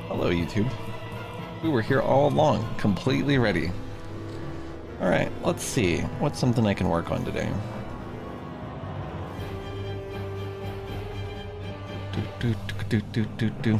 Hello, YouTube. We were here all along, completely ready. Alright, let's see. What's something I can work on today? Do.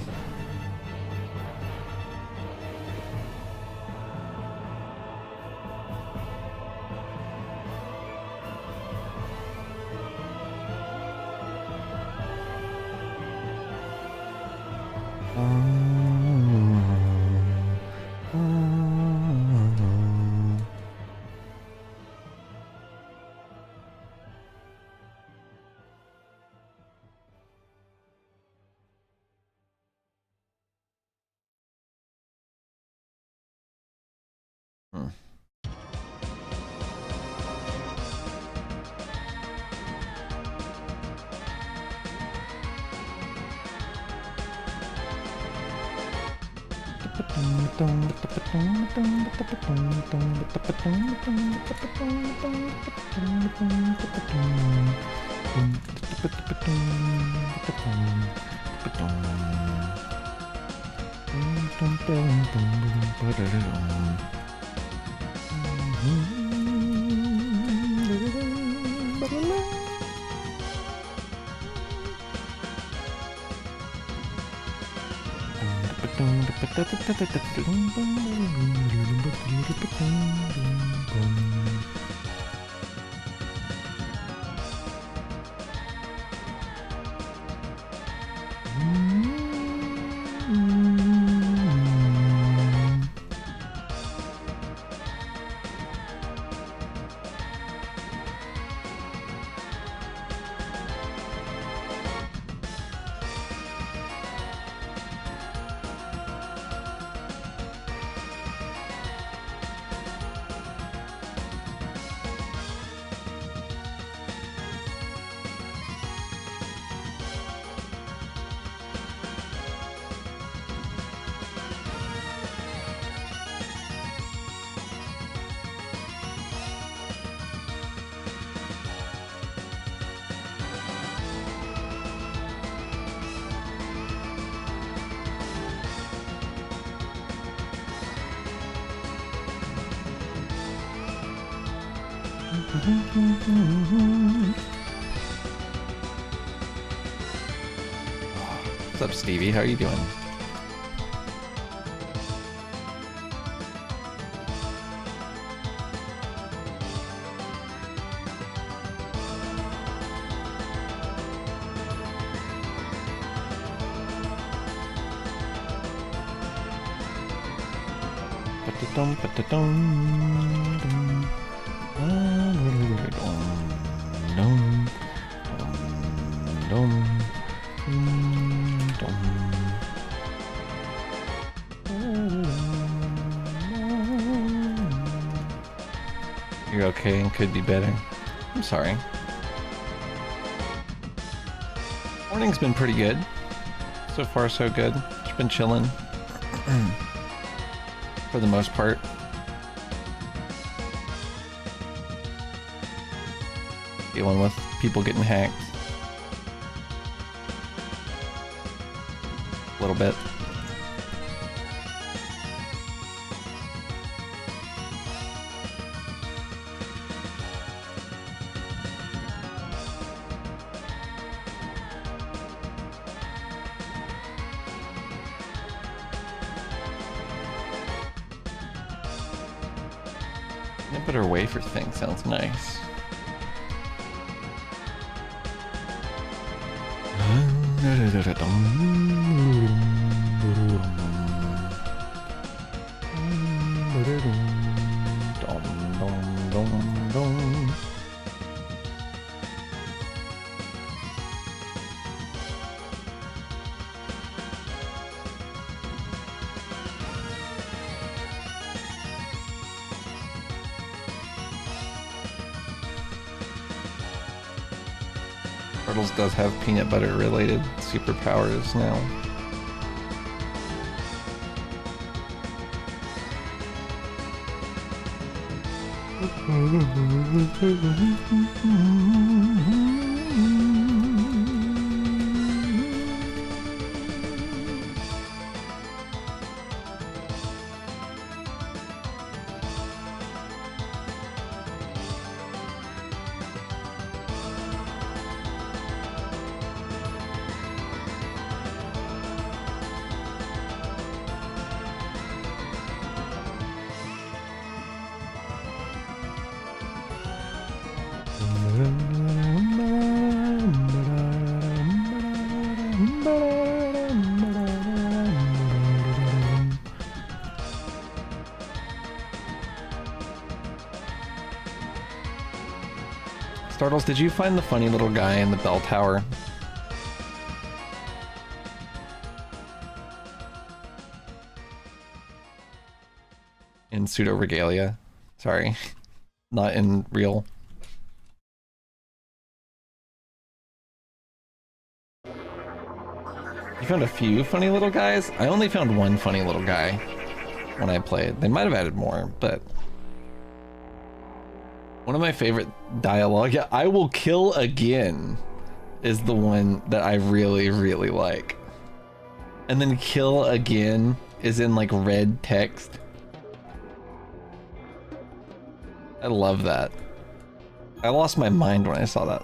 What's up, Stevie? How are you doing? You're okay and could be better. I'm sorry. Morning's been pretty good. So far, so good. Just been chilling. For the most part. Dealing with people getting hacked. A little bit. Better wafer thing sounds nice. Turtles does have peanut butter related superpowers now. Startles, did you find the funny little guy in the bell tower? In pseudo regalia. Sorry. Not in real. You found a few funny little guys? I only found one funny little guy when I played. They might have added more, but one of my favorite dialogue, yeah, I will kill again, is the one that I really, really like. And then kill again is in like red text. I love that. I lost my mind when I saw that.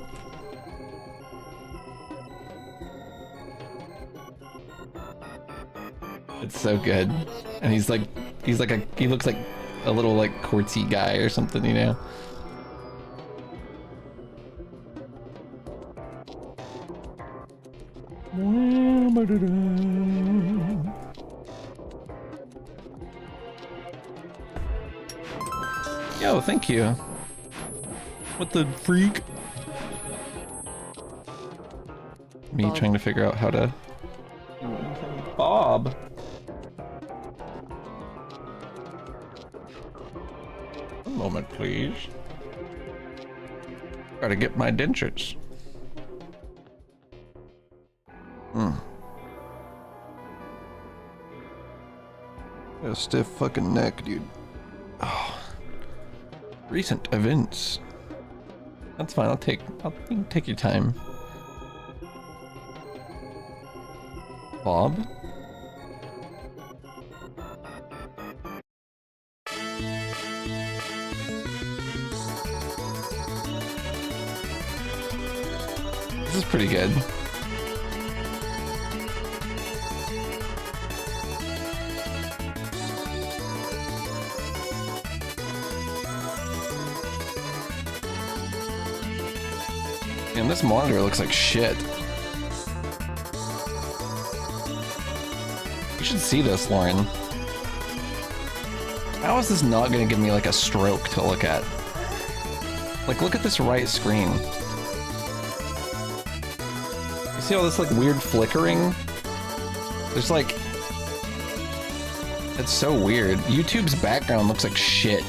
It's so good. And he looks like a little like courtsy guy or something, you know? Yo, thank you. What the freak? Me Bob. trying to figure out how to... Bob. One moment, please. Gotta get my dentures. Got a stiff fucking neck, dude. Oh. Recent events. That's fine. You can take your time. Bob? This is pretty good. Man, this monitor looks like shit. You should see this, Lauren. How is this not gonna give me like a stroke to look at? Like, look at this right screen. You see all this like weird flickering? There's like... It's so weird. YouTube's background looks like shit.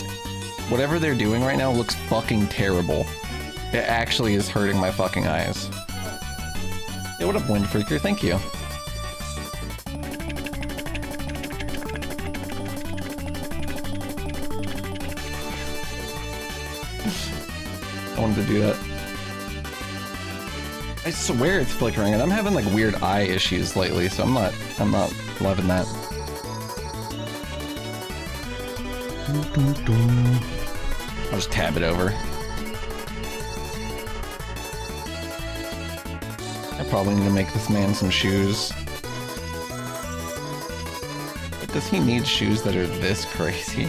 Whatever they're doing right now looks fucking terrible. It actually is hurting my fucking eyes. Hey, what up, Wind Freaker? Thank you. I wanted to do that. I swear it's flickering, and I'm having like weird eye issues lately, so I'm not loving that. I'll just tab it over. I probably need to make this man some shoes. But does he need shoes that are this crazy?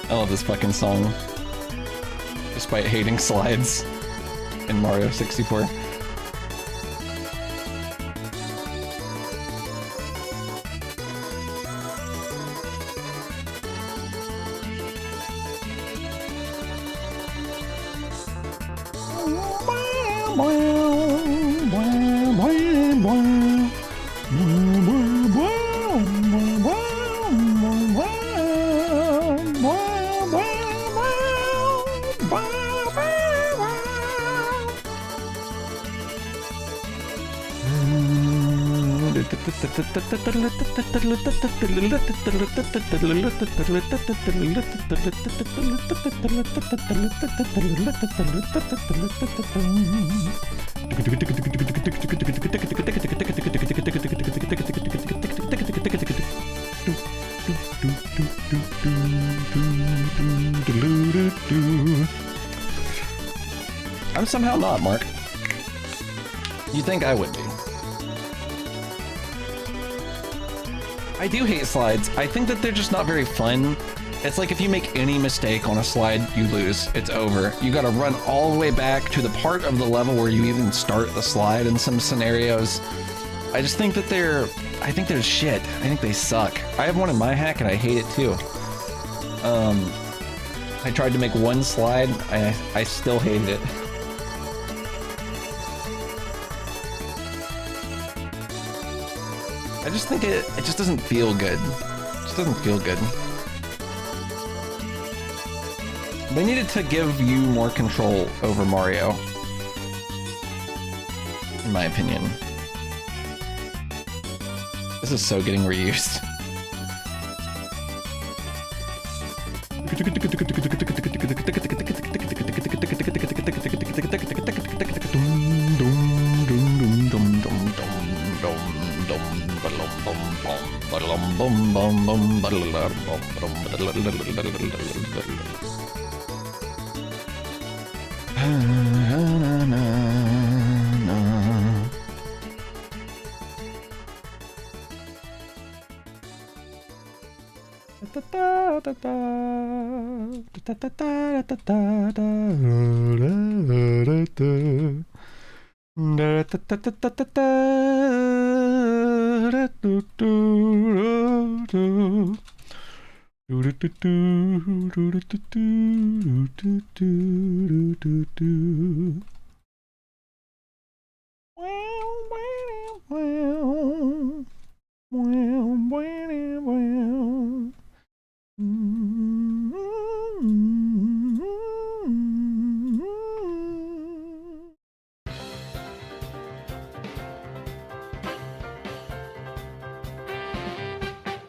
I love this fucking song. Despite hating slides in Mario 64. I'm somehow not, Mark. You'd think I would be. I do hate slides. I think that they're just not very fun. It's like if you make any mistake on a slide, you lose. It's over. You gotta run all the way back to the part of the level where you even start the slide in some scenarios. I just think that I think they're shit. I think they suck. I have one in my hack and I hate it too. I tried to make one slide, I still hated it. I just think it just doesn't feel good. It just doesn't feel good. They needed to give you more control over Mario, in my opinion. This is so getting reused.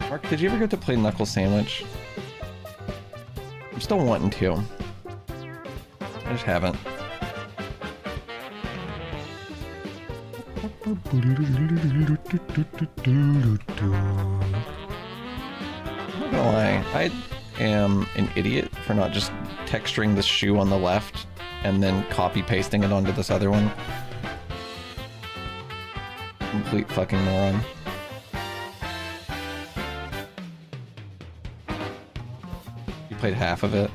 Mark, did you ever get to play Knuckle Sandwich? I'm still wanting to. I just haven't. I'm not gonna lie, I am an idiot for not just texturing this shoe on the left and then copy pasting it onto this other one. Complete fucking moron. You played half of it.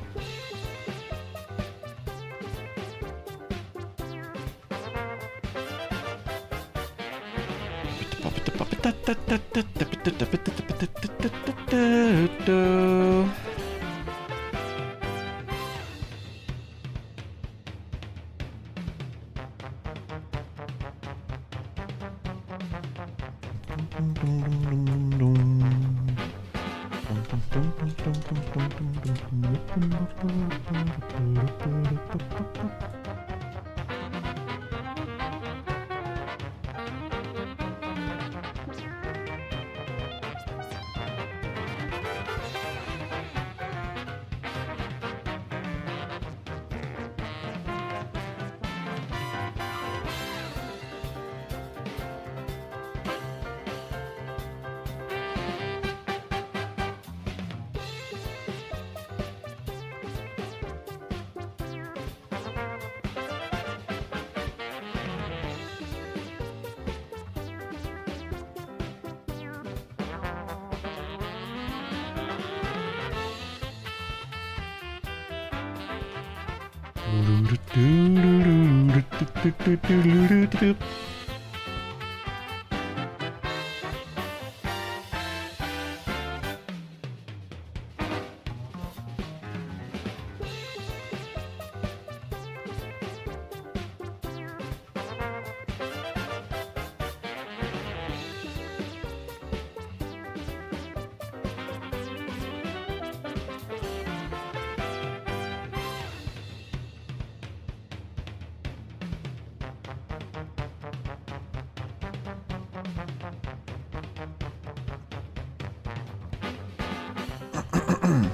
Can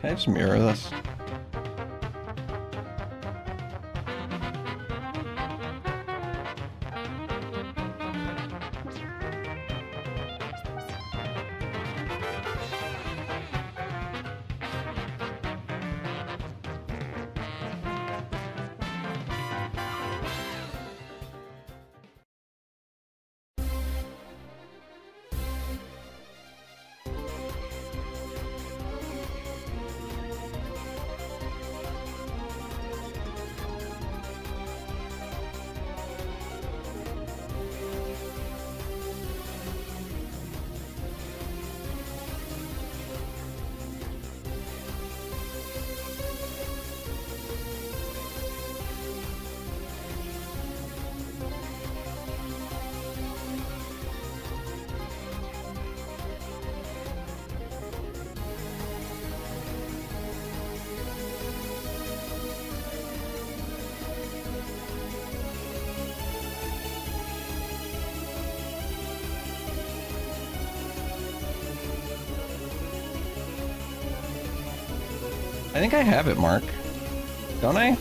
I just mirror this? I think I have it, Mark. Don't I?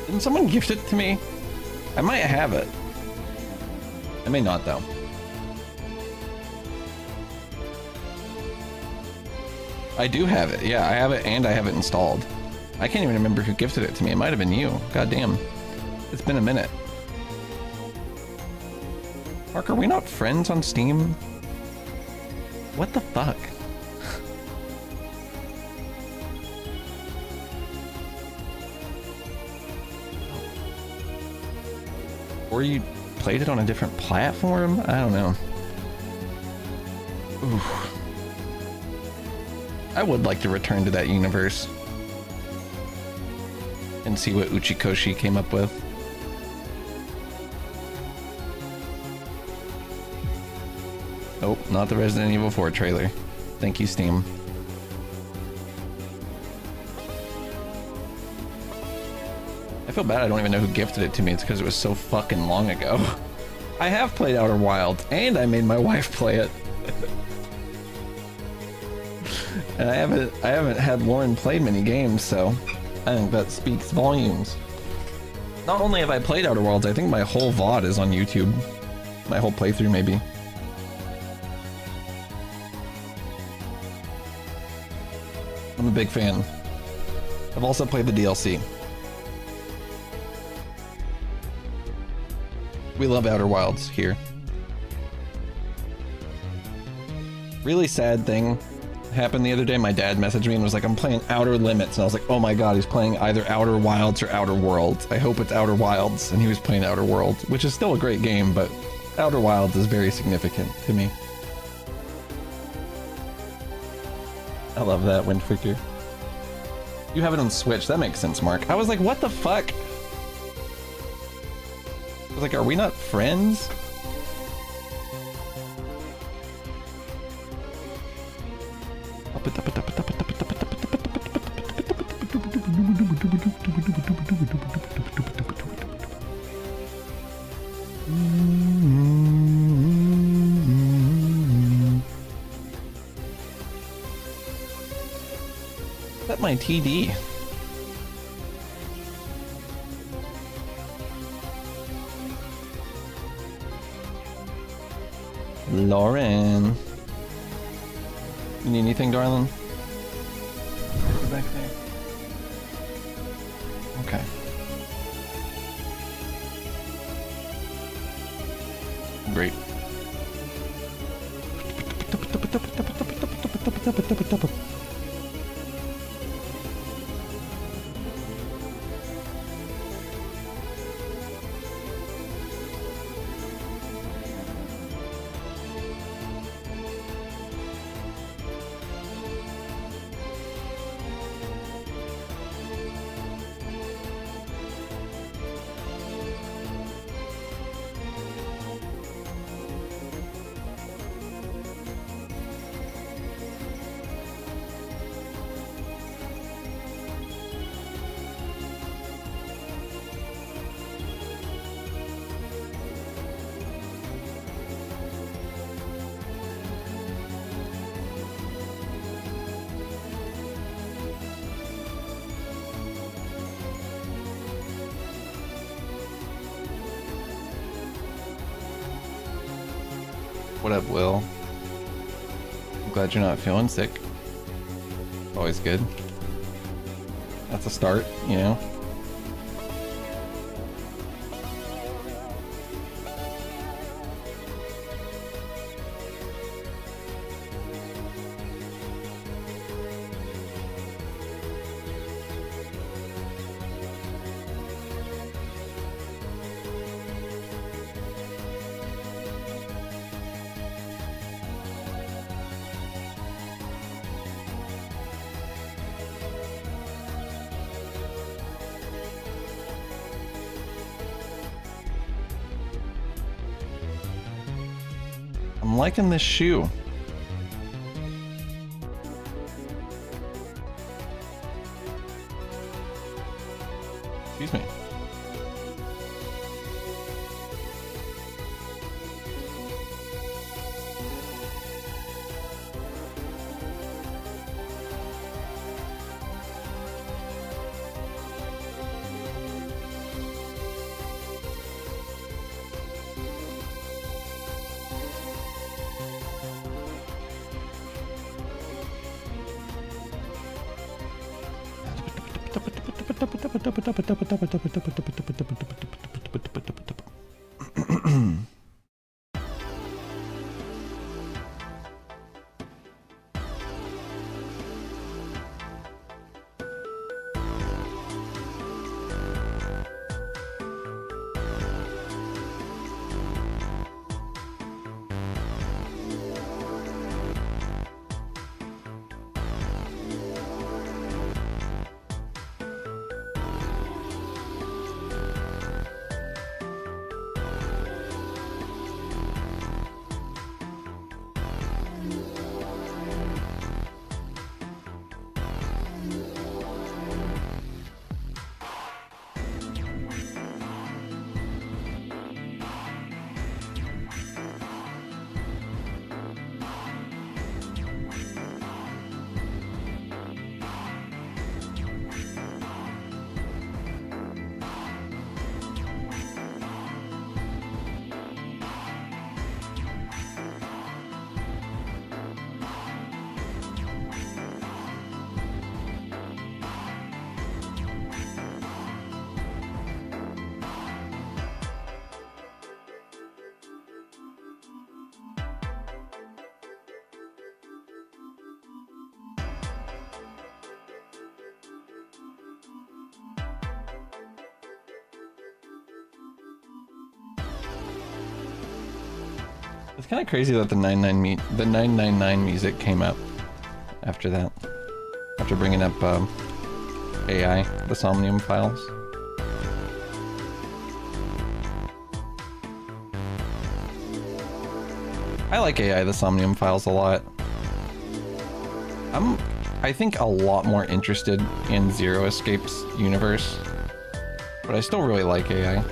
Didn't someone gift it to me? I might have it. I may not, though. I do have it. Yeah, I have it, and I have it installed. I can't even remember who gifted it to me. It might have been you. God damn. It's been a minute. Mark, are we not friends on Steam? What the fuck? Or you played it on a different platform? I don't know. Oof. I would like to return to that universe and see what Uchikoshi came up with. Oh, not the Resident Evil 4 trailer. Thank you, Steam. I feel bad I don't even know who gifted it to me. It's because it was so fucking long ago. I have played Outer Wilds, and I made my wife play it. And I haven't had Lauren play many games, so I think that speaks volumes. Not only have I played Outer Worlds, I think my whole VOD is on YouTube. My whole playthrough, maybe. I'm a big fan. I've also played the DLC. We love Outer Wilds here. Really sad thing happened the other day. My dad messaged me and was like, I'm playing Outer Limits. And I was like, oh my god, he's playing either Outer Wilds or Outer Worlds. I hope it's Outer Wilds. And he was playing Outer Worlds, which is still a great game, but Outer Wilds is very significant to me. I love that, Windfreaker. You have it on Switch. That makes sense, Mark. I was like, what the fuck? I was like, are we not friends? Set my TD. Lauren. You need anything, darling? Go back there. Okay. Great. What up, Will? I'm glad you're not feeling sick. Always good. That's a start, you know? I'm liking this shoe. Excuse me. It's kind of crazy that the 999 music came up after that. After bringing up AI, the Somnium files. I like AI, the Somnium files a lot. I think a lot more interested in Zero Escape's universe, but I still really like AI.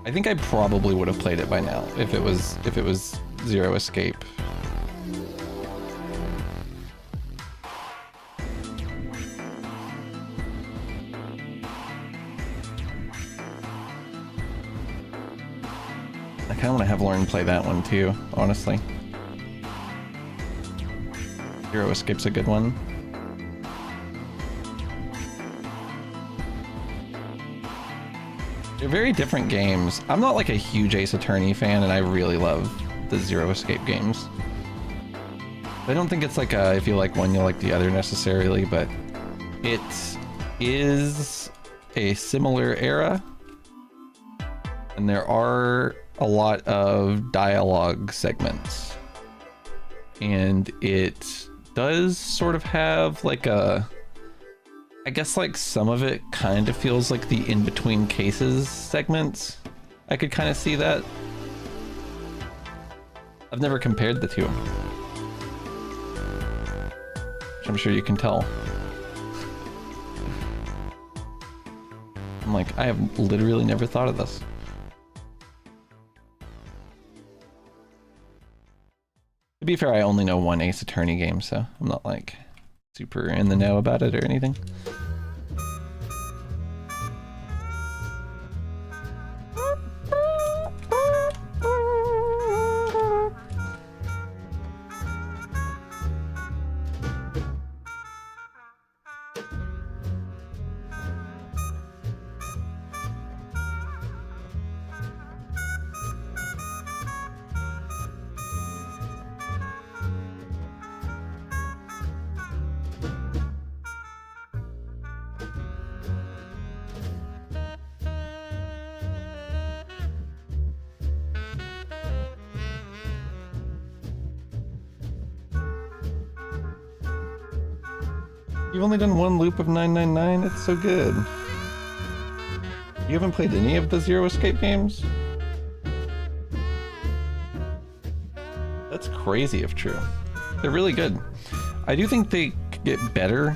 I think I probably would have played it by now if it was Zero Escape. I kind of want to have Lauren play that one too, honestly. Zero Escape's a good one. They're very different games. I'm not like a huge Ace Attorney fan, and I really love the Zero Escape games. I don't think it's like if you like one, you like the other necessarily, but it is a similar era, and there are a lot of dialogue segments, and it does sort of have like I guess like some of it kind of feels like the in-between cases segments. I could kind of see that. I've never compared the two, which I'm sure you can tell. I'm like, I have literally never thought of this. To be fair, I only know one Ace Attorney game, so I'm not like super in the know about it or anything. You've only done one loop of 999? It's so good. You haven't played any of the Zero Escape games? That's crazy if true. They're really good. I do think they could get better.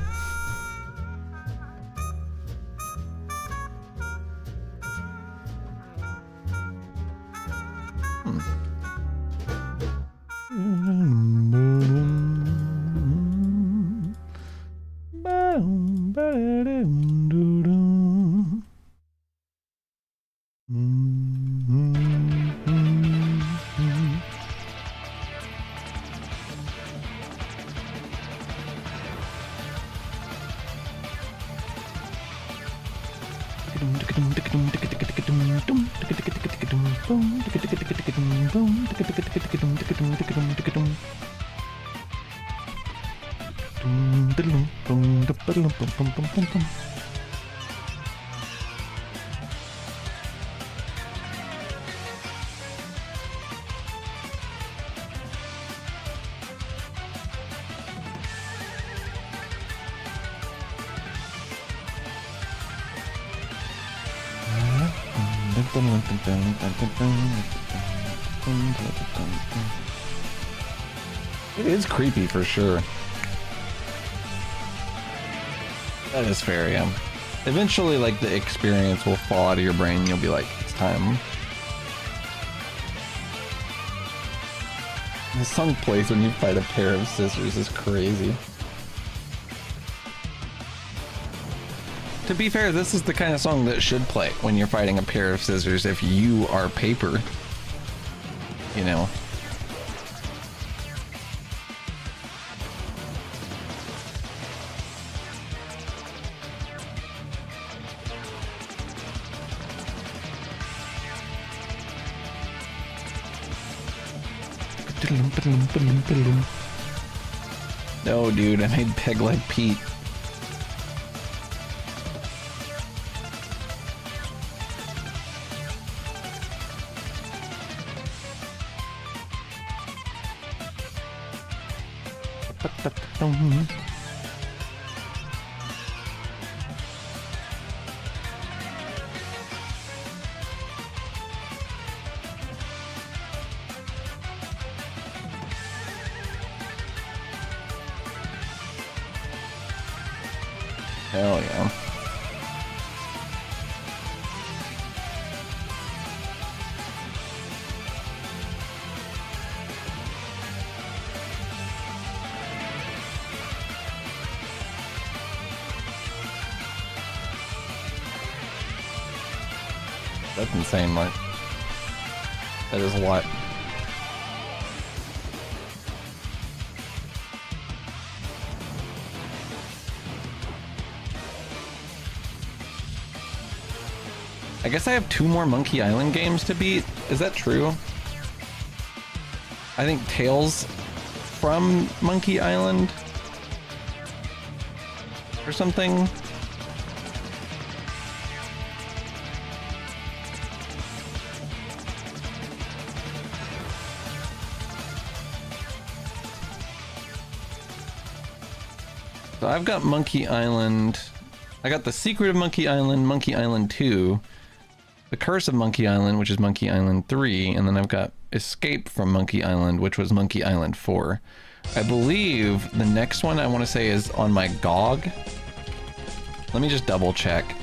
It is creepy for sure. That is fair, yeah. Eventually, like, the experience will fall out of your brain and you'll be like, it's time. The song plays when you fight a pair of scissors is crazy. To be fair, this is the kind of song that should play when you're fighting a pair of scissors if you are paper. You know. No, dude, I made Peg like Pete. Hell yeah. That's insane, Mark. That is a lot. I guess I have 2 more Monkey Island games to beat. Is that true? I think Tales from Monkey Island or something. So I've got Monkey Island. I got The Secret of Monkey Island 2, The Curse of Monkey Island, which is Monkey Island 3, and then I've got Escape from Monkey Island, which was Monkey Island 4. I believe the next one I want to say is on my GOG. Let me just double check.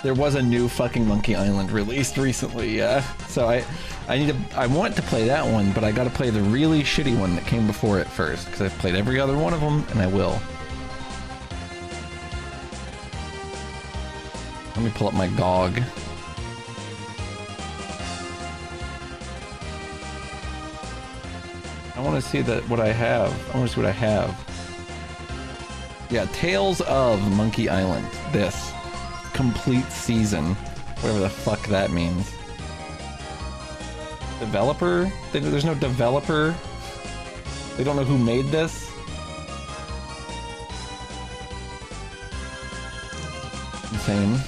There was a new fucking Monkey Island released recently, yeah. So I want to play that one, but I gotta play the really shitty one that came before it first, because I've played every other one of them, and I will. Let me pull up my GOG. I want to see what I have. I want to see what I have. Yeah, Tales of Monkey Island. This. Complete season. Whatever the fuck that means. Developer? There's no developer. They don't know who made this. Insane.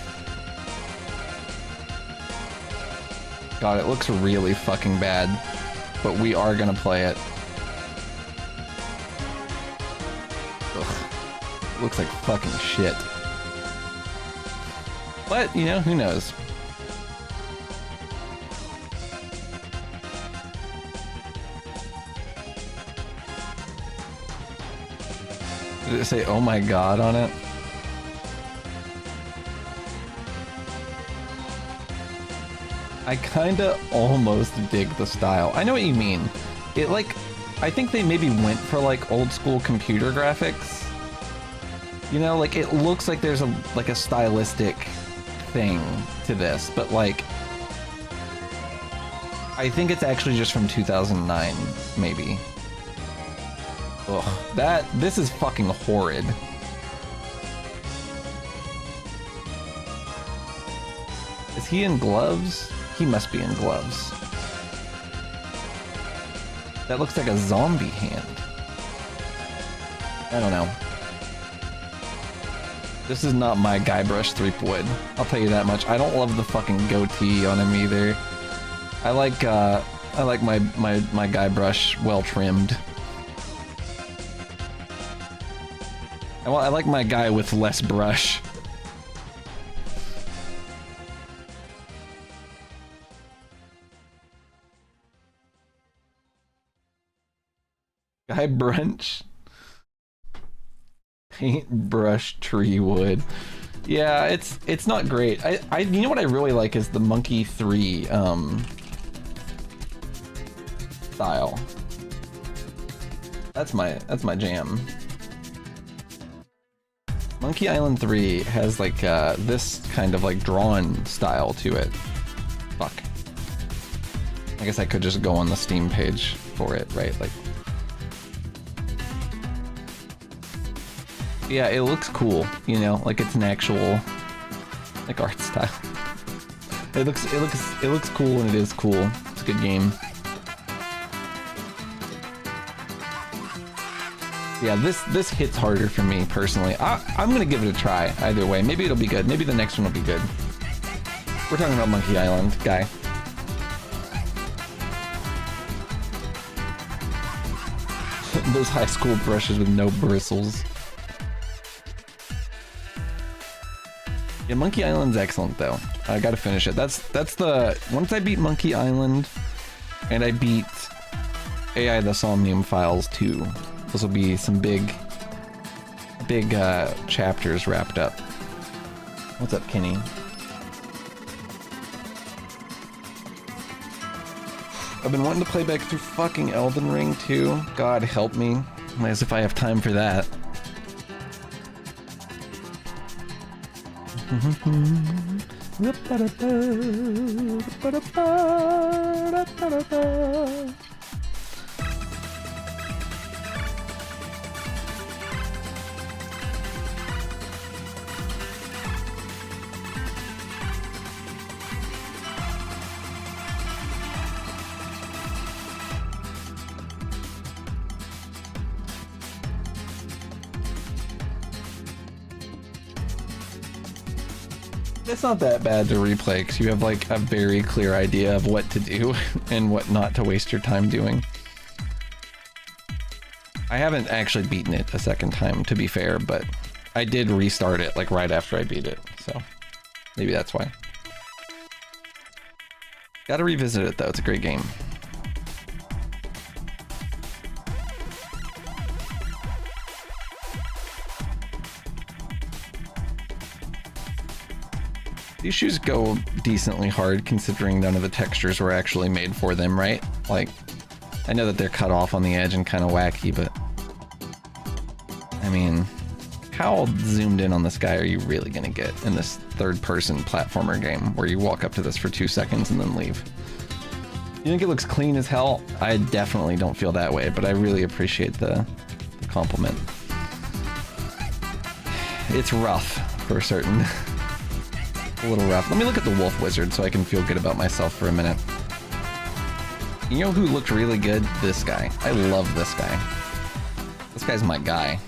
God, it looks really fucking bad. But we are gonna play it. Ugh. Looks like fucking shit. But, you know, who knows? Did it say, oh my god on it? I kinda almost dig the style. I know what you mean. It like, I think they maybe went for like old school computer graphics. You know, like it looks like there's a stylistic thing to this, but like, I think it's actually just from 2009, maybe. Ugh, this is fucking horrid. Is he in gloves? He must be in gloves. That looks like a zombie hand. I don't know. This is not my Guybrush Threepwood. I'll tell you that much. I don't love the fucking goatee on him either. I like my Guybrush well trimmed. I like my guy with less brush. Guy brunch. Paintbrush tree wood. Yeah, it's not great. You know what I really like is the Monkey 3 style. That's my jam. Monkey Island 3 has like this kind of like drawn style to it. Fuck. I guess I could just go on the Steam page for it, right? Like, yeah, it looks cool, you know, like it's an actual like art style. It looks cool and it is cool. It's a good game. Yeah, this hits harder for me personally. I'm gonna give it a try either way. Maybe it'll be good. Maybe the next one will be good. We're talking about Monkey Island, guy. Those high school brushes with no bristles. Yeah, Monkey Island's excellent though. I gotta finish it. That's the once I beat Monkey Island and I beat AI the Somnium Files 2. Those will be some big chapters wrapped up. What's up, Kenny? I've been wanting to play back through fucking Elden Ring too. God help me. As if I have time for that. It's not that bad to replay because you have like a very clear idea of what to do and what not to waste your time doing. I haven't actually beaten it a second time, to be fair, but I did restart it like right after I beat it, so maybe that's why. Gotta revisit it though, it's a great game. These shoes go decently hard considering none of the textures were actually made for them, right? Like, I know that they're cut off on the edge and kind of wacky, but I mean, how zoomed in on this guy are you really gonna get in this third-person platformer game where you walk up to this for 2 seconds and then leave? You think it looks clean as hell? I definitely don't feel that way, but I really appreciate the compliment. It's rough, for certain. A little rough. Let me look at the Wolf Wizard so I can feel good about myself for a minute. You know who looked really good? This guy. I love this guy. This guy's my guy.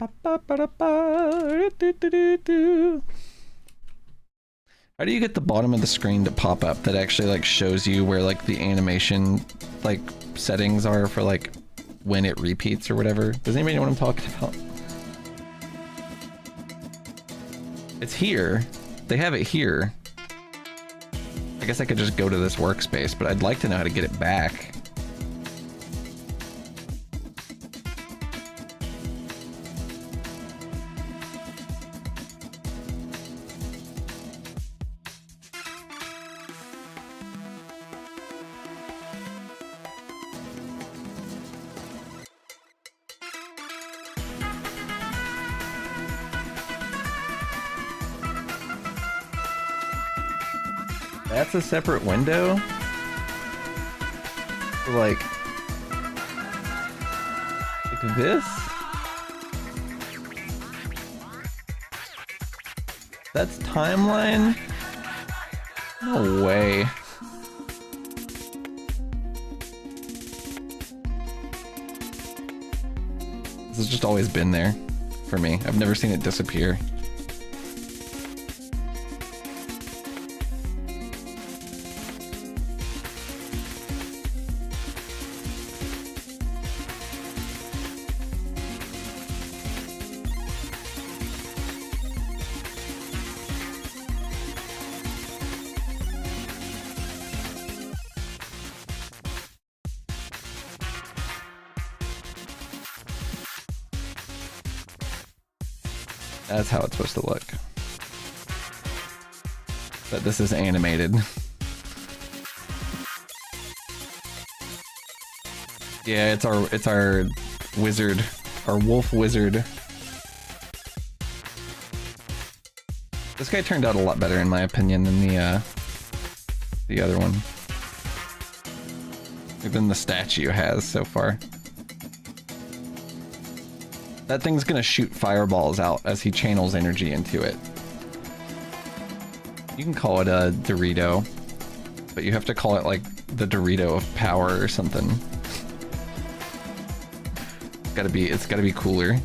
How do you get the bottom of the screen to pop up that actually like shows you where like the animation like settings are for like when it repeats or whatever? Does anybody know what I'm talking about? It's here. They have it here. I guess I could just go to this workspace, but I'd like to know how to get it back. That's a separate window? Like this? That's timeline? No way. This has just always been there for me. I've never seen it disappear. That's how it's supposed to look. But this is animated. Yeah, it's our wizard, our wolf wizard. This guy turned out a lot better in my opinion than the other one. Than the statue has so far. That thing's gonna shoot fireballs out as he channels energy into it. You can call it a Dorito, but you have to call it like the Dorito of power or something. It's gotta be cooler.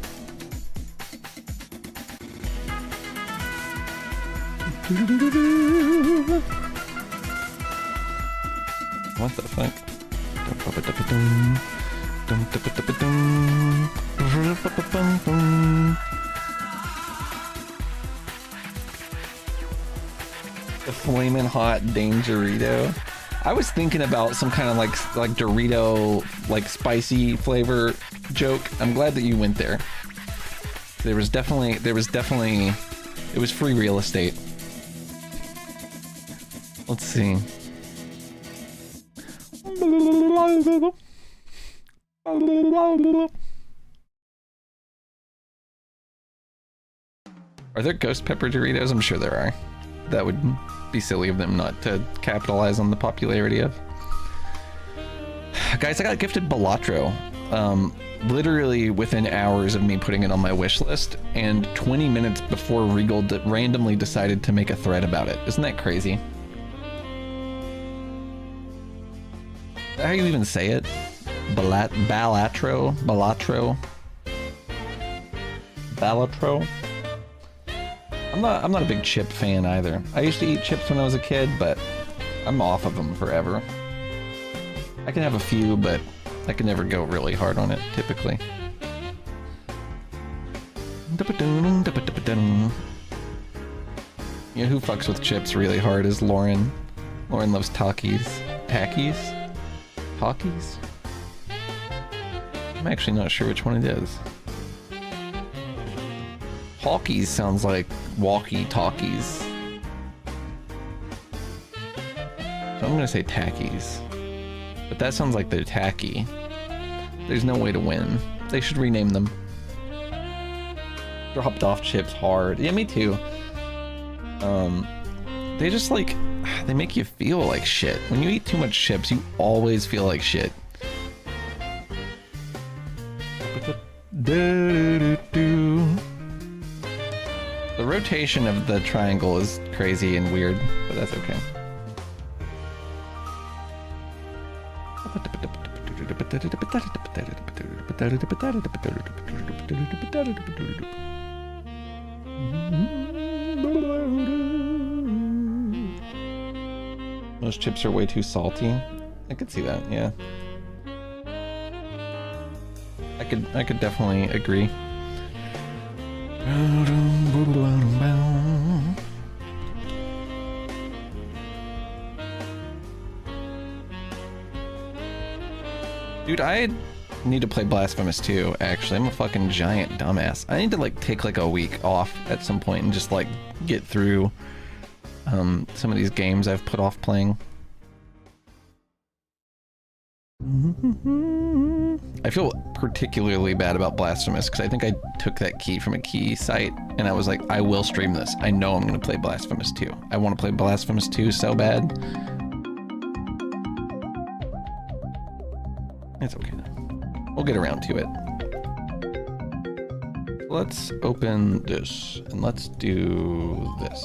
What the fuck? The flaming hot Dangerito. I was thinking about some kind of like Dorito, like spicy flavor joke. I'm glad that you went there. There was definitely, it was free real estate. Let's see. Are there ghost pepper Doritos? I'm sure there are. That would be silly of them not to capitalize on the popularity of. Guys, I got gifted Balatro. Literally within hours of me putting it on my wish list, and 20 minutes before Regal randomly decided to make a thread about it. Isn't that crazy? Is that how you even say it? Balatro? I'm not a big chip fan either. I used to eat chips when I was a kid, but I'm off of them forever. I can have a few, but I can never go really hard on it, typically. Yeah, who fucks with chips really hard is Lauren. Lauren loves Takis. Takis? Takis? I'm actually not sure which one it is. Hawkies sounds like walkie-talkies. So I'm gonna say Takis. But that sounds like they're tacky. There's no way to win. They should rename them. Dropped off chips hard. Yeah, me too. They just like, they make you feel like shit. When you eat too much chips, you always feel like shit. The rotation of the triangle is crazy and weird, but that's okay. Those chips are way too salty. I could see that, yeah. I could definitely agree. Dude, I need to play Blasphemous 2, actually. I'm a fucking giant dumbass. I need to like take like a week off at some point and just like get through some of these games I've put off playing. I feel particularly bad about Blasphemous because I think I took that key from a key site and I was like, I will stream this. I know I'm going to play Blasphemous 2. I want to play Blasphemous 2 so bad. It's okay though. We'll get around to it. Let's open this and let's do this.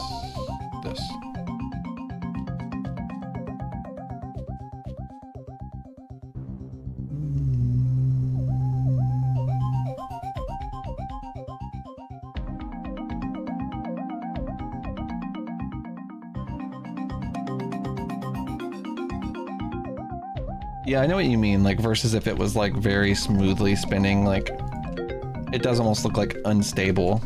Yeah, I know what you mean, like, versus if it was, like, very smoothly spinning, like, it does almost look, like, unstable.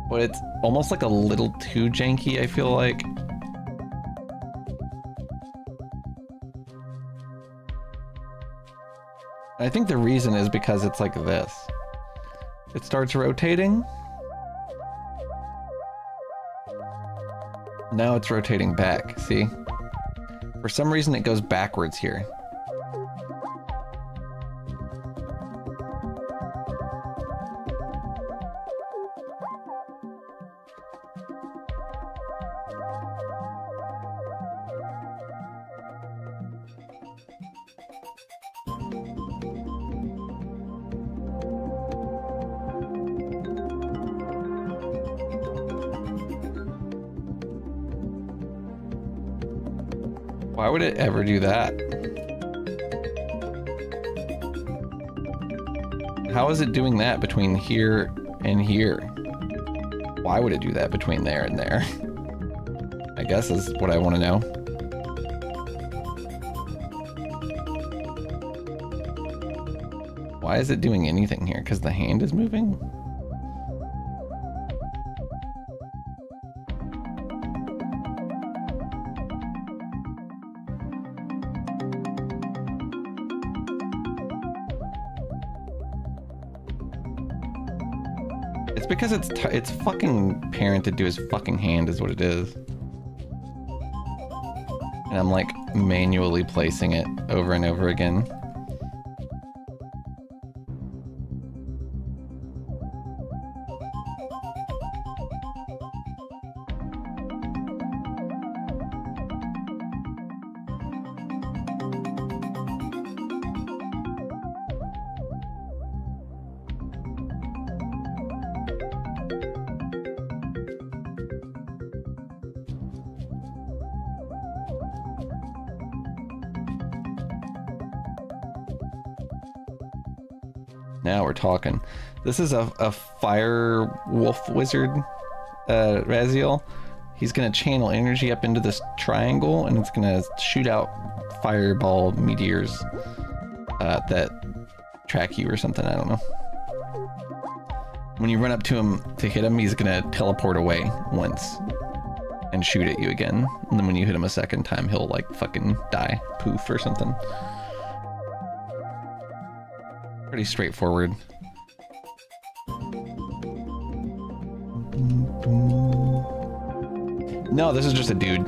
But it's almost, like, a little too janky, I feel like. I think the reason is because it's like this. It starts rotating. Now it's rotating back, see? For some reason it goes backwards here. Why would it ever do that? How is it doing that between here and here? Why would it do that between there and there? I guess is what I want to know. Why is it doing anything here? Because the hand is moving? It's because it's fucking parented to his fucking hand is what it is. And I'm like manually placing it over and over again. Now we're talking. This is a fire wolf wizard, Raziel. He's gonna channel energy up into this triangle and it's gonna shoot out fireball meteors that track you or something, I don't know. When you run up to him to hit him, he's gonna teleport away once and shoot at you again. And then when you hit him a second time, he'll like fucking die, poof or something. Pretty straightforward. No, this is just a dude.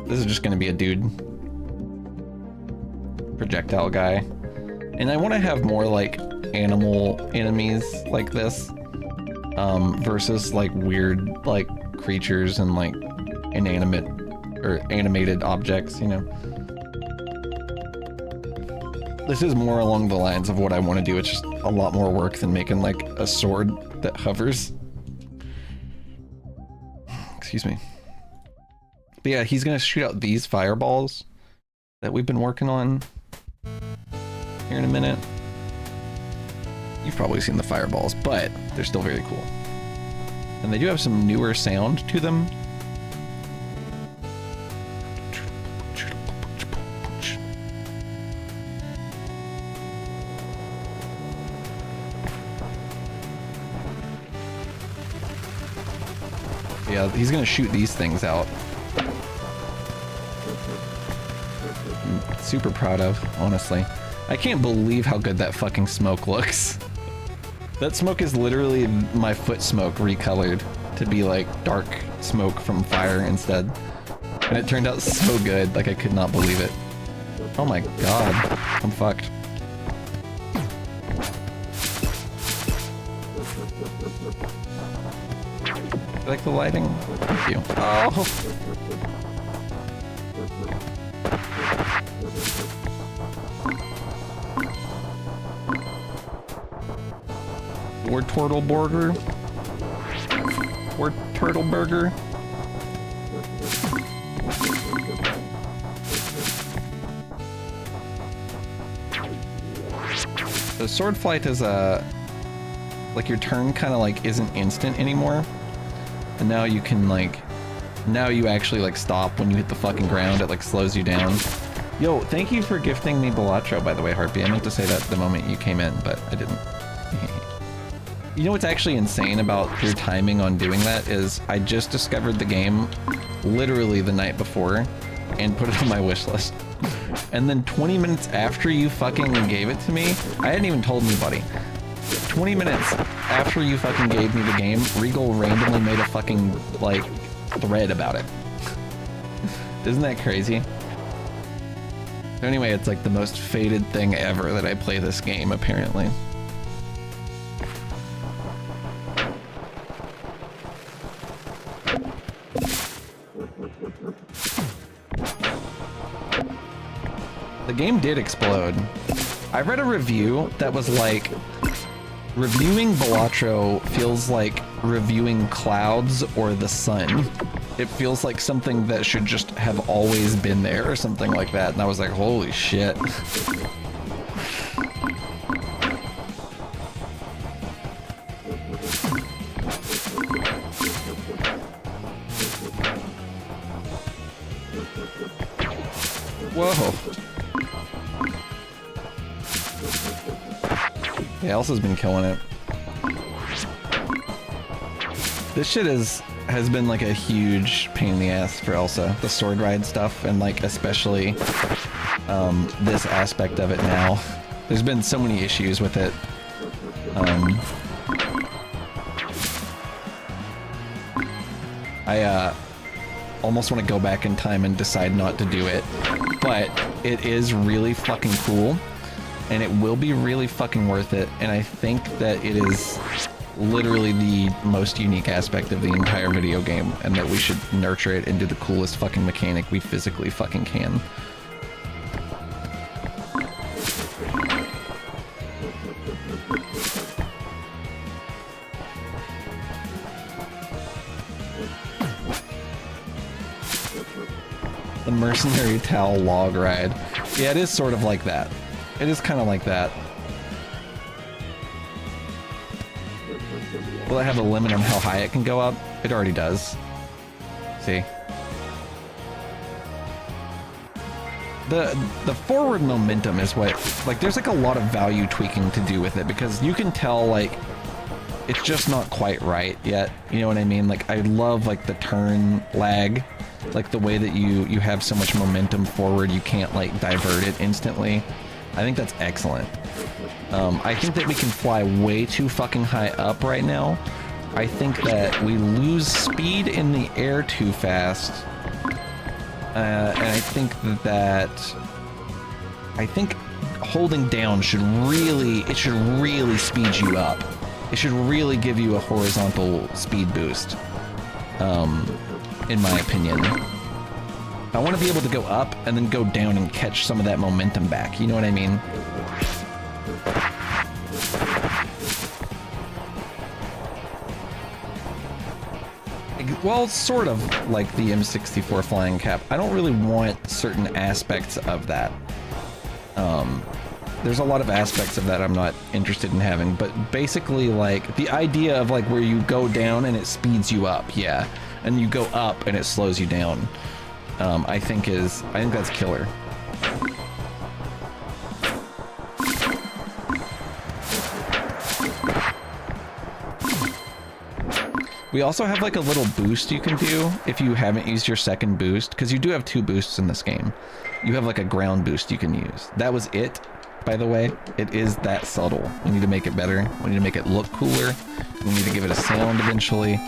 This is just gonna be a dude. Projectile guy. And I want to have more like animal enemies like this. Versus like weird like creatures and like inanimate or animated objects, you know. This is more along the lines of what I want to do. It's just a lot more work than making like a sword that hovers. Excuse me. But yeah, he's gonna shoot out these fireballs that we've been working on here in a minute. You've probably seen the fireballs, but they're still very cool. And they do have some newer sound to them. Yeah, he's gonna shoot these things out. I'm super proud of, honestly. I can't believe how good that fucking smoke looks. That smoke is literally my foot smoke recolored to be like dark smoke from fire instead. And it turned out so good, like I could not believe it. Oh my god, I'm fucked. You like the lighting? Thank you. Oh! Or turtle burger. Or turtle burger. The sword flight is like your turn kind of like isn't instant anymore. And now you can like, now you actually like stop when you hit the fucking ground. It like slows you down. Yo, thank you for gifting me Balatro, by the way, Harpy. I meant to say that the moment you came in, but I didn't. You know what's actually insane about your timing on doing that is I just discovered the game literally the night before and put it on my wish list. And then 20 minutes after you fucking gave it to me, I hadn't even told anybody. 20 minutes after you fucking gave me the game, Regal randomly made a fucking, like, thread about it. Isn't that crazy? Anyway, it's like the most fated thing ever that I play this game, apparently. The game did explode. I read a review that was like, reviewing Balatro feels like reviewing clouds or the sun. It feels like something that should just have always been there or something like that. And I was like, holy shit. Whoa. Yeah, Elsa's been killing it. This shit has been like a huge pain in the ass for Elsa. The sword ride stuff and like especially this aspect of it now. There's been so many issues with it. I almost want to go back in time and decide not to do it, but it is really fucking cool. And it will be really fucking worth it, and I think that it is literally the most unique aspect of the entire video game, and that we should nurture it into the coolest fucking mechanic we physically fucking can. The Mercenary Towel log ride. Yeah, it is sort of like that. It is kind of like that. Will it have a limit on how high it can go up? It already does. See? The forward momentum is what, like, there's like a lot of value tweaking to do with it, because you can tell, like, it's just not quite right yet. You know what I mean? Like, I love, like, the turn lag. Like, the way that you have so much momentum forward, you can't, like, divert it instantly. I think that's excellent. I think that we can fly way too fucking high up right now. I think that we lose speed in the air too fast. And I think holding down should really speed you up. It should really give you a horizontal speed boost. In my opinion. I want to be able to go up and then go down and catch some of that momentum back. You know what I mean? well, sort of like the M64 flying cap. I don't really want certain aspects of that. There's a lot of aspects of that I'm not interested in having, but basically like the idea of like where you go down and it speeds you up, yeah, and you go up and it slows you down, I think that's killer. We also have like a little boost you can do if you haven't used your second boost, because you do have 2 boosts in this game. You have like a ground boost you can use. That was it, by the way. It is that subtle. We need to make it better. We need to make it look cooler. We need to give it a sound eventually.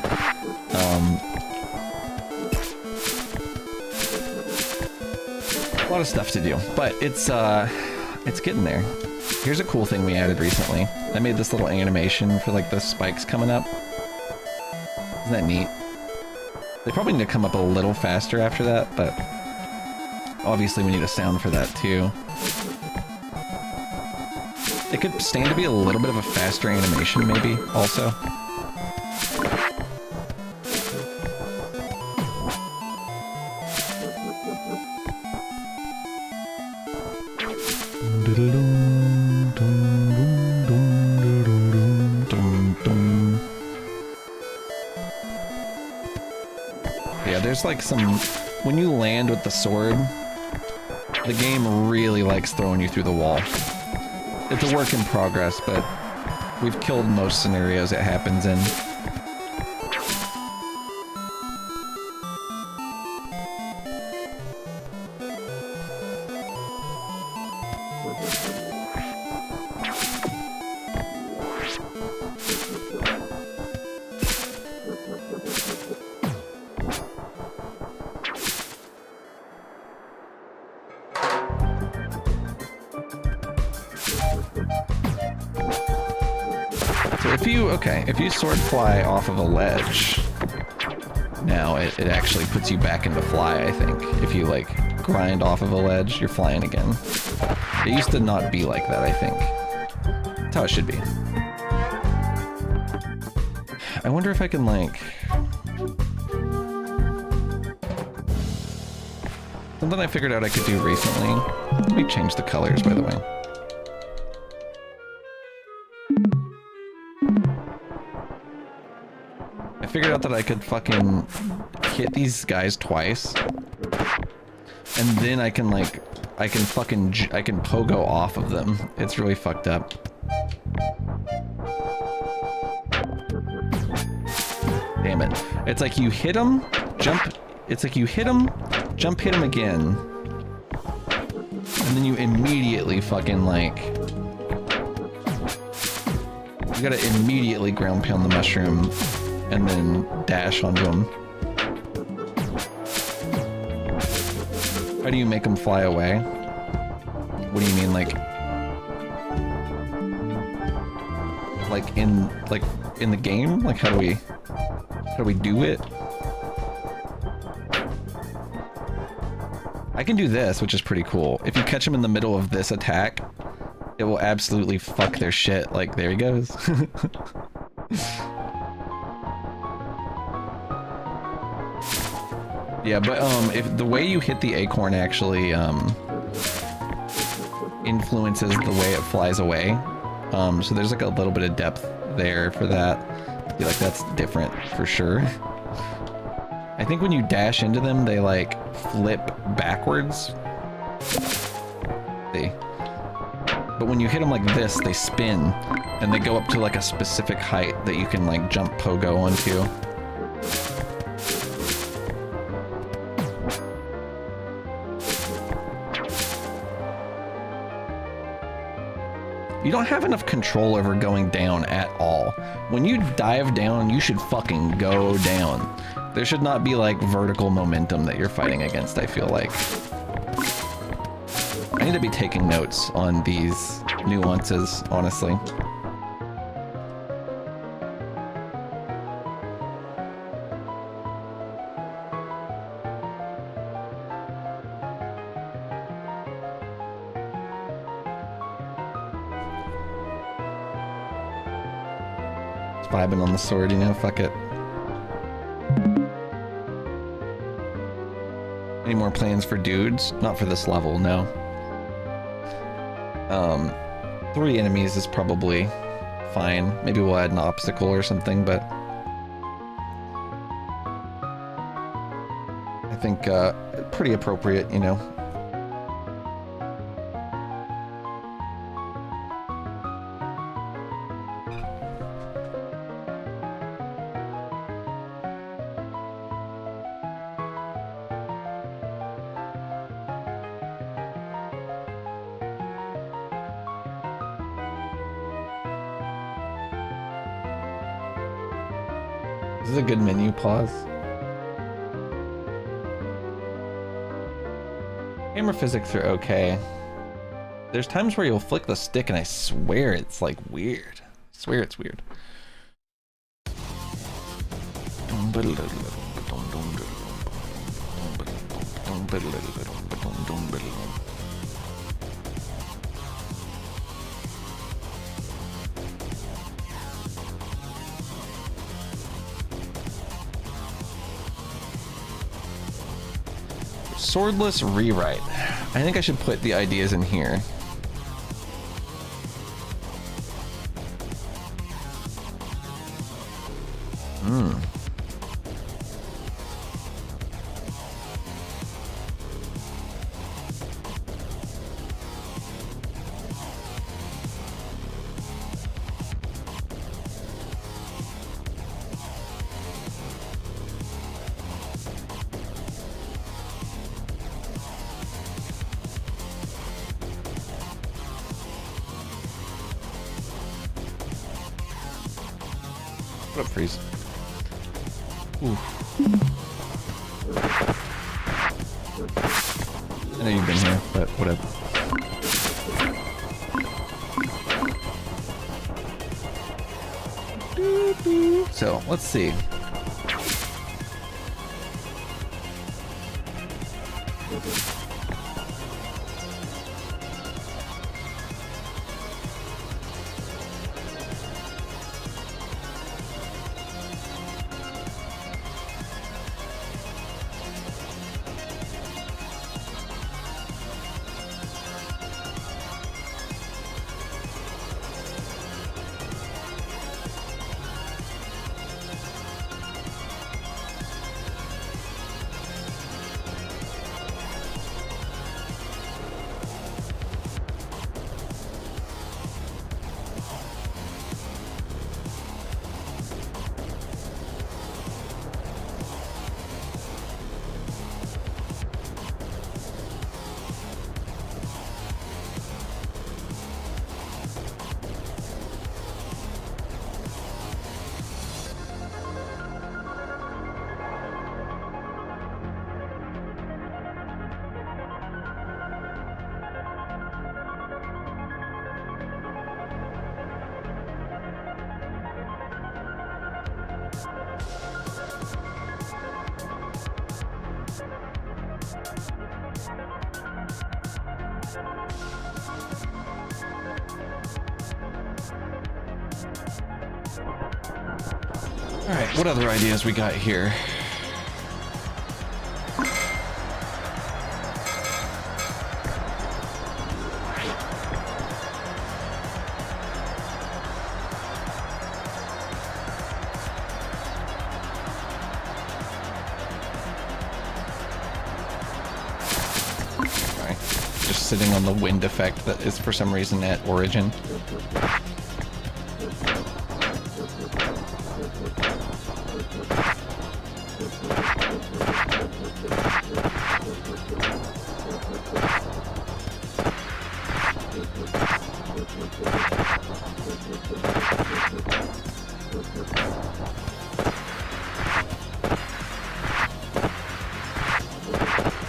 A lot of stuff to do, but it's getting there. Here's a cool thing we added recently. I made this little animation for like the spikes coming up. Isn't that neat? They probably need to come up a little faster after that, but obviously we need a sound for that too. It could stand to be a little bit of a faster animation maybe, also. Yeah, there's like some... When you land with the sword, the game really likes throwing you through the wall. It's a work in progress, but we've killed most scenarios it happens in. If you sword fly off of a ledge, now it actually puts you back into fly, I think. If you, like, grind off of a ledge, you're flying again. It used to not be like that, I think. That's how it should be. I wonder if I can, like... Something I figured out I could do recently. Let me change the colors, by the way. I figured out that I could fucking hit these guys twice, and then I can pogo off of them. It's really fucked up. Damn it. It's like you hit them, jump, it's like you hit them, jump, hit them again, and then you immediately fucking like... You gotta immediately ground pound the mushroom and then dash onto them. How do you make them fly away? What do you mean, like in the game? Like how do we do it? I can do this, which is pretty cool. If you catch them in the middle of this attack, it will absolutely fuck their shit. Like, there he goes. Yeah, but if the way you hit the acorn actually influences the way it flies away, so there's like a little bit of depth there for that. I feel like that's different for sure. I think when you dash into them, they like flip backwards. See? But when you hit them like this, they spin and they go up to like a specific height that you can like jump pogo onto. You don't have enough control over going down at all. When you dive down, you should fucking go down. There should not be like vertical momentum that you're fighting against, I feel like. I need to be taking notes on these nuances, honestly. Vibing on the sword, you know, fuck it. Any more plans for dudes? Not for this level, no. 3 enemies is probably fine. Maybe we'll add an obstacle or something, but I think pretty appropriate, you know. This is a good menu pause. Camera physics are okay. There's times where you'll flick the stick and I swear it's like weird. I swear it's weird. Swordless rewrite. I think I should put the ideas in here. What up, Freeze? Ooh. I know you've been here, but whatever. So, let's see. Alright, what other ideas we got here? Sorry, just sitting on the wind effect that is for some reason at origin.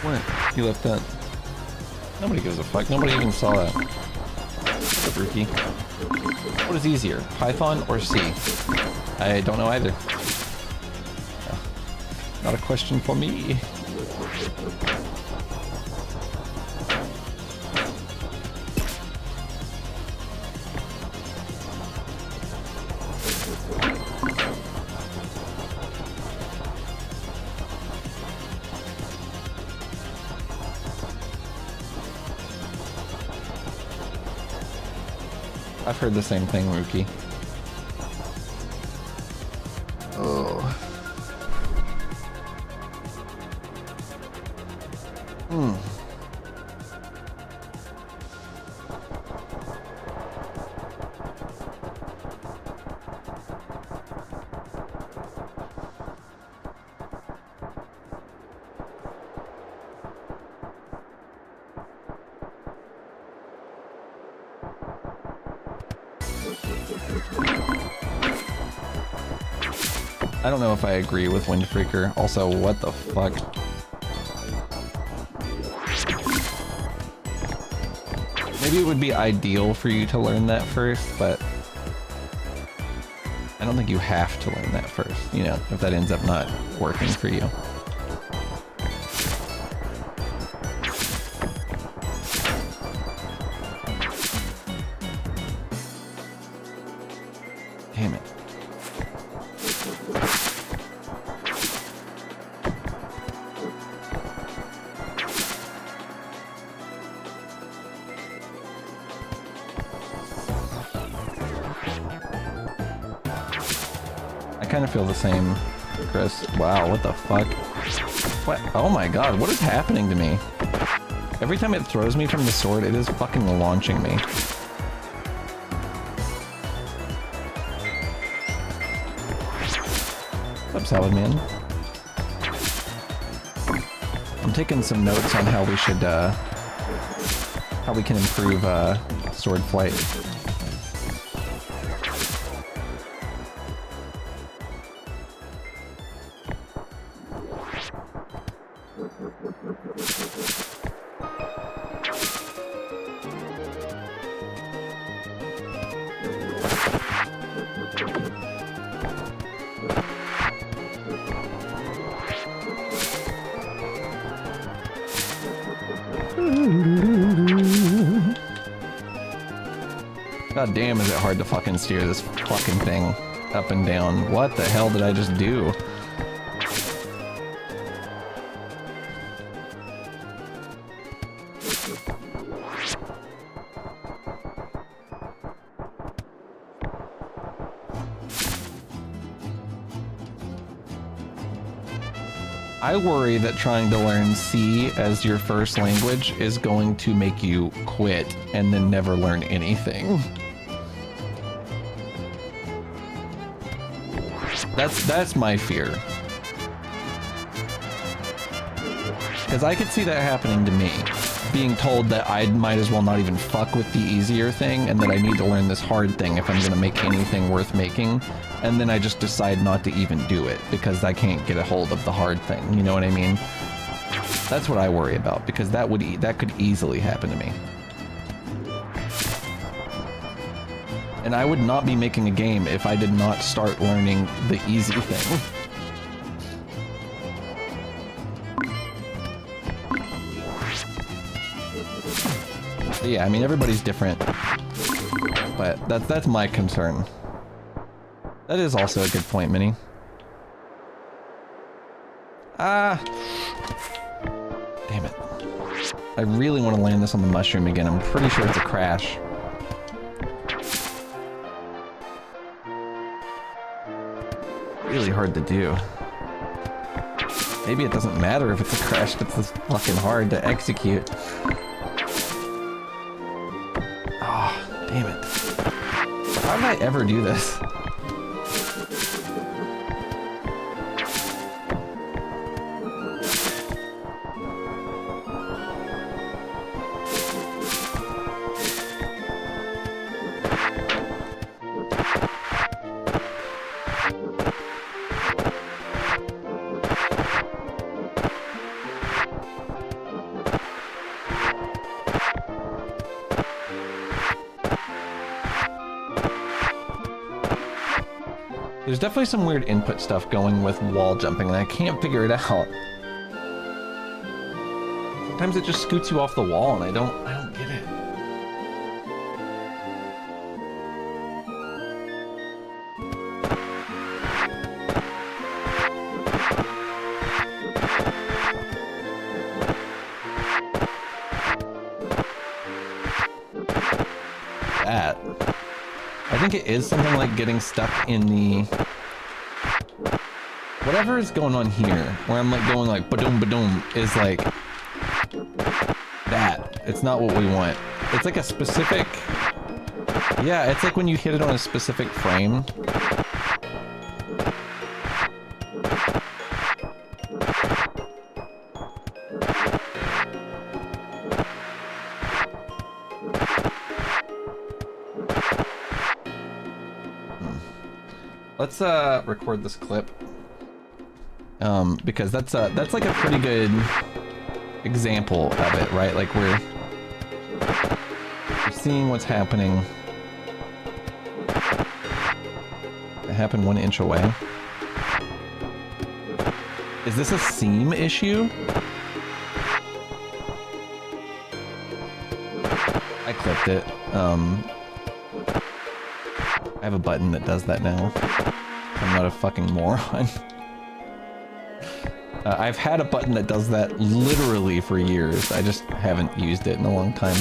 What? You left that. Nobody gives a fuck. Nobody even saw that. What's up, Rookie? What is easier, Python or C? I don't know either. Not a question for me. I've heard the same thing, Rookie. Oh. Hmm. I don't know if I agree with Windfreaker. Also, what the fuck? Maybe it would be ideal for you to learn that first, but I don't think you have to learn that first, you know, if that ends up not working for you. Damn it. I kind of feel the same, Chris. Wow, what the fuck? What? Oh my god, what is happening to me? Every time it throws me from the sword, it is fucking launching me. What's up, Salad Man? I'm taking some notes on how we should, how we can improve, sword flight. God damn, is it hard to fucking steer this fucking thing up and down. What the hell did I just do? I worry that trying to learn C as your first language is going to make you quit and then never learn anything. That's my fear. Because I could see that happening to me. Being told that I might as well not even fuck with the easier thing and that I need to learn this hard thing if I'm gonna make anything worth making. And then I just decide not to even do it because I can't get a hold of the hard thing, you know what I mean? That's what I worry about, because that could easily happen to me. And I would not be making a game if I did not start learning the easy thing. But yeah, I mean, everybody's different, but that's my concern. That is also a good point, Minnie. Ah! Damn it. I really want to land this on the mushroom again. I'm pretty sure it's a crash. Really hard to do. Maybe it doesn't matter if it's a crash, but it's fucking hard to execute. Oh, damn it. How did I ever do this? There's definitely some weird input stuff going with wall jumping, and I can't figure it out. Sometimes it just scoots you off the wall, and I don't get it. That. think it is something like getting stuck in the... Whatever is going on here, where I'm like going like ba-doom ba-doom, is like that. It's not what we want. It's like a specific... Yeah, it's like when you hit it on a specific frame. Let's record this clip, because that's like a pretty good example of it, right? Like we're seeing what's happening. It happened 1 inch away. Is this a seam issue? I clipped it. I have a button that does that now. I'm not a fucking moron. I've had a button that does that literally for years. I just haven't used it in a long time.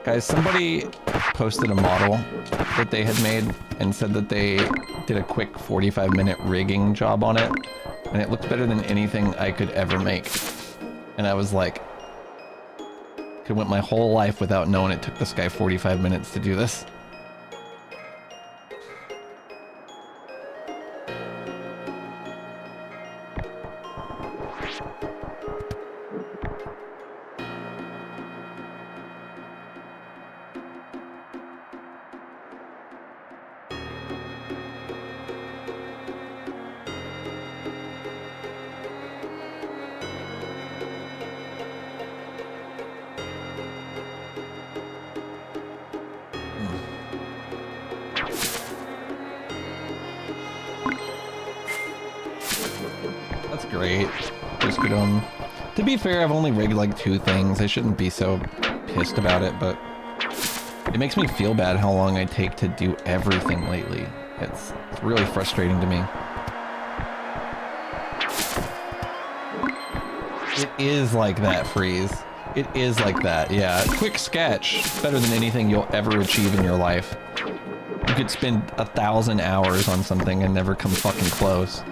Guys, somebody posted a model that they had made and said that they did a quick 45-minute rigging job on it, and it looked better than anything I could ever make. And I was like, could went my whole life without knowing it took this guy 45 minutes to do this. That's great. Whiskerwood. To be fair, I've only rigged like 2 things. I shouldn't be so pissed about it, but it makes me feel bad how long I take to do everything lately. It's really frustrating to me. It is like that, Freeze. It is like that, yeah. Quick sketch. Better than anything you'll ever achieve in your life. You could spend 1,000 hours on something and never come fucking close.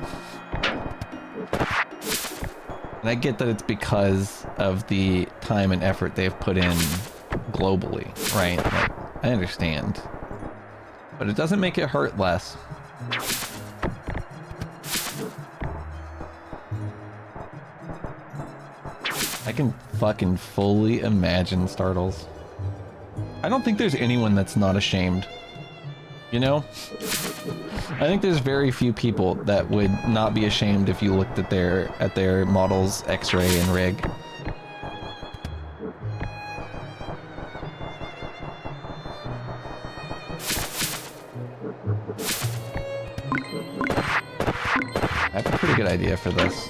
And I get that it's because of the time and effort they've put in globally, right? Like, I understand. But it doesn't make it hurt less. I can fucking fully imagine Startles. I don't think there's anyone that's not ashamed. You know? I think there's very few people that would not be ashamed if you looked at their model's X-ray and rig. I have a pretty good idea for this.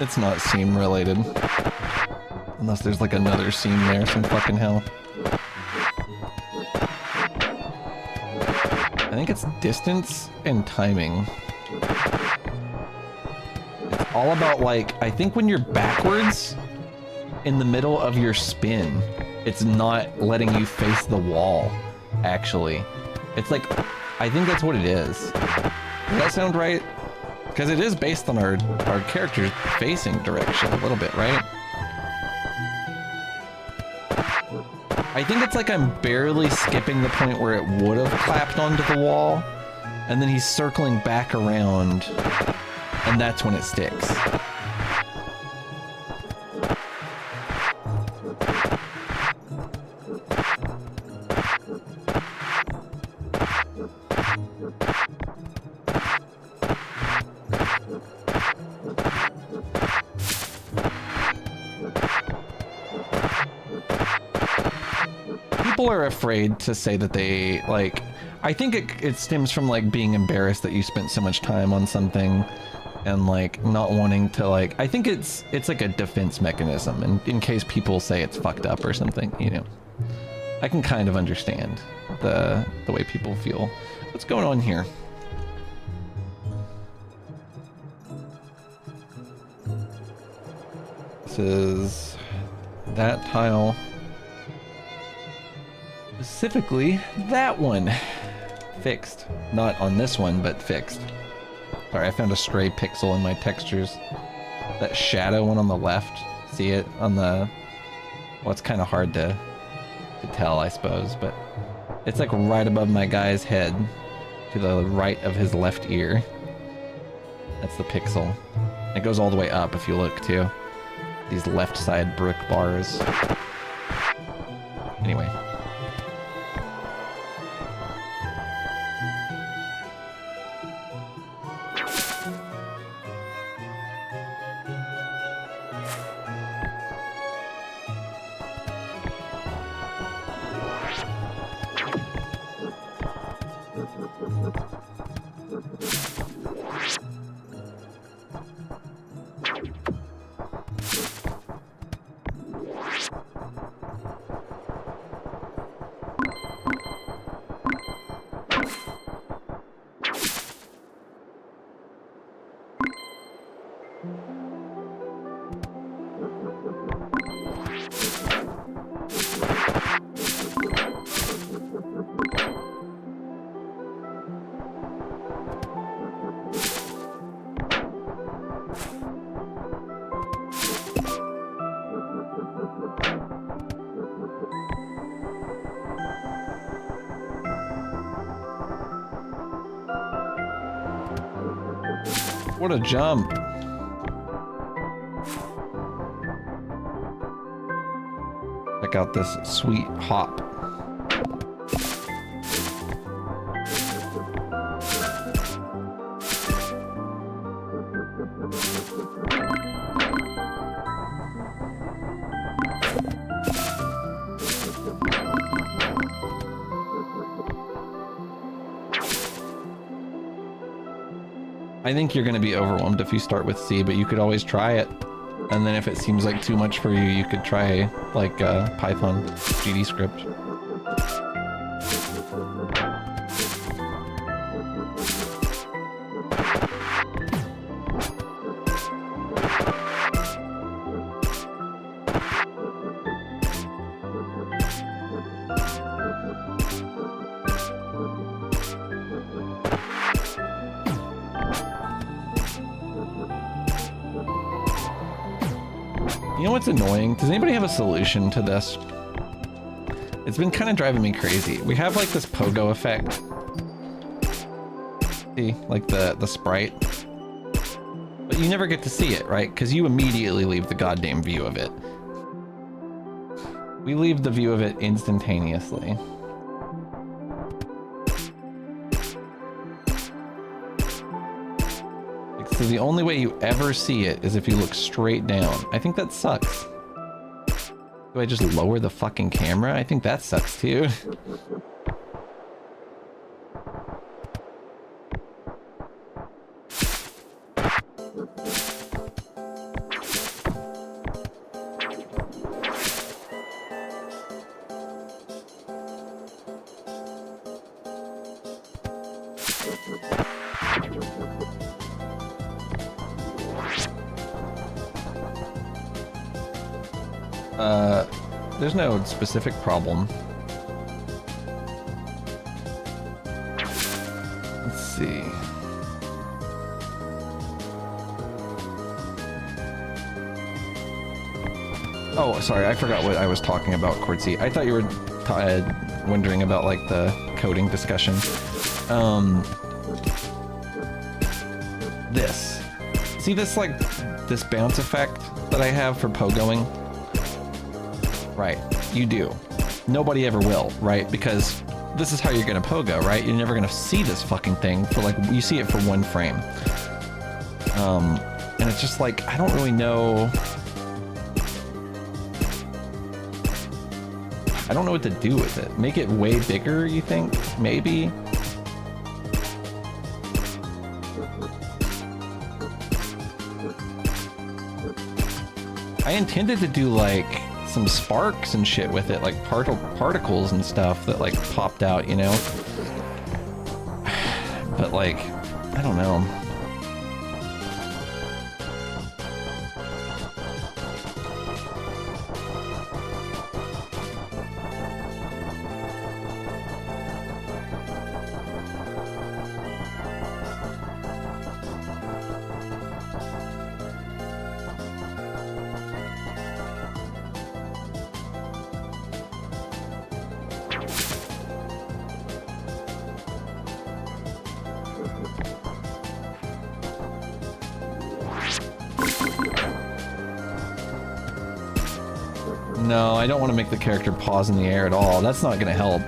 It's not seam related. Unless there's like another seam there, some fucking hell. I think it's distance and timing. It's all about like, I think when you're backwards in the middle of your spin, it's not letting you face the wall, actually. It's like, I think that's what it is. Does that sound right? Because it is based on our character's facing direction a little bit, right? I think it's like I'm barely skipping the point where it would have clapped onto the wall, and then he's circling back around, and that's when it sticks. People are afraid to say that they, like, I think it stems from, like, being embarrassed that you spent so much time on something, and like not wanting to like, I think it's like a defense mechanism, and in case people say it's fucked up or something, you know. I can kind of understand the way people feel. What's going on here? This is that tile. Specifically, that one. Fixed. Not on this one, but fixed. Sorry, I found a stray pixel in my textures. That shadow one on the left. See it on the... Well, it's kind of hard to tell, I suppose, but it's like right above my guy's head to the right of his left ear. That's the pixel. It goes all the way up if you look too. These left side brick bars. Anyway. What a jump. Check out this sweet hop. I think you're going to be overwhelmed if you start with C, but you could always try it. And then if it seems like too much for you, you could try like Python GD script. You know what's annoying? Does anybody have a solution to this? It's been kind of driving me crazy. We have like this pogo effect. See, like the sprite. But you never get to see it, right? Because you immediately leave the goddamn view of it. We leave the view of it instantaneously. So the only way you ever see it is if you look straight down. I think that sucks. Do I just lower the fucking camera? I think that sucks too. There's no specific problem. Let's see. Oh, sorry, I forgot what I was talking about, Quartzy. I thought you were wondering about like the coding discussion. This. See this like this bounce effect that I have for pogoing? Right, you do. Nobody ever will, right? Because this is how you're gonna pogo, right? You're never gonna see this fucking thing for like, you see it for one frame. And it's just like, I don't really know. I don't know what to do with it. Make it way bigger, you think? Maybe? intended to do like some sparks and shit with it, like particles and stuff that like popped out, you know? But like, I don't know. No, I don't want to make the character pause in the air at all. That's not going to help.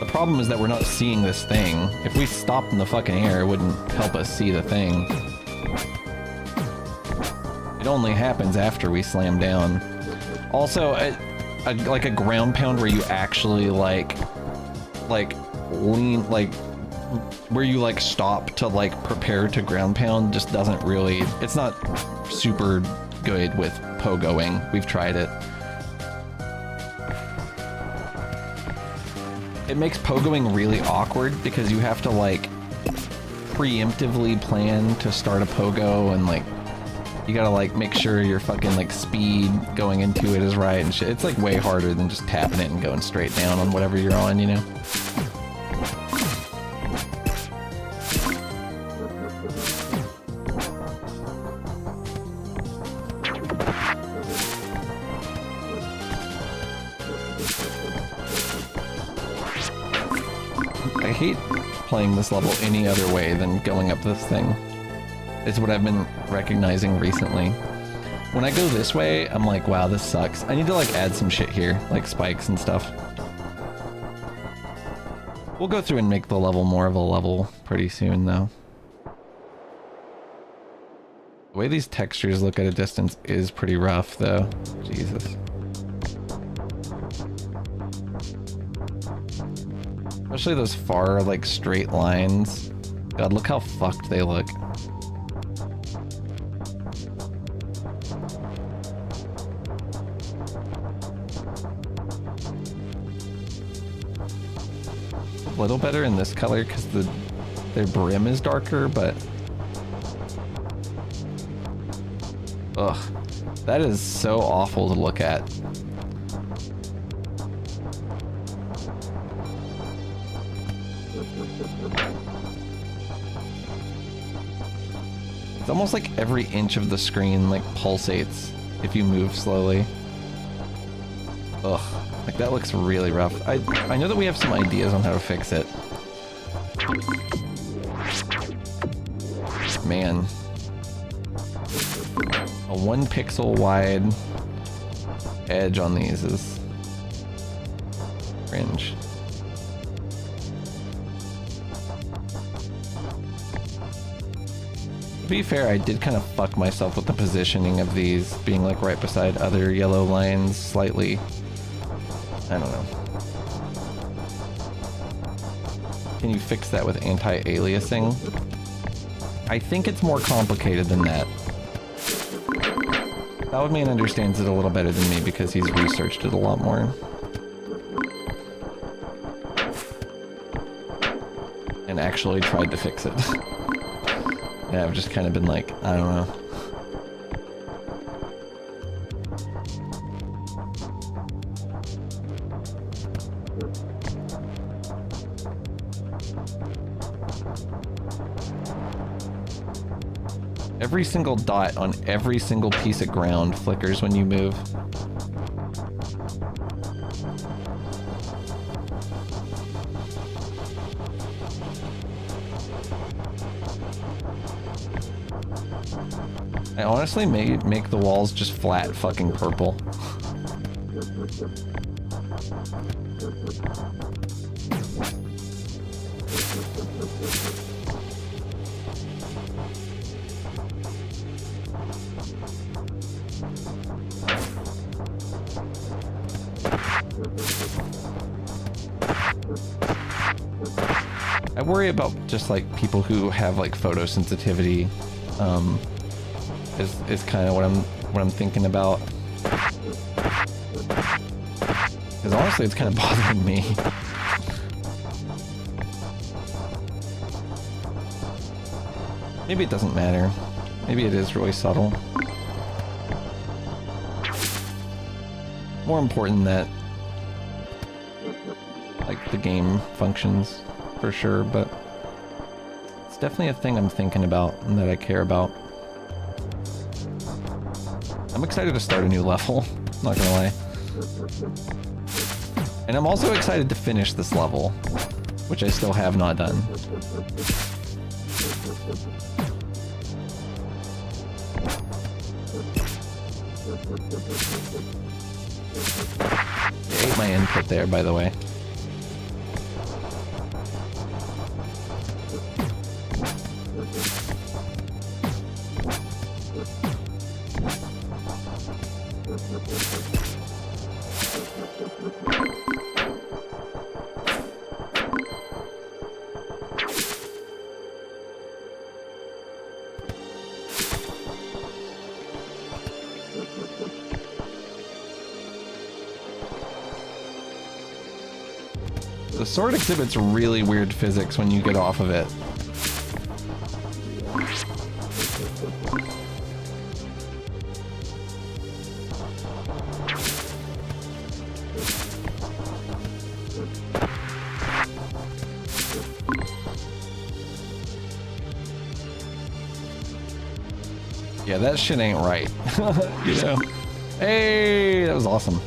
The problem is that we're not seeing this thing. If we stopped in the fucking air, it wouldn't help us see the thing. It only happens after we slam down. Also, like a ground pound where you actually like lean, like where you like stop to like prepare to ground pound just doesn't really, it's not super good with pogoing. We've tried it. It makes pogoing really awkward because you have to like preemptively plan to start a pogo, and like you gotta like make sure your fucking like speed going into it is right and shit. It's like way harder than just tapping it and going straight down on whatever you're on, you know? I hate playing this level any other way than going up this thing. It's what I've been recognizing recently. When I go this way, I'm like, wow, this sucks. I need to like add some shit here, like spikes and stuff. We'll go through and make the level more of a level pretty soon though. The way these textures look at a distance is pretty rough though. Jesus. Especially those far, like, straight lines. God, look how fucked they look. A little better in this color because their brim is darker, but... Ugh. That is so awful to look at. It's almost like every inch of the screen like pulsates if you move slowly. Ugh, like that looks really rough. I know that we have some ideas on how to fix it. Man. A 1 pixel wide edge on these is cringe. To be fair, I did kind of fuck myself with the positioning of these being like right beside other yellow lines slightly. I don't know. Can you fix that with anti-aliasing? I think it's more complicated than that. Salwadman understands it a little better than me because he's researched it a lot more. And actually tried to fix it. Yeah, I've just kind of been like, I don't know. Every single dot on every single piece of ground flickers when you move. I honestly may make the walls just flat fucking purple. I worry about just like people who have like photosensitivity. Is kind of what I'm what I'm thinking about. Because honestly, it's kind of bothering me. Maybe it doesn't matter. Maybe it is really subtle. More important that, like, the game functions, for sure, but it's definitely a thing I'm thinking about and that I care about. I'm excited to start a new level, not gonna lie. And I'm also excited to finish this level, which I still have not done. I ate my input there, by the way. The sword exhibits really weird physics when you get off of it. Yeah, that shit ain't right. You know? Hey, that was awesome.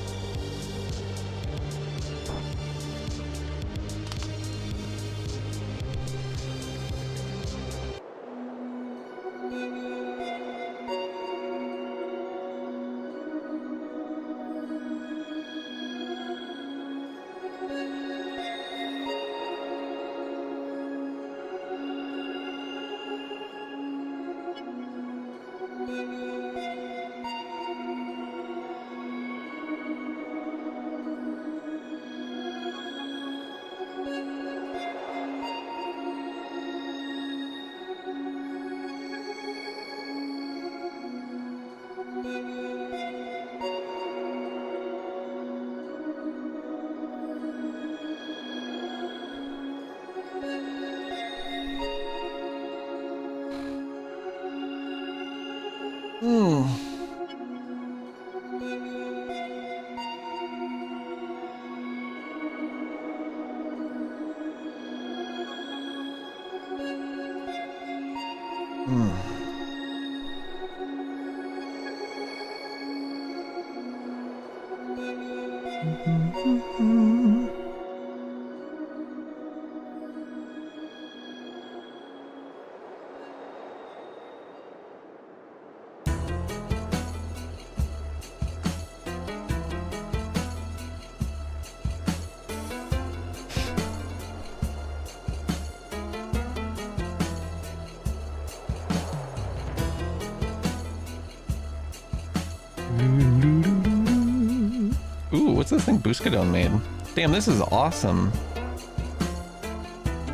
Ooh, what's this thing Godot made? Damn, this is awesome.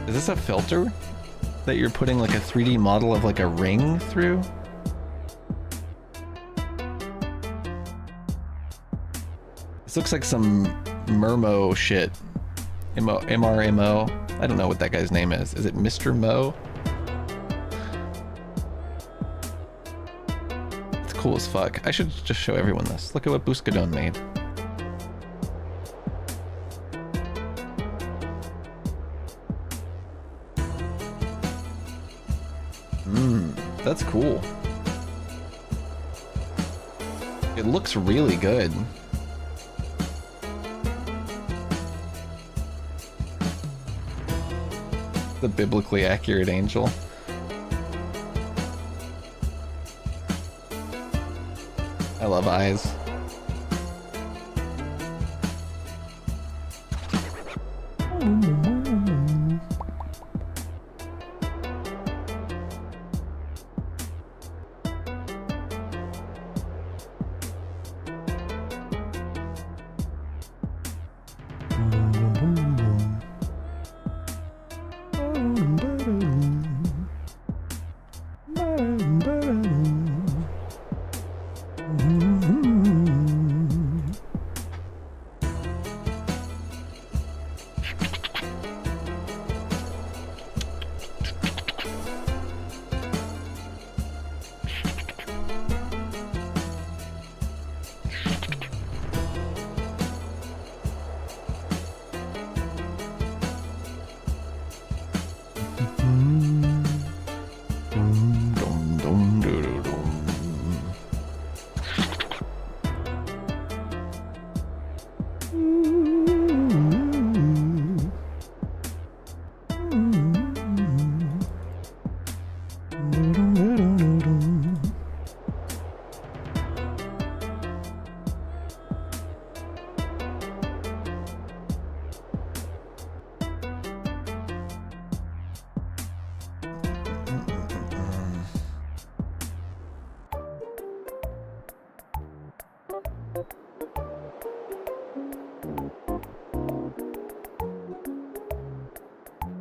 Is this a filter that you're putting like a 3D model of like a ring through? This looks like some Mermo shit. MRMO. I don't know what that guy's name is. Is it Mr. Mo? It's cool as fuck. I should just show everyone this. Look at what Godot made. That's cool. It looks really good. The biblically accurate angel. I love eyes.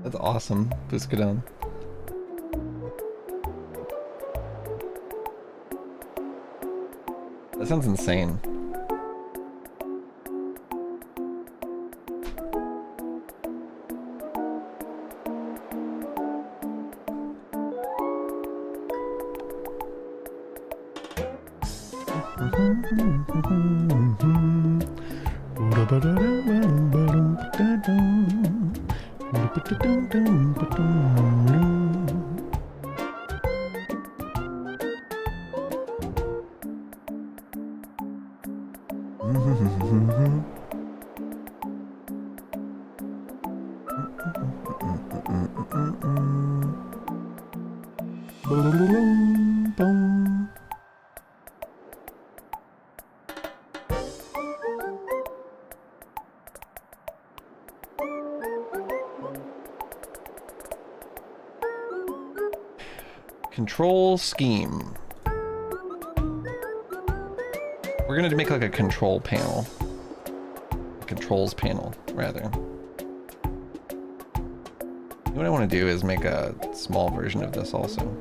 That's awesome, Whiskerwood. That sounds insane. Control scheme. We're gonna make like a control panel. A controls panel, rather. What I want to do is make a small version of this also.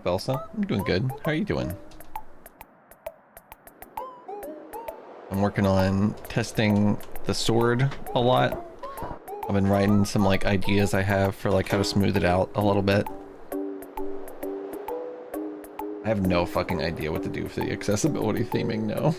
Elsa, I'm doing good. How are you doing? I'm working on testing the sword a lot. I've been writing some like ideas I have for like how to smooth it out a little bit. I have no fucking idea what to do for the accessibility theming, no.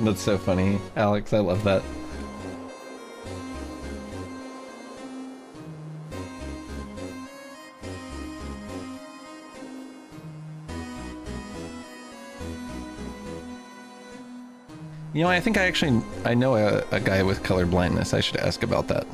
That's so funny, Alex. I love that. You know, I think I know a guy with color blindness. I should ask about that.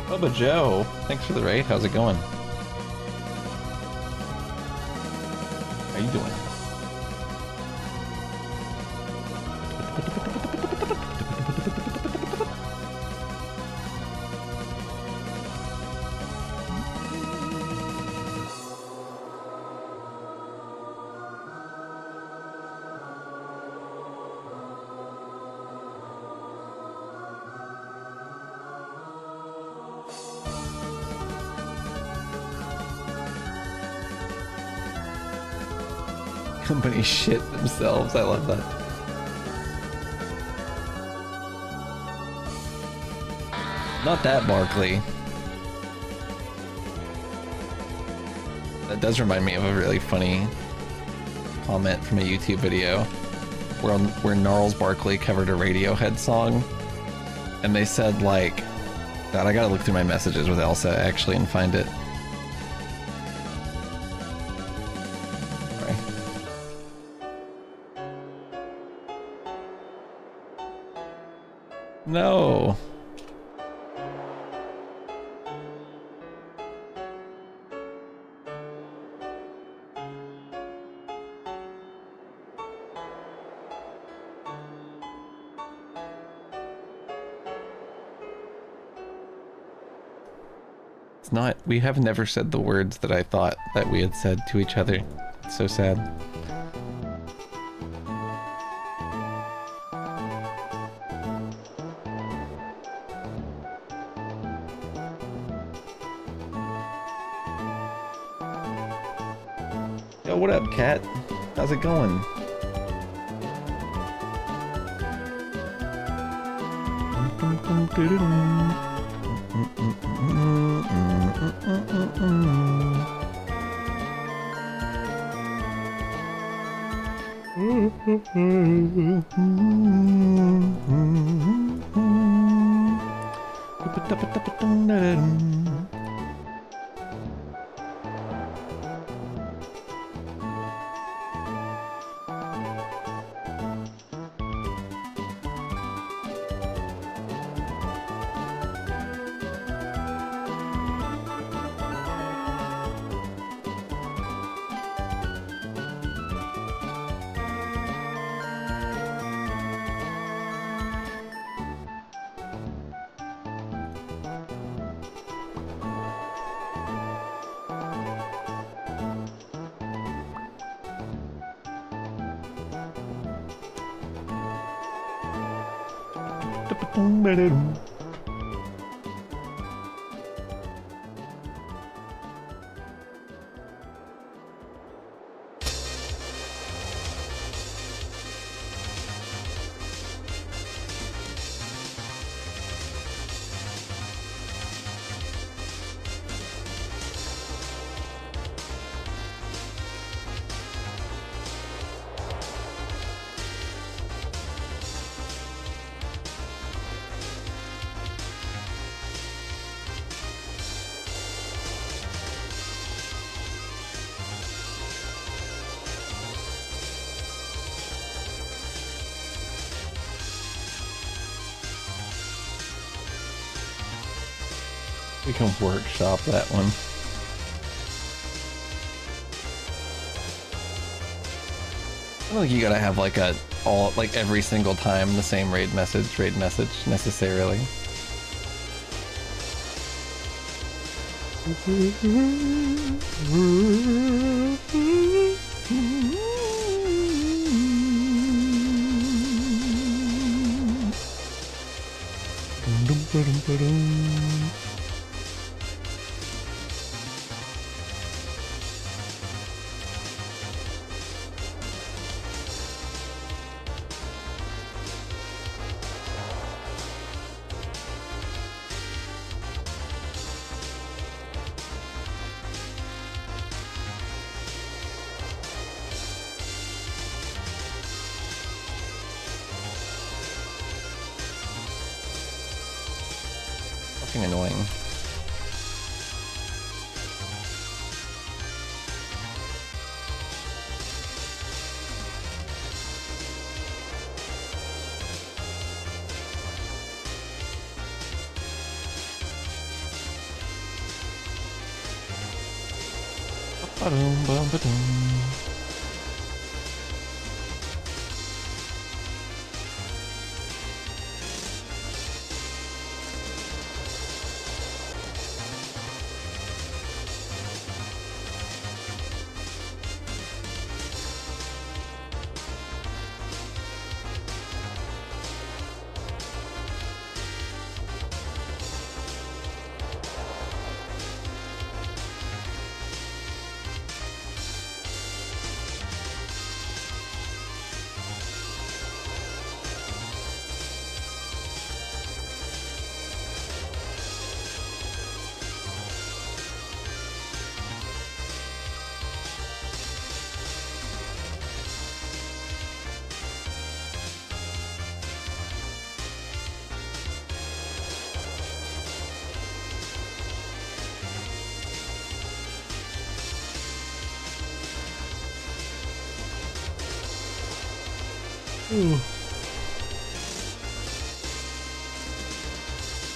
Bubba Joe, thanks for the raid. How's it going? How you doing? Company shit themselves. I love that. Not that Barkley. That does remind me of a really funny comment from a YouTube video where Gnarls Barkley covered a Radiohead song, and they said like, God, I gotta look through my messages with Elsa actually and find it. No. It's not, we have never said the words that I thought that we had said to each other. It's so sad. What up, cat? How's it going? We can workshop that one. I don't think you gotta have like every single time the same raid message necessarily. Fucking annoying.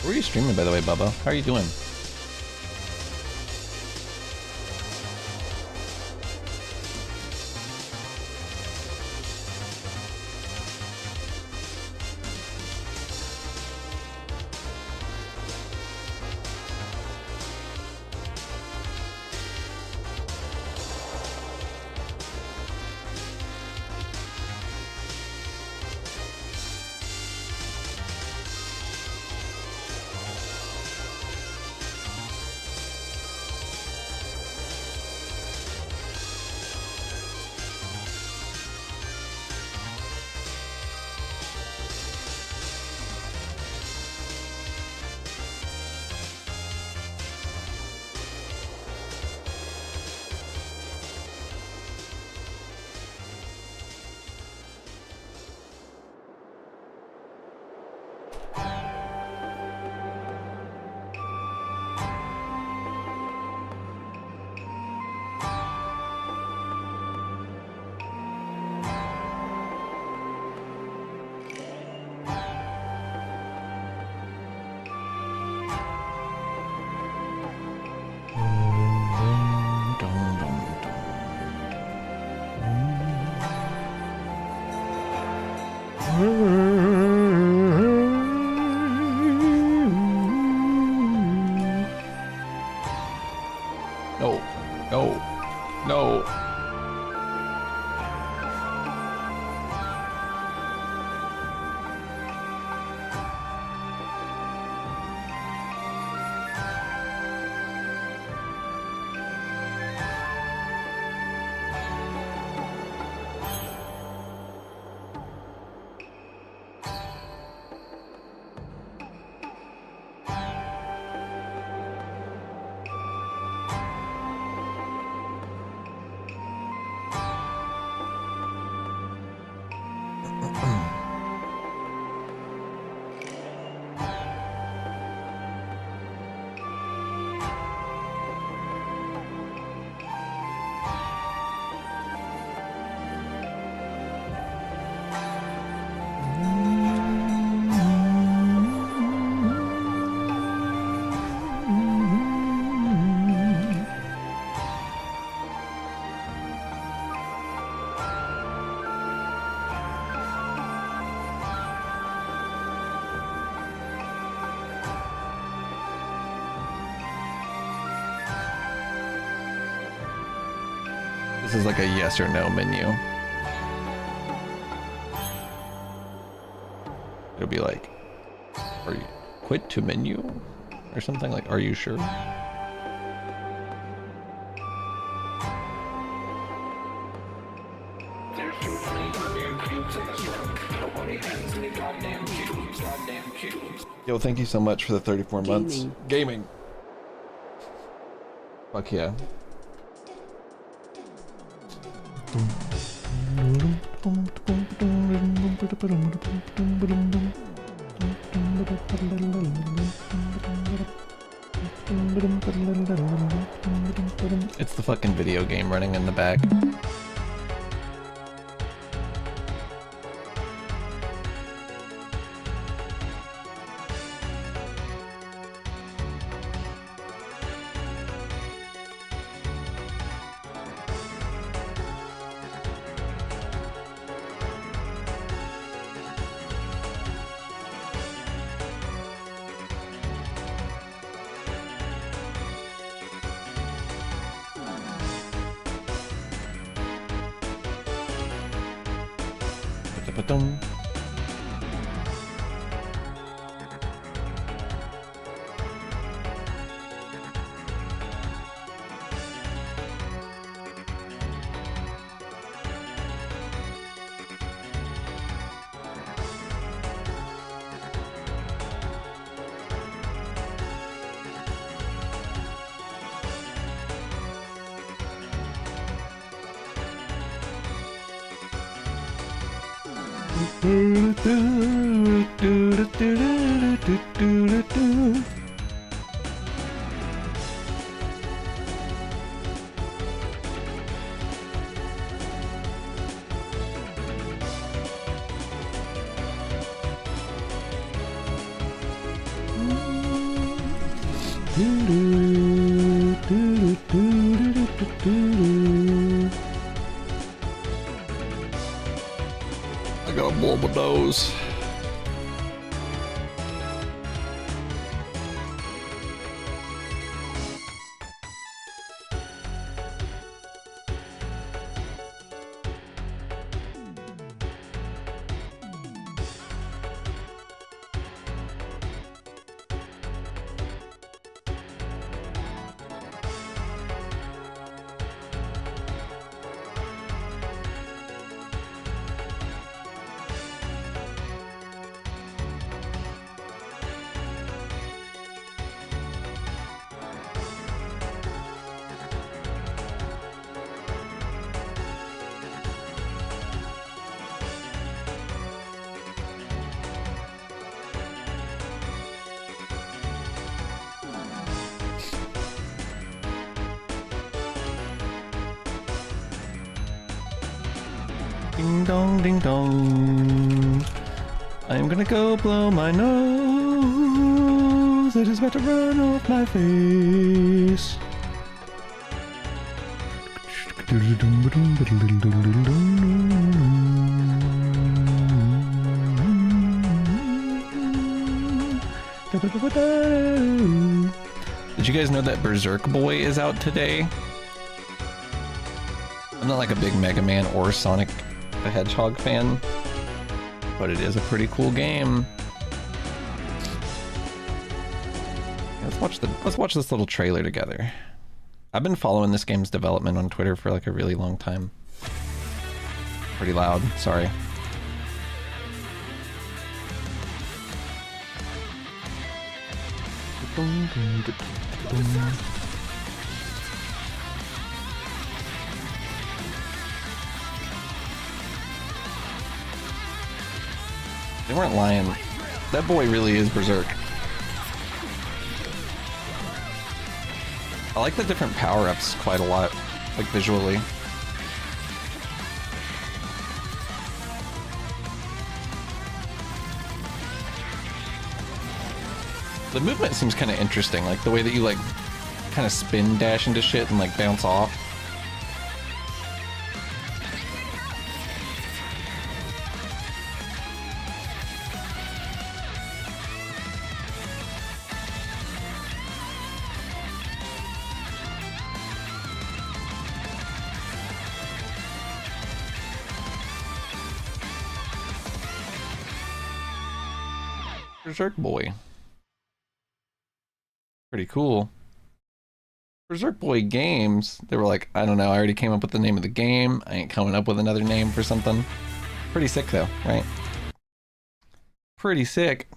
Where are you streaming, by the way, Bubba? How are you doing? No, no, no. This is like a yes or no menu. It'll be like, are you quit to menu? Or something like, are you sure? Yo, thank you so much for the 34 months. Gaming. Fuck yeah. It's the fucking video game running in the back. Ba-dum. I gotta blow my nose. Ding dong, ding dong. I'm gonna go blow my nose. It is about to run off my face. Did you guys know that Berserk Boy is out today? I'm not like a big Mega Man or Sonic the Hedgehog fan, but it is a pretty cool game. Let's watch this little trailer together. I've been following this game's development on Twitter for like a really long time. Pretty loud, sorry. They weren't lying. That boy really is Berserk. I like the different power-ups quite a lot, like visually. The movement seems kind of interesting, like the way that you like kind of spin dash into shit and like bounce off. Berserk Boy. Pretty cool. Berserk Boy Games, they were like, I don't know, I already came up with the name of the game. I ain't coming up with another name for something. Pretty sick though, right? Pretty sick.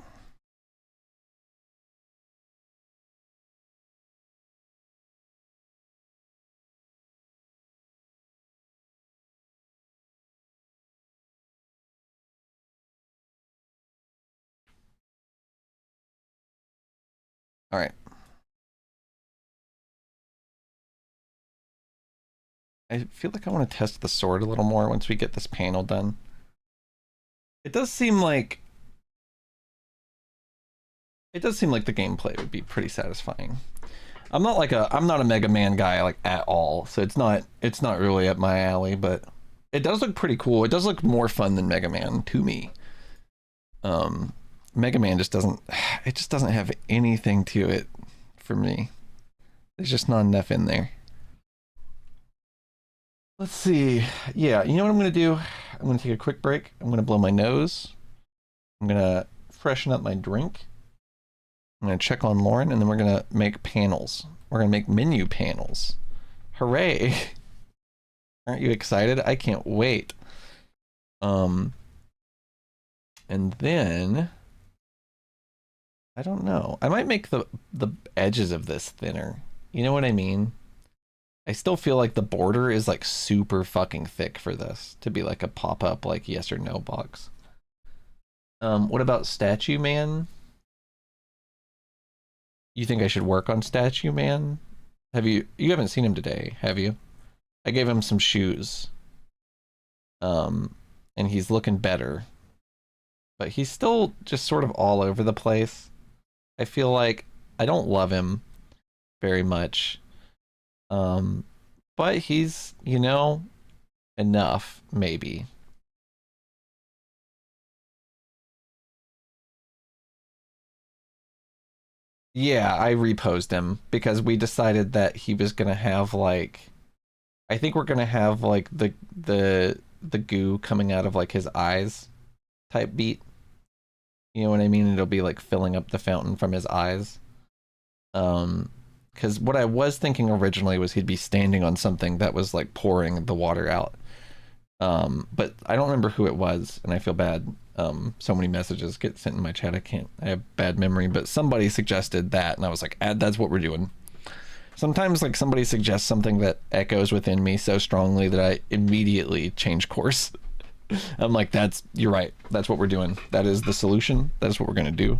All right. I feel like I want to test the sword a little more once we get this panel done. It does seem like the gameplay would be pretty satisfying. I'm not a Mega Man guy like at all, so it's not really up my alley, but it does look pretty cool. It does look more fun than Mega Man to me. Mega Man just doesn't have anything to it for me. There's just not enough in there. Let's see. Yeah, you know what I'm gonna do? I'm gonna take a quick break. I'm gonna blow my nose. I'm gonna freshen up my drink. I'm gonna check on Lauren, and then we're gonna make panels. We're gonna make menu panels. Hooray! Aren't you excited? I can't wait. And then I don't know. I might make the edges of this thinner. You know what I mean? I still feel like the border is like super fucking thick for this to be like a pop-up like yes or no box. What about Statue Man? You think I should work on Statue Man? You haven't seen him today, have you? I gave him some shoes. And he's looking better. But he's still just sort of all over the place. I feel like I don't love him very much. But he's, you know, enough, maybe. Yeah, I reposed him because we decided that he was gonna have like, I think we're gonna have like the goo coming out of like his eyes type beat. You know what I mean? It'll be like filling up the fountain from his eyes. Because what I was thinking originally was he'd be standing on something that was like pouring the water out. But I don't remember who it was, and I feel bad. So many messages get sent in my chat. I have bad memory, but somebody suggested that, and I was like, that's what we're doing. Sometimes like somebody suggests something that echoes within me so strongly that I immediately change course. I'm like, you're right. That's what we're doing. That is the solution. That is what we're gonna do.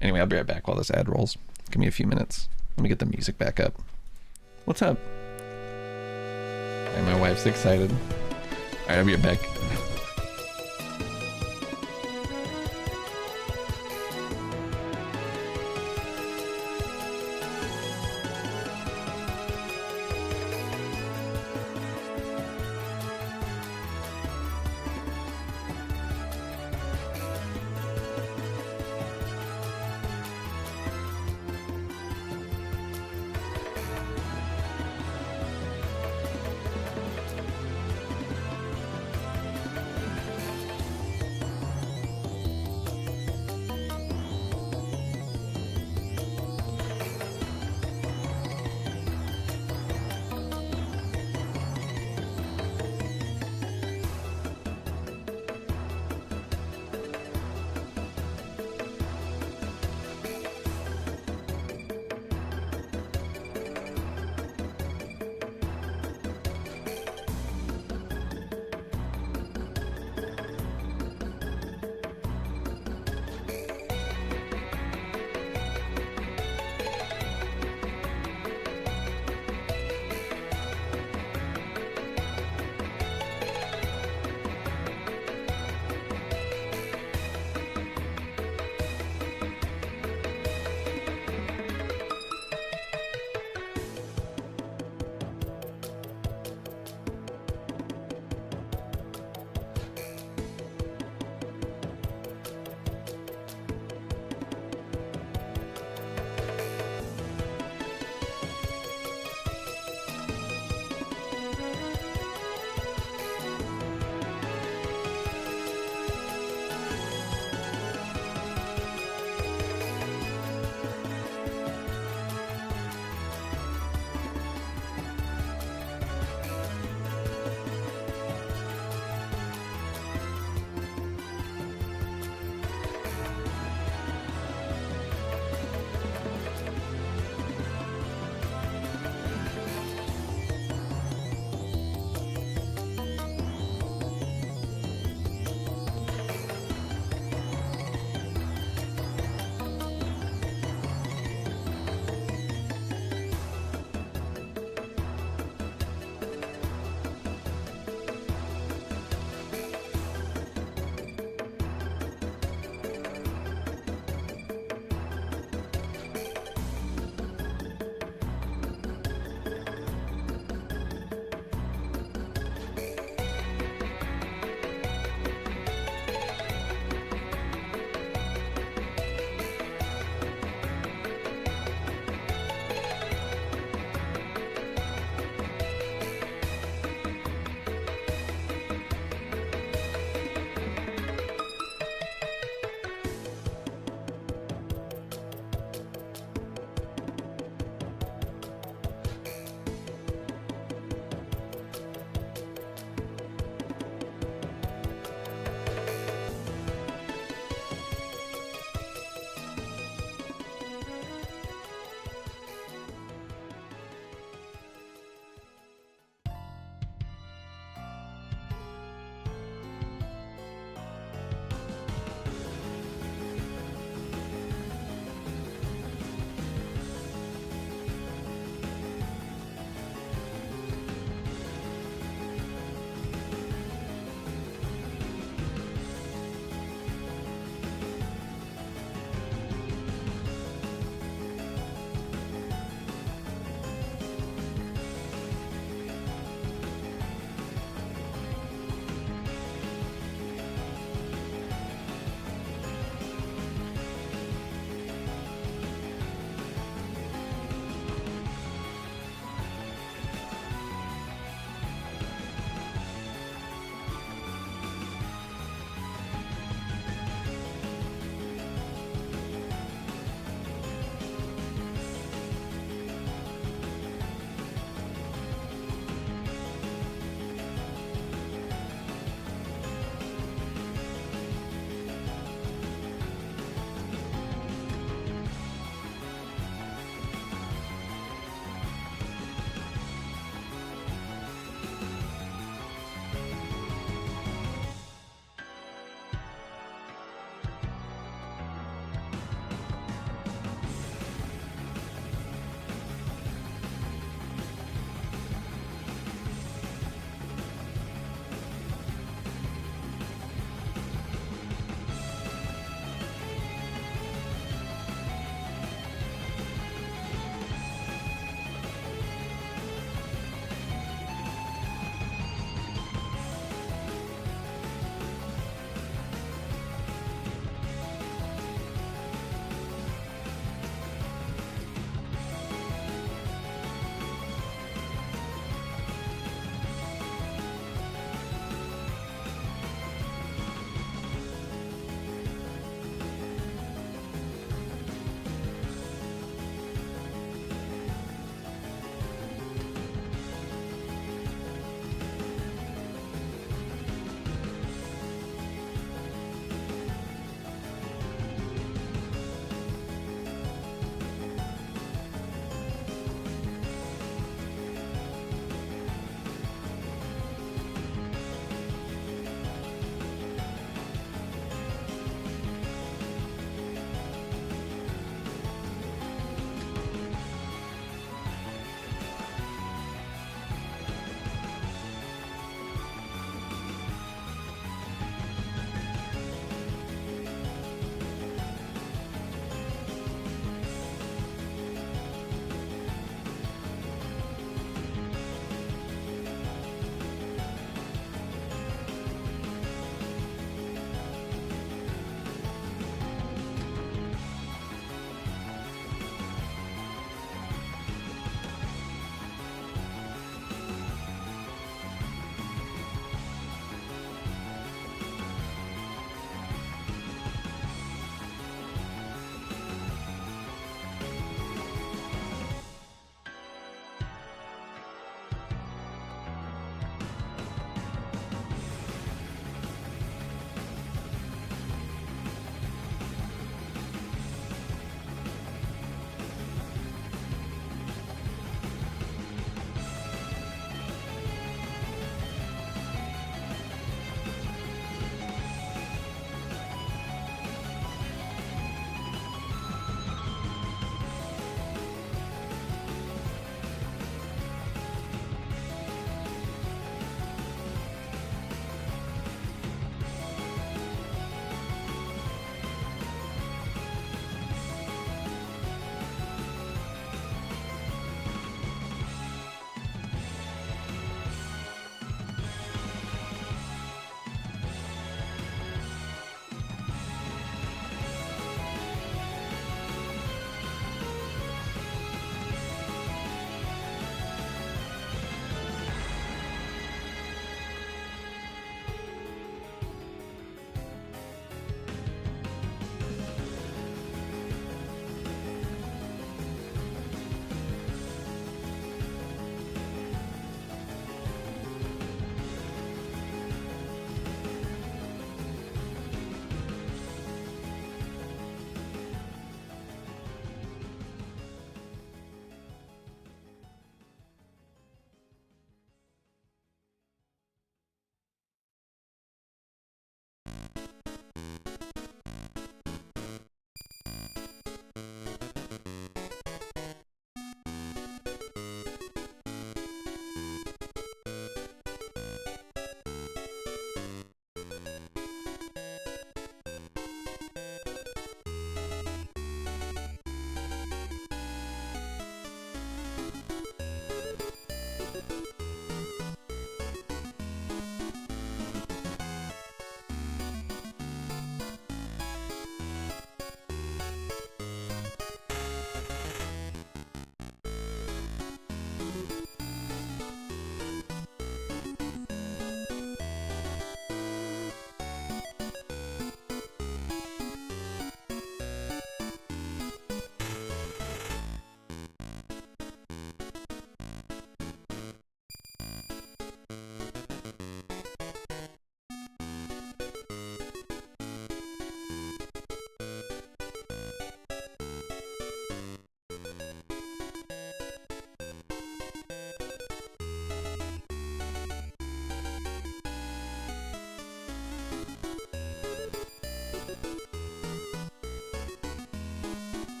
Anyway, I'll be right back while this ad rolls. Give me a few minutes. Let me get the music back up. What's up? All right, my wife's excited. All right, I'll be right back.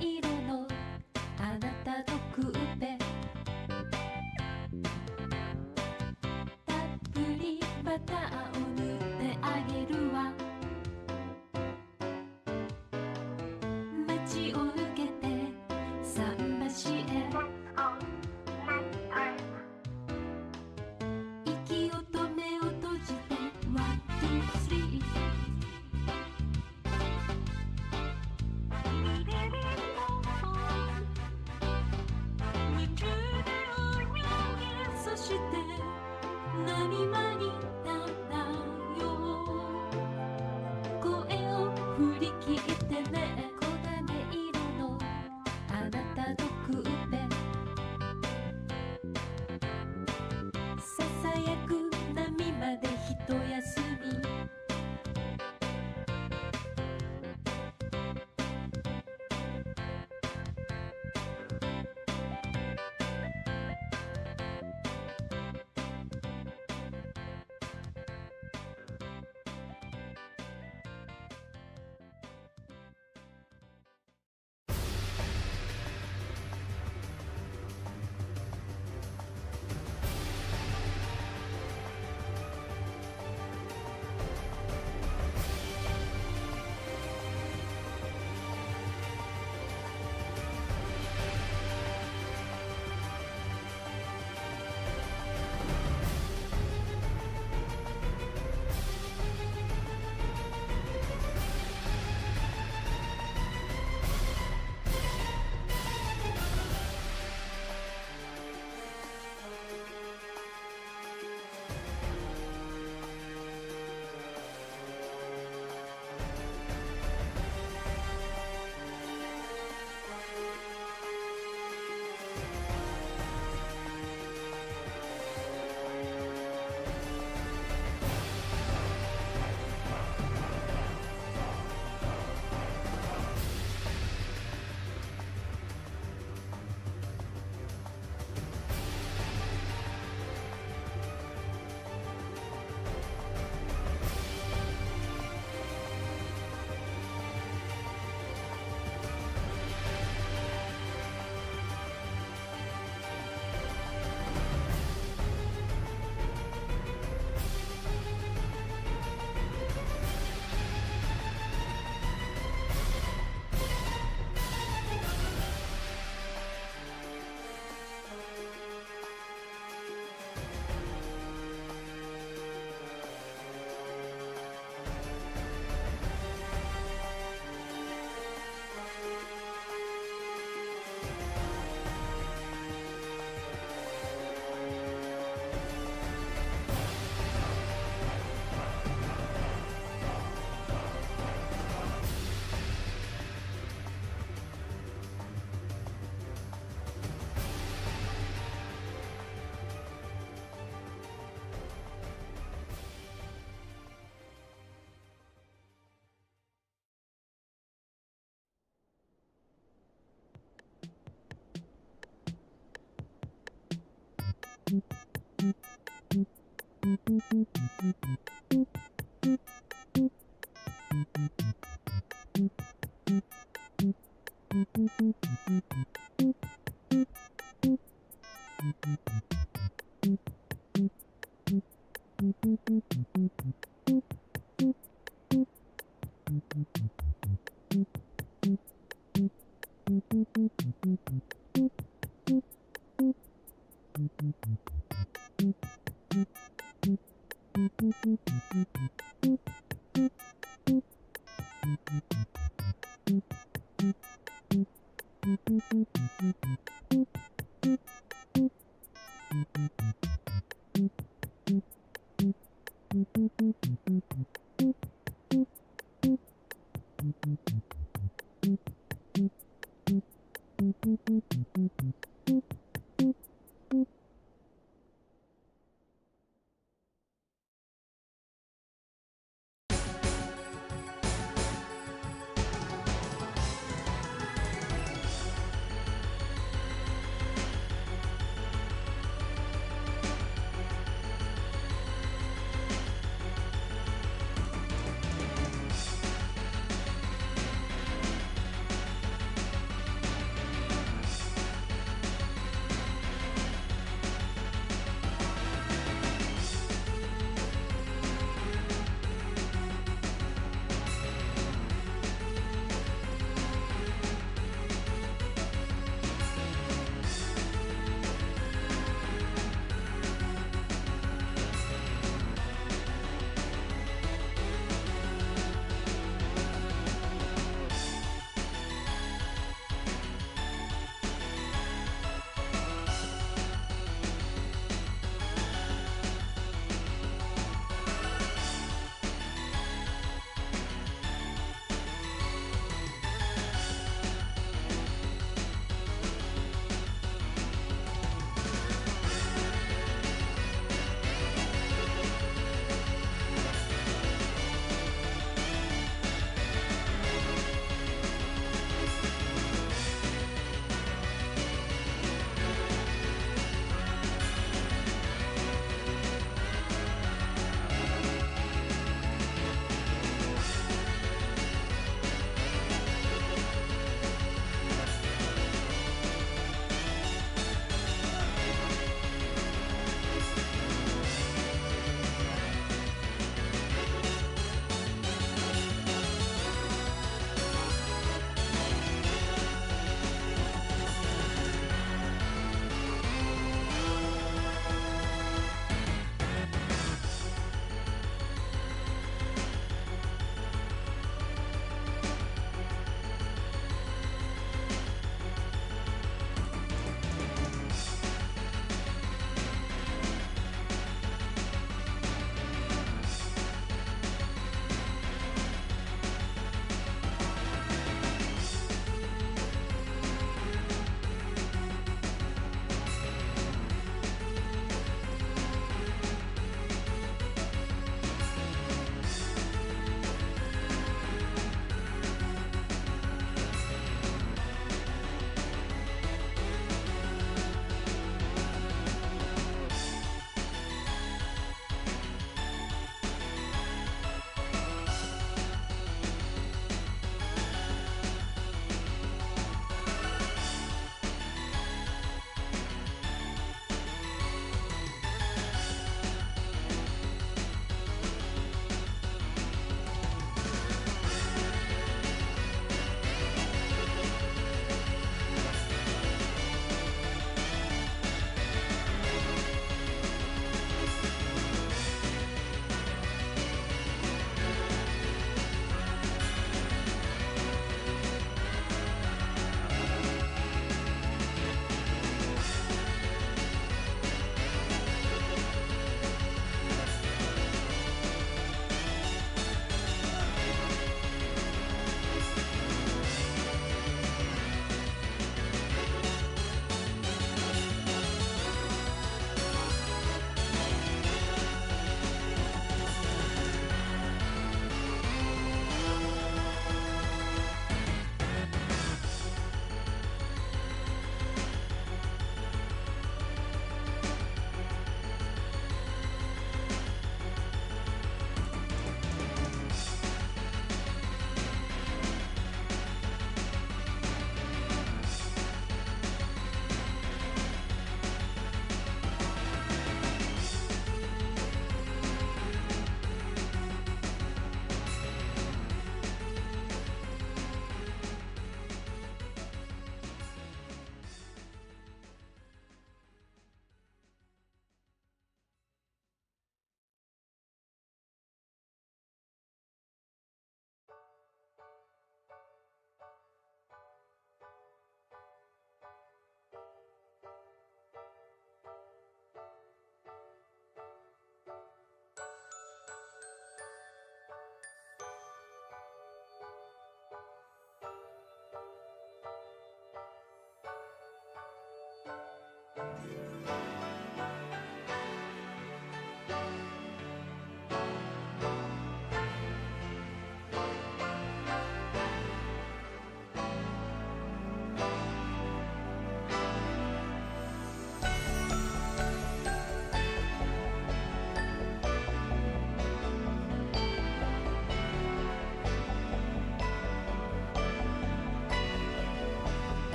色のあなたのクーペたっぷりバターを塗ってあげるわ街を抜けて桟橋へ息をと目を閉じて One, two, threeそして何々だよ声を振り切ってね黄金色のあなたのクーペささやく波まで一休み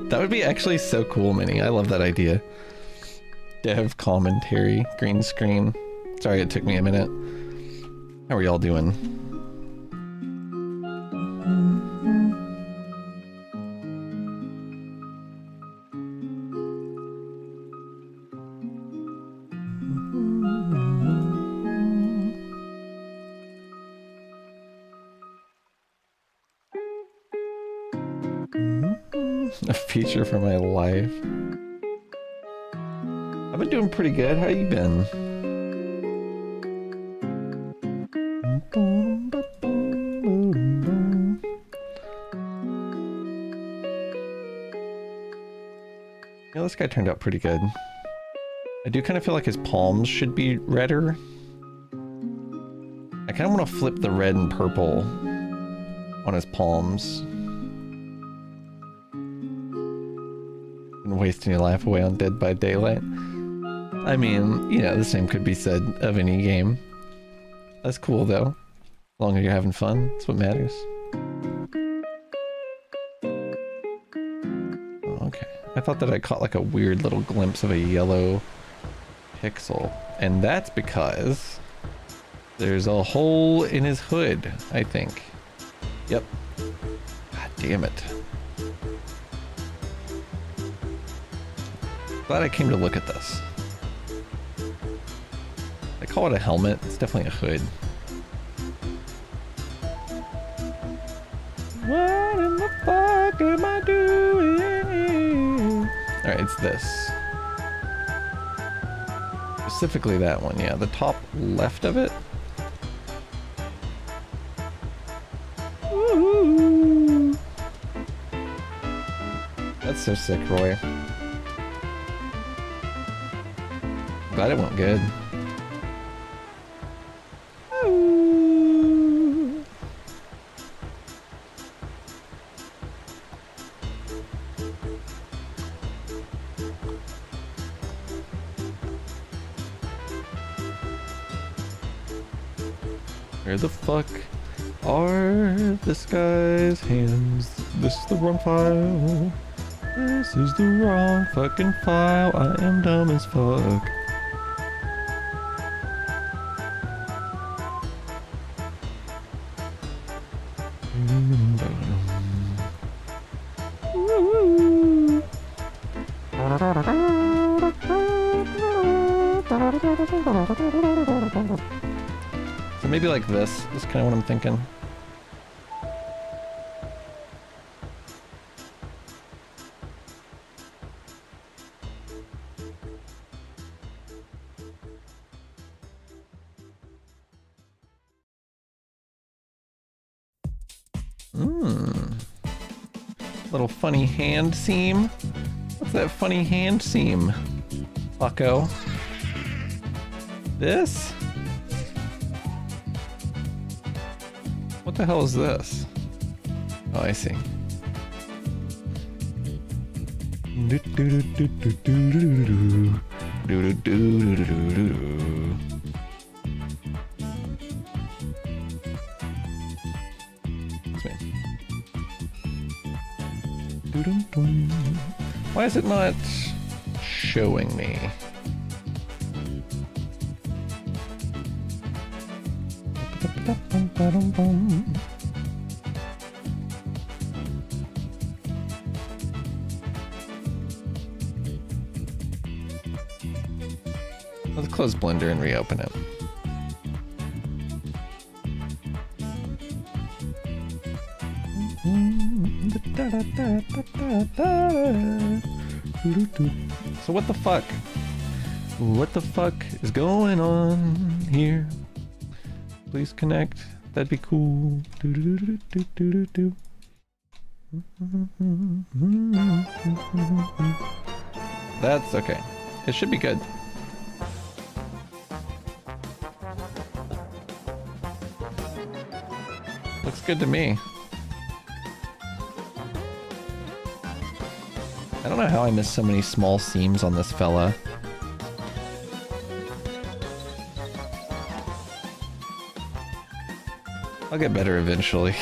That would be actually so cool, Minnie. I love that idea. Dev commentary, green screen. Sorry it took me a minute. How are y'all doing? A feature for my life. I've been doing pretty good. How you been? Yeah, this guy turned out pretty good. I do kind of feel like his palms should be redder. I kind of want to flip the red and purple on his palms. Wasting your life away on Dead by Daylight. I mean, you know, the same could be said of any game. That's cool though. As long as you're having fun, that's what matters. Okay. I thought that I caught like a weird little glimpse of a yellow pixel. And that's because there's a hole in his hood, I think. Yep. God damn it. Glad I came to look at this. I call it a helmet. It's definitely a hood. What in the fuck am I doing? Alright, it's this. Specifically that one, yeah. The top left of it. Woo-hoo. That's so sick, Roy. Glad it went good. Ooh. Where the fuck are this guy's hands? This is the wrong file. This is the wrong fucking file. I am dumb as fuck. So maybe like this is kind of what I'm thinking. Little funny hand seam. What's that funny hand seam? Fucko. This? What the hell is this? Oh, I see. Why is it not showing me? Let's close Blender and reopen it. So what the fuck? What the fuck is going on here? Please connect. That'd be cool. That's okay. It should be good. Looks good to me. I don't know how I missed so many small seams on this fella. I'll get better eventually.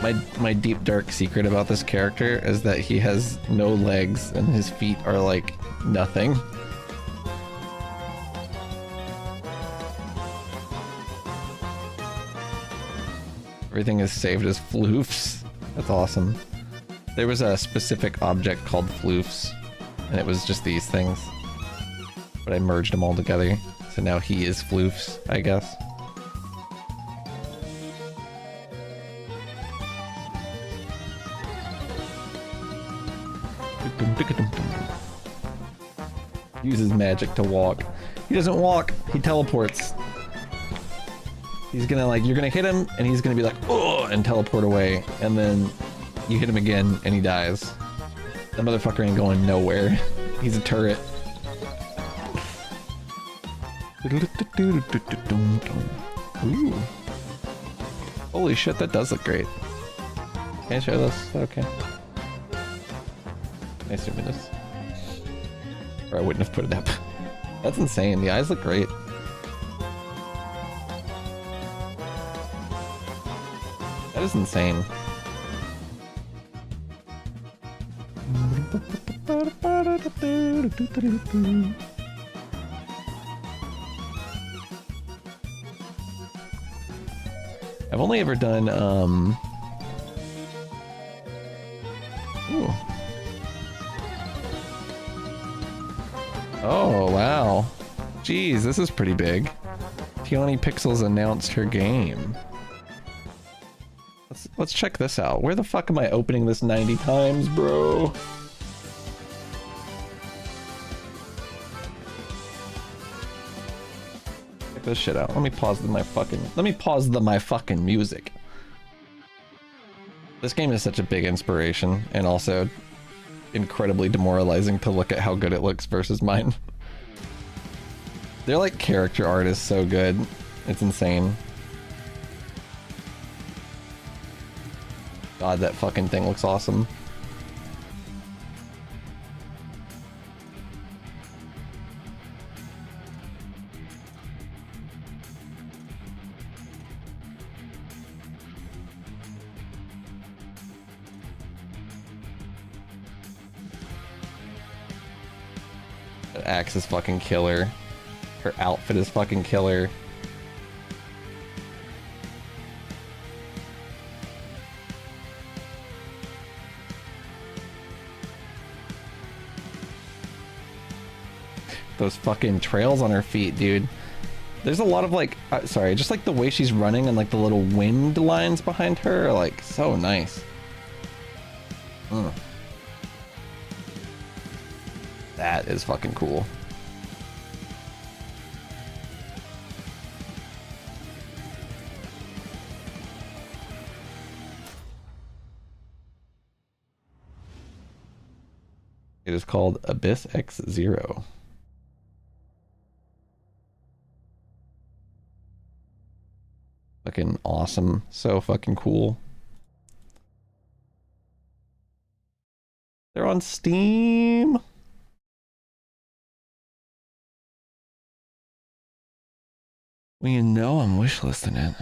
My deep dark secret about this character is that he has no legs and his feet are like nothing. Everything is saved as floofs. That's awesome. There was a specific object called floofs, and it was just these things. But I merged them all together, so now he is floofs, I guess. Uses magic to walk. He doesn't walk, he teleports. He's gonna like, you're gonna hit him and he's gonna be like, oh, and teleport away. And then you hit him again and he dies. That motherfucker ain't going nowhere. He's a turret. Ooh. Holy shit, that does look great. Can I show this? Okay. Can I zoom in this? Or I wouldn't have put it up. That's insane. The eyes look great. That is insane. I've only ever done, Ooh. Oh, wow. Jeez, this is pretty big. Peony Pixels announced her game. Let's check this out. Where the fuck am I opening this 90 times, bro? Check this shit out. Let me pause my fucking music. This game is such a big inspiration and also incredibly demoralizing to look at how good it looks versus mine. Their like character art is so good. It's insane. God, that fucking thing looks awesome. That axe is fucking killer. Her outfit is fucking killer. Those fucking trails on her feet, dude. There's a lot of like, sorry, just like the way she's running and like the little wind lines behind her are like so nice. That is fucking cool. It is called Abyss X0. Fucking awesome. So fucking cool. They're on Steam. Well, you know I'm wishlisting it.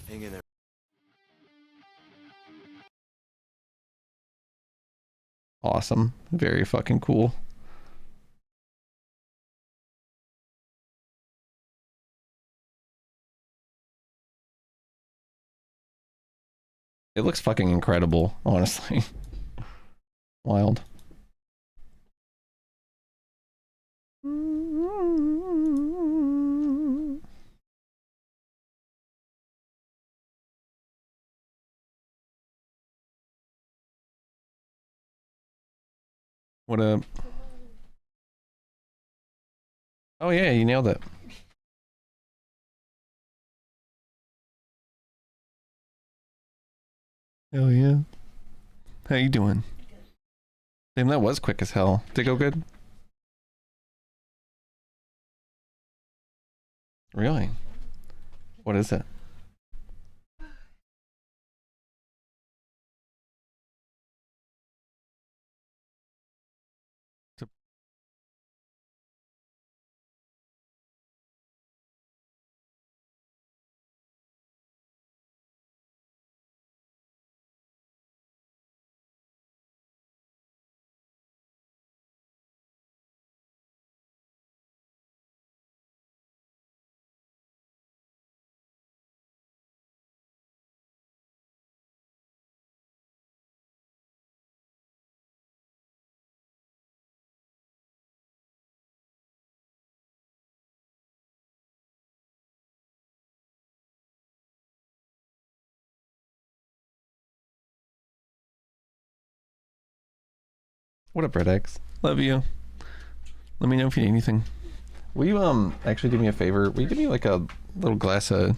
Hang in there. Awesome. Very fucking cool. It looks fucking incredible, honestly. Wild. What up? Oh yeah, you nailed it. Hell yeah. How you doing? Damn, that was quick as hell. Did it go good? Really? What is it? What up, Red X? Love you. Let me know if you need anything. Will you actually do me a favor? Will you give me like a little glass of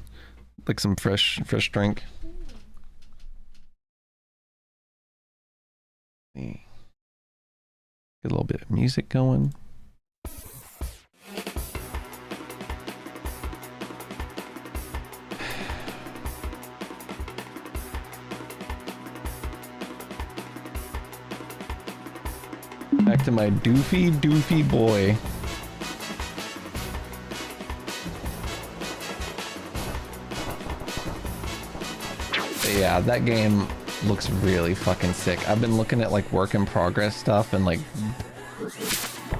like some fresh drink? Get a little bit of music going. Back to my doofy boy. But yeah, that game looks really fucking sick. I've been looking at like work in progress stuff and like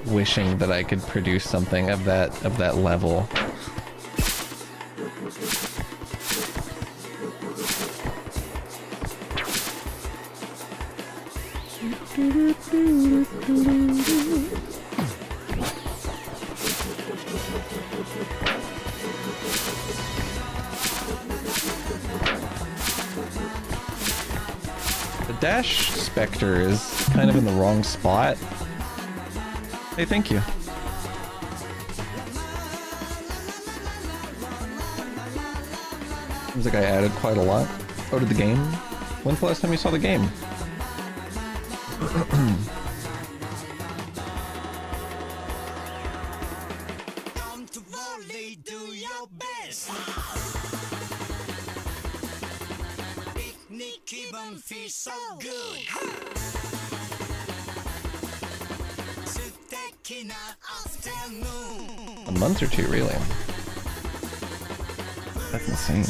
wishing that I could produce something of that level. The Dash Spectre is kind of in the wrong spot. Hey, thank you. Seems like I added quite a lot. Oh, to the game? When's the last time you saw the game? A month or two, really. That's insane.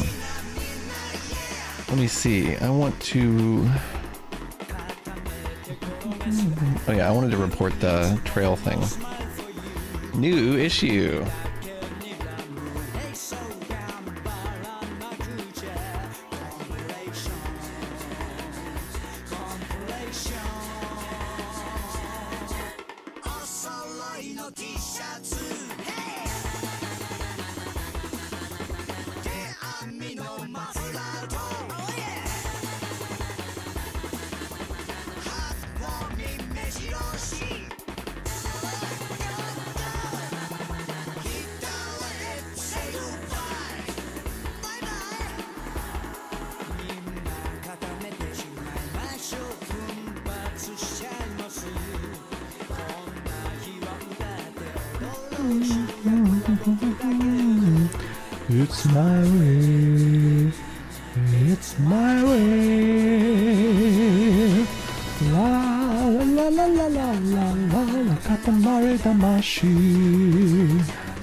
Let me see. I want to... Oh yeah, I wanted to report the trail thing. New issue. It's my way, it's my way. La la la la la la la la katamari damashi.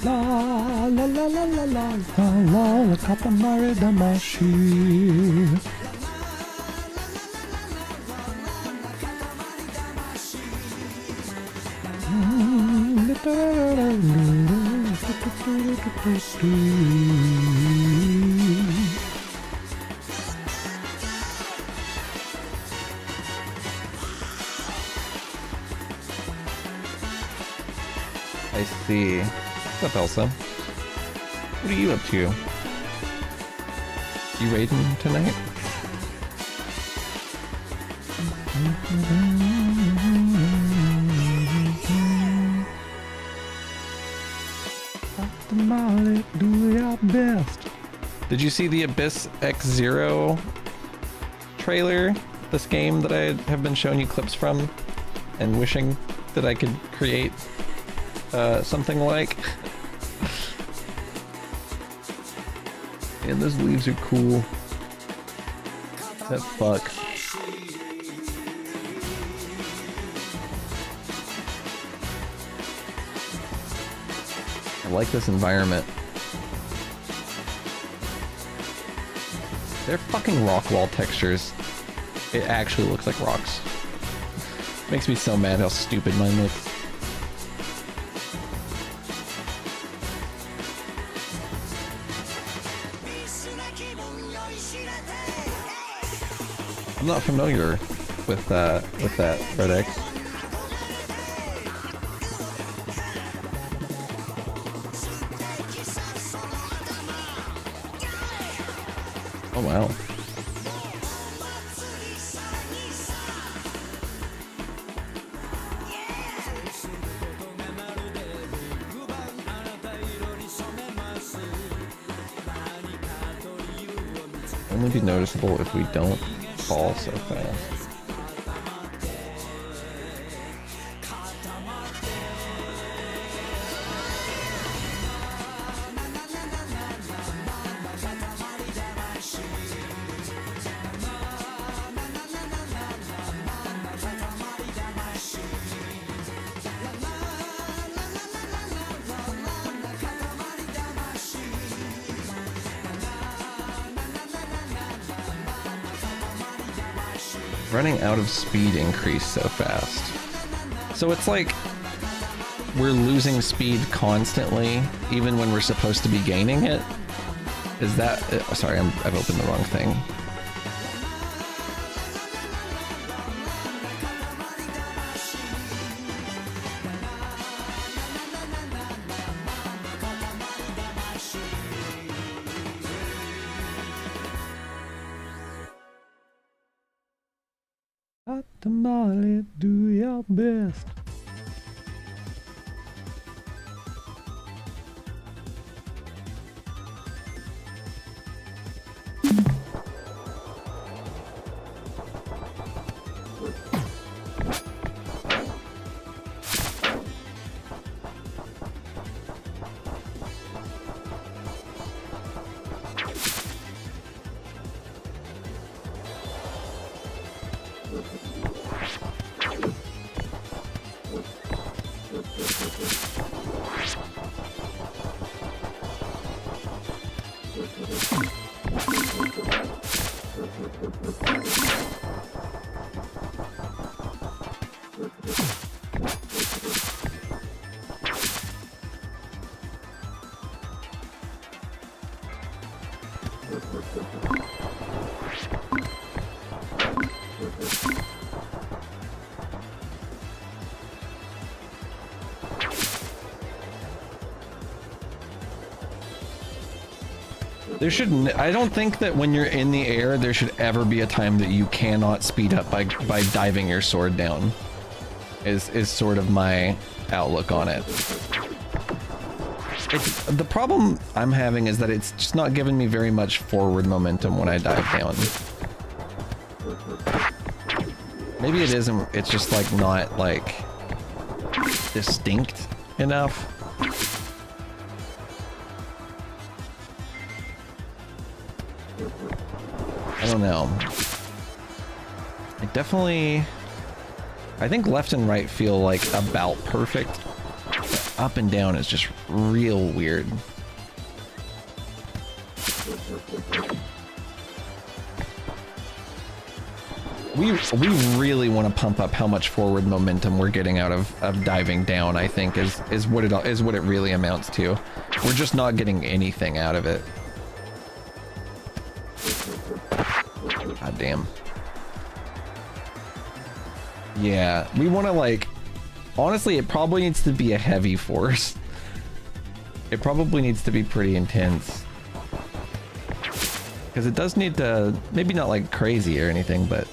La la la la la la la katamari damashi. I see. What's up, Elsa? What are you up to? You raiding tonight? Do your best. Did you see the Abyss X0 trailer? This game that I have been showing you clips from and wishing that I could create something like. And those leaves are cool. That fuck. I like this environment. They're fucking rock wall textures. It actually looks like rocks. Makes me so mad how stupid mine looks. I'm not familiar with that, Red X. Oh wow. only be noticeable if we don't fall so fast. Running out of speed increase so fast. So it's like we're losing speed constantly, even when we're supposed to be gaining it. Is that... sorry, I've opened the wrong thing. Tamale, do your best. There should... I don't think that when you're in the air, there should ever be a time that you cannot speed up by diving your sword down. Is sort of my outlook on it. The problem I'm having is that it's just not giving me very much forward momentum when I dive down. Maybe it isn't, it's just like not like distinct enough. I don't know. I think left and right feel like about perfect. But up and down is just real weird. We really want to pump up how much forward momentum we're getting out of diving down, I think is what it really amounts to. We're just not getting anything out of it. God damn. Yeah, we want to like... Honestly, it probably needs to be a heavy force. It probably needs to be pretty intense. Because it does need to... Maybe not like crazy or anything, but...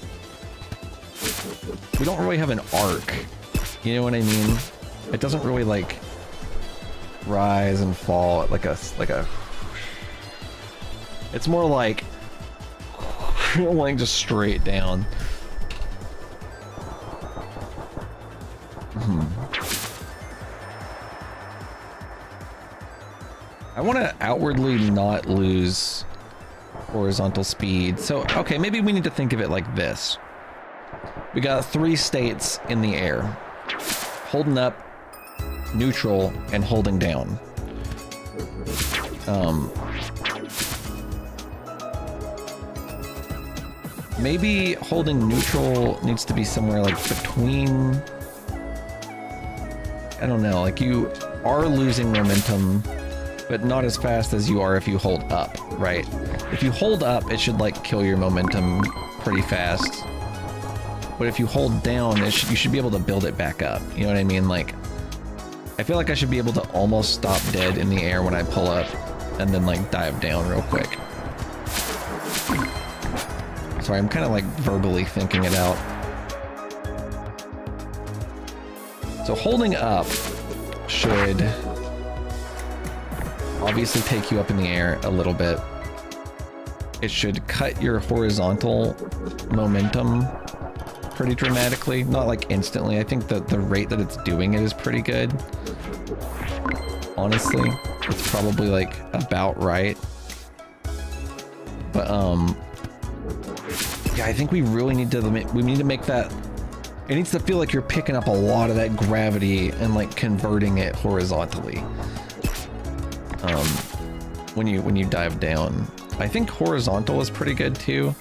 We don't really have an arc. You know what I mean? It doesn't really like... rise and fall like a... It's more like... like just straight down. I want to outwardly not lose horizontal speed. So, okay, maybe we need to think of it like this. We got 3 states in the air. Holding up, neutral, and holding down. Maybe holding neutral needs to be somewhere like between... I don't know, like you are losing momentum, but not as fast as you are if you hold up, right? If you hold up, it should like kill your momentum pretty fast. But if you hold down, you should be able to build it back up. You know what I mean? Like, I feel like I should be able to almost stop dead in the air when I pull up and then like dive down real quick. Sorry, I'm kind of like verbally thinking it out. So holding up should obviously take you up in the air a little bit. it should cut your horizontal momentum pretty dramatically. Not like instantly. I think that the rate that it's doing it is pretty good. Honestly, it's probably like about right. But yeah, I think we really need to make that. It needs to feel like you're picking up a lot of that gravity and like converting it horizontally. When you dive down, I think horizontal is pretty good too.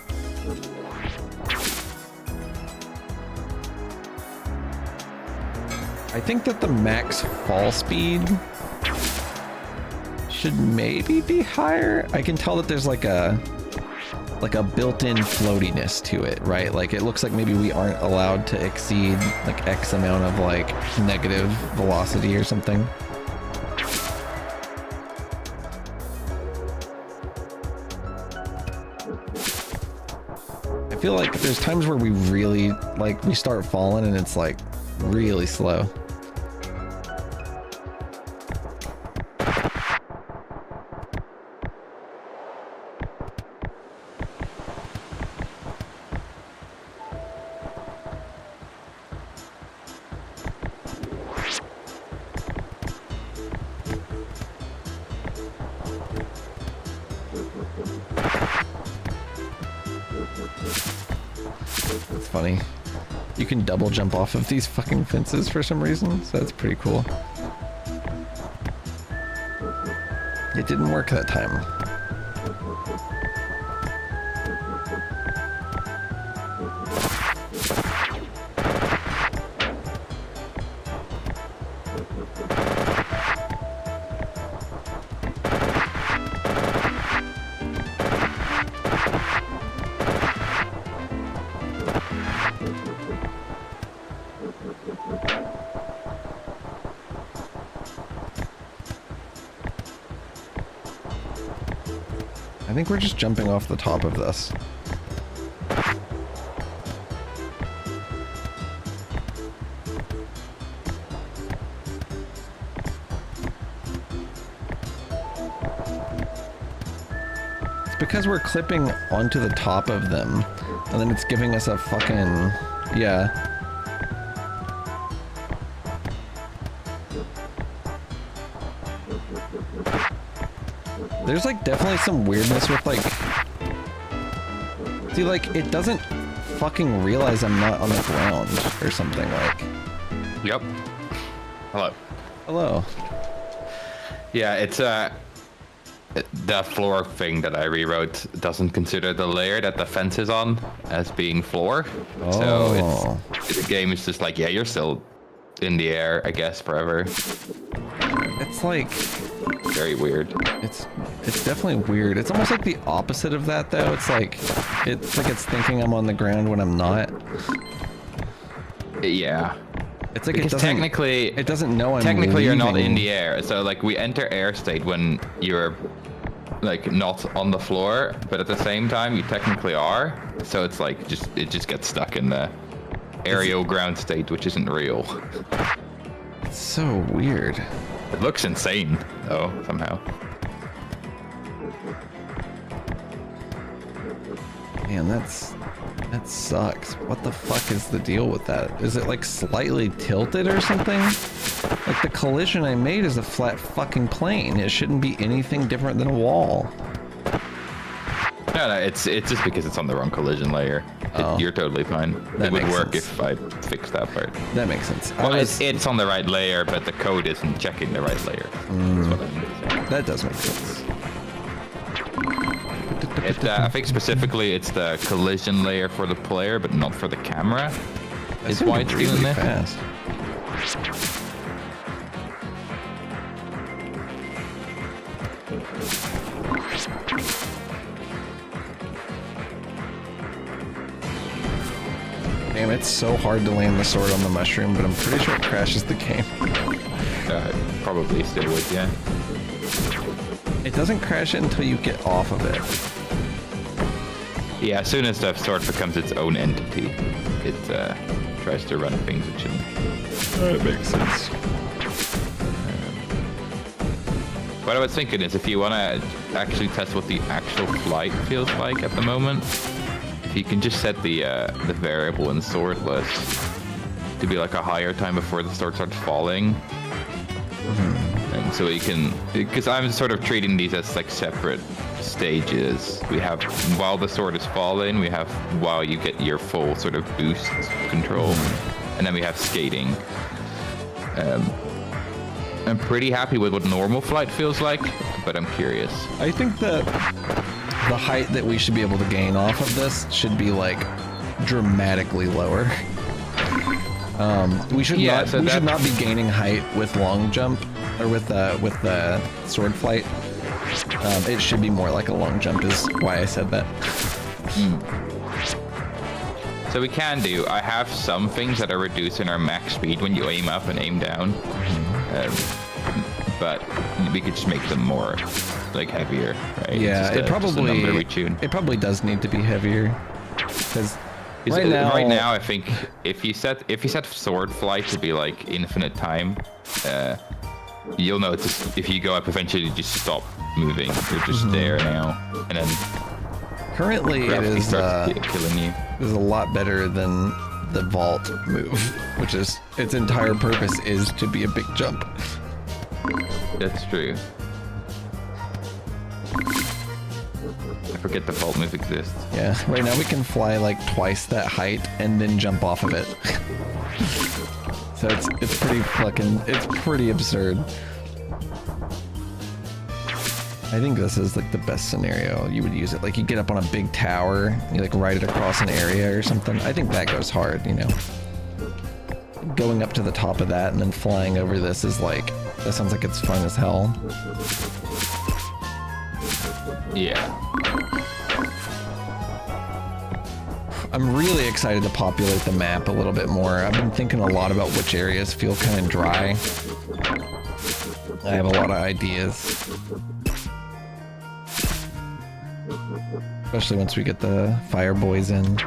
I think that the max fall speed should maybe be higher. I can tell that there's like a built-in floatiness to it, right? Like it looks like maybe we aren't allowed to exceed like X amount of like negative velocity or something. I feel like there's times where we really like we start falling and it's like really slow. That's funny. You can double jump off of these fucking fences for some reason, so that's pretty cool. It didn't work that time. I think we're just jumping off the top of this. It's because we're clipping onto the top of them, and then it's giving us a fucking... yeah. There's like definitely some weirdness with like... See, like, it doesn't fucking realize I'm not on the ground or something, like... Yep. Hello. Hello. Yeah, it's the floor thing that I rewrote doesn't consider the layer that the fence is on as being floor. Oh. So the game is just like, yeah, you're still in the air, I guess, forever. It's like... Very weird. It's definitely weird. It's almost like the opposite of that, though. It's like it's thinking I'm on the ground when I'm not. Yeah. It's like because it doesn't know I'm technically you're not leaving. in the air. So like we enter air state when you're like not on the floor, but at the same time you technically are. So it's like it just gets stuck in the aerial ground state, which isn't real. It's so weird. It looks insane though somehow. Man, that sucks. What the fuck is the deal with that? Is it like slightly tilted or something? Like the collision I made is a flat fucking plane. It shouldn't be anything different than a wall. No, it's just because it's on the wrong collision layer. Oh. You're totally fine. That It would makes work sense. if I fixed that part. That makes sense. Well, it's on the right layer, but the code isn't checking the right layer. That's what I mean to say. That does make sense. I think specifically it's the collision layer for the player, but not for the camera. Is seemed why it's really doing that. fast. Damn, it's so hard to land the sword on the mushroom, but I'm pretty sure it crashes the game. Probably still would, yeah. It doesn't crash it until you get off of it. Yeah, as soon as the sword becomes its own entity, it tries to run things it shouldn't. That makes sense. What I was thinking is if you want to actually test what the actual flight feels like at the moment, if you can just set the variable in swordless to be like a higher time before the sword starts falling. And so you can, because I'm sort of treating these as like separate stages. We have while the sword is falling, we have while you get your full sort of boost control, and then we have skating. I'm pretty happy with what normal flight feels like, but I'm curious. I think that the height that we should be able to gain off of this should be like dramatically lower. We should not be gaining height with long jump or with the sword flight. It should be more like a long jump is why I said that. So we can do, I have some things that are reducing our max speed when you aim up and aim down. But we could just make them more like heavier, right? Yeah, it probably does need to be heavier. Because right now I think if you set sword flight to be like infinite time, you'll notice if you go up eventually you just stop moving. You're just there now, and then currently it is killing you. Is a lot better than the vault move, which is its entire purpose is to be a big jump. That's true. I forget the vault move exists. Yeah, right now we can fly like twice that height and then jump off of it. So it's pretty absurd. I think this is like the best scenario you would use it. Like you get up on a big tower, and you like ride it across an area or something. I think that goes hard, you know. Going up to the top of that and then flying over this is like, that sounds like it's fun as hell. Yeah. I'm really excited to populate the map a little bit more. I've been thinking a lot about which areas feel kind of dry. I have a lot of ideas. Especially once we get the fire boys in.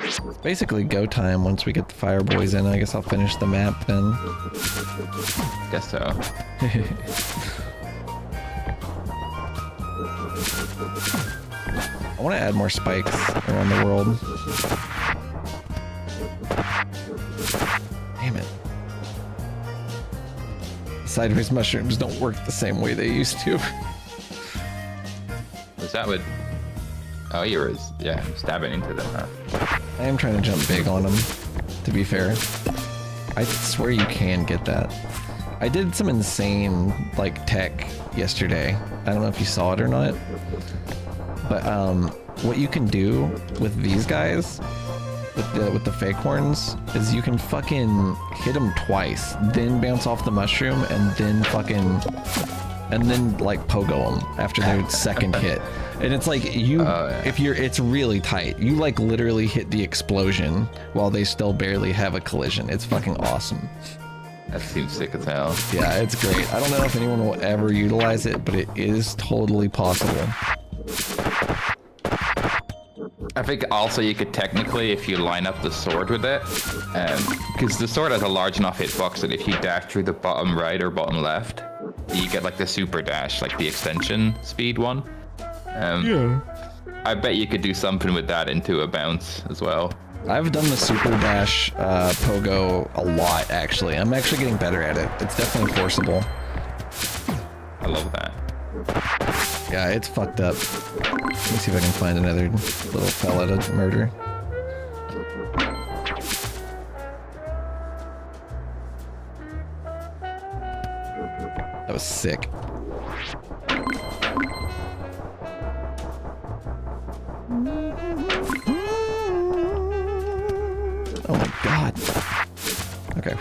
It's basically go time once we get the fire boys in. I guess I'll finish the map then. Guess so. I want to add more spikes around the world. Damn it. The sideways mushrooms don't work the same way they used to. Was that what... Oh, you were, yeah, stabbing into them, huh? I am trying to jump big on them, to be fair. I swear you can get that. I did some insane, like, tech yesterday. I don't know if you saw it or not. But, what you can do with these guys, with the fake horns, is you can fucking hit them twice, then bounce off the mushroom, and then like pogo them after their second hit. And it's like it's really tight. You like literally hit the explosion while they still barely have a collision. It's fucking awesome. That seems sick as hell. Yeah, it's great. I don't know if anyone will ever utilize it, but it is totally possible. I think also you could technically, if you line up the sword with it, because the sword has a large enough hitbox that if you dash through the bottom right or bottom left, you get like the super dash, like the extension speed one. Yeah. I bet you could do something with that into a bounce as well. I've done the super dash pogo a lot, actually. I'm actually getting better at it. It's definitely forcible. I love that. Yeah, it's fucked up. Let me see if I can find another little fella to murder. That was sick. Oh my god. Okay.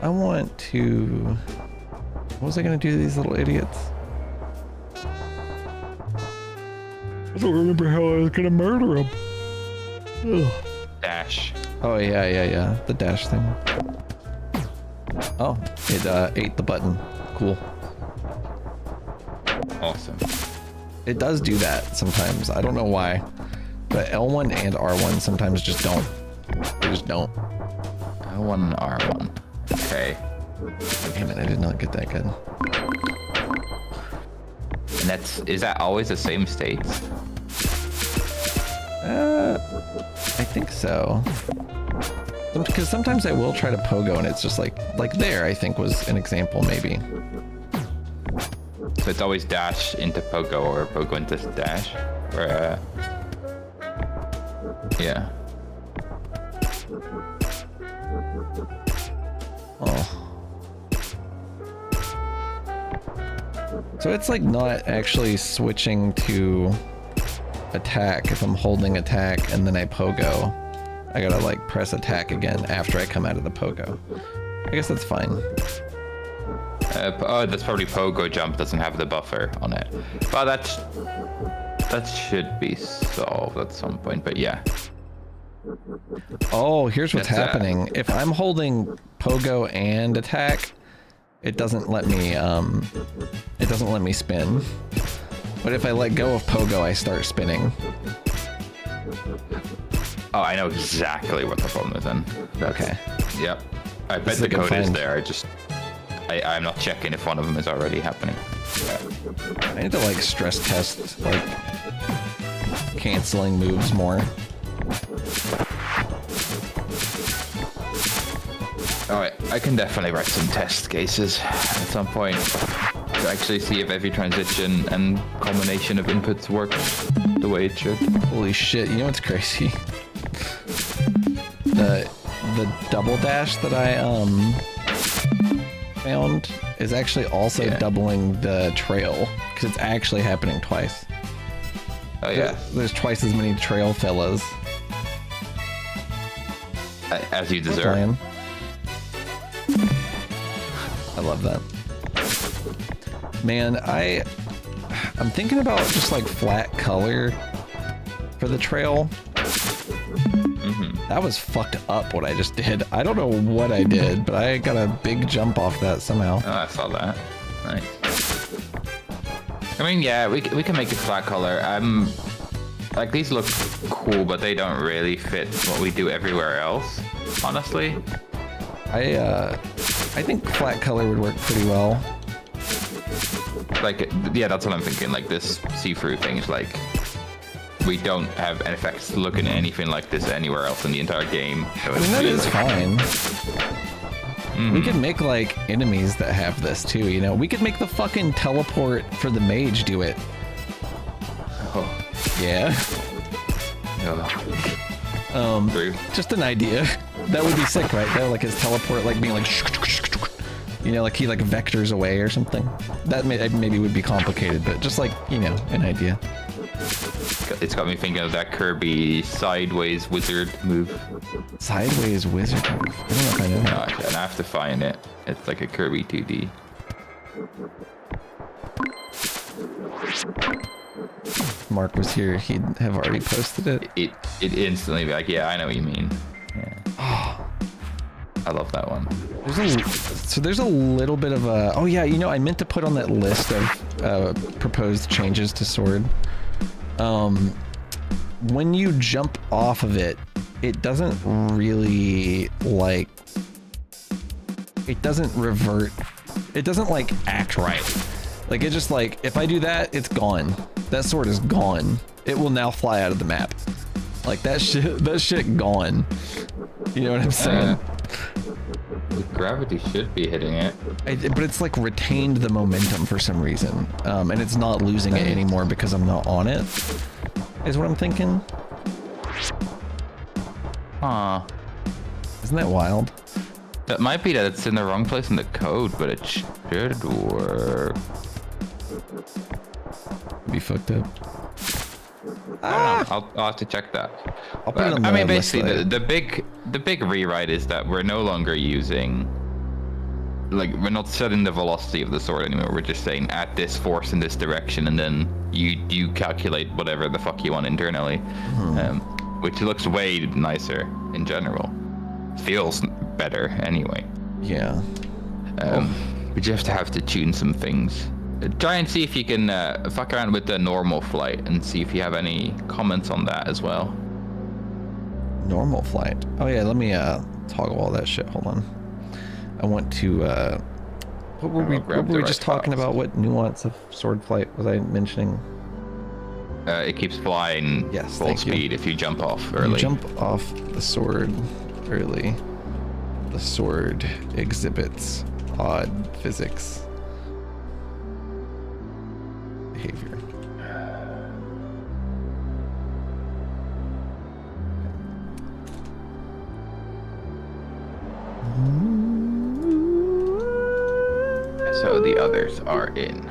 I want to... What was I gonna do to these little idiots? I don't remember how I was gonna murder them. Ugh. Dash. Oh yeah. The dash thing. Oh, it ate the button. Cool. Awesome. It does do that sometimes. I don't know why. But L1 and R1 sometimes just don't. They just don't. L1 and R1. Okay. Damn it, I did not get that good. And is that always the same states? I think so. Because sometimes I will try to pogo and it's just like there, I think was an example maybe. So it's always dash into pogo or pogo into dash? Or, yeah. Oh. So it's like not actually switching to attack if I'm holding attack and then I pogo. I gotta like press attack again after I come out of the pogo. I guess that's fine. Oh, that's probably pogo jump doesn't have the buffer on it. Well, that should be solved at some point, but yeah. Oh, here's what's That's, happening. If I'm holding pogo and attack, it doesn't let me spin. But if I let go of pogo, I start spinning. Oh, I know exactly what the problem is then. Okay. Yep. I bet This is the a good code is find. there. I'm not checking if one of them is already happening. I need to like stress test like canceling moves more. Alright, I can definitely write some test cases at some point to actually see if every transition and combination of inputs work the way it should. Holy shit, you know what's crazy? The double dash that I found is actually also doubling the trail because it's actually happening twice. Oh yeah. There's twice as many trail fellas. As you deserve. Playing. I love that. Man, I'm thinking about just like flat color for the trail. That was fucked up what I just did. I don't know what I did, but I got a big jump off that somehow. Oh, I saw that. Nice. I mean, yeah, we can make it flat color. Like these look cool, but they don't really fit what we do everywhere else, honestly. I think flat color would work pretty well. Like, yeah, that's what I'm thinking. Like this see-through thing is like, we don't have an effects looking anything like this anywhere else in the entire game. So I mean, that is fine. We Mm. could make like enemies that have this too, you know? We could make the fucking teleport for the mage do it. Oh, Yeah. no. True. Just an idea. That would be sick, right? That like his teleport like being like, you know, like he like vectors away or something. That maybe would be complicated, but just like, you know, an idea. It's got me thinking of that Kirby sideways wizard move. Sideways wizard move. I don't know if I know that. And I have to find it. It's like a Kirby 2D. If Mark was here, he'd have already posted it. It instantly be like, yeah, I know what you mean. Yeah. I love that one. There's a little bit of a... Oh yeah, you know, I meant to put on that list of proposed changes to Sword. When you jump off of it, it doesn't really like... It doesn't revert. It doesn't like act right. Like it just like, if I do that, it's gone. That sword is gone. It will now fly out of the map. Like that shit gone. You know what I'm saying? The gravity should be hitting it. But it's like retained the momentum for some reason. And it's not losing it anymore because I'm not on it. Is what I'm thinking. Huh. Isn't that wild? That might be that it's in the wrong place in the code, but it should work. Be fucked up. I don't know. I'll have to check that. I'll put it on I the mean, list basically, later. the big rewrite is that we're no longer using, like, we're not setting the velocity of the sword anymore. We're just saying at this force in this direction, and then you calculate whatever the fuck you want internally, which looks way nicer in general. Feels better anyway. Yeah. But you have to tune some things. Try and see if you can fuck around with the normal flight and see if you have any comments on that as well. Normal flight. Oh yeah, let me toggle all that shit. Hold on. I want to. What were we just talking about? What nuance of sword flight was I mentioning? It keeps flying full speed if you jump off early. You jump off the sword early. The sword exhibits odd physics behavior. So the others are in.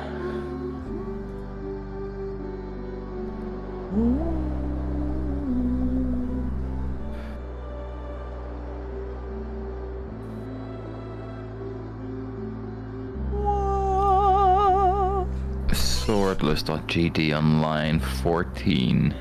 Swordless.gd online 14.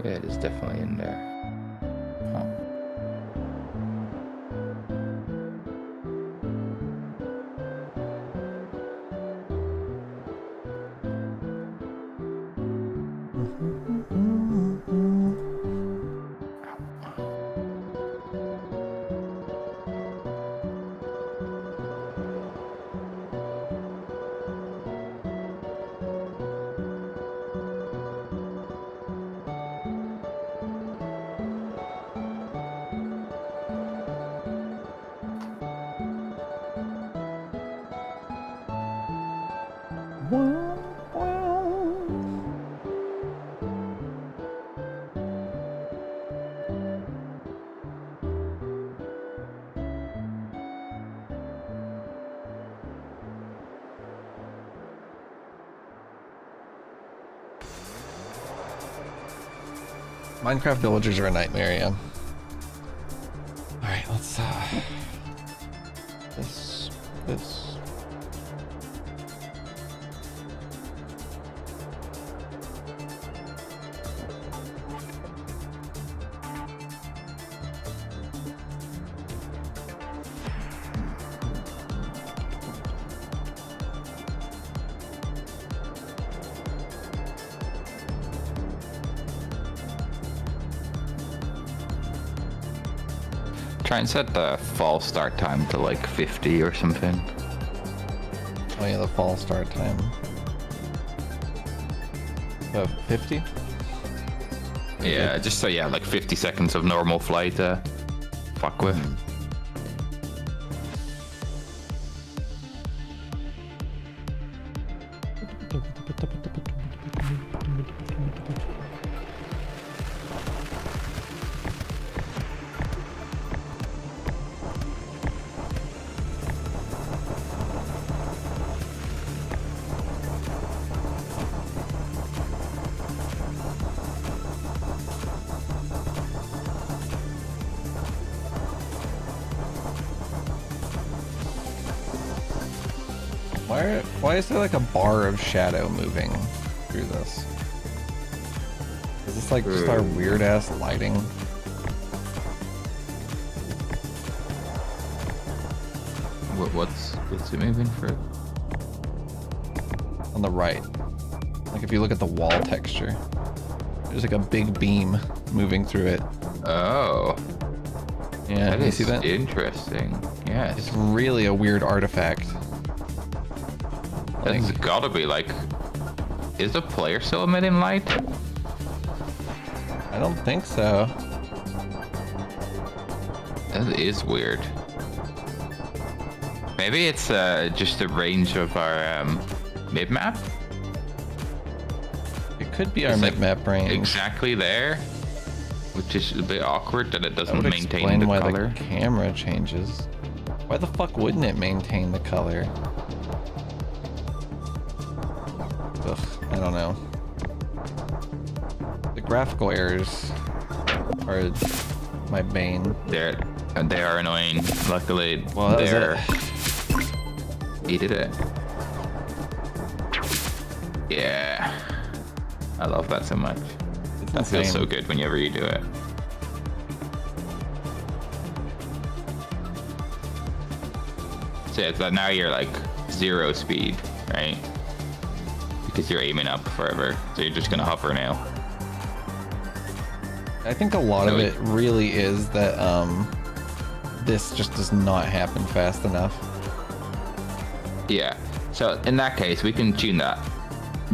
Yeah, it is definitely in there. Oh. Minecraft villagers are a nightmare, yeah. Alright, let's this. Try and set the fall start time to like 50 or something. Oh yeah, the fall start time. 50? Yeah, just so yeah, like 50 seconds of normal flight to fuck with. Why is there like a bar of shadow moving through this? Is this like just our weird ass lighting? What's it moving for? On the right. Like if you look at the wall texture, there's like a big beam moving through it. Oh. Yeah, That you is see that? interesting. Yes. It's really a weird artifact. That's gotta be like... Is the player still emitting light? I don't think so. That is weird. Maybe it's just the range of our mid-map? It could be our It's like map range. Exactly there. which is a bit awkward that it That doesn't would maintain explain the why color. the camera changes. Why the fuck wouldn't it maintain the color? Ugh, I don't know. The graphical errors are my bane. They are annoying. Luckily, Well, that was they're. it. He did it. Yeah. I love that so much. It's That feels insane. so good whenever you do it. So it's that now you're like 0 speed, right? Because you're aiming up forever. So you're just gonna hover now. I think a lot of it really is that this just does not happen fast enough. Yeah. So in that case, we can tune that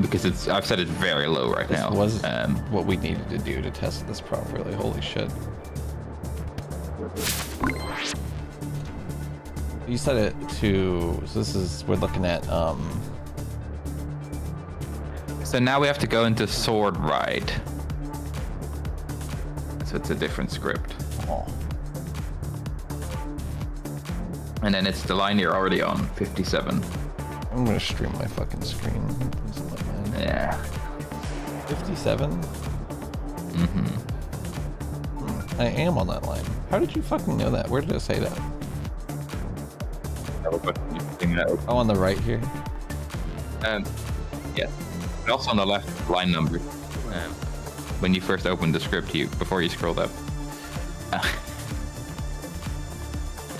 because I've set it very low right This now. was what we needed to do to test this properly. Holy shit. You set it to, so this is, we're looking at, So now we have to go into sword ride. So it's a different script. oh, And then it's the line you're already on, 57. I'm gonna stream my fucking screen. Please don't mind. Yeah. 57? Mm-hmm. I am on that line. How did you fucking know that? Where did it say that? Oh, on the right here? Yeah. And also on the left, line number. When you first opened the script, before you scrolled up.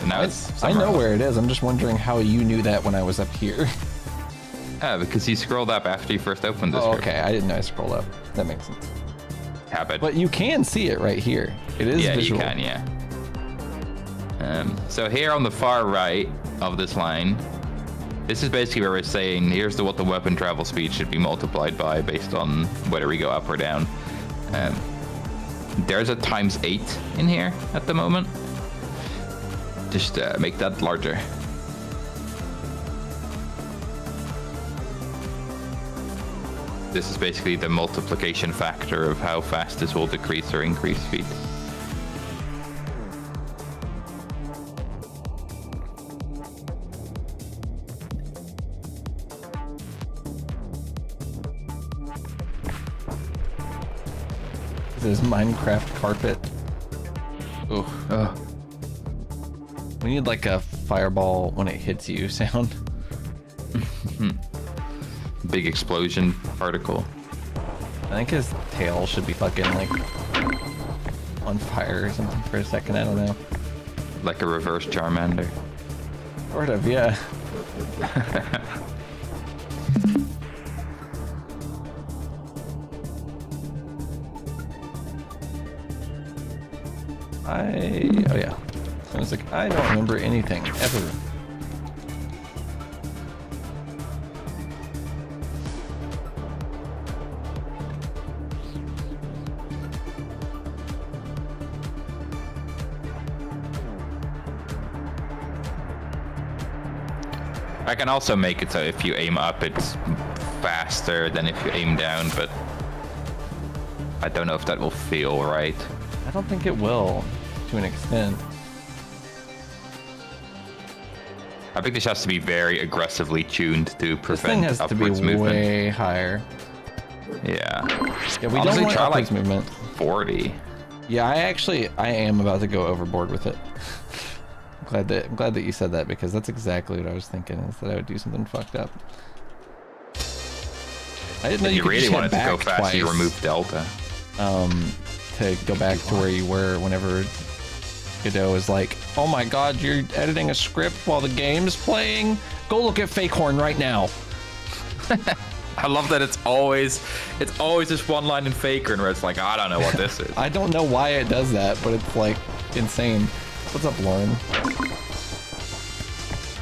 Now it's I know somewhere where it is. I'm just wondering how you knew that when I was up here. because you scrolled up after you first opened the Oh, script. okay. I didn't know I scrolled up. That makes sense. Habit. But you can see it right here. It is Yeah, visual. you can, yeah. So here on the far right of this line, this is basically where we're saying here's what the weapon travel speed should be multiplied by based on whether we go up or down. There's a ×8 in here at the moment. Just make that larger. This is basically the multiplication factor of how fast this will decrease or increase speed. This is Minecraft carpet. Ooh. We need like a fireball when it hits you sound. Big explosion particle. I think his tail should be fucking like on fire or something for a second. I don't know. Like a reverse Charmander. Sort of, yeah. Oh yeah. I was like, I don't remember anything ever. I can also make it so if you aim up, it's faster than if you aim down, but I don't know if that will feel right. I don't think it will, to an extent. I think this has to be very aggressively tuned to This thing prevent has to be upwards movement. way higher. Yeah. Yeah, we Honestly, don't want try upwards like movement. 40. Yeah, I am about to go overboard with it. I'm glad that you said that, because that's exactly what I was thinking, is that I would do something fucked up. I didn't know If you could really just hit wanted to go back fast, you twice, remove delta. to go back to where you were whenever Godot was like, oh my god, you're editing a script while the game's playing? Go look at Fakehorn right now. I love that it's always this one line in Faker where it's like, I don't know what this is. I don't know why it does that, but it's like insane. What's up, Lauren?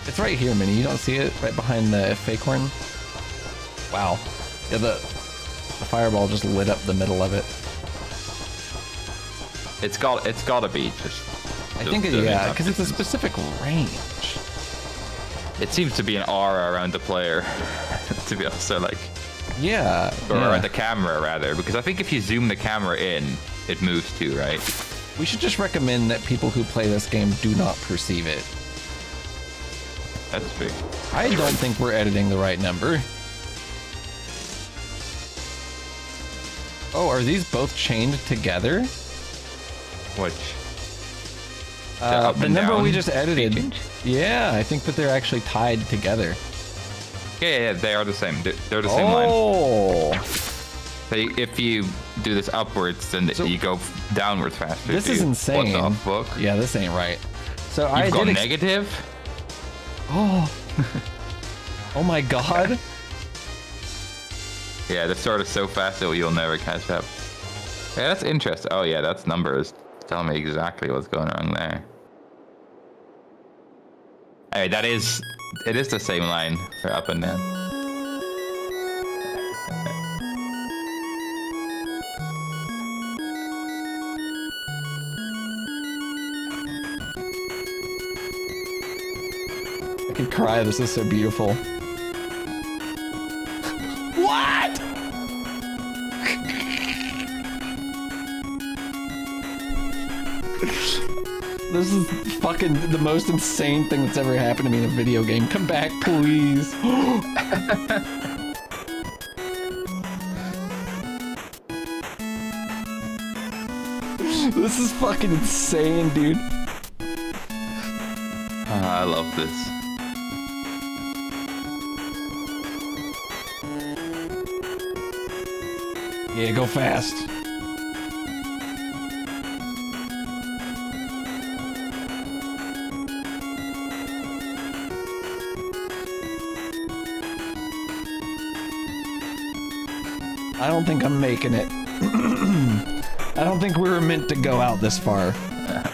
It's right here, Minnie. You don't see it? Right behind the Fakehorn? Wow. Yeah, the fireball just lit up the middle of it. It's gotta be just. I think, yeah, because it's a specific range. It seems to be an aura around the player, to be honest. So like, Yeah. or yeah. around the camera rather, because I think if you zoom the camera in, it moves to, right? We should just recommend that people who play this game do not perceive it. That's big. I don't think we're editing the right number. Oh, are these both chained together? Which? The number we just edited. change? Yeah, I think that they're actually tied together. Yeah, they are the same. They're the same line. Oh! So if you do this upwards, then you go downwards faster. This too. is insane. What the fuck? Yeah, this ain't right. So I You've did gone negative? Oh. Oh my god. Yeah, this sort of so fast that you'll never catch up. Yeah, that's interesting. Oh yeah, that's numbers. Tell me exactly what's going on there. Hey, it is the same line for up and down. I could cry, this is so beautiful. What? This is fucking the most insane thing that's ever happened to me in a video game. Come back, please. This is fucking insane, dude. I love this. Yeah, go fast. I don't think I'm making it. I don't think we were meant to go out this far.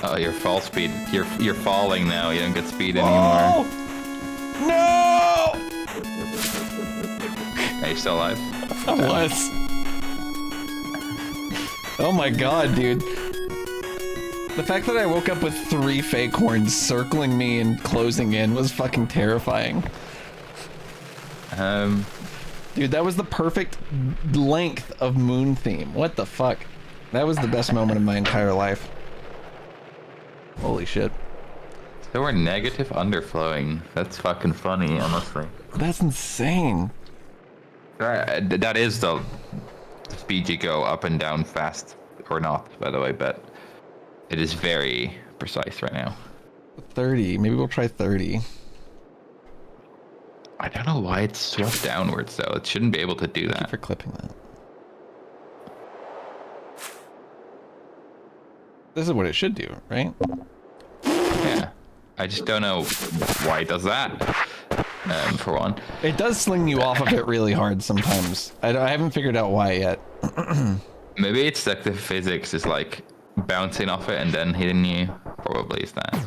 Oh, your fall speed. You're falling now. You don't get speed Oh! anymore. No! Are you still alive? I was. Oh my god, dude. The fact that I woke up with 3 fake horns circling me and closing in was fucking terrifying. Dude, that was the perfect length of moon theme. What the fuck? That was the best moment of my entire life. Holy shit. So we're negative underflowing. That's fucking funny, honestly. That's insane. That is the speed you go up and down fast, or not, by the way, but it is very precise right now. 30. Maybe we'll try 30. I don't know why it's swept downwards, though. It shouldn't be able to do Thank you that. for clipping that. This is what it should do, right? Yeah. I just don't know why it does that, for one. It does sling you off of it really hard sometimes. I haven't figured out why yet. Maybe it's like the physics is like bouncing off it and then hitting you. Probably is that.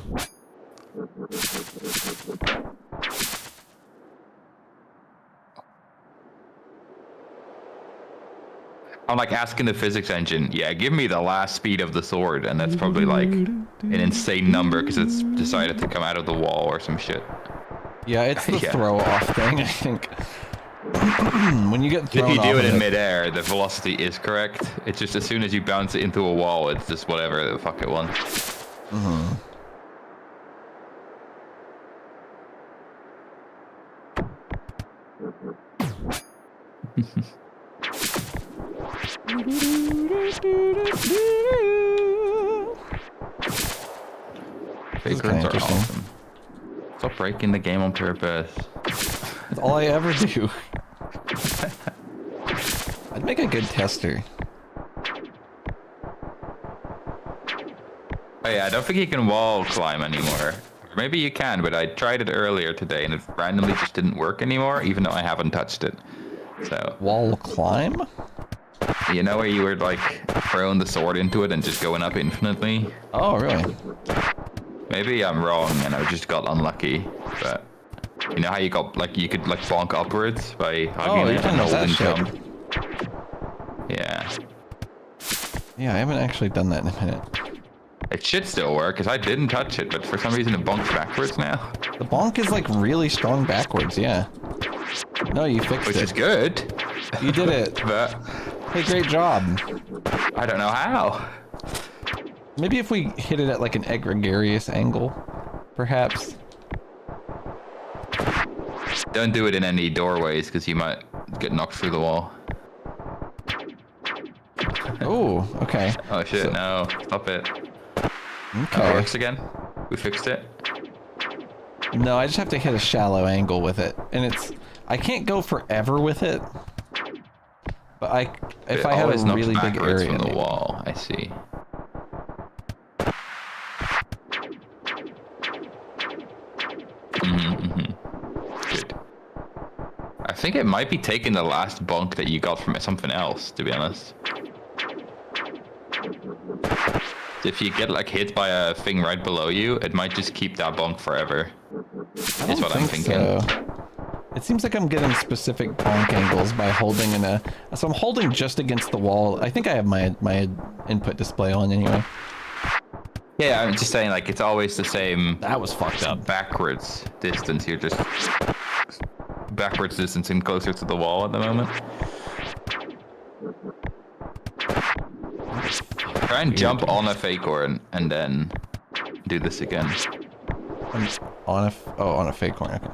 I'm like asking the physics engine, yeah, give me the last speed of the sword, and that's probably like an insane number because it's decided to come out of the wall or some shit. Yeah, it's the Yeah. throw off thing, I think. When you get thrown If you do off it of in midair, the velocity is correct. It's just as soon as you bounce it into a wall, it's just whatever the fuck it wants. Mhm. This is kinda Vagrants are interesting. awesome. Stop breaking the game on purpose. That's all I ever do. I'd make a good tester. Oh yeah, I don't think you can wall climb anymore. Or maybe you can, but I tried it earlier today and it randomly just didn't work anymore, even though I haven't touched it. So, Wall climb? you know where you were like throwing the sword into it and just going up infinitely? Oh, really? Maybe I'm wrong and I just got unlucky, but you know how you got like you could like bonk upwards by hugging you it didn't and know that holding shit. jump? Yeah. Yeah, I haven't actually done that in a minute. It should still work because I didn't touch it, but for some reason it bonks backwards now. The bonk is like really strong backwards, yeah. No, you fixed Which it. is good. You did it. But Hey, great job. I don't know how. Maybe if we hit it at like an egregious angle, perhaps. Don't do it in any doorways because you might get knocked through the wall. Oh, okay. Oh shit, no. Stop it. Oh, it Okay. works again. We fixed it. No, I just have to hit a shallow angle with it. And I can't go forever with it. But if It I had a always knocks really big backwards area. from the maybe. wall. I see. Good. I think it might be taking the last bunk that you got from something else, to be honest. If you get like hit by a thing right below you, it might just keep that bunk forever. I Is don't what I'm think thinking. so. It seems like I'm getting specific bonk angles by holding so I'm holding just against the wall. I think I have my input display on anyway. Yeah, I'm just saying like it's always the same That was fucked up. backwards distance. You're just backwards distance and closer to the wall at the moment. Try and jump on a fake horn and then do this again. I'm on a fake horn. Okay.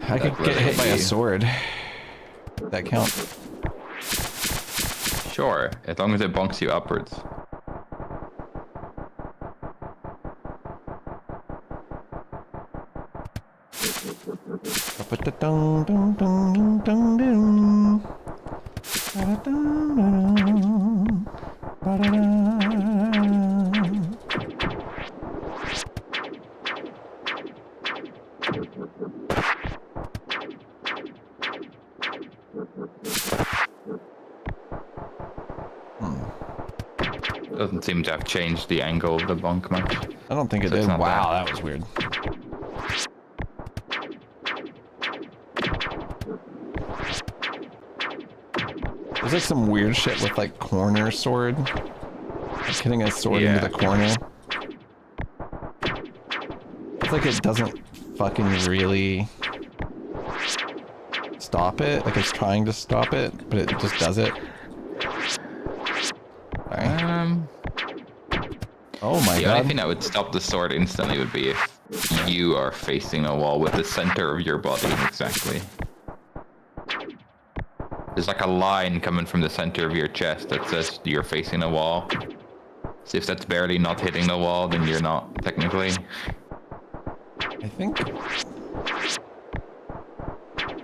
I could That get hit by a literally- sword. That count? Sure, as long as it bonks you upwards. Doesn't seem to have changed the angle of the bunk much. I don't think it So it's did. not Wow, bad. that was weird. There's like some weird shit with like corner sword. Like hitting a sword into Yeah. the corner. It's like it doesn't fucking really stop it. Like it's trying to stop it, but it just does it. Sorry. Oh my The god. only thing that would stop the sword instantly would be if you are facing a wall with the center of your body exactly. There's like a line coming from the center of your chest that says you're facing a wall. So if that's barely not hitting the wall, then you're not technically. I think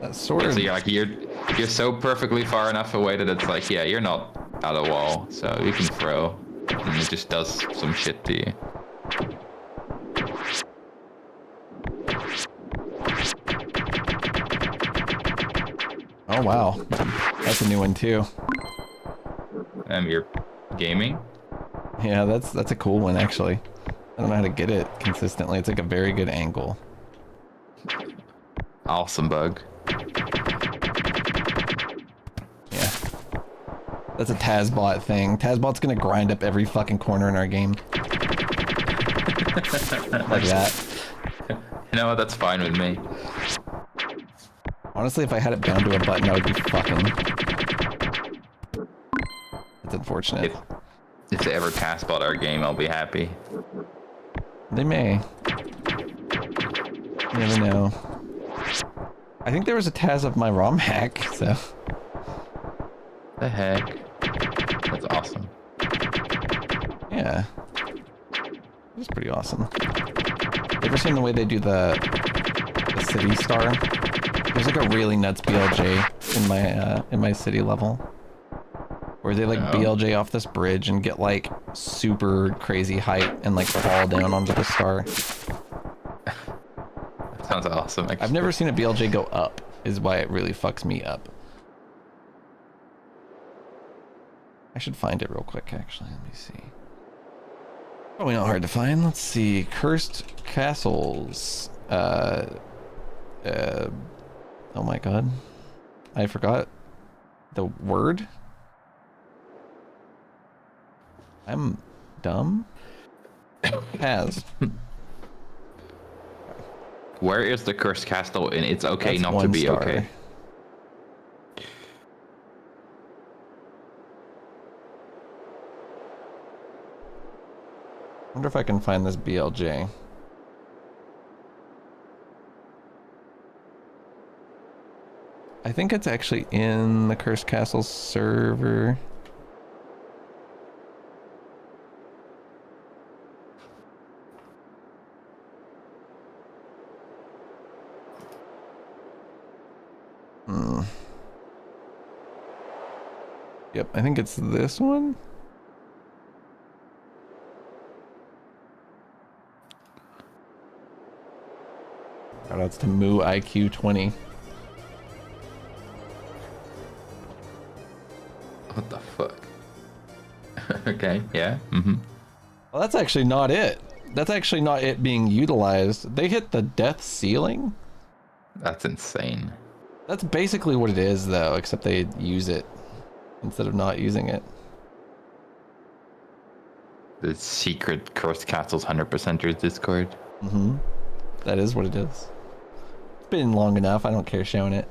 that sword. So you're so perfectly far enough away that it's like, yeah, you're not at a wall, so you can throw, and it just does some shit to you. Oh wow, that's a new one too. You're gaming. Yeah, that's a cool one actually. I don't know how to get it consistently. It's like a very good angle. Awesome bug. Yeah. That's a Tazbot thing. Tazbot's gonna grind up every fucking corner in our game. Like that. You know what? That's fine with me. Honestly, if I had it bound to a button, I would be fucking. It's unfortunate. If they ever taskbot our game, I'll be happy. They may. You never know. I think there was a Taz of my ROM hack, so. The heck? That's awesome. Yeah. It was pretty awesome. You ever seen the way they do the city star? There's like a really nuts BLJ in my city level. Where they like No. BLJ off this bridge and get like super crazy height and like fall down onto the star. That sounds awesome. I've never seen a BLJ go up, is why it really fucks me up. I should find it real quick actually, let me see. Probably not hard to find. Let's see. Cursed Castles. Oh my god. I forgot the word. I'm dumb. Has. Where is the cursed castle? And it's okay That's not to one be star. okay. Wonder if I can find this BLJ. I think it's actually in the Cursed Castle server. Yep, I think it's this one. Shoutouts to Moo IQ 20. What the fuck? Okay, yeah. Mm-hmm. Well, that's actually not it. That's actually not it being utilized. They hit the death ceiling. That's insane. That's basically what it is, though, except they use it instead of not using it. The secret Cursed Castle's 100%ers Discord. Mm-hmm. That is what it is. It's been long enough. I don't care showing it.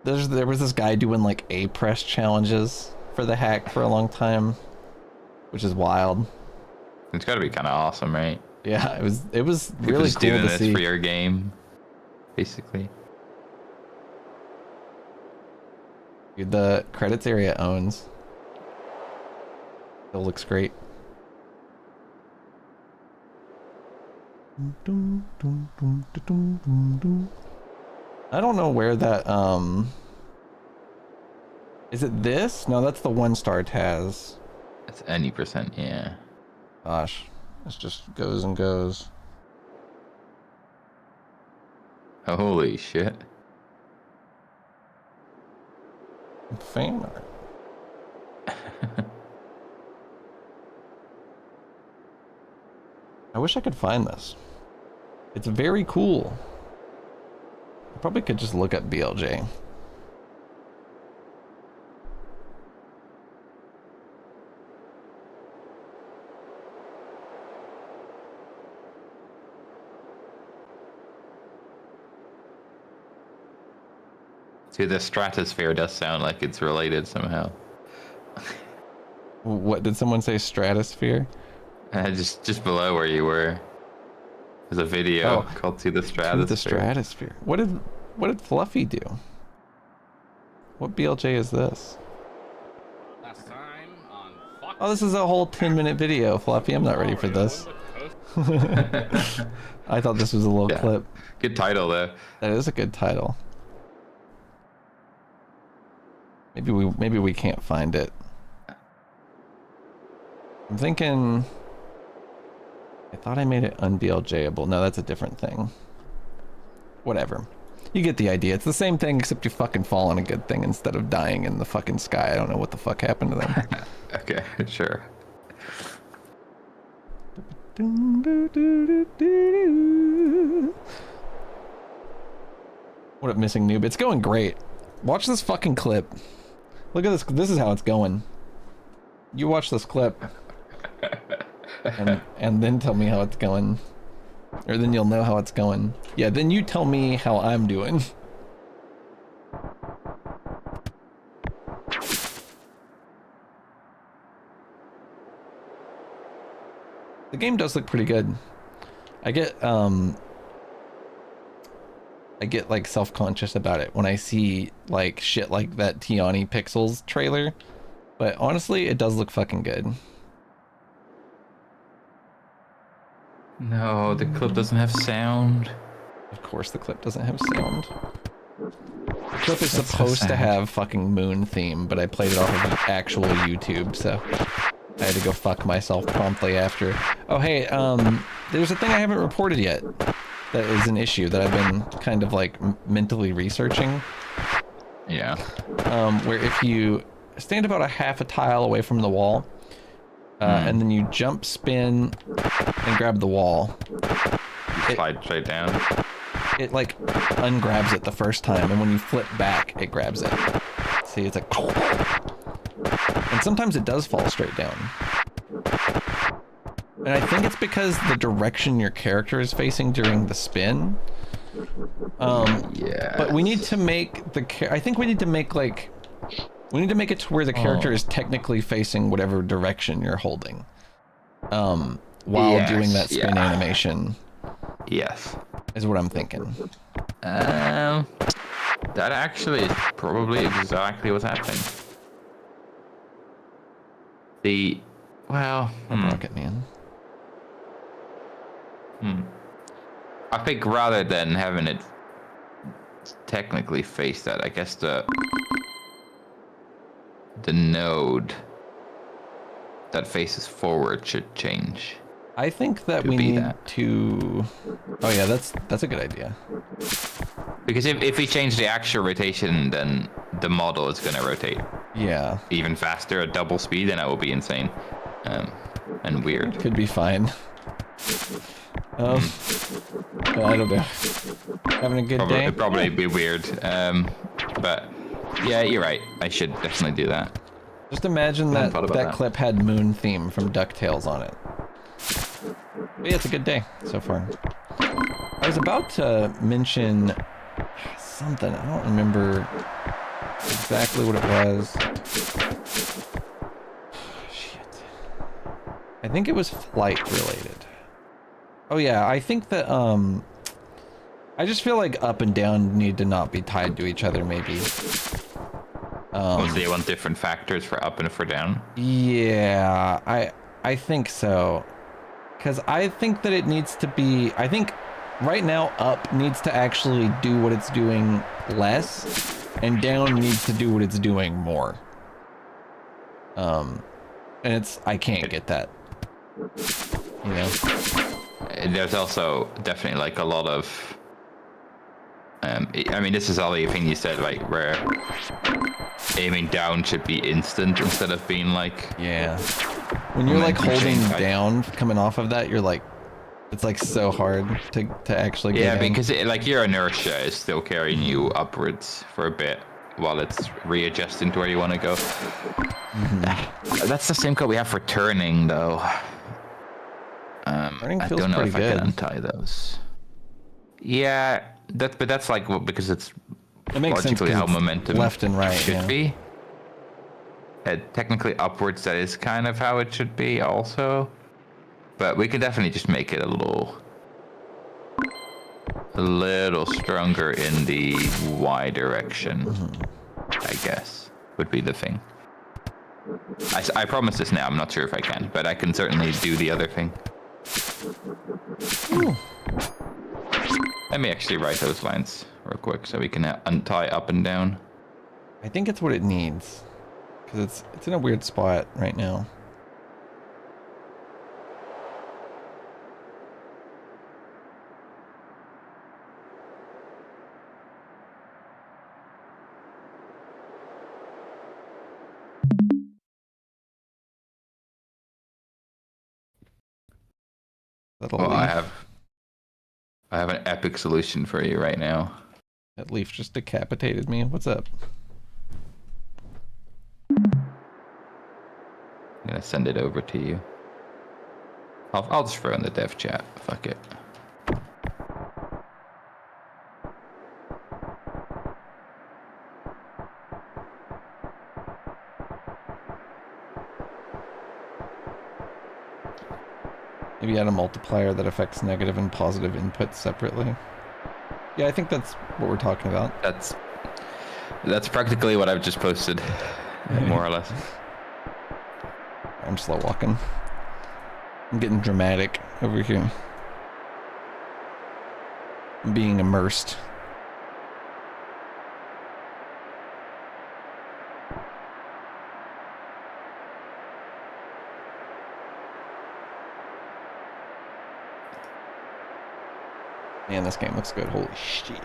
There was this guy doing like A-press challenges for the hack for a long time, which is wild. It's got to be kind of awesome, right? Yeah, it was People really just cool doing to this see. for your game, basically. Dude, the credits area owns. It looks great. I don't know where that is it this? No, that's the 1-star Taz. It's any percent, yeah. Gosh, this just goes and goes. Holy shit. Fan art. I wish I could find this. It's very cool. I probably could just look up BLJ. See, the stratosphere does sound like it's related somehow. What did someone say? Stratosphere? Just below where you were. There's a video called "To the Stratosphere." To the Stratosphere. What did Fluffy do? What BLJ is this? Last time on Fox. Oh, this is a whole 10-minute video, Fluffy. I'm not ready for this. I thought this was a little clip. Good title though. That is a good title. Maybe we can't find it. I'm thinking. I thought I made it unBLJable. No, that's a different thing. Whatever. You get the idea. It's the same thing except you fucking fall on a good thing instead of dying in the fucking sky. I don't know what the fuck happened to them. Okay, sure. What up, missing noob? It's going great. Watch this fucking clip. Look at this. This is how it's going. You watch this clip. And then tell me how it's going. Or then you'll know how it's going. Yeah, then you tell me how I'm doing. The game does look pretty good. I get like self-conscious about it when I see like shit like that Tiani Pixels trailer. But honestly, it does look fucking good. No, the clip doesn't have sound. Of course the clip doesn't have sound. The clip is supposed to have fucking moon theme, but I played it off of actual YouTube, so I had to go fuck myself promptly after. Oh hey, there's a thing I haven't reported yet that is an issue that I've been kind of like mentally researching. Yeah. Where if you stand about a half a tile away from the wall, and then you jump, spin, and grab the wall. Slide straight down. It like ungrabs it the first time, and when you flip back, it grabs it. See, it's like, and sometimes it does fall straight down. And I think it's because the direction your character is facing during the spin. Yeah. But we need to make I think we need to make like We need to make it to where the character Oh. is technically facing whatever direction you're holding. While doing that spin animation Yes. is what I'm thinking. That actually is probably exactly what's happening. Rocket Man. I think rather than having it technically face that, I guess the node that faces forward should change. I think that To we be need that. to. Oh yeah, that's a good idea. Because if we change the actual rotation, then the model is going to rotate Yeah, even faster at double speed, and that will be insane and weird. could be fine. I don't know. Having a good day. It'd probably be weird. But yeah, you're right. I should definitely do that. Just imagine hadn't that thought about that. clip had Moon Theme from DuckTales on it. But yeah, it's a good day so far. I was about to mention something. I don't remember exactly what it was. Shit. I think it was flight related. Oh yeah, I think that I just feel like up and down need to not be tied to each other maybe. So you want different factors for up and for down? Yeah, I think so. Because I think that it needs to be, I think right now up needs to actually do what it's doing less, and down needs to do what it's doing more. And I can't get that. You know? There's also definitely like a lot of I mean, this is all the thing you said, like where aiming down should be instant instead of being like, Yeah. When you're like momentum holding change. down coming off of that, you're like, it's like so hard to actually get yeah, in. because like your inertia is still carrying you upwards for a bit while it's readjusting to where you want to go. That's the same code we have for turning, though. Turning I feels don't know pretty if I good. can untie those. Yeah, but that's like because it's It makes sense logically 'cause how it's momentum left and right, should yeah. be. Technically upwards, that is kind of how it should be also. But we could definitely just make it a little stronger in the Y direction, I guess, would be the thing. I promise this now, I'm not sure if I can, but I can certainly do the other thing. Ooh. Let me actually write those lines real quick so we can untie up and down. I think it's what it needs. Because it's in a weird spot right now. That'll Well, leave. I have an epic solution for you right now. That leaf just decapitated me. What's up? I'm gonna send it over to you. I'll just throw in the dev chat. Fuck it. Maybe add a multiplier that affects negative and positive inputs separately. Yeah, I think that's what we're talking about. That's practically what I've just posted, more or less. I'm slow walking. I'm getting dramatic over here. I'm being immersed. Man, this game looks good. Holy shit.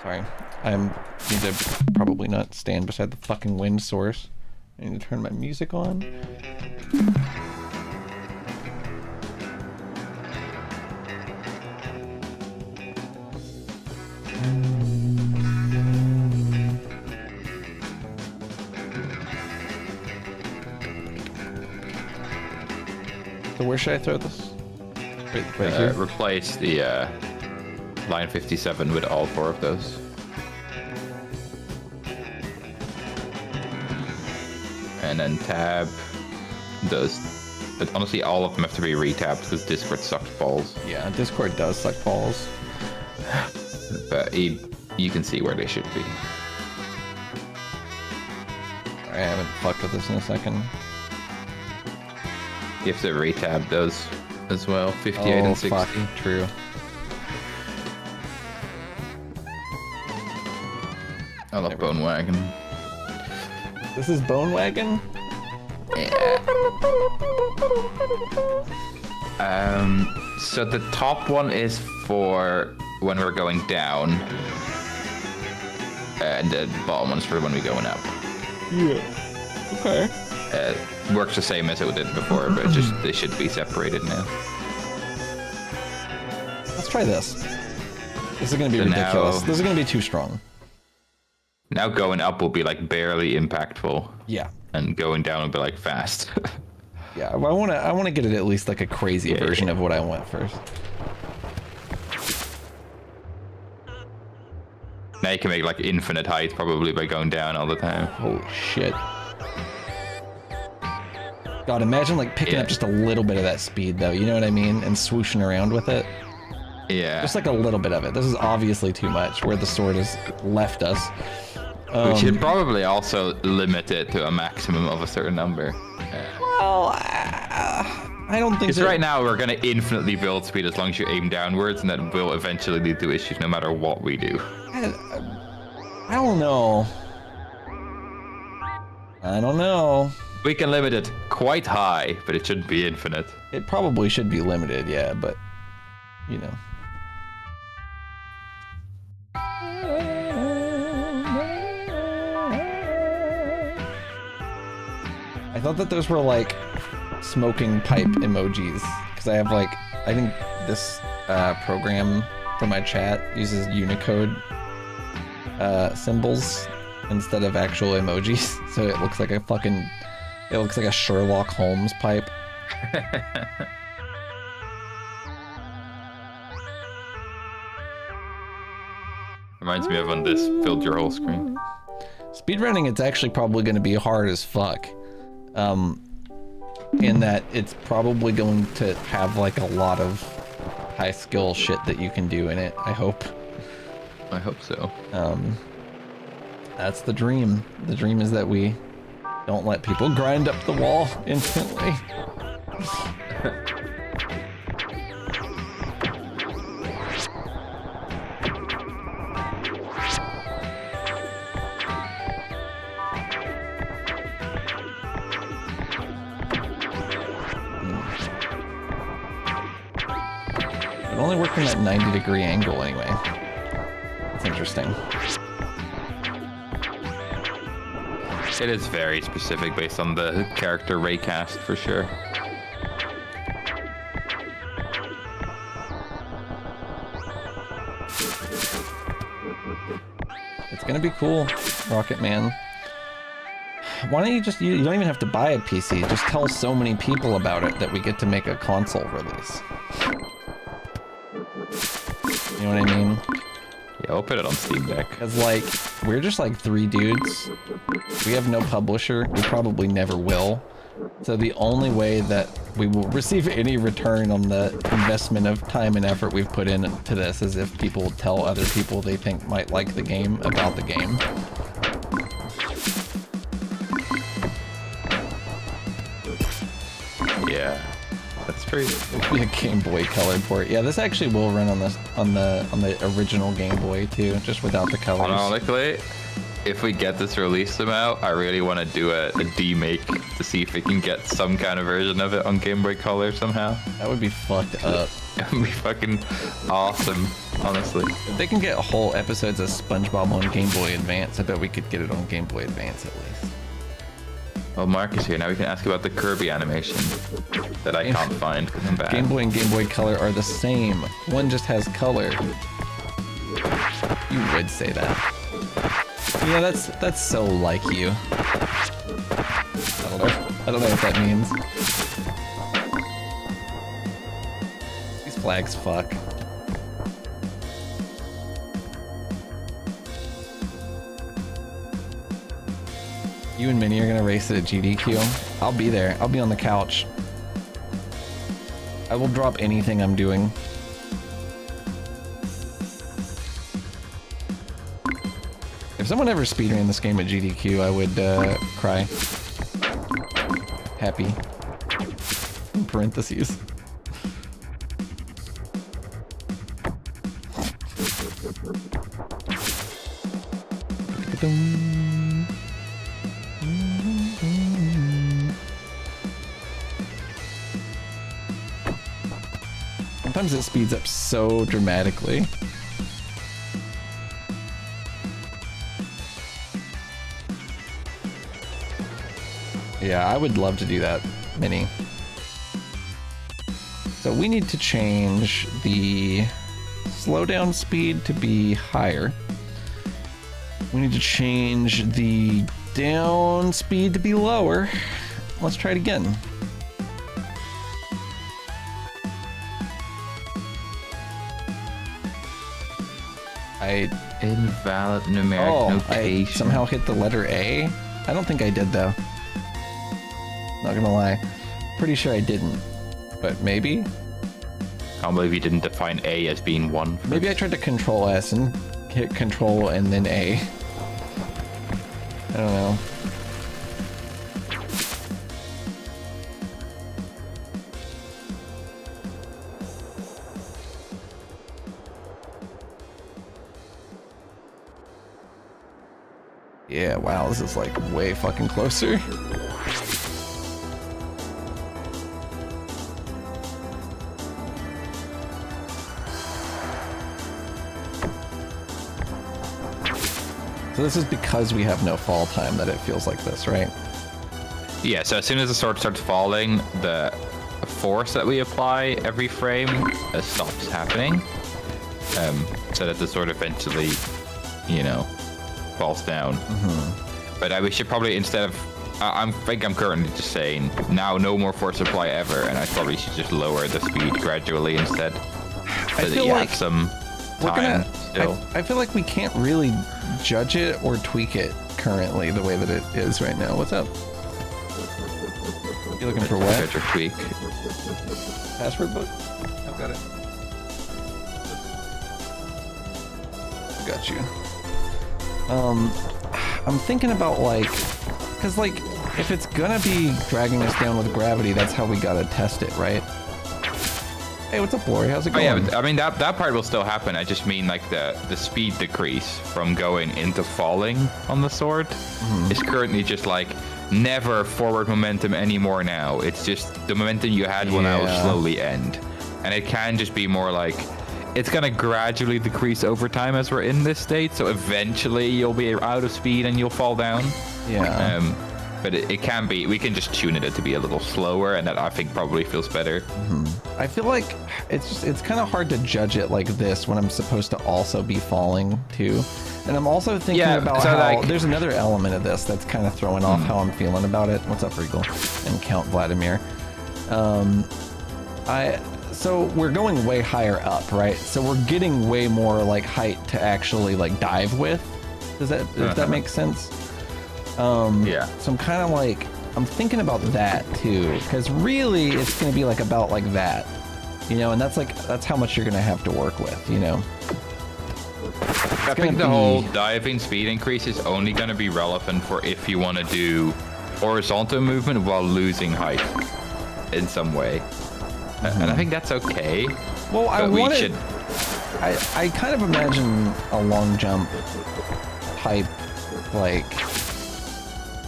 Sorry. I need to probably not stand beside the fucking wind source. I need to turn my music on. So where should I throw this? Right here? Replace the line 57 with all 4 of those. And then tab those. But honestly, all of them have to be retabbed because Discord sucked balls. Yeah, Discord does suck balls. But you can see where they should be. I haven't fucked with this in a second. You have to retab those as well, 58 and 60. Fuck, true. I love Bone Wagon. This is Bone Wagon? Yeah. So the top one is for when we're going down, and the bottom one's for when we're going up. Yeah. Okay. Works the same as it did before, but just they should be separated now. Let's try this. This is gonna be ridiculous. This is gonna be too strong. Now going up will be like barely impactful. Yeah. And going down will be like fast. Yeah, well, I wanna get it at least like a crazy version of what I want first. Now you can make like infinite height probably by going down all the time. Holy shit. God, imagine like picking up just a little bit of that speed though, you know what I mean? And swooshing around with it. Yeah. Just like a little bit of it. This is obviously too much where the sword has left us. We should probably also limit it to a maximum of a certain number. Well, I don't think because right now we're going to infinitely build speed as long as you aim downwards, and that will eventually lead to issues no matter what we do. I don't know. I don't know. We can limit it quite high, but it shouldn't be infinite. It probably should be limited, yeah, but, you know. I thought that those were like smoking pipe emojis, because I have like, I think this program for my chat uses Unicode symbols instead of actual emojis, so it looks like a fucking, it looks like a Sherlock Holmes pipe. Reminds me of when this filled your whole screen. Speedrunning, it's actually probably going to be hard as fuck. In that it's probably going to have like a lot of high skill shit that you can do in it, I hope. I hope so. That's the dream. The dream is that we don't let people grind up the wall instantly. It only worked in that 90-degree angle anyway. That's interesting. It is very specific based on the character raycast for sure. It's gonna be cool, Rocket Man. Why don't you just, you don't even have to buy a PC, just tell so many people about it that we get to make a console release. You know what I mean? Yeah, I'll put it on Steam Deck. Because, like, we're just like 3 dudes. We have no publisher. We probably never will. So the only way that we will receive any return on the investment of time and effort we've put into this is if people tell other people they think might like the game about the game. Yeah, that's true. It'll be a Game Boy Color port. Yeah, this actually will run on this on the original Game Boy too, just without the colors. Canonically, if we get this release somehow, I really want to do a demake to see if we can get some kind of version of it on Game Boy Color somehow. That would be fucked up. It would be fucking awesome, honestly. If they can get whole episodes of SpongeBob on Game Boy Advance, I bet we could get it on Game Boy Advance at least. Well, Mark is here. Now we can ask about the Kirby animation that I can't find because I'm bad. Game Boy and Game Boy Color are the same. One just has color. You would say that. Yeah, that's so like you. I don't know what that means. These flags fuck. You and Minnie are gonna race it at GDQ. I'll be there. I'll be on the couch. I will drop anything I'm doing. If someone ever speedran this game at GDQ, I would cry. Happy. In parentheses. Sometimes it speeds up so dramatically. Yeah, I would love to do that, Minnie. So we need to change the slowdown speed to be higher. We need to change the down speed to be lower. Let's try it again. Invalid numeric notation. I somehow hit the letter A. I don't think I did though. Not gonna lie. Pretty sure I didn't. But maybe? Can't believe you didn't define A as being one. Maybe I tried to control S and hit control and then A. I don't know. Yeah, wow, this is like way fucking closer. So this is because we have no fall time that it feels like this, right? Yeah, so as soon as the sword starts falling, the force that we apply every frame stops happening. So that the sword eventually, you know, falls down. But we should probably, instead of, I think I'm currently just saying, now no more force apply ever, and I probably should just lower the speed gradually instead. So that you have some time still. I feel like we can't really judge it or tweak it currently the way that it is right now. What's up? You looking for what? Judge or tweak. Password book? I've got it. Got you. I'm thinking about like, cause like, if it's gonna be dragging us down with gravity, that's how we gotta test it, right? Hey, what's up, Lori? How's it going? Oh, yeah, I mean, that part will still happen. I just mean like the speed decrease from going into falling on the sword is currently just like never forward momentum anymore now. It's just the momentum you had will now slowly end. And it can just be more like, it's gonna gradually decrease over time as we're in this state, so eventually you'll be out of speed and you'll fall down. Yeah. But it can be, we can just tune it to be a little slower, and that I think probably feels better. I feel like it's kind of hard to judge it like this when I'm supposed to also be falling too. And I'm also thinking about how like, there's another element of this that's kind of throwing off how I'm feeling about it. What's up, Regal? And Count Vladimir. So we're going way higher up, right? So we're getting way more like height to actually like dive with. Does that make sense? Yeah. So I'm kind of like, I'm thinking about that too, because really it's going to be like about like that, you know, and that's how much you're going to have to work with, you know. I think the whole diving speed increase is only going to be relevant for if you want to do horizontal movement while losing height in some way. And I think that's okay. Well, I kind of imagine a long jump type like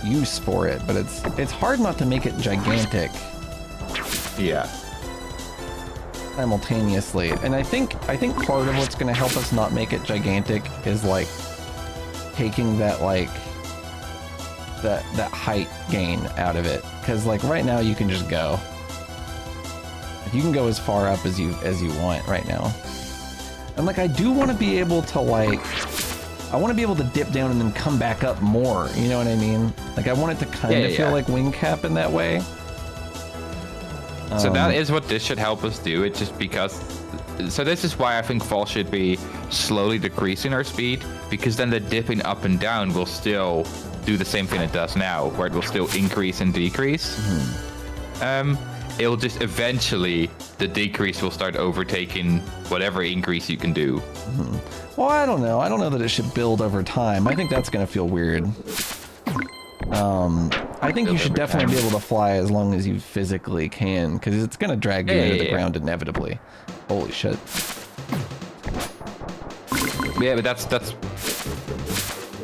use for it, but it's hard not to make it gigantic Yeah. simultaneously. And I think part of what's going to help us not make it gigantic is like taking that like that height gain out of it, because like right now you can just go. You can go as far up as you want right now. And like I do want to be able to like I want to be able to dip down and then come back up more, you know what I mean? Like I want it to kind of feel like wing cap in that way. So that is what this should help us do. It's just because... So this is why I think fall should be slowly decreasing our speed, because then the dipping up and down will still do the same thing it does now, where it will still increase and decrease. It'll just eventually, the decrease will start overtaking whatever increase you can do. Well, I don't know. I don't know that it should build over time. I think that's going to feel weird. I think you should definitely be able to fly as long as you physically can, because it's going to drag you into the ground inevitably. Holy shit. Yeah, but that's...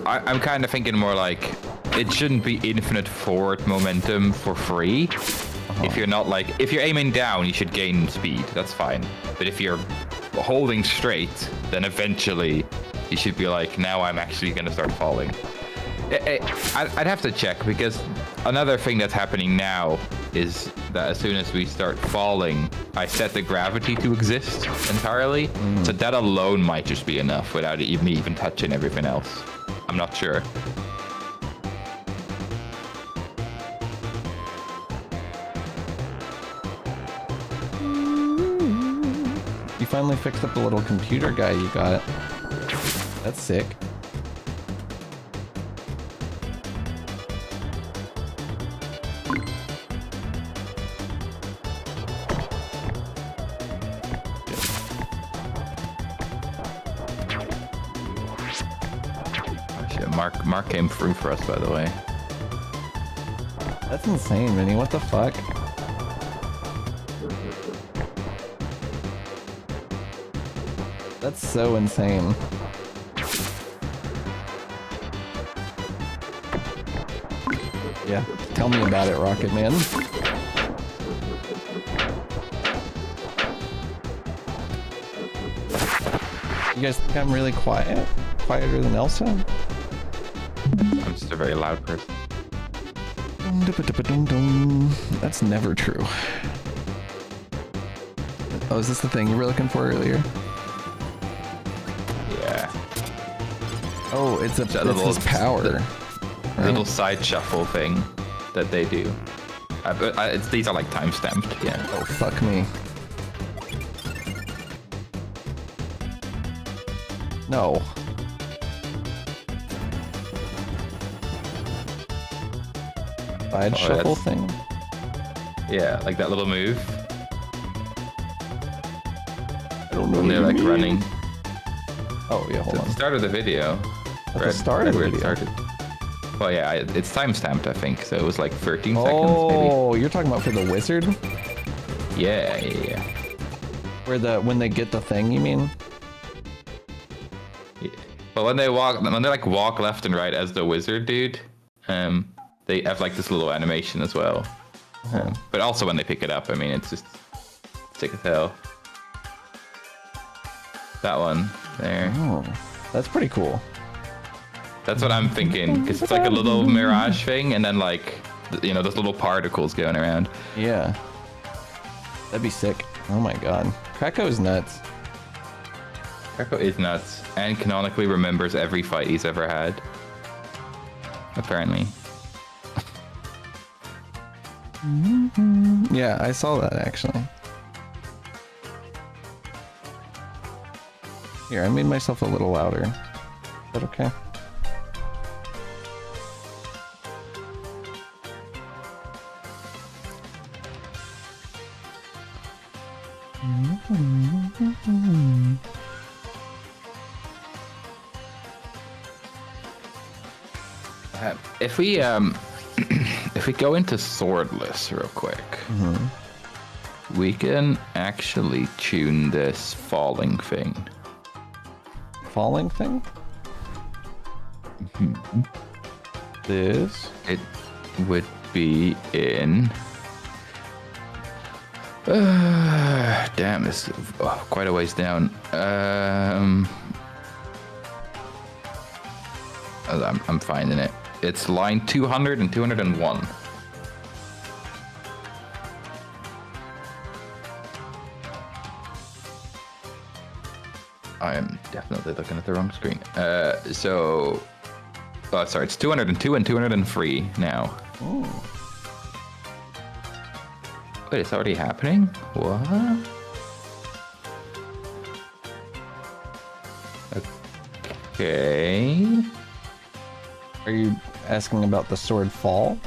I'm kind of thinking more like, it shouldn't be infinite forward momentum for free. If you're not like... If you're aiming down, you should gain speed. That's fine. But if you're holding straight, then eventually you should be like, now I'm actually going to start falling. I'd have to check, because another thing that's happening now is that as soon as we start falling, I set the gravity to exist entirely. So that alone might just be enough without me even touching everything else. I'm not sure. You finally fixed up the little computer guy you got. That's sick. Mark came through for us, by the way. That's insane, Vinny. What the fuck? That's so insane. Yeah, tell me about it, Rocket Man. You guys think I'm really quiet? Quieter than Elsa? I'm just a very loud person. That's never true. Oh, is this the thing you were looking for earlier? Yeah. Oh, it's little this power. Little side shuffle thing that they do. These are like time stamped. Yeah. Oh, fuck me. No. Side shuffle thing? Yeah, like that little move. I don't know. When they're like running. Oh yeah, hold At on. the start of the video. At the start of the video? Started. Well, yeah, it's time stamped, I think. So it was like 13 seconds, maybe. Oh, you're talking about for the wizard? Yeah. When they get the thing, you mean? Yeah. But when they like walk left and right as the wizard dude, they have like this little animation as well. But also when they pick it up, I mean, it's just sick as hell. That one there. Oh, that's pretty cool. That's what I'm thinking, because it's like a little mirage thing, and then like, you know, those little particles going around. Yeah. That'd be sick. Oh my god. Krakow is nuts. Krakow is nuts, and canonically remembers every fight he's ever had. Apparently. Yeah, I saw that actually. Here, I made myself a little louder. Is that okay? If we if we go into swordless real quick, we can actually tune this falling thing. Falling thing? This. It would be in. Damn, it's quite a ways down. I'm finding it. It's line 200 and 201. I am definitely looking at the wrong screen. Sorry, it's 202 and 203 now. Ooh. Wait, it's already happening? What? Okay. Are you asking about the sword fall?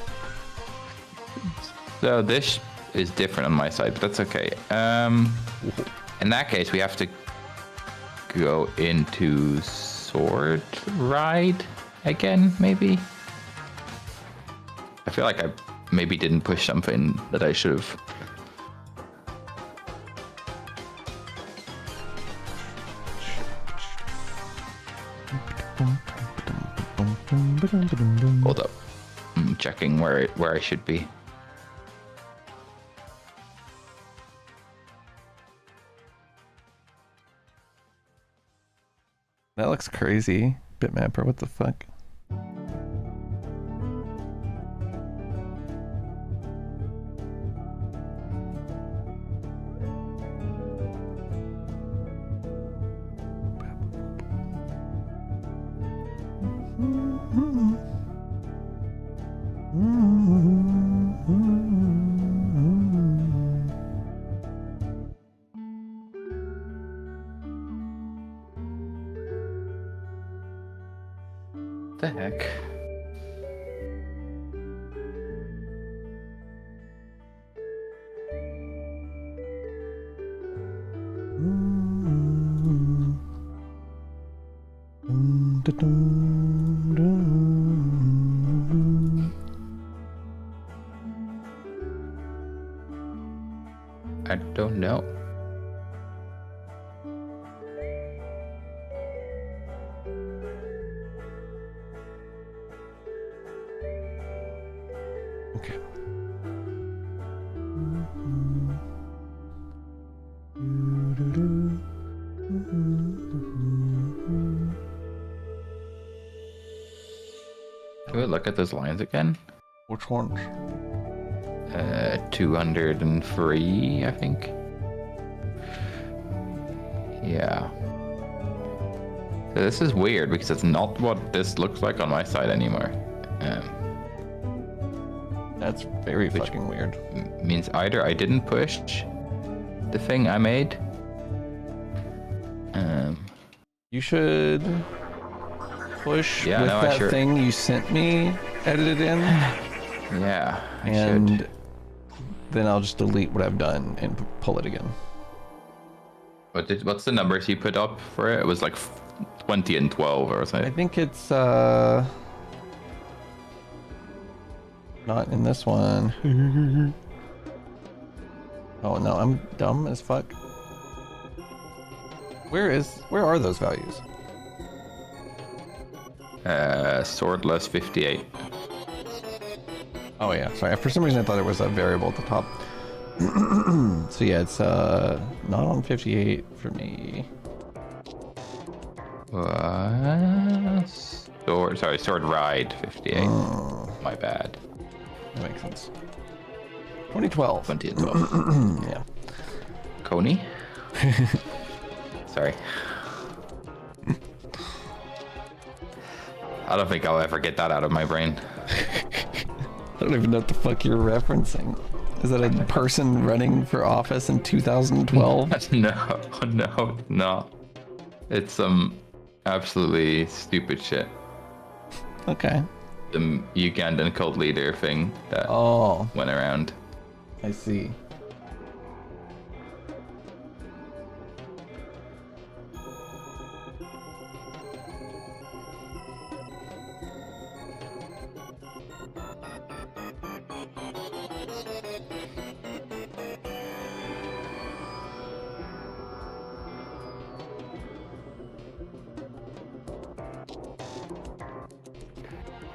So this is different on my side, but that's okay. In that case, we have to go into sword ride again, maybe? I feel like I maybe didn't push something that I should have. Hold up. I'm checking where I should be. That looks crazy. Bitmapper, what the fuck? The heck? I don't know. Okay. Can we look at those lines again? Which ones? 203, I think. Yeah. So this is weird because it's not what this looks like on my side anymore. That's very fucking weird. Means either I didn't push the thing I made. You should push Yeah, with no, I that sure- thing you sent me edited in, Yeah, I and should. then I'll just delete what I've done and pull it again. What's the numbers you put up for it? It was like 20 and 12 or I something. think it's not in this one. Oh no, I'm dumb as fuck. Where are those values? Swordless 58. Oh yeah, sorry. For some reason I thought it was a variable at the top. So yeah, it's not on 58 for me. What? Sword ride 58. Oh, My bad. that makes sense. 2012. 20 and 12. Yeah. Coney? Sorry. I don't think I'll ever get that out of my brain. I don't even know what the fuck you're referencing. Is that a person running for office in 2012? No. It's some absolutely stupid shit. Okay. The Ugandan cult leader thing that Oh, went around. I see.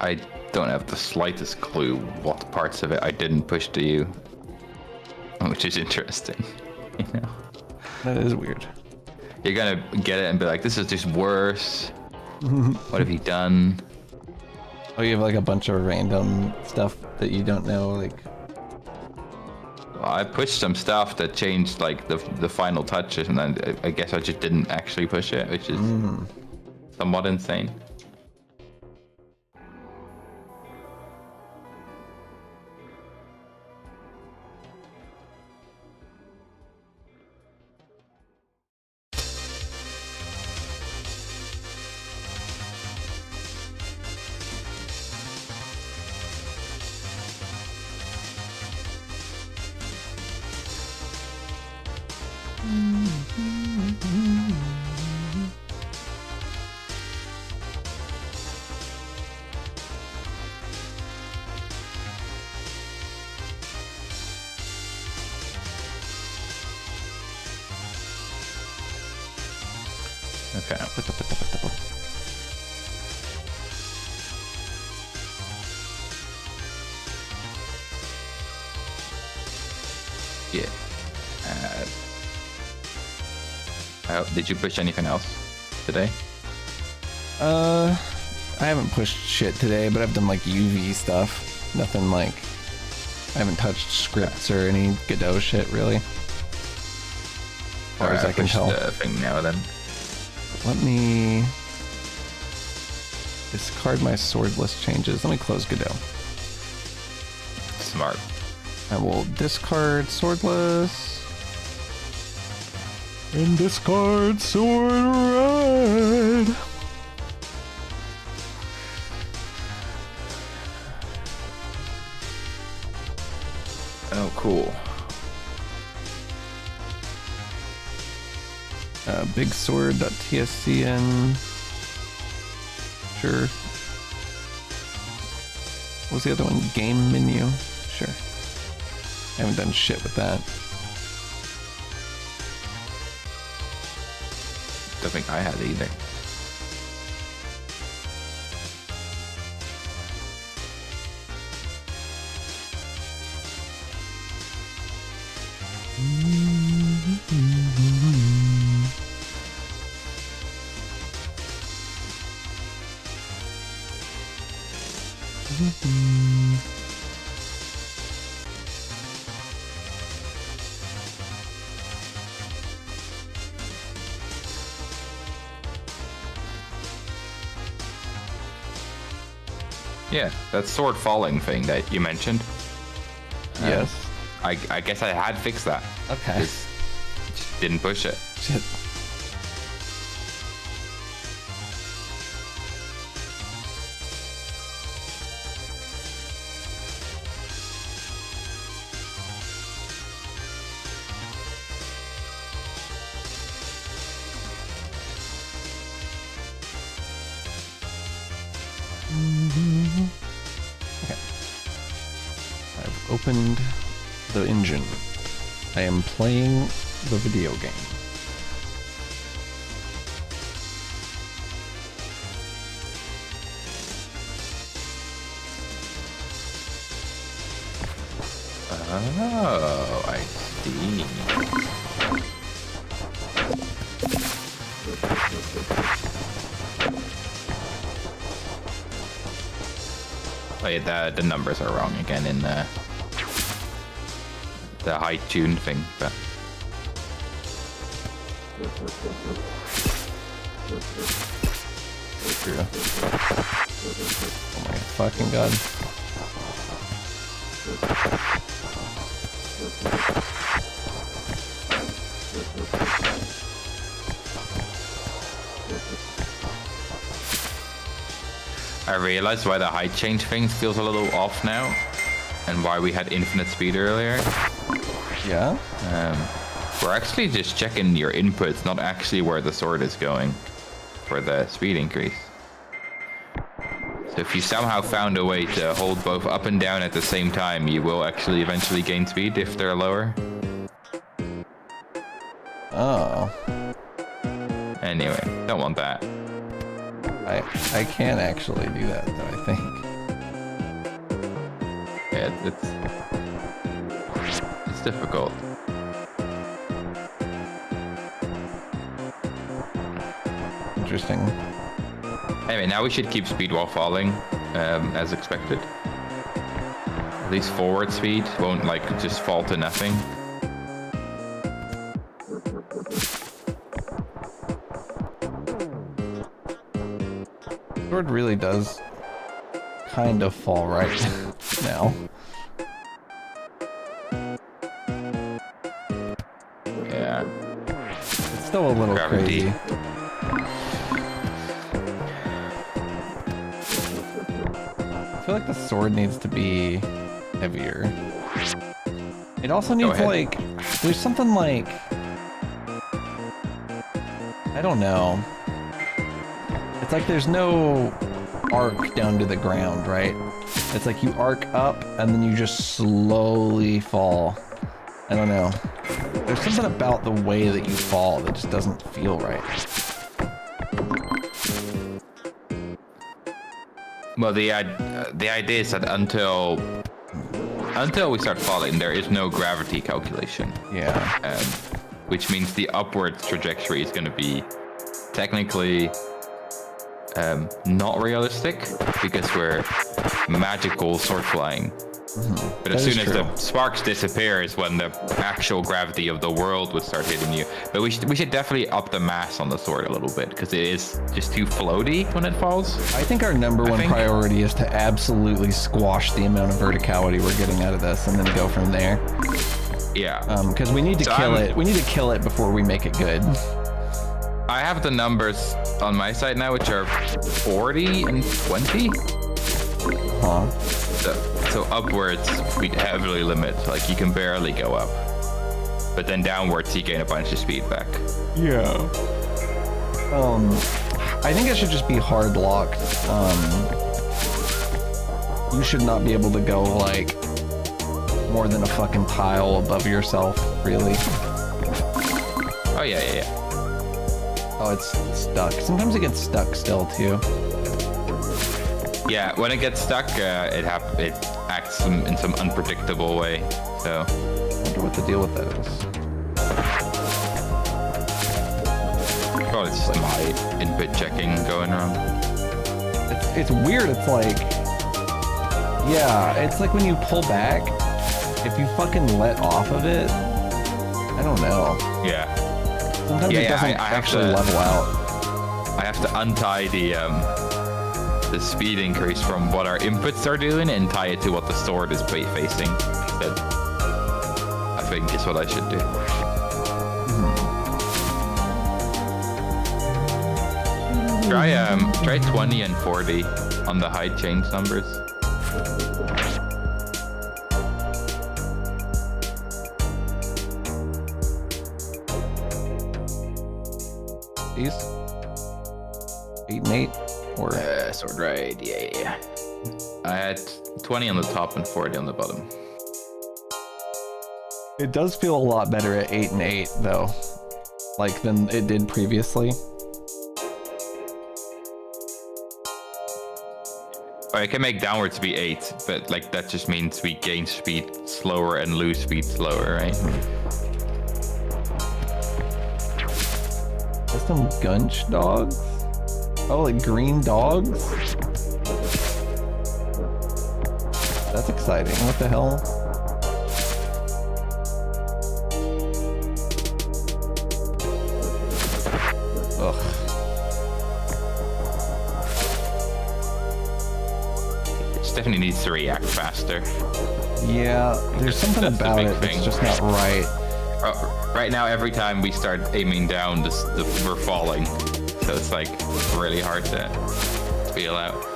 I don't have the slightest clue what parts of it I didn't push to you, which is interesting. You know, That is weird. you're gonna get it and be like, "This is just worse. What have you done?" Oh, you have like a bunch of random stuff that you don't know, like. Well, I pushed some stuff that changed like the final touches, and then I guess I just didn't actually push it, which is somewhat insane. Okay. Yeah. Did you push anything else today? I haven't pushed shit today, but I've done like UV stuff. Nothing like. I haven't touched scripts or any Godot shit really. As far as I can tell. The thing now then. Let me discard my swordless changes. Let me close Godot. Smart. I will discard swordless. And discard sword ride. Oh, cool. Big sword.tscn. Sure. What was the other one? Game menu. Sure. I haven't done shit with that. Don't think I had either. Yeah, that sword falling thing that you mentioned. Yes. I guess I had fixed that. Okay. Just didn't push it. Shit. Okay. I've opened the engine. I am playing the video game. Oh, I see. Oh yeah, the numbers are wrong again in the high tune thing, but Oh my fucking god. I realized why the height change thing feels a little off now, and why we had infinite speed earlier. Yeah? We're actually just checking your inputs, not actually where the sword is going for the speed increase. So if you somehow found a way to hold both up and down at the same time, you will actually eventually gain speed if they're lower. Oh. Anyway, don't want that. I can actually do that though, I think. Yeah, it's difficult. Interesting. Anyway, now we should keep speed while falling, as expected. At least forward speed won't like just fall to nothing. Sword really does kind of fall right now. Yeah. It's still a little Gravity. crazy. I feel like the sword needs to be heavier. It also needs like, there's something like, I don't know. It's like there's no arc down to the ground, right? It's like you arc up and then you just slowly fall. I don't know. There's something about the way that you fall that just doesn't feel right. Well, the idea is that until we start falling, there is no gravity calculation. Yeah. Which means the upward trajectory is going to be technically not realistic because we're magical sword flying. But as soon as the sparks disappear is when the actual gravity of the world would start hitting you. But we should definitely up the mass on the sword a little bit because it is just too floaty when it falls. I think our number one priority is to absolutely squash the amount of verticality we're getting out of this and then go from there. Yeah. Because we need to kill it. We need to kill it before we make it good. I have the numbers on my side now, which are 40 and 20. Huh. So upwards, we heavily limit. Like, you can barely go up. But then downwards, you gain a bunch of speed back. Yeah. I think it should just be hard locked. You should not be able to go, like, more than a fucking tile above yourself, really. Oh, yeah. Oh, it's stuck. Sometimes it gets stuck still, too. Yeah, when it gets stuck, it acts in some unpredictable way. So, I wonder what the deal with that is. probably just my input checking going wrong. It's weird. It's like, yeah, it's like when you pull back, if you fucking let off of it, I don't know. Yeah. Sometimes it doesn't actually level out. I have to untie the speed increase from what our inputs are doing and tie it to what the sword is facing. That I think is what I should do. Try 20 and 40 on the height change numbers. These 8 and 8 or sword right, yeah. I had 20 on the top and 40 on the bottom. it does feel a lot better at 8 and 8 though, like than it did previously. I can make downwards be 8, but like that just means we gain speed slower and lose speed slower, right? There's some gunch dogs? Oh, like green dogs? That's exciting. What the hell? Ugh. It definitely needs to react faster. Yeah, there's something That's the about big it thing. that's just not right. Right now, every time we start aiming down, we're falling. So it's like really hard to feel out.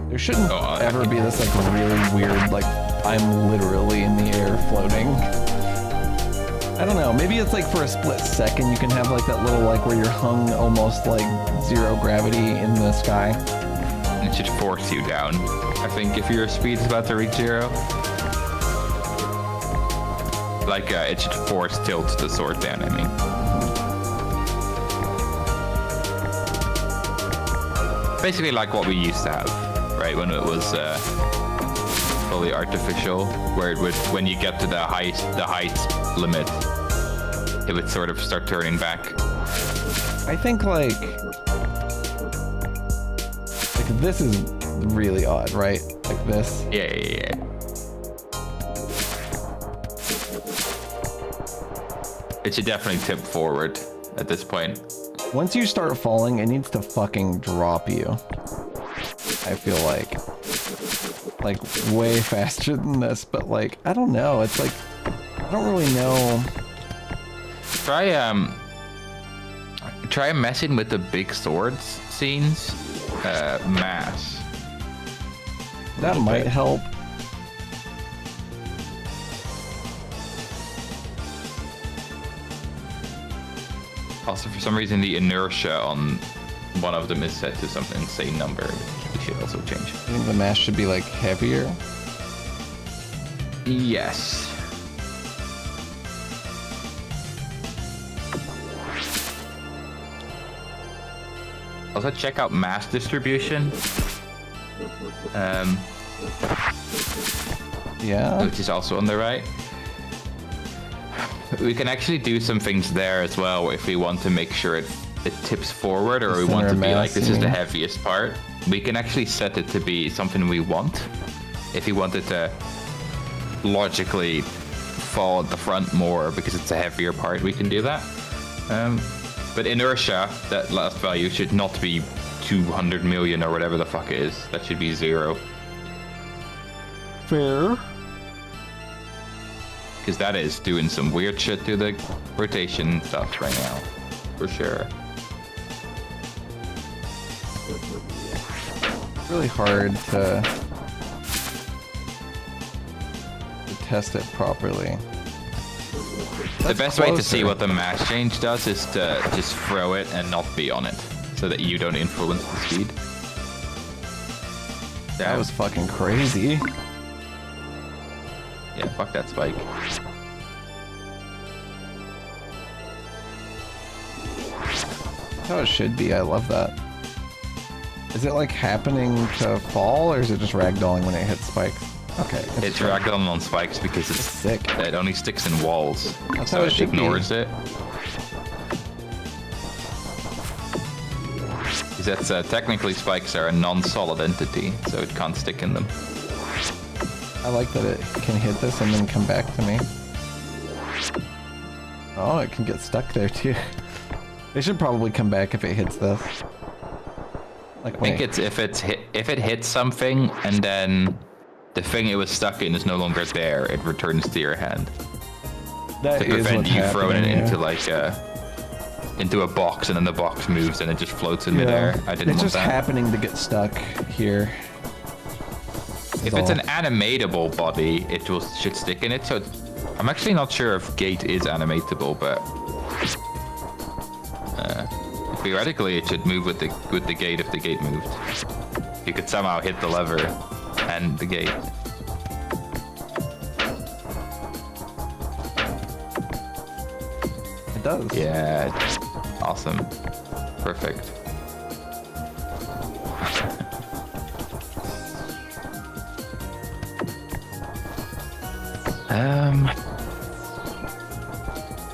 There shouldn't ever be this like really weird, like I'm literally in the air floating. I don't know, maybe it's like for a split second you can have like that little like where you're hung almost like zero gravity in the sky. It should force you down. I think if your speed is about to reach 0. Like, it should force tilt the sword down, I mean. Basically like what we used to have, right? When it was fully artificial, where it would, when you get to the height limit, it would sort of start turning back. I think like this is really odd, right? Like this. Yeah. It should definitely tip forward at this point. Once you start falling, it needs to fucking drop you. I feel like way faster than this, but like, I don't know. It's like, I don't really know. Try messing with the big swords scenes. Mass. That might help. Also, for some reason, the inertia on one of them is set to some insane number. We should also change. I think the mass should be like heavier. Yes. Also, check out mass distribution. Yeah. Which is also on the right. We can actually do some things there as well if we want to make sure it tips forward, or we want to be like, this is the heaviest part. We can actually set it to be something we want. If we wanted to logically fall at the front more because it's a heavier part, we can do that. But inertia, that last value should not be 200 million or whatever the fuck it is. That should be 0. Fair. Because that is doing some weird shit to the rotation stuff right now. For sure. Really hard to test it properly. The best way to see what the mass change does is to just throw it and not be on it, so that you don't influence the speed. That was fucking crazy. Yeah, fuck that spike. That's how it should be. I love that. Is it like happening to fall, or is it just ragdolling when it hits spikes? Okay. It's ragdolling on spikes because it's sick. It only sticks in walls. That's so how it it should ignores be. it. Because that's technically spikes are a non-solid entity, so it can't stick in them. I like that it can hit this and then come back to me. Oh, it can get stuck there too. It should probably come back if it hits this. Like, I think it's if it hits something and then the thing it was stuck in is no longer there, it returns to your hand. That to is prevent what's you throwing it happening, into like into a box, and then the box moves and it just floats in midair. I didn't It's want just that. happening to get stuck here. If it's an animatable body, it should stick in it. So I'm actually not sure if gate is animatable, but theoretically it should move with the gate if the gate moved. You could somehow hit the lever and the gate. It does. Yeah, awesome, perfect.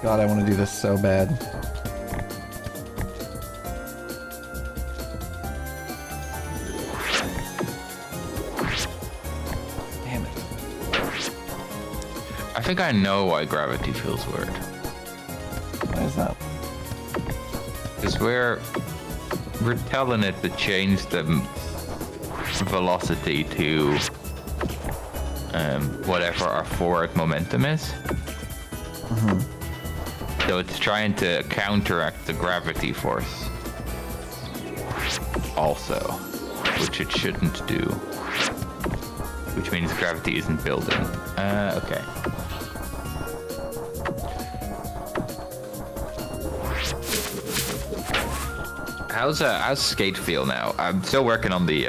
God, I want to do this so bad. Damn it. I think I know why gravity feels weird. Why is that? Because we're telling it to change the velocity to whatever our forward momentum is. So it's trying to counteract the gravity force also, which it shouldn't do. Which means gravity isn't building. Okay. How's skate feel now? I'm still working on the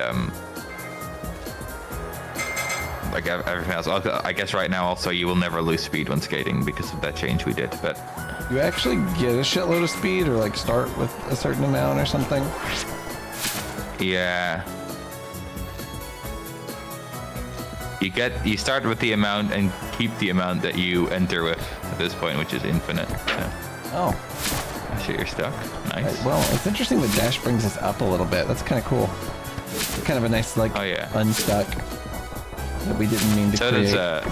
like everything else. I guess right now also you will never lose speed when skating because of that change we did. But You actually get a shitload of speed, or like start with a certain amount or something? yeah, you start with the amount and keep the amount that you enter with at this point, which is infinite. So. Oh. Oh shit, you're stuck. Nice. Well, it's interesting that dash brings us up a little bit. That's kind of cool. Kind of a nice, like, Oh, yeah. unstuck that we didn't mean to So create. does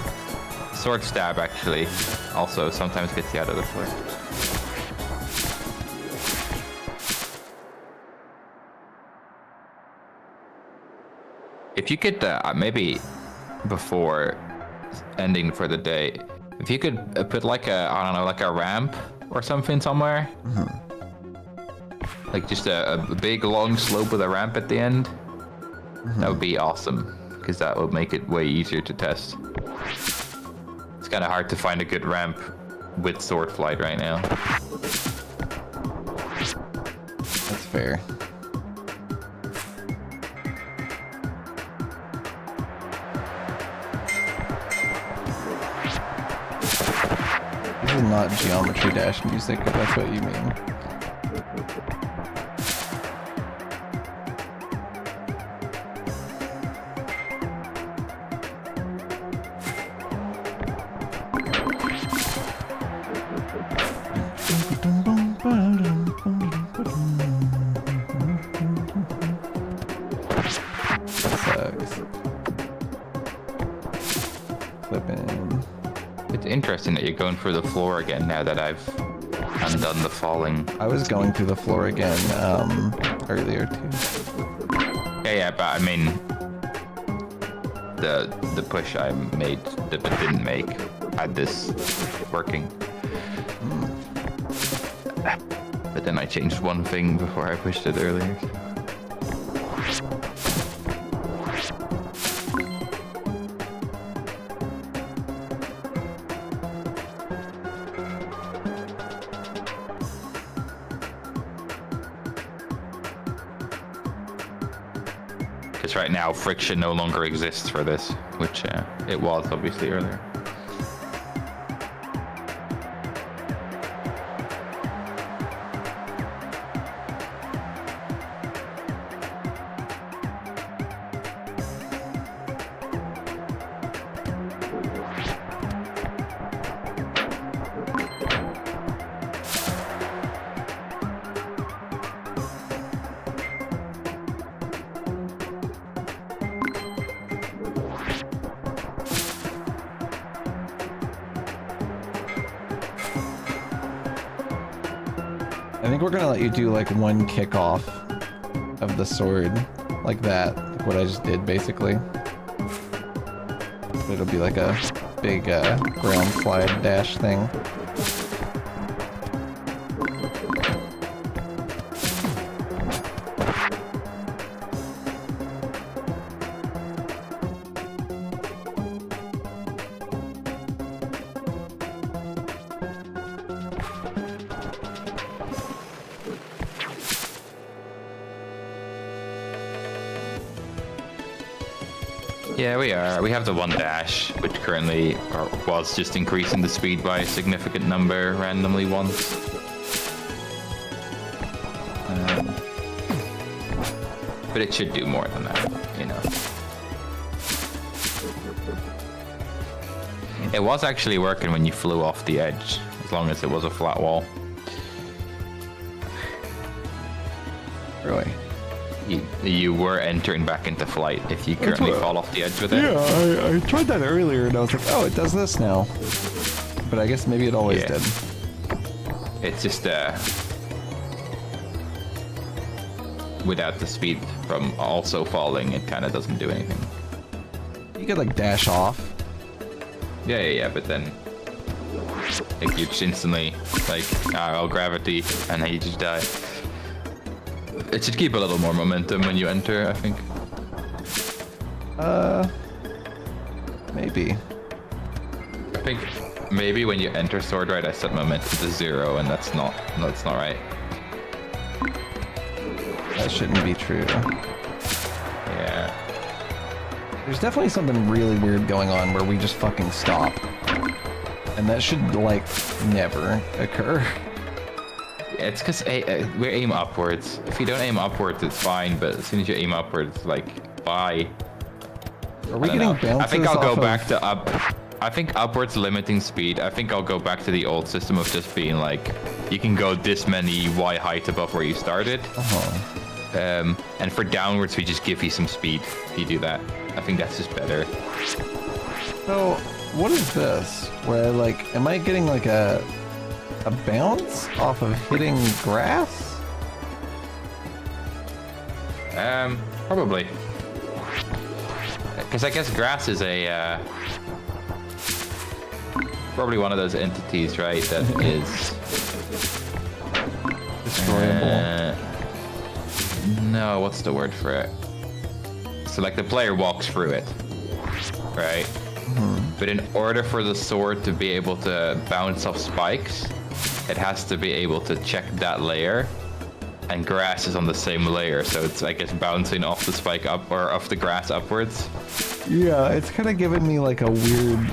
sword stab actually also sometimes gets you out of the floor. If you could maybe before ending for the day, if you could put like I don't know, like a ramp or something somewhere, like just a big long slope with a ramp at the end, that would be awesome because that would make it way easier to test. It's kind of hard to find a good ramp with sword flight right now. That's fair. This is not geometry dash music, if that's what you mean. Sucks. Flipping. It's interesting that you're going for the floor again now that I've undone the falling. I was going through the floor again earlier too. Yeah, but I mean, the push I made but didn't make had this working. But then I changed one thing before I pushed it earlier. Because right now friction no longer exists for this, which it was obviously earlier. I think we're gonna let you do like one kickoff of the sword, like that, like what I just did basically. It'll be like a big ground slide dash thing. Yeah, we are. We have the one dash, which currently was just increasing the speed by a significant number randomly once. But it should do more than that, you know. It was actually working when you flew off the edge, as long as it was a flat wall. Really? You were entering back into flight if you currently fall off the edge with it. Yeah, I tried that earlier and I was like, oh, it does this now. But I guess maybe it always Yeah. did. It's just without the speed from also falling, it kind of doesn't do anything. You could like dash off. Yeah, but then like you just instantly like gravity and then you just die. It should keep a little more momentum when you enter, I think. Maybe. I think maybe when you enter sword right, I set momentum to 0, and that's not right. That shouldn't be true. Yeah. There's definitely something really weird going on where we just fucking stop. And that should, like, never occur. It's because we aim upwards. If you don't aim upwards, it's fine, but as soon as you aim upwards, it's like, bye. Are we I don't getting know. bounces I think I'll go off back of... to up. I think upwards limiting speed. I think I'll go back to the old system of just being like, you can go this many Y height above where you started. Uh-huh. And for downwards, we just give you some speed if you do that. I think that's just better. So, what is this? Where, like, am I getting, like, a bounce off of hitting grass? Probably. Because I guess grass is a, probably one of those entities, right, that is... Destroyable. No, what's the word for it? So, like, the player walks through it, right? But in order for the sword to be able to bounce off spikes, it has to be able to check that layer. And grass is on the same layer, so it's, I guess, bouncing off the spike up or off the grass upwards. Yeah, it's kind of giving me, like, a weird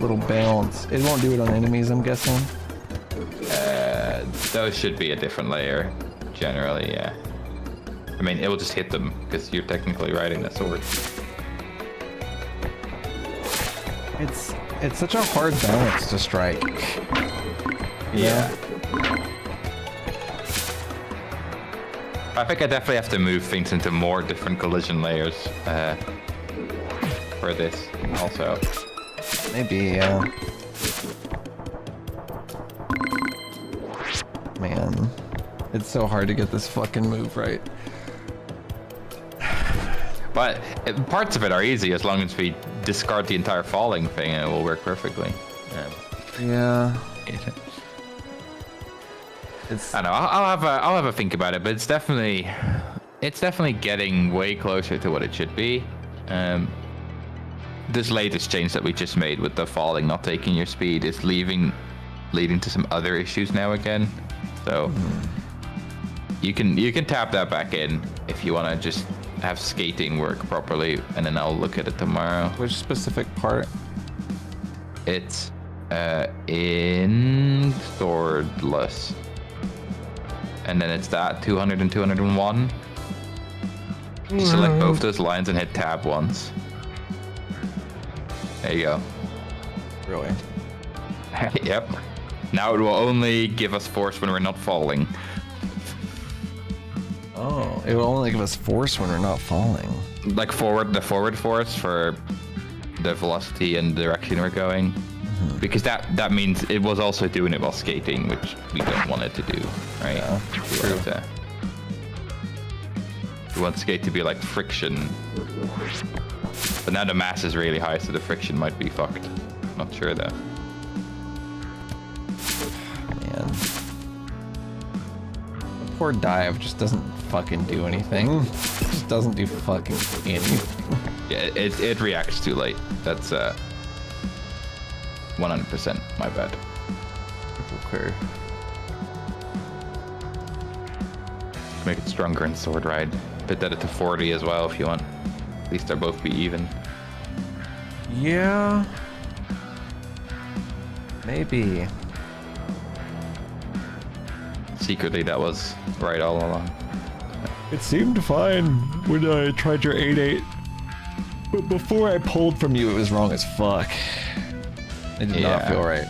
little bounce. It won't do it on enemies, I'm guessing. Those should be a different layer, generally, yeah. I mean, it will just hit them, because you're technically riding that sword. It's such a hard balance to strike. Yeah. I think I definitely have to move things into more different collision layers for this, also. Maybe, yeah. Man, it's so hard to get this fucking move right. But parts of it are easy as long as we discard the entire falling thing, and it will work perfectly. Yeah. It's... I don't know. I'll have a think about it, but it's definitely getting way closer to what it should be. This latest change that we just made with the falling, not taking your speed, is leading to some other issues now again. So you can tap that back in if you want to just have skating work properly, and then I'll look at it tomorrow. Which specific part? It's in swordless. And then it's that 200 and 201. You select both those lines and hit tab once. There you go. Really? Yep. Now it will only give us force when we're not falling. Oh, it will only give us force when we're not falling. Like the forward force for the velocity and direction we're going. Because that means it was also doing it while skating, which we don't want it to do, right? Yeah, We want skate to be like friction. But now the mass is really high, so the friction might be fucked. Not sure though. Man. The poor dive just doesn't fucking do anything. Just doesn't do fucking anything. Yeah, it reacts too late. That's 100% my bad. Okay. Make it stronger in sword ride. Put that to 40 as well if you want. At least they'll both be even. Yeah. Maybe. Secretly, that was right all along. It seemed fine when I tried your 8.8. But before I pulled from you, it was wrong as fuck. It did not feel right.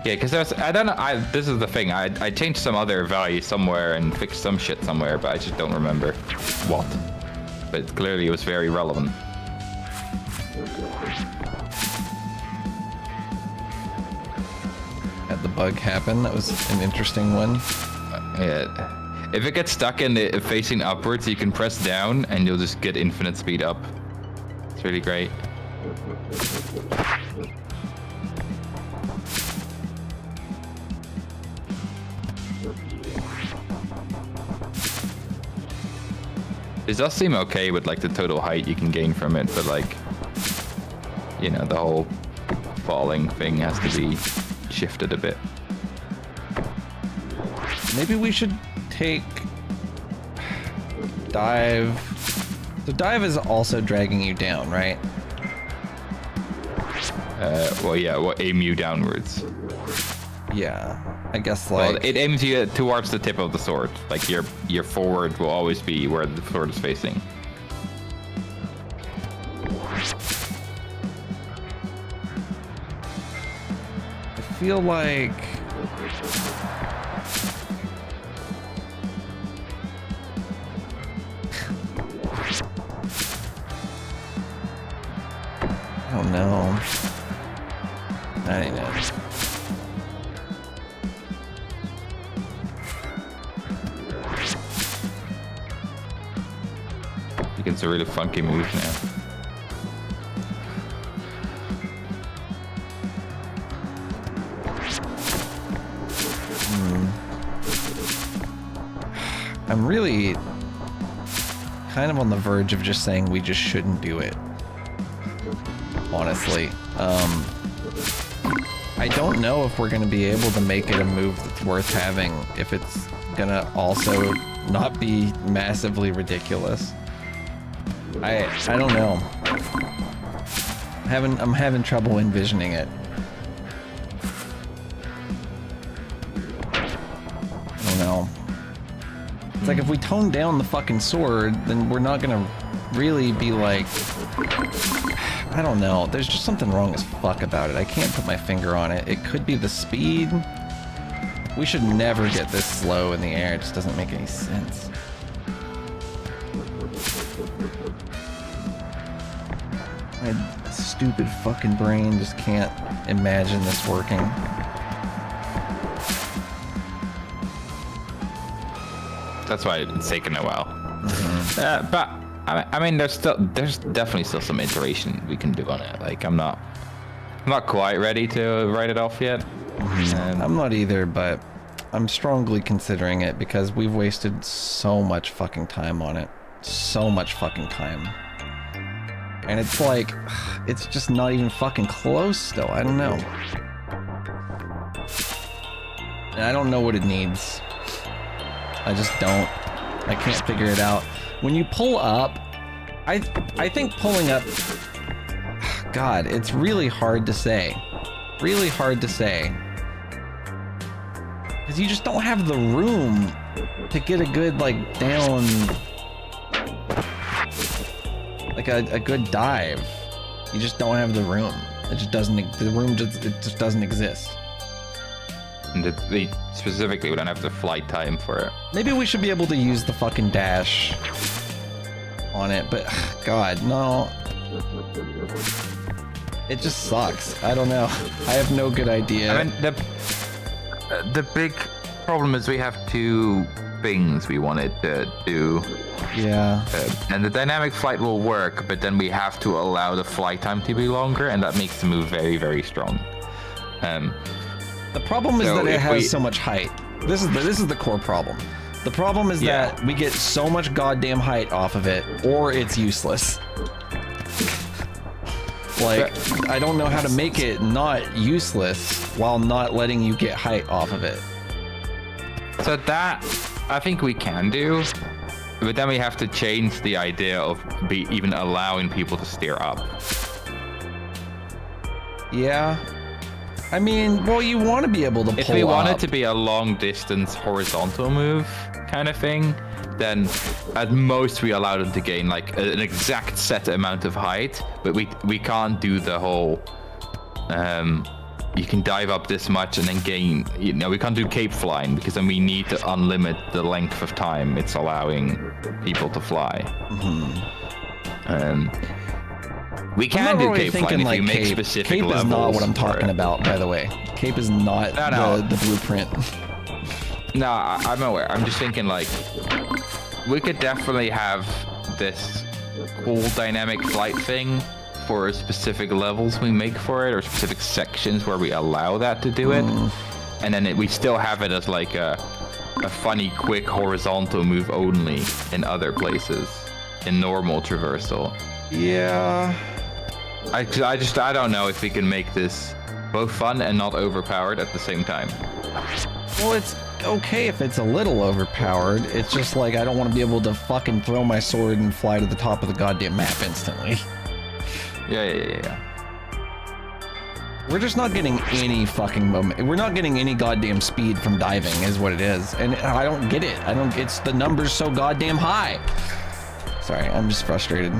Yeah, because I don't know. This is the thing. I changed some other value somewhere and fixed some shit somewhere, but I just don't remember what. But clearly, it was very relevant. Had the bug happen. That was an interesting one. Yeah. If it gets stuck in the facing upwards, you can press down and you'll just get infinite speed up. It's really great. It does seem okay with like the total height you can gain from it, but like, you know, the whole falling thing has to be shifted a bit. Maybe we should take... dive. So dive is also dragging you down, right? Well, yeah. Well, aim you downwards. Yeah. I guess like. Well, it aims you towards the tip of the sword. Like your forward will always be where the sword is facing. I feel like. I don't know. I don't know. You can see a really funky move now. I'm really kind of on the verge of just saying we just shouldn't do it. Honestly. I don't know if we're going to be able to make it a move that's worth having if it's going to also not be massively ridiculous. I don't know. I'm having trouble envisioning it. I don't know. It's like if we tone down the fucking sword, then we're not gonna really be like... I don't know. There's just something wrong as fuck about it. I can't put my finger on it. It could be the speed. We should never get this slow in the air. It just doesn't make any sense. My stupid fucking brain just can't imagine this working. That's why it's taken a while. But I mean, there's definitely still some iteration we can do on it. Like I'm not quite ready to write it off yet. I'm not either, but I'm strongly considering it because we've wasted so much fucking time on it. So much fucking time. And it's like, it's just not even fucking close still. I don't know. And I don't know what it needs. I just don't. I can't figure it out. When you pull up, I think pulling up, God, it's really hard to say. Really hard to say. Because you just don't have the room to get a good, like, down, like a good dive. You just don't have the room. It just doesn't, the room it just doesn't exist. And they specifically we don't have the flight time for it. Maybe we should be able to use the fucking dash on it, but God, no. It just sucks. I don't know. I have no good idea. I mean, the big problem is we have two things we wanted to do. Yeah. And the dynamic flight will work, but then we have to allow the flight time to be longer, and that makes the move very, very strong. The problem is that it has so much height. This is the core problem. The problem is that we get so much goddamn height off of it, or it's useless. Like, I don't know how to make it not useless while not letting you get height off of it. So that, I think we can do, but then we have to change the idea of even allowing people to steer up. Yeah. I mean, well, you want to be able to pull up. If we want it to be a long distance horizontal move kind of thing, then at most we allow them to gain like an exact set amount of height, but we can't do the whole you can dive up this much and then gain, we can't do cape flying because then we need to unlimit the length of time it's allowing people to fly. We can do cape flying if you make specific cape levels. Cape is not what I'm talking about, by the way. Cape is not the blueprint. No, I'm aware. I'm just thinking like we could definitely have this cool dynamic flight thing for specific levels we make for it, or specific sections where we allow that to do it, and then we still have it as like a funny, quick horizontal move only in other places in normal traversal. Yeah. I don't know if we can make this both fun and not overpowered at the same time. Well, it's like okay if it's a little overpowered. It's just like I don't want to be able to fucking throw my sword and fly to the top of the goddamn map instantly. Yeah. We're just not getting any fucking moment. We're not getting any goddamn speed from diving is what it is. And I don't get it. It's the numbers so goddamn high. Sorry, I'm just frustrated.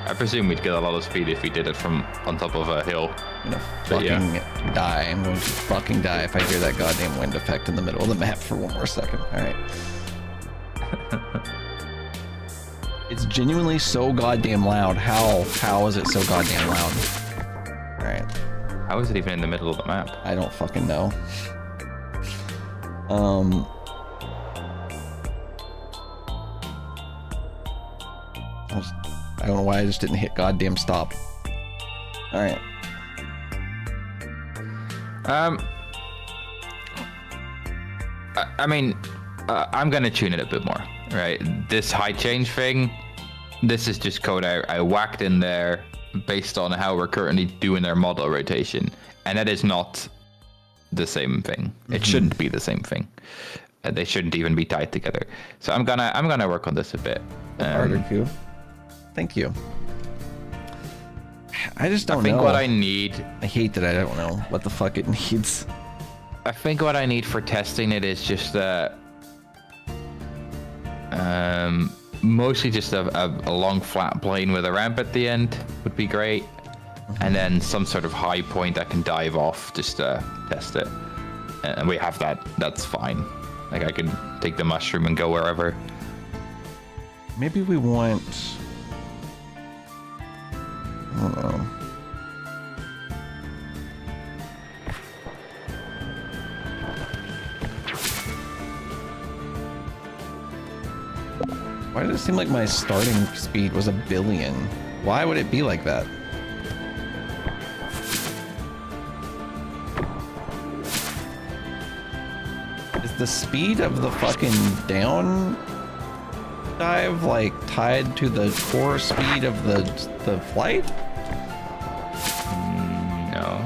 I presume we'd get a lot of speed if we did it from on top of a hill. I'm gonna fucking die. I'm going to fucking die if I hear that goddamn wind effect in the middle of the map for one more second. Alright. It's genuinely so goddamn loud. How is it so goddamn loud? Alright. How is it even in the middle of the map? I don't fucking know. I don't know why I just didn't hit goddamn stop. Alright. I mean, I'm gonna tune it a bit more, right? This high change thing, this is just code I whacked in there based on how we're currently doing our model rotation, and that is not the same thing. It shouldn't be the same thing. They shouldn't even be tied together. So I'm gonna work on this a bit. Harder, Q. Thank you. I just don't know. I think what I need... I hate that I don't know what the fuck it needs. I think what I need for testing it is just mostly just a long flat plane with a ramp at the end would be great. And then some sort of high point I can dive off just to test it. And we have that. That's fine. Like I can take the mushroom and go wherever. Maybe we want... I don't know. Why did it seem like my starting speed was 1 billion? Why would it be like that? Is the speed of the fucking down dive like tied to the core speed of the flight? No.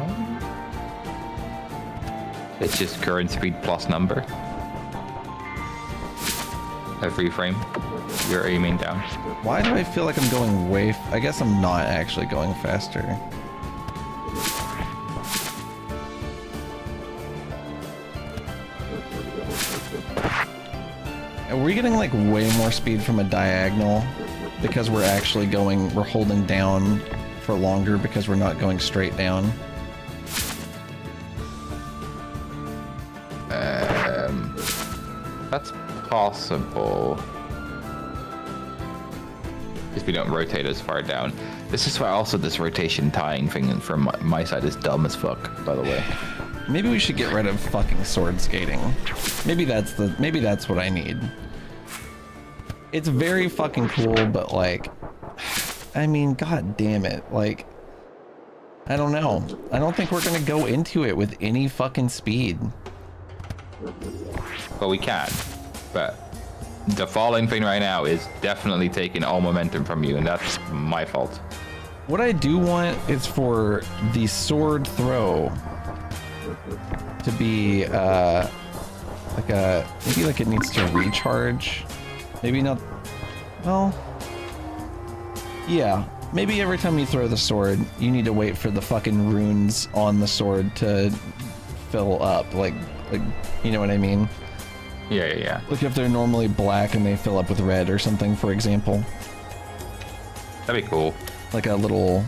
It's just current speed plus number. Every frame you're aiming down. Why do I feel like I'm going way... I guess I'm not actually going faster. Are we getting like way more speed from a diagonal because we're actually going... We're holding down for longer because we're not going straight down? That's possible. If we don't rotate as far down. This is why also this rotation tying thing from my side is dumb as fuck, by the way. Maybe we should get rid of fucking sword skating. Maybe that's what I need. It's very fucking cool, but like, I mean, god damn it. Like, I don't know. I don't think we're gonna go into it with any fucking speed. Well, we can, but the falling thing right now is definitely taking all momentum from you, and that's my fault. What I do want is for the sword throw to be like a... Maybe like it needs to recharge. Maybe not... Well... Yeah. Maybe every time you throw the sword, you need to wait for the fucking runes on the sword to fill up. Like, you know what I mean? Yeah. Like if they're normally black and they fill up with red or something, for example. That'd be cool. Like a little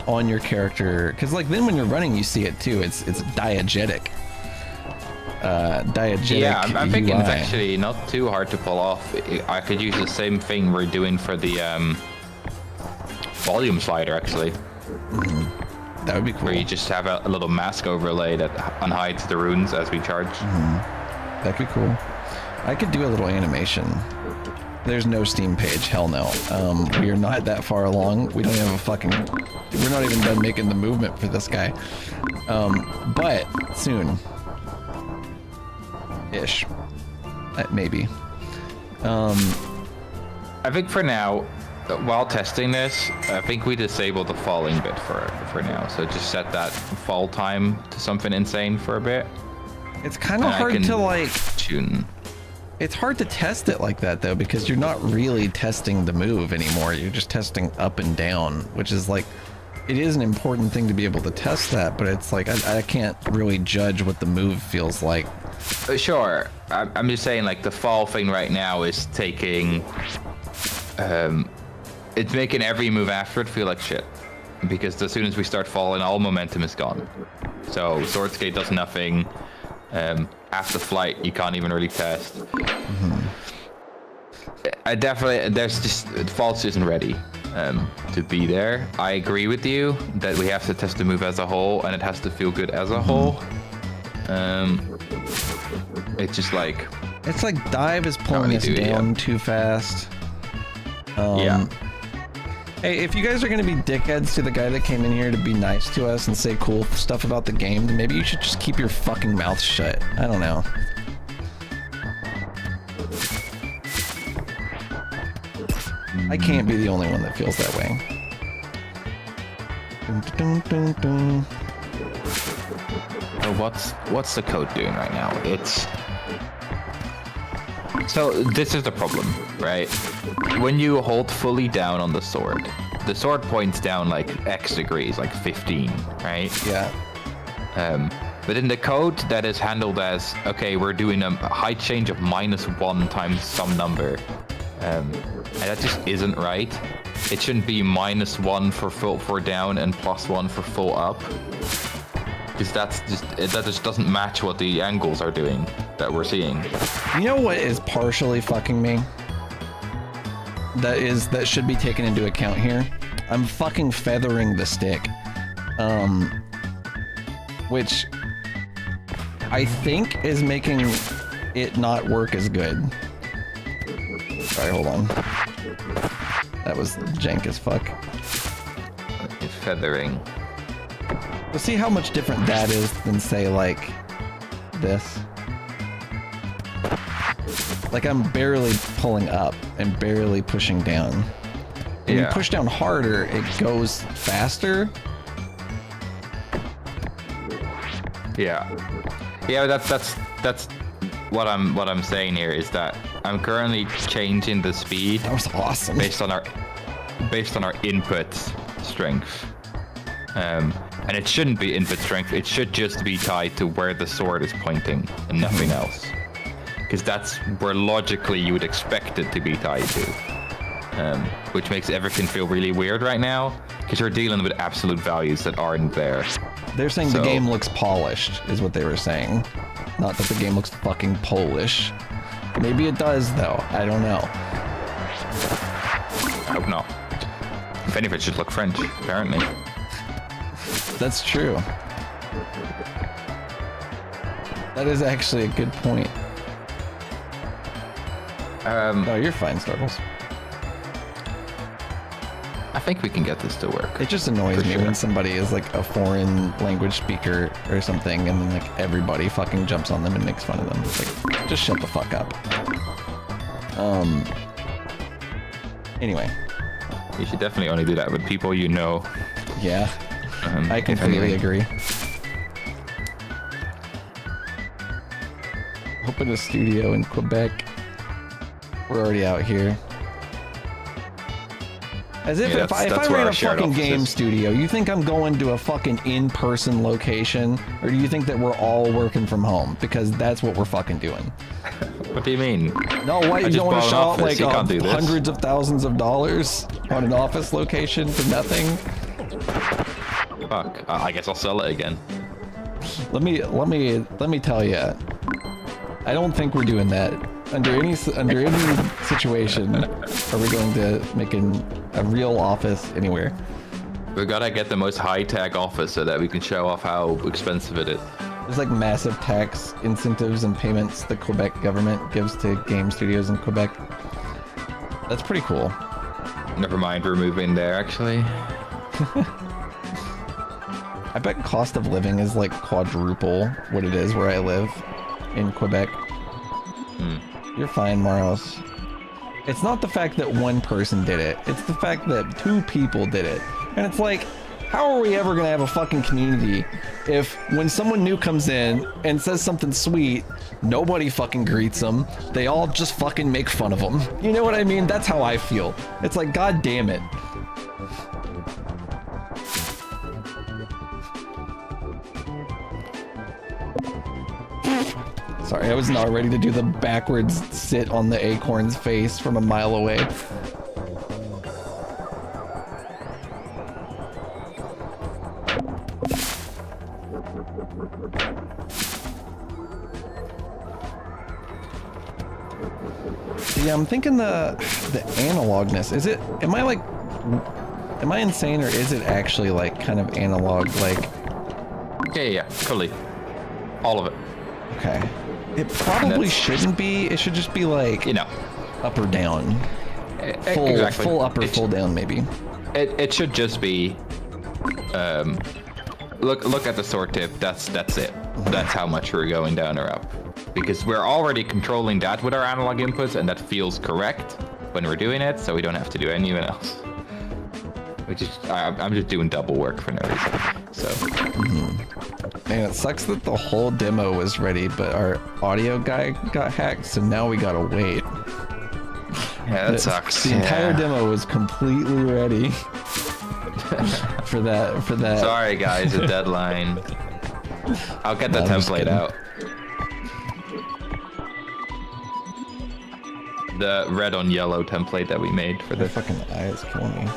on your character, because like then when you're running you see it too. It's diegetic. Yeah, I'm thinking UI. it's actually not too hard to pull off. I could use the same thing we're doing for the volume slider actually. That would be cool. Where you just have a little mask overlay that unhides the runes as we charge. That'd be cool. I could do a little animation. There's no Steam page, hell no. We are not that far along. We don't have a fucking... We're not even done making the movement for this guy. But soon. Ish. Maybe. I think for now, while testing this, I think we disable the falling bit for now. So just set that fall time to something insane for a bit. It's kind of And I hard can to like. tune. It's hard to test it like that though, because you're not really testing the move anymore. You're just testing up and down, which is like, it is an important thing to be able to test that, but it's like I can't really judge what the move feels like. Sure, I'm just saying like the fall thing right now is taking, it's making every move after it feel like shit. Because as soon as we start falling, all momentum is gone. So sword skate does nothing. After flight, you can't even really test. I definitely, there's just, false isn't ready to be there. I agree with you that we have to test the move as a whole, and it has to feel good as a whole. It's just like... It's like dive is pulling us down too fast. Yeah. Hey, if you guys are going to be dickheads to the guy that came in here to be nice to us and say cool stuff about the game, then maybe you should just keep your fucking mouth shut. I don't know. I can't be the only one that feels that way. Dun, dun, dun, dun. So what's the code doing right now? It's... So this is the problem, right? When you hold fully down on the sword points down like X degrees, like 15, right? Yeah. But in the code that is handled as, okay, we're doing a height change of -1 times some number. And that just isn't right. It shouldn't be -1 for down and +1 for full up. Because that just doesn't match what the angles are doing that we're seeing. You know what is partially fucking me? That should be taken into account here. I'm fucking feathering the stick. Which I think is making it not work as good. Sorry, hold on. That was jank as fuck. Feathering. But see how much different that is than say like this. Like I'm barely pulling up and barely pushing down. When you push down harder, it goes faster. Yeah, that's what I'm saying here is that I'm currently changing the speed. That was awesome. Based on our input strength. And it shouldn't be input strength. It should just be tied to where the sword is pointing and nothing else. Because that's where logically you would expect it to be tied to. Which makes everything feel really weird right now. Because you're dealing with absolute values that aren't there. They're saying the game looks polished, is what they were saying. Not that the game looks fucking Polish. Maybe it does, though. I don't know. I hope not. If any of it should look French, apparently. That's true. That is actually a good point. No, you're fine, Starbles. I think we can get this to work. It just annoys me when somebody is like a foreign language speaker or something, and then like everybody fucking jumps on them and makes fun of them. It's like, just shut the fuck up. Anyway. You should definitely only do that with people you know. Yeah. I completely agree. Open a studio in Quebec. We're already out here. As if if I ran a fucking game studio, you think I'm going to a fucking in-person location, or do you think that we're all working from home? Because that's what we're fucking doing. What do you mean? No, what? You don't want to shell out like do hundreds of thousands of dollars on an office location for nothing? Fuck. I guess I'll sell it again. Let me tell you. I don't think we're doing that. Under any situation are we going to make a real office anywhere. We gotta get the most high-tech office so that we can show off how expensive it is. There's like massive tax incentives and payments the Quebec government gives to game studios in Quebec. That's pretty cool. Never mind, we're moving there actually. I bet cost of living is like quadruple what it is where I live in Quebec. You're fine, Maros. It's not the fact that one person did it. It's the fact that 2 people did it. And it's like, How are we ever gonna have a fucking community if when someone new comes in and says something sweet, nobody fucking greets them, they all just fucking make fun of them? You know what I mean? That's how I feel. It's like, god damn it. Sorry, I was not ready to do the backwards sit on the acorn's face from a mile away. Yeah, I'm thinking the analogness. Is it, am I insane, or is it actually like kind of analog, like? Yeah, totally. All of it. Okay. It probably shouldn't be. It should just be like, You know, up or down. Full, exactly. full up or full down, maybe. It should just be, look at the sword tip. That's it. That's how much we're going down or up. Because we're already controlling that with our analog inputs, and that feels correct when we're doing it, so we don't have to do anything else. I'm just doing double work for no reason. So. Man, it sucks that the whole demo was ready, but our audio guy got hacked, so now we gotta wait. Yeah, that sucks. The entire demo was completely ready for that. Sorry, guys, a deadline. I'll get the No, I'm just template kidding. out. The red on yellow template that we made for The the. fucking eye is killing me.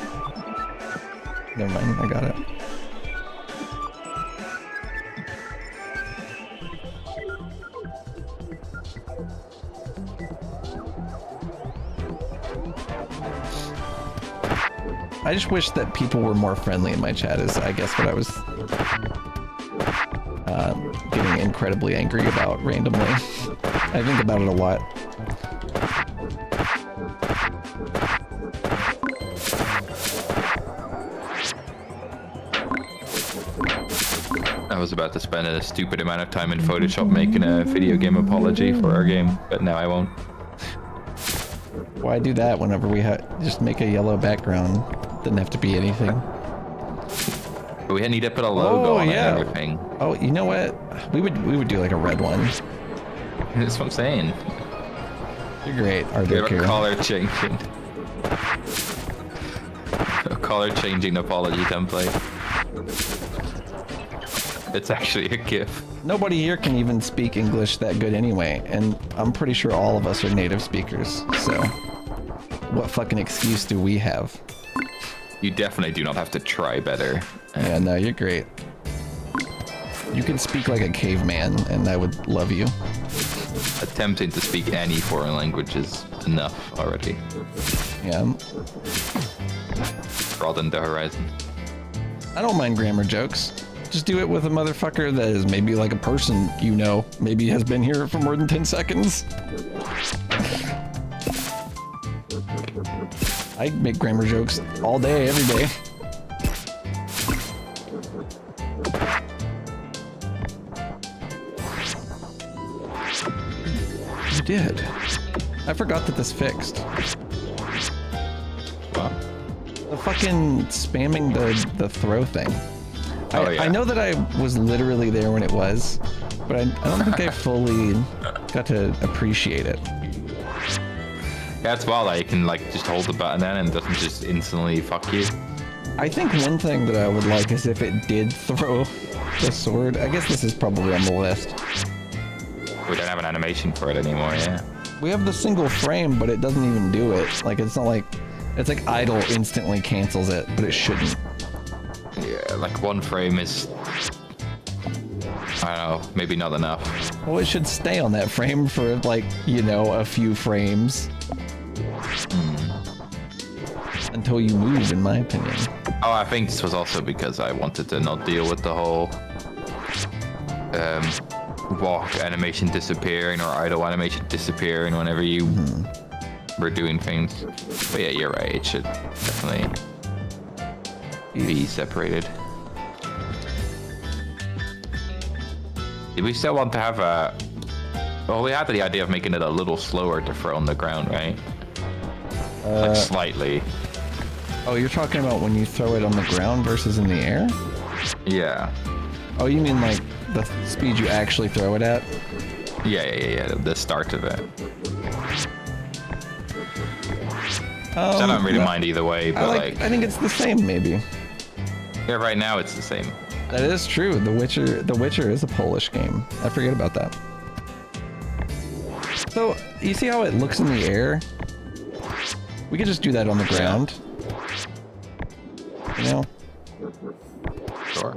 Never mind, I got it. I just wish that people were more friendly in my chat, is I guess what I was getting incredibly angry about randomly. I think about it a lot. I was about to spend a stupid amount of time in Photoshop making a video game apology for our game, but now I won't. Why do that whenever we just make a yellow background? Doesn't have to be anything. But we need to put a logo on yeah. everything. Oh, you know what? We would do like a red one. That's what I'm saying. You're great, We have a Ardo. color changing. A color changing apology template. It's actually a GIF. Nobody here can even speak English that good anyway, and I'm pretty sure all of us are native speakers, so what fucking excuse do we have? You definitely do not have to try better. Yeah, no, you're great. You can speak like a caveman, and I would love you. Attempting to speak any foreign language is enough already. Yeah. Broaden the horizon. I don't mind grammar jokes. Just do it with a motherfucker that is maybe like a person you know, maybe has been here for more than 10 seconds. I make grammar jokes all day, every day. You did. I forgot that this fixed. Wow. The fucking spamming the throw thing. Oh, yeah. I know that I was literally there when it was, but I don't think I fully got to appreciate it. Yeah, it's wild that you can like just hold the button then and it doesn't just instantly fuck you. I think one thing that I would like is if it did throw the sword. I guess this is probably on the list. We don't have an animation for it anymore, yeah. We have the single frame, but it doesn't even do it. Like, it's not like, it's like idle instantly cancels it, but it shouldn't. Yeah, like one frame is, I don't know, maybe not enough. Well, it should stay on that frame for like, you know, a few frames. Until you move, in my opinion. Oh, I think this was also because I wanted to not deal with the whole walk animation disappearing or idle animation disappearing whenever you were doing things. But yeah, you're right. It should definitely be separated. Did we still want to have a... Well, we had the idea of making it a little slower to throw on the ground, right? Like slightly. Oh, you're talking about when you throw it on the ground versus in the air? Yeah. Oh, you mean like the speed you actually throw it at? Yeah. The start of it. Um, So I don't really no, mind either way, but I think it's the same, maybe. yeah, right now it's the same. That is true. The Witcher is a Polish game. I forget about that. So, you see how it looks in the air? We could just do that on the ground. You know? Sure.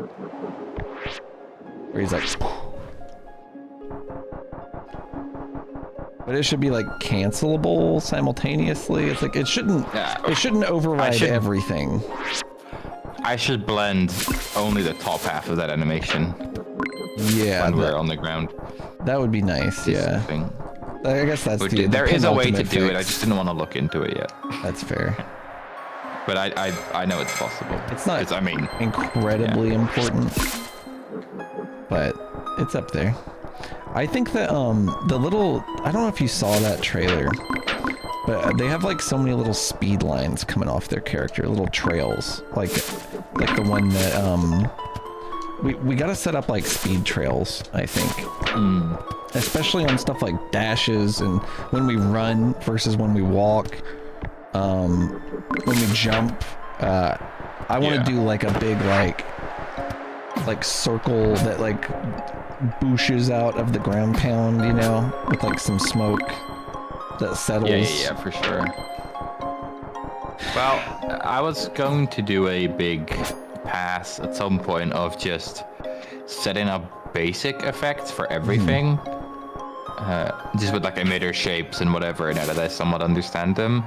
Where he's like... But it should be like cancelable simultaneously. It's like it shouldn't override everything. I should blend only the top half of that animation Yeah, when we're on the ground. that would be nice. Yeah, Thing. I guess that's the There is a way to penultimate do it. I fix. just didn't want to look into it yet. That's fair. But I know it's possible. It's not. 'Cause, I mean, Incredibly important, but it's up there. I think that the little, I don't know if you saw that trailer, but they have like so many little speed lines coming off their character, little trails, like the one that we gotta set up like speed trails, I think. Especially on stuff like dashes and when we run versus when we walk, when we jump. I want to do like a big like circle that like booshes out of the ground pound, you know, with like some smoke that settles. yeah, for sure. Well, I was going to do a big pass at some point of just setting up basic effects for everything. Just with like emitter shapes and whatever, now that I somewhat understand them.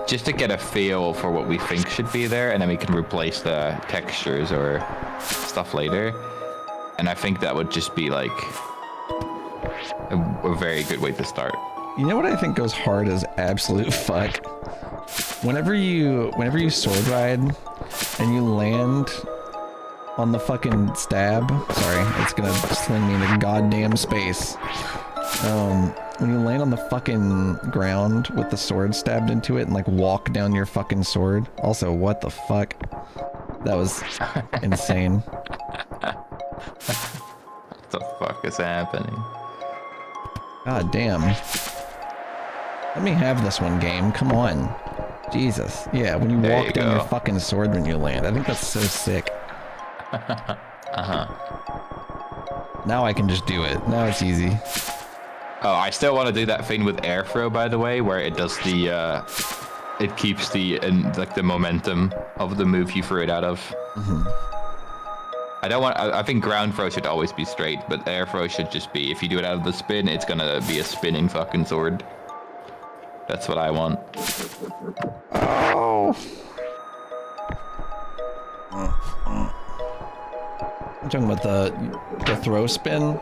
Just to get a feel for what we think should be there, and then we can replace the textures or stuff later. And I think that would just be like a very good way to start. You know what I think goes hard as absolute fuck? Whenever you sword ride and you land on the fucking stab, sorry, it's gonna sling me into goddamn space. When you land on the fucking ground with the sword stabbed into it and like walk down your fucking sword. Also, what the fuck? That was insane. What the fuck is happening? God damn. Let me have this one, game. Come on. Jesus. Yeah, when you There walk you down your go. fucking sword when you land. I think that's so sick. Now I can just do it. Now it's easy. Oh, I still want to do that thing with air throw, by the way, where it does the, it keeps the momentum of the move you threw it out of. I think ground throw should always be straight, but air throw should just be, if you do it out of the spin, it's gonna be a spinning fucking sword. That's what I want. Oh. I'm talking about the throw spin.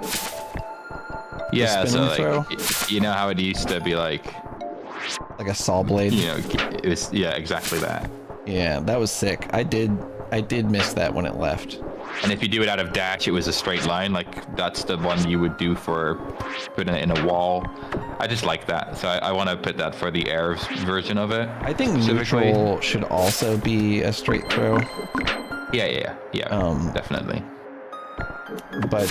Yeah, so spinning like, you know how it used to be like a saw blade. You know, it was, yeah, exactly that. Yeah, that was sick. I did miss that when it left. And if you do it out of dash, it was a straight line. Like, that's the one you would do for putting it in a wall. I just like that. So I want to put that for the air version of it. I think specifically. neutral should also be a straight throw. Yeah, definitely. But,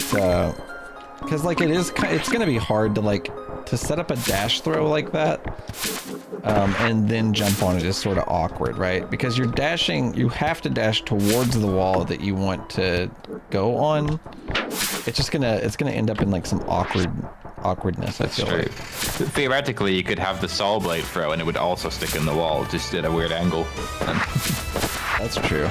because, like, it's going to be hard to set up a dash throw like that, and then jump on it is sort of awkward, right? Because you have to dash towards the wall that you want to go on. It's gonna end up in like some awkwardness. That's I feel true. like. Theoretically, you could have the saw blade throw, and it would also stick in the wall, just at a weird angle. That's true.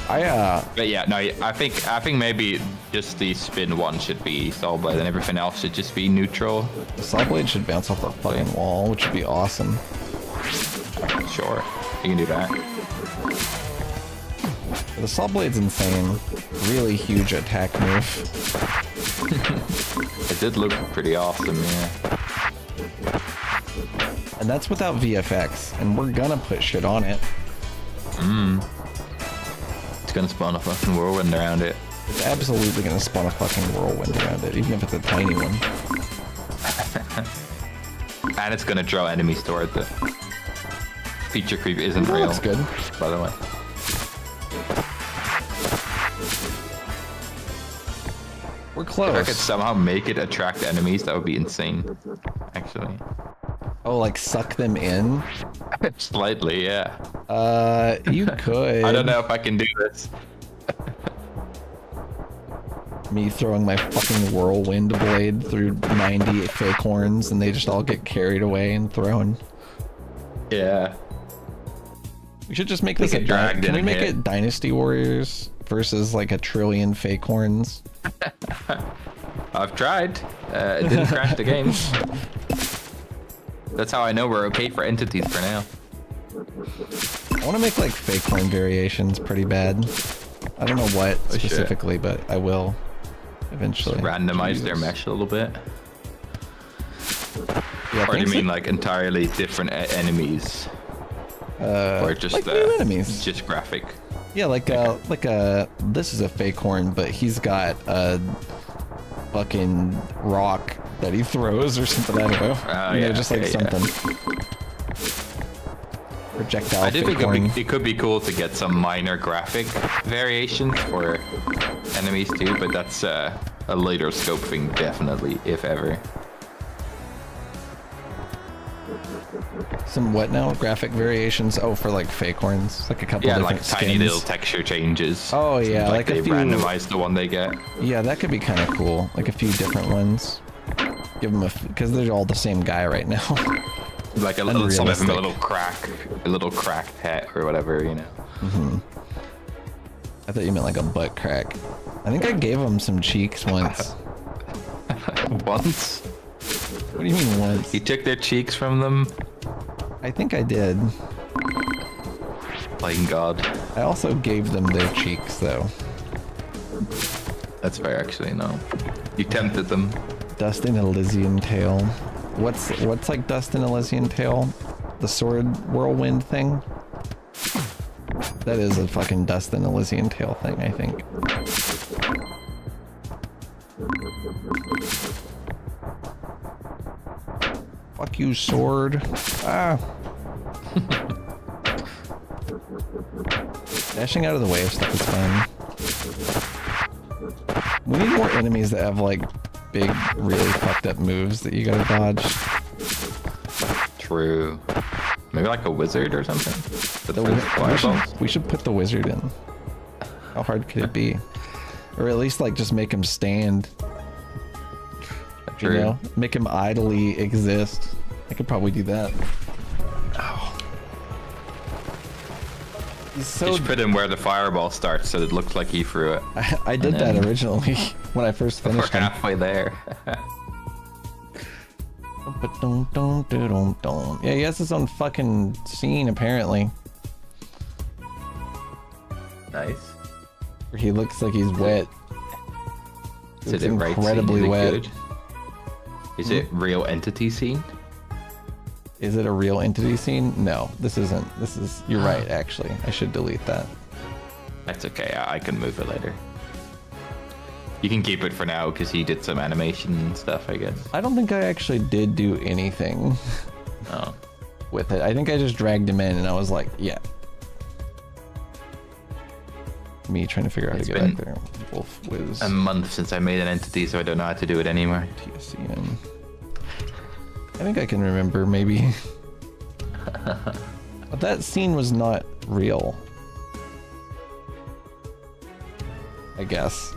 But yeah, no, I think maybe just the spin one should be saw blade, and everything else should just be neutral. The saw blade should bounce off the fucking wall, which would be awesome. Sure, you can do that. The saw blade's insane. Really huge attack move. It did look pretty awesome, yeah. And that's without VFX, and we're gonna put shit on it. It's gonna spawn a fucking whirlwind around it. It's absolutely gonna spawn a fucking whirlwind around it, even if it's a tiny one. And it's gonna draw enemies towards it. feature creep isn't That real. looks good. By the way. We're If I could close. somehow make it attract enemies, that would be insane. Actually. Oh, like suck them in? Slightly, yeah. You could. I don't know if I can do this. Me throwing my fucking whirlwind blade through 90 fake horns and they just all get carried away and thrown. Yeah. We should just make We this a get dragged Can in we and make hit. it Dynasty Warriors versus like a trillion fake horns? I've tried. It didn't crash the game. That's how I know we're okay for entities for now. I want to make like fake horn variations pretty bad. I don't know what Oh, shit. specifically, but I will eventually. Randomize their Jesus. mesh a little bit. Yeah, Or do you things mean like entirely different enemies? Or just like new enemies. just graphic? Yeah, like this is a fake horn, but he's got a fucking rock that he throws or something. I don't know. Oh, You know, yeah, just like okay, yeah. something. Projectile I do fake think horn. it could be cool to get some minor graphic variations for enemies too, but that's a later scope thing, definitely, if ever. Some what now? Graphic variations? Oh, for like fake horns, like a couple Yeah, different like tiny skins. little texture changes. Oh, Seems yeah, like a they few- randomize the one they get. Yeah, that could be kind of cool. Like a few different ones. Give them because they're all the same guy right now. Like a little, some of them Unrealistic. a little cracked head or whatever, you know. I thought you meant like a butt crack. I think I gave him some cheeks once. Once What do you mean once? you took their cheeks from them, I think I did. playing God. I also gave them their cheeks though. That's fair, actually. No, you tempted them. Dust in Elysian Tail. What's like Dust in Elysian Tail? The sword whirlwind thing? That is a fucking Dust in Elysian Tail thing, I think. Fuck you, sword. Ah. Dashing out of the way of stuff is fun. We need more enemies that have like big, really fucked up moves that you gotta dodge. True. Maybe like a wizard or something. The we should put the wizard in. How hard could it be? Or at least like just make him stand. True. You know, make him idly exist. I could probably do that. Oh. He's so. Just put him where the fireball starts, so it looks like he threw it. I did and that then- originally when I first We're finished him. halfway there. Yeah, he has his own fucking scene apparently. Nice. Where he looks like he's wet. Is It's it right scene? incredibly Is it wet. good? Is it real entity scene? Is it a real entity scene? No, this isn't. This is. You're right. Actually, I should delete that. That's okay. I can move it later. You can keep it for now because he did some animation and stuff, I guess. I don't think I actually did do anything Oh. with it. I think I just dragged him in, and I was like, yeah. Me trying to figure out how It's to get been back there. Wolf Wiz. A month since I made an entity, so I don't know how to do it anymore. TSCN. I think I can remember, maybe. But that scene was not real. I guess.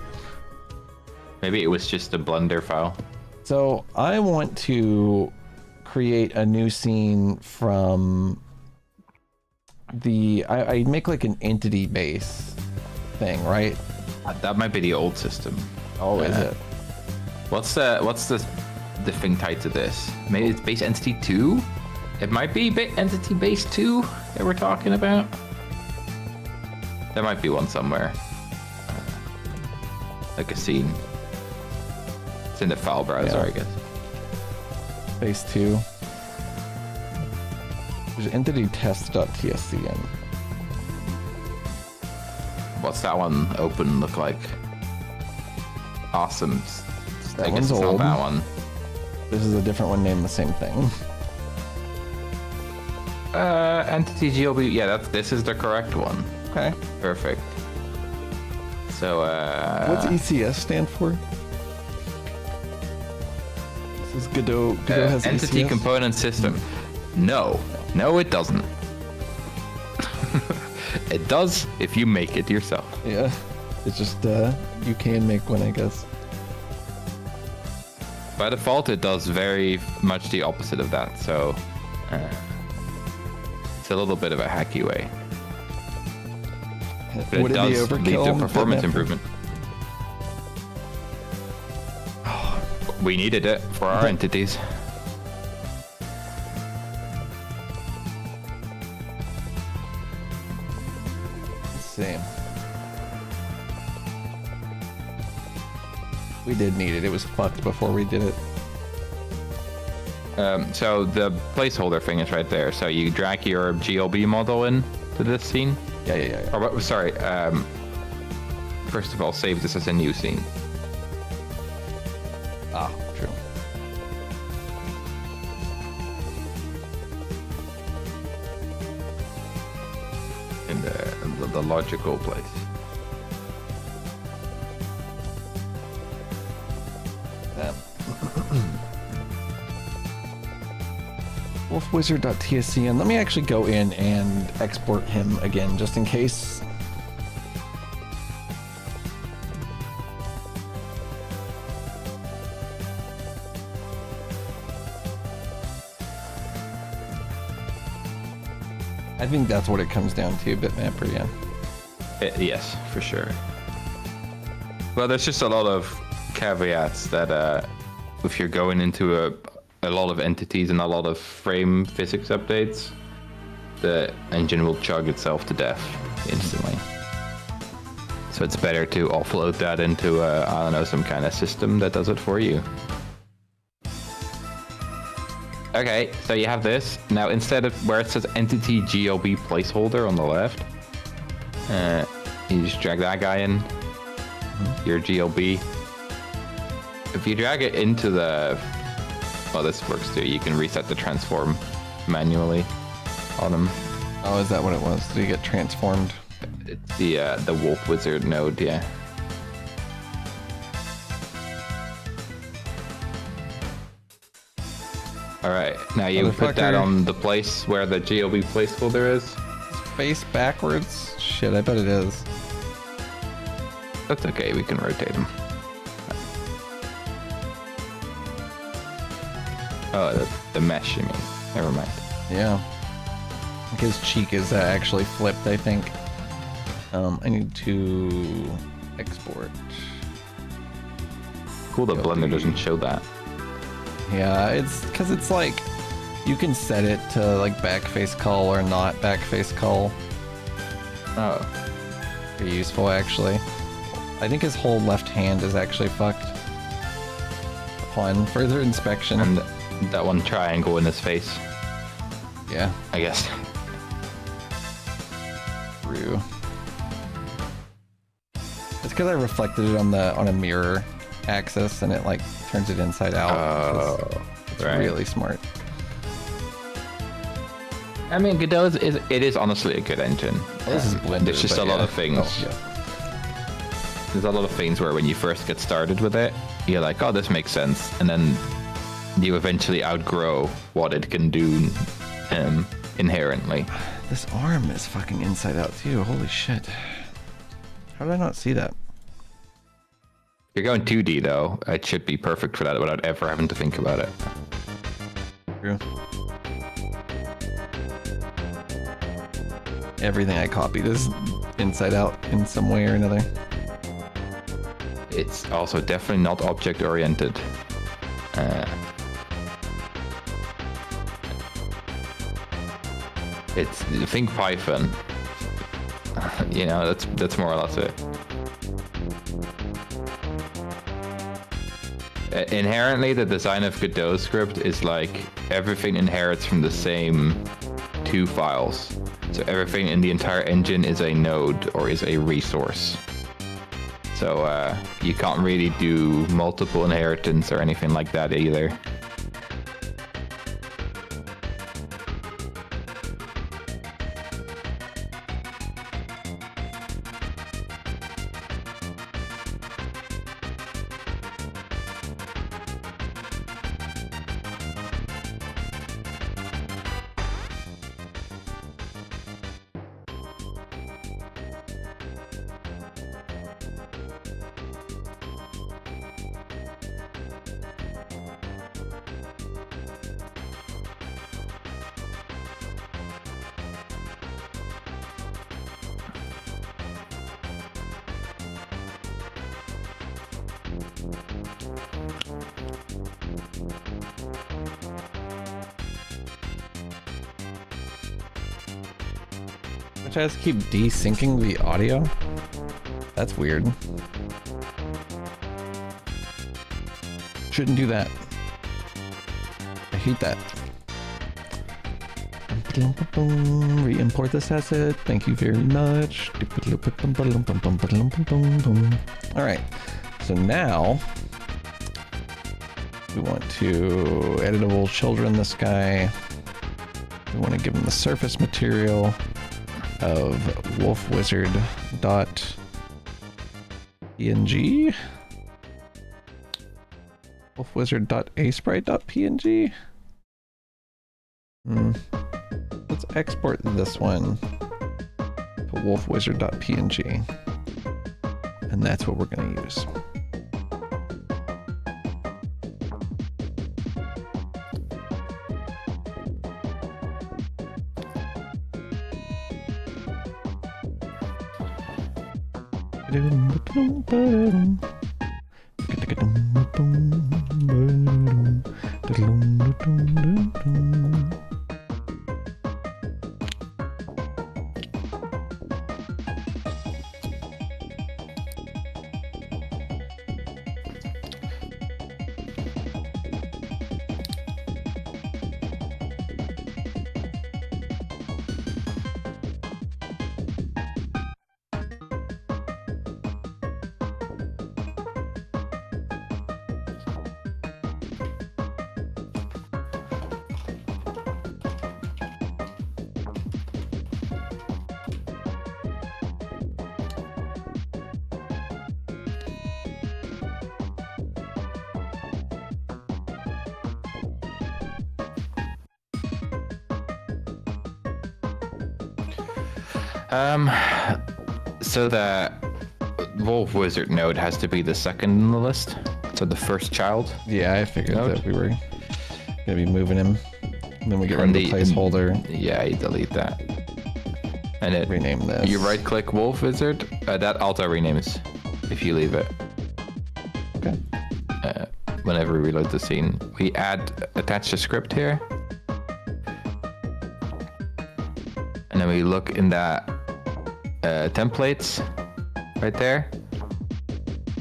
Maybe it was just a Blender file. So I want to create a new scene from the. I make like an entity base thing, right? That might be the old system. Oh, is it? What's the thing tied to this? Maybe it's base entity 2? It might be entity base 2 that we're talking about. There might be one somewhere. Like a scene. It's in the file browser, Yeah. I guess. Base 2. There's entity test.tscn. What's that one open look like? Awesome. That I one's guess it's old. not that one. This is a different one named the same thing. Entity GLB. Yeah, this is the correct one. Okay. Perfect. So, What's ECS stand for? This is Godot. Godot has Entity ECS? Component System. No, it doesn't. It does if you make it yourself. Yeah. It's just, you can make one, I guess. By default, it does very much the opposite of that. So, it's a little bit of a hacky way. But Would it it be does lead overkill to on performance Bitmap? improvement. We needed it for our entities. Same. We did need it. It was fucked before we did it. So the placeholder thing is right there. So you drag your GLB model in to this scene. Yeah. Or, sorry. First of all, save this as a new scene. Ah, true. In the logical place. Wolfwizard.tscn. Let me actually go in and export him again, just in case. I think that's what it comes down to, Bitmapper, yeah. Yes, for sure. Well, there's just a lot of caveats that if you're going into a lot of entities and a lot of frame physics updates, the engine will chug itself to death instantly. So it's better to offload that into I don't know, some kind of system that does it for you. Okay, so you have this. Now instead of where it says entity GLB placeholder on the left, you just drag that guy in, your GLB. If you drag it into the, well, this works too. You can reset the transform manually on him. Oh, is that what it was? Did he get transformed? It's the Wolf Wizard node, yeah. All right, now you put that Motherfucker. on the place where the GLB placeholder is. Face backwards? Shit, I bet it is. That's okay, we can rotate him. Oh, the mesh, you mean. Never mind. Yeah. I think his cheek is actually flipped, I think. I need to export. Cool that Blender doesn't show that. Yeah, it's because it's like you can set it to like back face cull or not back face cull. Oh. Pretty useful, actually. I think his whole left hand is actually fucked. Upon further inspection. And that one triangle in his face, Yeah. I guess. True. It's because I reflected it on a mirror axis and it like turns it inside out. Oh, It's right. really smart. I mean, Godot is honestly a good engine. This is Blender. There's just but a lot yeah. of things. Oh, yeah. There's a lot of things where when you first get started with it, you're like, oh, this makes sense. And then you eventually outgrow what it can do inherently. This arm is fucking inside out too. Holy shit. How did I not see that? If you're going 2D though, it should be perfect for that without ever having to think about it. True. Everything I copied is inside out in some way or another. It's also definitely not object oriented. It's think Python. You know, that's more or less it. Inherently, the design of Godot script is like everything inherits from the same two files. So everything in the entire engine is a node or is a resource. So you can't really do multiple inheritance or anything like that either. Which has to keep desyncing the audio. That's weird. Shouldn't do that. I hate that. Re-import this asset. Thank you very much. Alright. So now we want to editable children this guy. We want to give him the surface material of wolfwizard.png. wolfwizard.aseprite.png. Let's export this one to wolfwizard.png. And that's what we're going to use. So the Wolf Wizard node has to be the second in the list. So the first child. Yeah, I figured node. that we were gonna be moving him. And then we get rid of the placeholder. Yeah, you delete that. And it Rename this. You right click Wolf Wizard. That auto renames if you leave it. Okay. Whenever we reload the scene, we attach the script here. And then we look in that templates right there,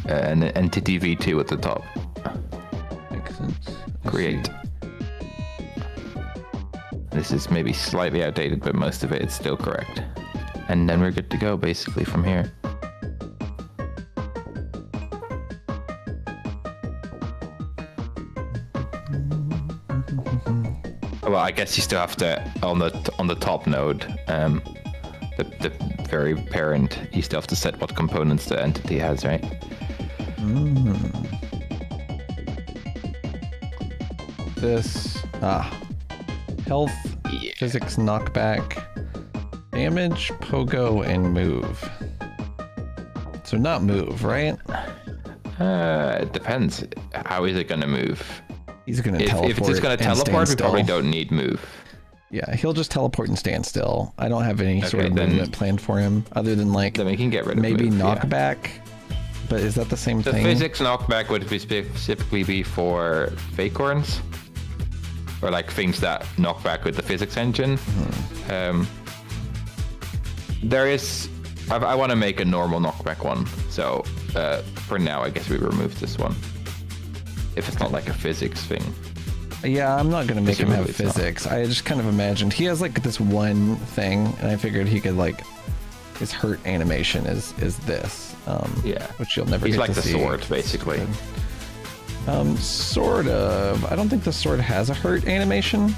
and then entity v2 at the top. Makes sense. Create. This is maybe slightly outdated, but most of it is still correct. And then we're good to go basically from here. Well, I guess you still have to on the top node, the very parent. You still have to set what components the entity has, right? This health, physics, knockback, damage, pogo, and move. So not move, right? It depends. How is it gonna move? He's gonna teleport. If it's just gonna teleport, we probably don't need move. Yeah, he'll just teleport and stand still. I don't have any sort of movement planned for him, other than like then we can get rid of maybe move, knockback. Yeah. But is that the same the thing? The physics knockback would specifically be for fakeorns, or like things that knock back with the physics engine. There is. I want to make a normal knockback one, so for now, I guess we remove this one. If it's not like a physics thing. Yeah, I'm not gonna make him have physics. I just kind of imagined he has like this one thing, and I figured he could like his hurt animation is this. Yeah, which you'll never. He's get like to the see. sword, basically. Sort of. I don't think the sword has a hurt animation.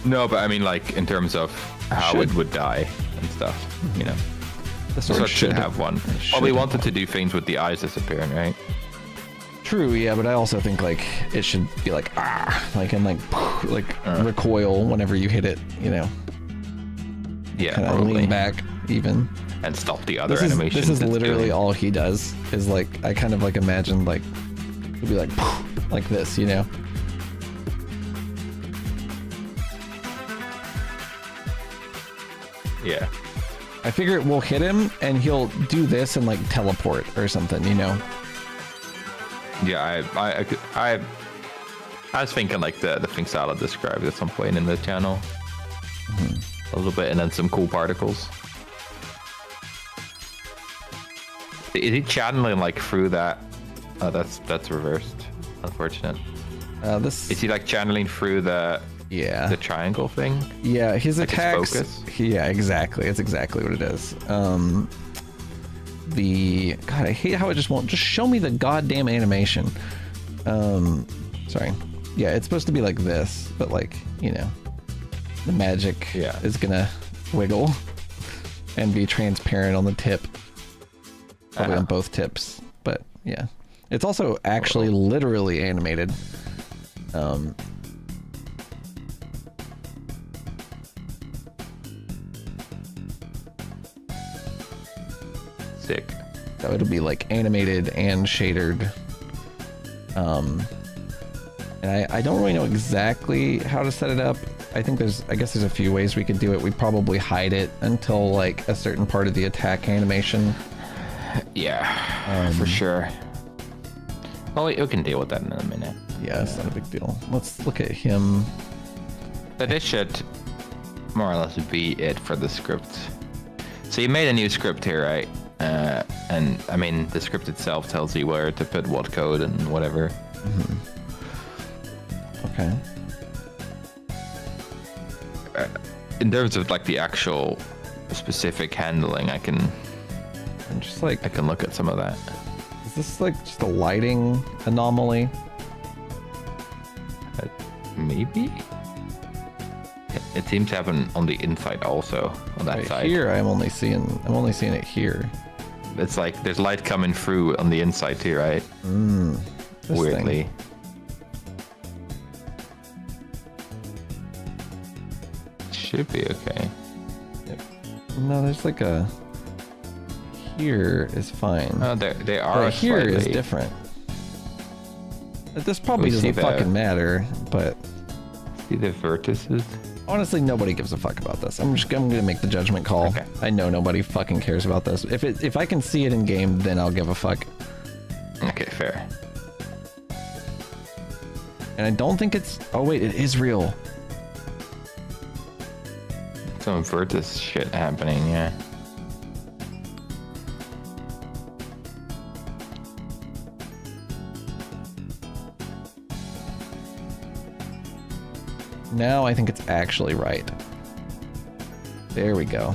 No, but I mean, like in terms of how it would die and stuff, you know. The sword should have one. Well, we wanted to do things with the eyes disappearing, right? True, yeah, but I also think like it should be like and recoil whenever you hit it, you know. Yeah, kind of lean back even. And stop the other animations. This is literally all he does. Is like I kind of like imagined like it'd be like this, you know. Yeah. I figure we'll hit him and he'll do this and like teleport or something, you know. Yeah, I was thinking like the thing Salad described at some point in the channel. A little bit, and then some cool particles. Is he channeling like through that? Oh, that's reversed. Unfortunate. This Is he like channeling through the triangle thing? Yeah, his Like his attacks. focus? Yeah, exactly. It's exactly what it is. God, I hate how it just won't just show me the goddamn animation. Sorry. Yeah, it's supposed to be like this, but like, you know, the magic is gonna wiggle and be transparent on the tip. Probably on both tips, but yeah. It's also actually literally animated. Sick. So it'll be like animated and shadered. And I don't really know exactly how to set it up. I guess there's a few ways we could do it. We'd probably hide it until like a certain part of the attack animation. Yeah, for sure. Well, we can deal with that in a minute. Yeah, it's not a big deal. Let's look at him. But this should more or less be it for the script. So you made a new script here, right? And I mean, the script itself tells you where to put what code and whatever. Okay. In terms of like the actual specific handling, I can look at some of that. Is this like just a lighting anomaly? Maybe. It seems to happen on the inside also, on that Right side. here, I'm only seeing it here. It's like there's light coming through on the inside too, right? This Weirdly. thing. Should be okay. Yep. No, there's like a. Here is fine. Oh, they are. But here is slightly different. This probably We see doesn't the- fucking matter, but See the vertices? honestly, nobody gives a fuck about this. I'm gonna make the judgment call. Okay. I know nobody fucking cares about this. If I can see it in game, then I'll give a fuck. Okay, fair. And I don't think it's. Oh wait, it is real. Some vertex shit happening, yeah. Now I think it's actually right. There we go.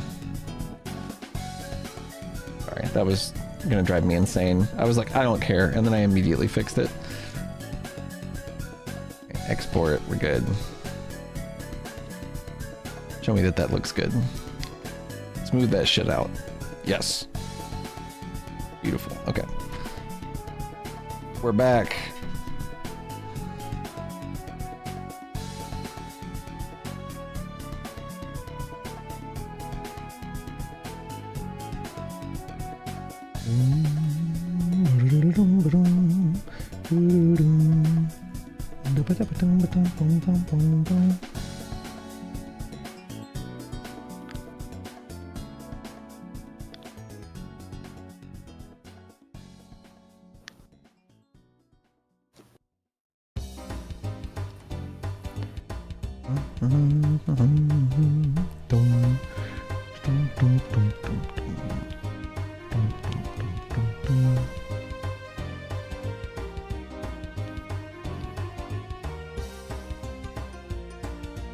Sorry, that was gonna drive me insane. I was like, I don't care, and then I immediately fixed it. Export, we're good. Show me that looks good. Smooth that shit out. Yes. Beautiful, okay. We're back.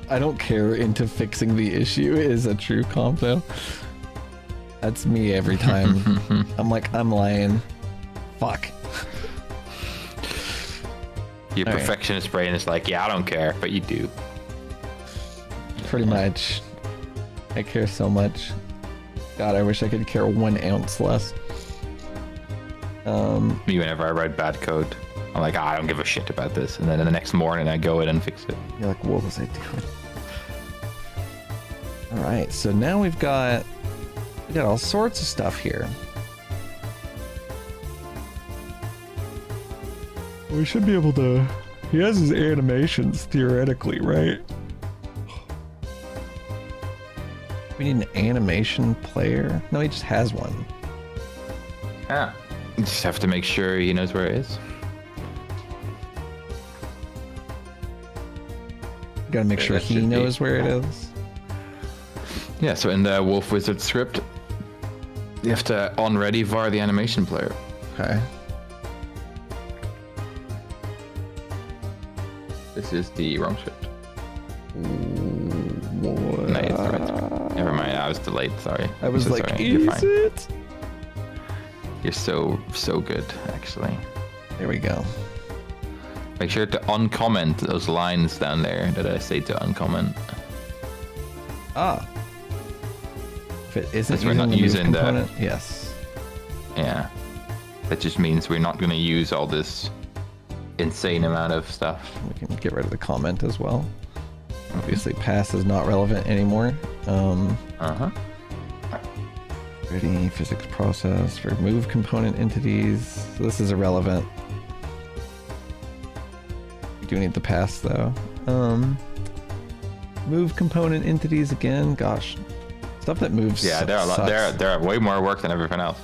I don't care into fixing the issue is a true comp though. That's me every time. I'm like, I'm lying. Fuck. Your All right. perfectionist brain is like, yeah, I don't care, but you do. Pretty much. I care so much. God, I wish I could care 1 ounce less. Me, whenever I write bad code, I'm like, I don't give a shit about this. And then the next morning I go in and fix it. You're like, what was I doing? All right, so now we got all sorts of stuff here. We should be able to. He has his animations theoretically, right? We need an animation player. No, he just has one. Yeah. You just have to make sure he knows where it is. Gotta make sure that he should be- knows where it is. Yeah, so in the Wolf Wizard script, you have to on ready var the animation player. Okay. This is the wrong script. What? No, it's the right script. Never mind, I was delayed, sorry. I was I'm so like, sorry. You're is fine. it? You're so good, actually. There we go. Make sure to uncomment those lines down there that I say to uncomment. Ah. If it isn't Because we're using not the move using the- component, yes. Yeah. That just means we're not going to use all this insane amount of stuff. We can get rid of the comment as well. Obviously, pass is not relevant anymore. Uh-huh. Ready physics process for move component entities. So this is irrelevant. We do need the pass though. Move component entities again. Gosh, stuff that moves. Yeah, they're a lot. sucks. They're way more work than everything else.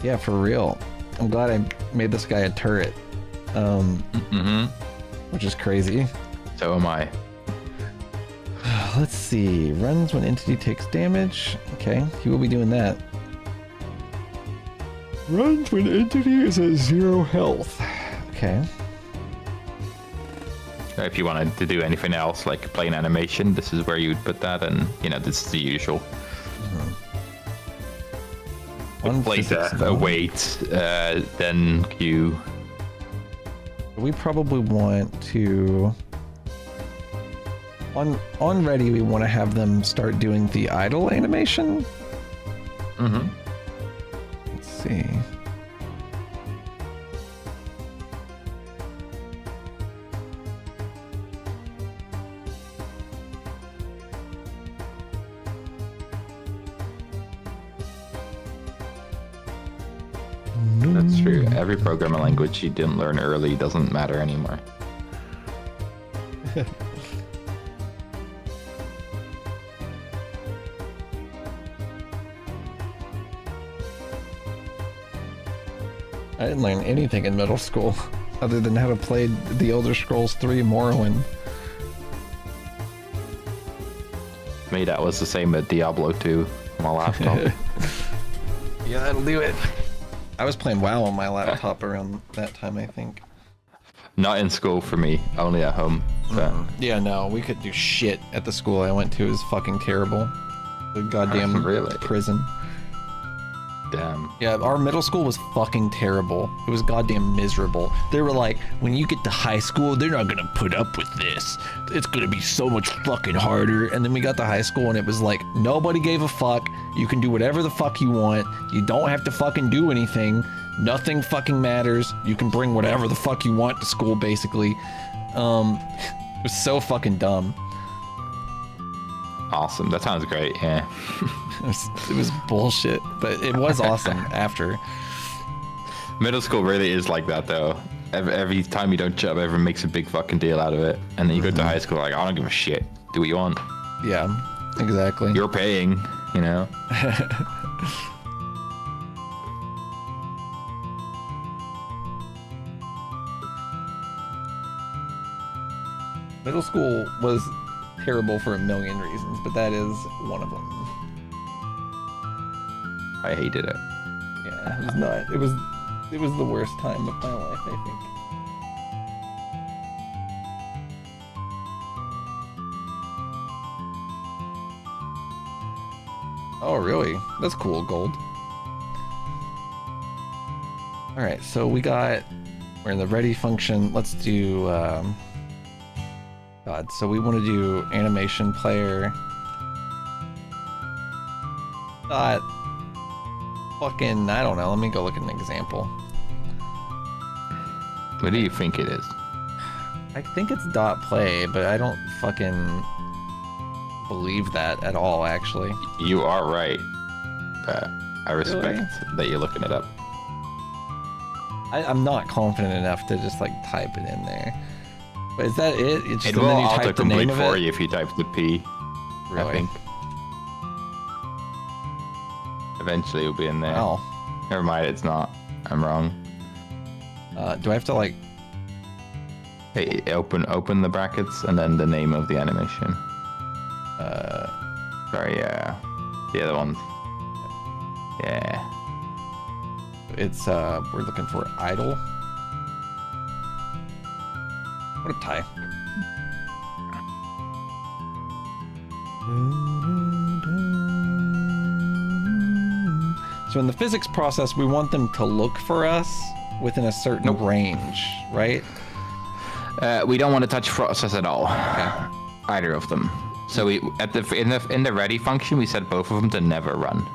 Yeah, for real. I'm glad I made this guy a turret. Mm-hmm. Which is crazy. So am I. Let's see. Runs when entity takes damage. Okay, he will be doing that. Runs when entity is at 0 health. Okay. If you wanted to do anything else, like plain animation, this is where you would put that, and you know, this is the usual. On Place physics a though, weight, then Q. we probably want to on ready we want to have them start doing the idle animation. Mm-hmm. Let's see. That's true. Every programming language you didn't learn early doesn't matter anymore. I didn't learn anything in middle school other than how to play the Elder Scrolls 3 Morrowind. Me, that was the same at Diablo 2 on my laptop. Yeah, that'll do it. I was playing WoW on my laptop around that time, I think. Not in school for me, only at home. But Yeah, no, we could do shit at the school I went to. It was fucking terrible. The goddamn Really? prison. damn. Yeah, our middle school was fucking terrible. It was goddamn miserable. They were like, when you get to high school, they're not gonna put up with this. It's gonna be so much fucking harder. And then we got to high school and it was like, nobody gave a fuck. You can do whatever the fuck you want. You don't have to fucking do anything. Nothing fucking matters. You can bring whatever the fuck you want to school, basically. It was so fucking dumb. Awesome. That sounds great. Yeah. It was bullshit, but it was awesome after. Middle school really is like that, though. Every time you don't job, everyone makes a big fucking deal out of it. And then you go to high school, like, I don't give a shit. Do what you want. Yeah, exactly. You're paying, you know? Middle school was terrible for a million reasons, but that is one of them. I hated it. Yeah, it was not. It was the worst time of my life, I think. Oh, really? That's cool, gold. All right, so we're in the ready function. Let's do, God, so we want to do animation player. Fucking, I don't know. Let me go look at an example. What do you think it is? I think it's dot play, but I don't fucking believe that at all, actually. You are right. But I respect that you're looking it up. I'm not confident enough to just like type it in there. But is that it? It's just It will and then you type the name autocomplete of for it? you if you type the P. Really? I think. Eventually it'll be in there. Wow. Never mind, it's not. I'm wrong. Do I have to like... Hey, open the brackets and then the name of the animation. Sorry, yeah. The other one. Yeah. It's we're looking for idle. What a tie. So in the physics process, we want them to look for us within a certain range, right? We don't want to touch process at all. Okay. Either of them. So we in the ready function, we set both of them to never run.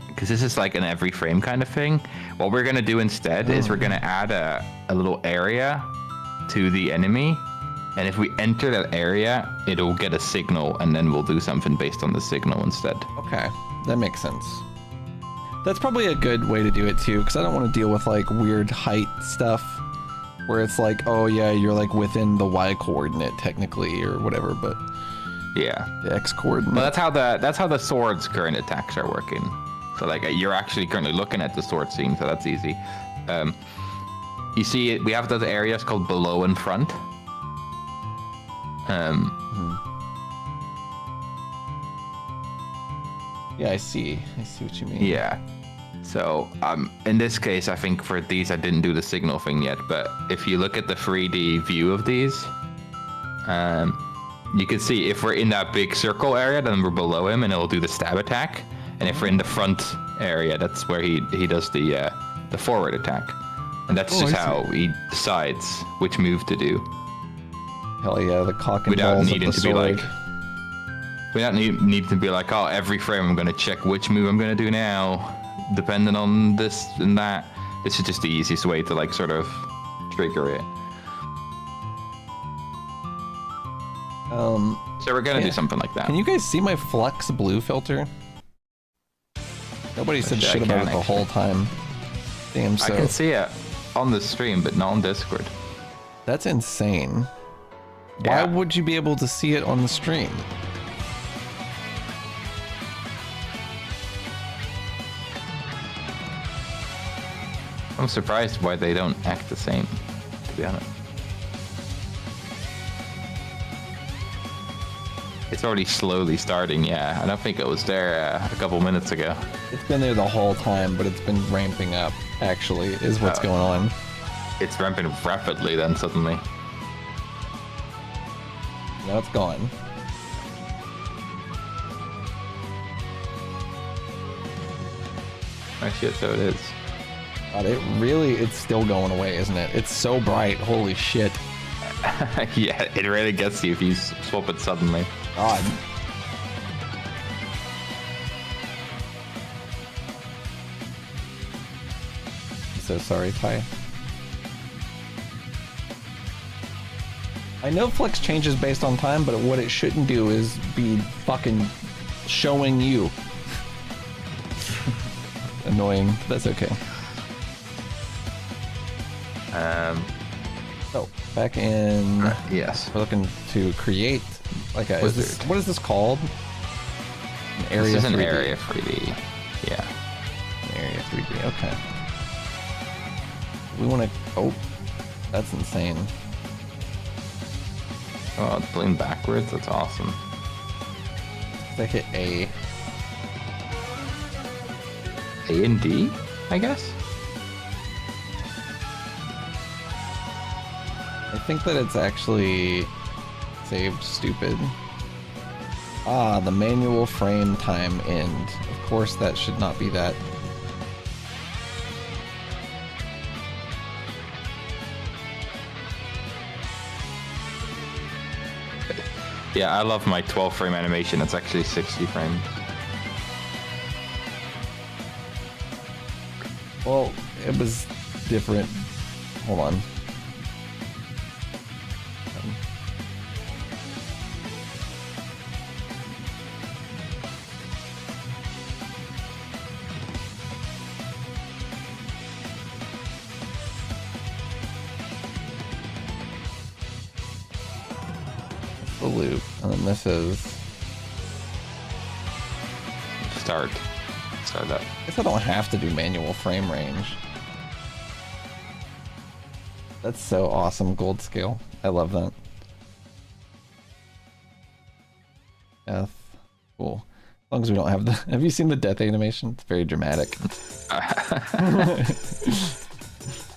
Because this is like an every frame kind of thing. What we're gonna do instead is we're gonna add a little area to the enemy, and if we enter that area, it'll get a signal, and then we'll do something based on the signal instead. Okay, that makes sense. That's probably a good way to do it too, because I don't want to deal with like weird height stuff, where it's like, oh yeah, you're like within the Y coordinate technically or whatever, but yeah, the X coordinate. But that's how the sword's current attacks are working. So like you're actually currently looking at the sword scene, so that's easy. You see, we have those areas called below and front. Yeah, I see what you mean. Yeah. So in this case, I think for these I didn't do the signal thing yet, but if you look at the 3D view of these, you can see if we're in that big circle area, then we're below him, and it'll do the stab attack. And if we're in the front area, that's where he does the forward attack. And that's just how he decides which move to do. Hell yeah, the cock and without balls needing of the to sword. be like, without needing to be like, oh, every frame I'm gonna check which move I'm gonna do now, depending on this and that. This is just the easiest way to like sort of trigger it. So we're gonna do something like that. Can you guys see my flex blue filter? Nobody said shit about it the whole time. Damn, so. I can see it on the stream, but not on Discord. That's insane. Why would you be able to see it on the stream? I'm surprised why they don't act the same, to be honest. It's already slowly starting, yeah. I don't think it was there a couple minutes ago. It's been there the whole time, but it's been ramping up, actually, is what's going on. It's ramping rapidly then, suddenly. Now it's gone. Oh shit, so it is. God, it's still going away, isn't it? It's so bright, holy shit. Yeah, it really gets you if you swap it suddenly. God. I'm so sorry, Ty. I know flex changes based on time, but what it shouldn't do is be fucking showing you. Annoying, but that's okay. So, back in... Yes. We're looking to create, like a... what is this called? An area 3D. This is an area 3D. Yeah. An area 3D, okay. We want to... Oh, that's insane. Oh, it's playing backwards? That's awesome. I hit A. A and D, I guess? I think that it's actually saved stupid. Ah, the manual frame time end. Of course, that should not be that. Yeah, I love my 12 frame animation. It's actually 60 frames. Well, it was different. Hold on. The loop, and then this is Start that. I guess I don't have to do manual frame range. That's so awesome, gold scale. I love that. Death. Cool. As long as we don't have the... Have you seen the death animation? It's very dramatic.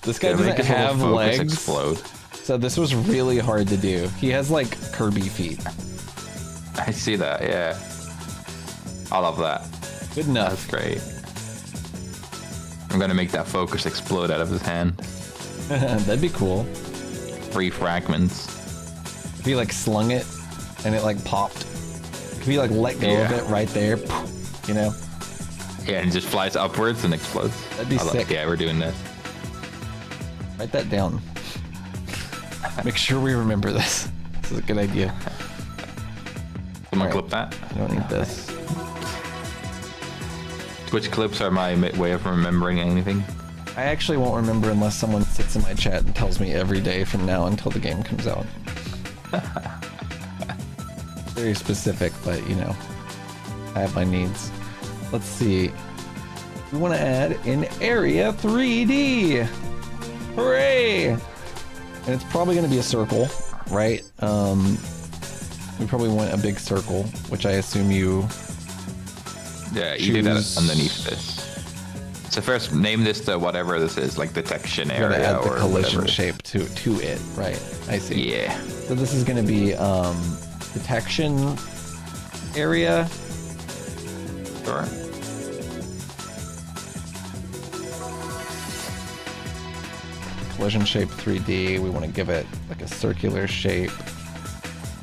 This guy doesn't have legs. Explode. So this was really hard to do. He has like Kirby feet. I see that, yeah. I love that. Good enough. That's great. I'm gonna make that focus explode out of his hand. That'd be cool. 3 fragments. If he like slung it and it like popped. If he like let go of it right there, you know? Yeah, and it just flies upwards and explodes. That'd be sick. Yeah, we're doing this. Write that down. Make sure we remember this. This is a good idea. Someone Alright. clip that. I don't need this. Twitch clips are my way of remembering anything. I actually won't remember unless someone sits in my chat and tells me every day from now until the game comes out. Very specific, but you know, I have my needs. Let's see. We want to add an area 3D. Hooray! And it's probably going to be a circle, right? We probably want a big circle, which I assume you... Yeah, you do that underneath this. So first, name this to whatever this is, like detection Gotta area add the or collision whatever. shape to it, right? I see. Yeah. So this is going to be detection area. Sure. Collision shape 3D. We want to give it like a circular shape.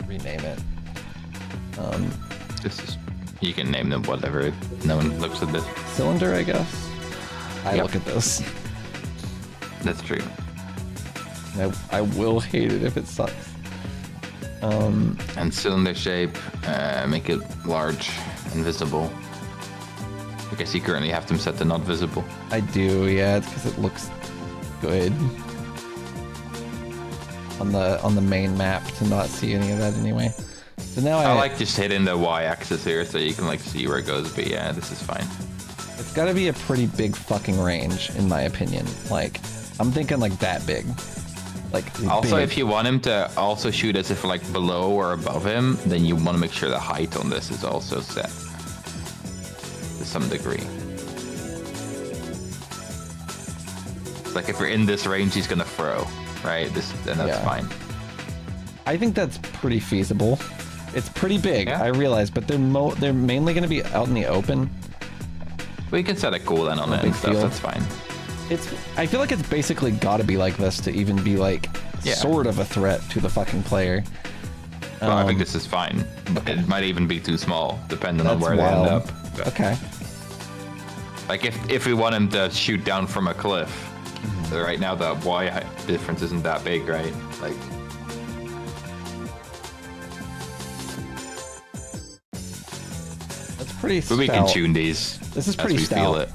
Rename it. This is. You can name them whatever. No one looks at this. Cylinder, I guess. I Yep. look at this. That's true. I will hate it if it sucks. And cylinder shape, make it large and visible. I guess you currently have them set to not visible. I do, yeah, it's because it looks good on the main map to not see any of that anyway. So now I like just hitting the y-axis here so you can like see where it goes. But yeah, this is fine. it's got to be a pretty big fucking range in my opinion. Like I'm thinking like that big. Like Also, big. if you want him to also shoot as if like below or above him, then you want to make sure the height on this is also set to some degree. Like if you're in this range, he's gonna throw, right? And that's Yeah. fine. I think that's pretty feasible. It's pretty big, Yeah. I realize, but they're mainly going to be out in the open. We can set a cooldown on No it big and stuff. deal. That's fine. I feel like it's basically got to be like this to even be like Yeah. sort of a threat to the fucking player. Well, I think this is fine. It might even be too small, depending on That's where they wild. end up. But, Okay. like if we want him to shoot down from a cliff, right now the Y difference isn't that big, right? Like. That's pretty But we can stout. tune these. This is as pretty we stout. feel it.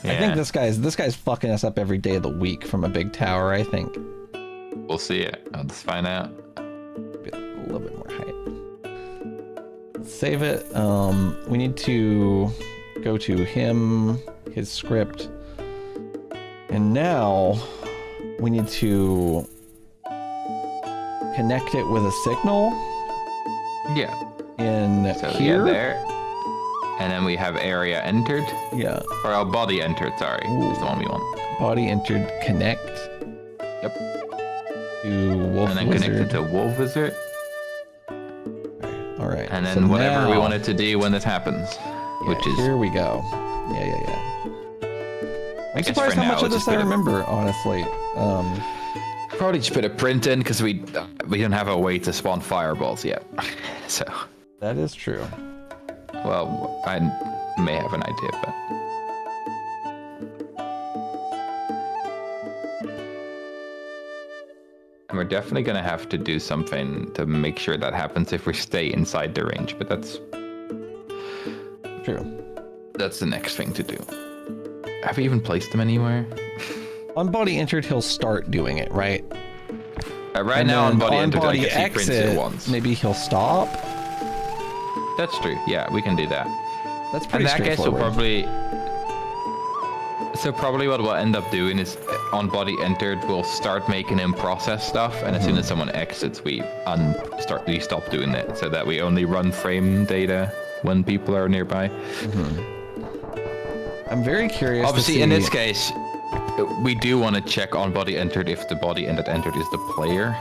I think Yeah, this guy's fucking us up every day of the week from a big tower, I think. we'll see it. Let's find out. Be a little bit more height. Let's save it. We need to go to him, his script. And now we need to connect it with a signal Yeah. in So here. yeah, there. And then we have area entered, Yeah. or our body entered. Sorry, is the one we want. Body entered connect Yep. to Wolf And then Wizard. connected to Wolf Wizard. All right. And then so whatever we now- want it to do when this happens, yeah, which is here we go. Yeah. I'm guess surprised for how now much of it's this just I a bit of- remember, honestly. probably just put a print in because we don't have a way to spawn fireballs yet. So, That is true. well, I may have an idea, but and we're definitely gonna have to do something to make sure that happens if we stay inside the range. But that's True. the next thing to do. Have we even placed them anywhere? On body entered, he'll start doing it, right? Right And now on then body entered, I body guess he prints it exit, once. maybe he'll stop. That's true. Yeah, we can do that. That's In pretty that case, we'll straightforward. probably. So probably what we'll end up doing is on body entered, we'll start making him process stuff, and as soon as someone exits, we stop doing it, so that we only run frame data when people are nearby. I'm very curious. Obviously, in this case, we do want to check on body entered if the body entered is the player,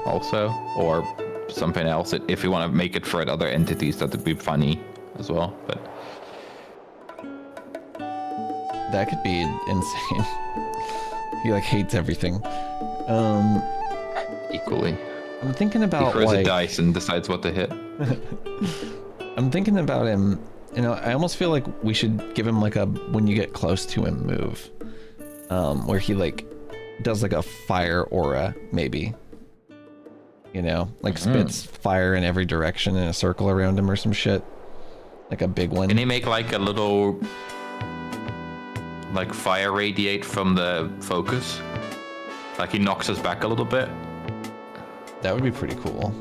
also, or something else. If we want to make it for other entities, that would be funny as well. But that could be insane. He like hates everything. Equally, I'm thinking about he throws like a dice and decides what to hit. I'm thinking about him. You know, I almost feel like we should give him like a when you get close to him move, where he like does like a fire aura, maybe. You know, like spits fire in every direction in a circle around him or some shit. Like a big one. Can he make like a little like fire radiate from the focus? Like he knocks us back a little bit? That would be pretty cool.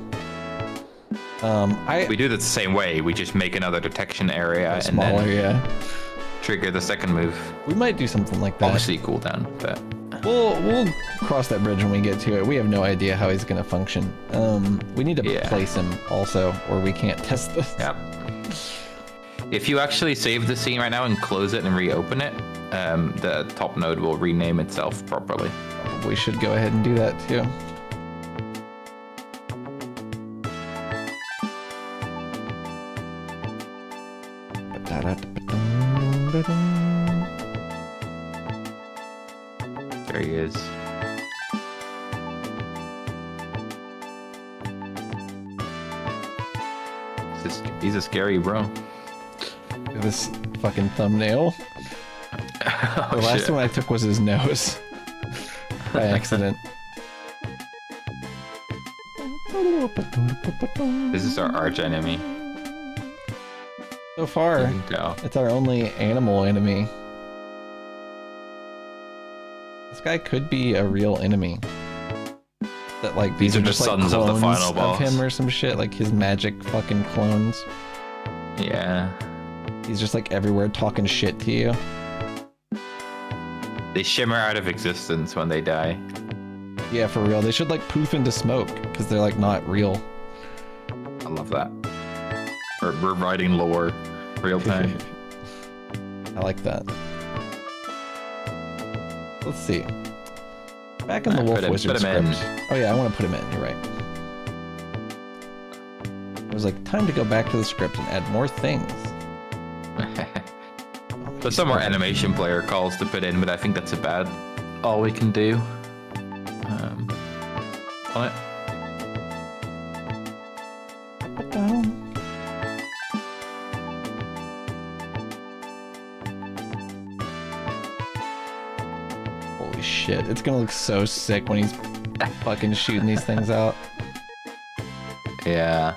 We do it the same way. We just make another detection area and smaller, then trigger the second move. We might do something like that. Obviously cooldown, but we'll cross that bridge when we get to it. We have no idea how he's gonna function. We need to place him also, or we can't test this. Yep. If you actually save the scene right now and close it and reopen it, the top node will rename itself properly. We should go ahead and do that too. There he is. He's a scary bro. Look at this fucking thumbnail. The last one I took was his nose. By accident. This is our arch enemy. So far, it's our only animal enemy. This guy could be a real enemy. That like these are just like sons of the final boss of him or some shit, like his magic fucking clones. Yeah. He's just like everywhere talking shit to you. They shimmer out of existence when they die. Yeah, for real. They should like poof into smoke because they're like not real. I love that. We're writing lore real time. I like that. Let's see. Back in the Wolf Wizard script. Oh yeah, I want to put him in. You're right. It was like time to go back to the script and add more things. There's some more animation player calls to put in, but I think that's about all we can do on it. Holy shit, it's gonna look so sick when he's fucking shooting these things out. Yeah.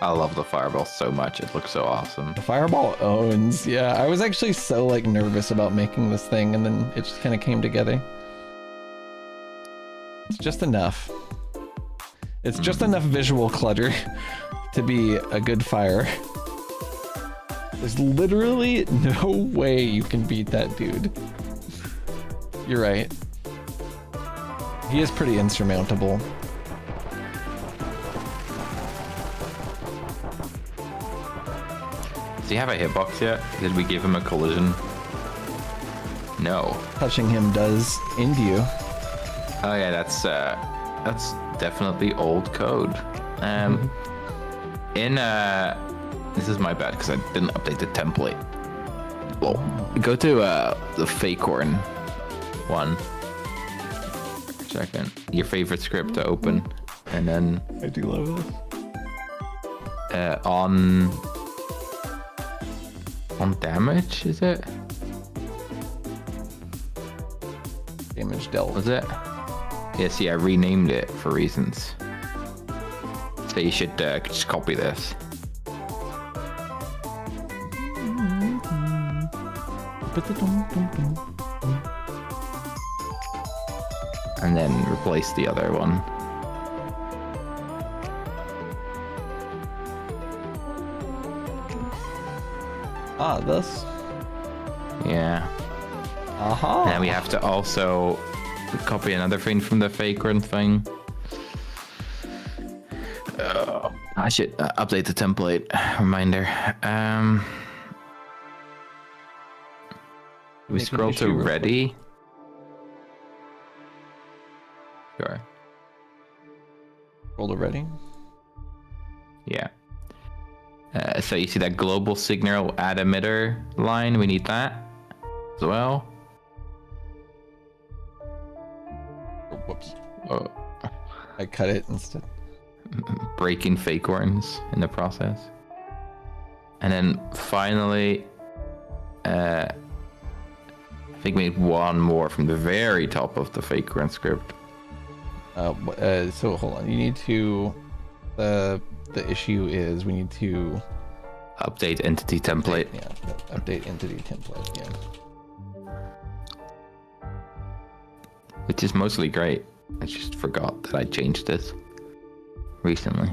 I love the fireball so much. It looks so awesome. The fireball owns. Yeah, I was actually so like nervous about making this thing, and then it just kind of came together. It's just enough. It's just enough visual clutter to be a good fire. There's literally no way you can beat that dude. You're right. He is pretty insurmountable. Does he have a hitbox yet? Did we give him a collision? No. Touching him does end you. Oh yeah, that's definitely old code. This is my bad because I didn't update the template. Well, go to the Fakeorn one. Second, your favorite script to open, and then I do love this. On damage, is it? Damage dealt. Was it? Yes, yeah, I renamed it for reasons. So you should just copy this. And then replace the other one. Ah, this. Yeah. Aha. And then we have to also copy another thing from the vagrant thing. I should update the template. Reminder. We Make an scroll to issue real ready. Sure. Roll ready. Yeah. So you see that global signal add emitter line? We need that as well. Oh, whoops. Oh, I cut it instead. breaking vagrants in the process. And then finally, I think we need one more from the very top of the vagrant script. So hold on. You need to. The issue is we need to Update entity template. Yeah, update entity template. Yeah. Which is mostly great. I just forgot that I changed this recently.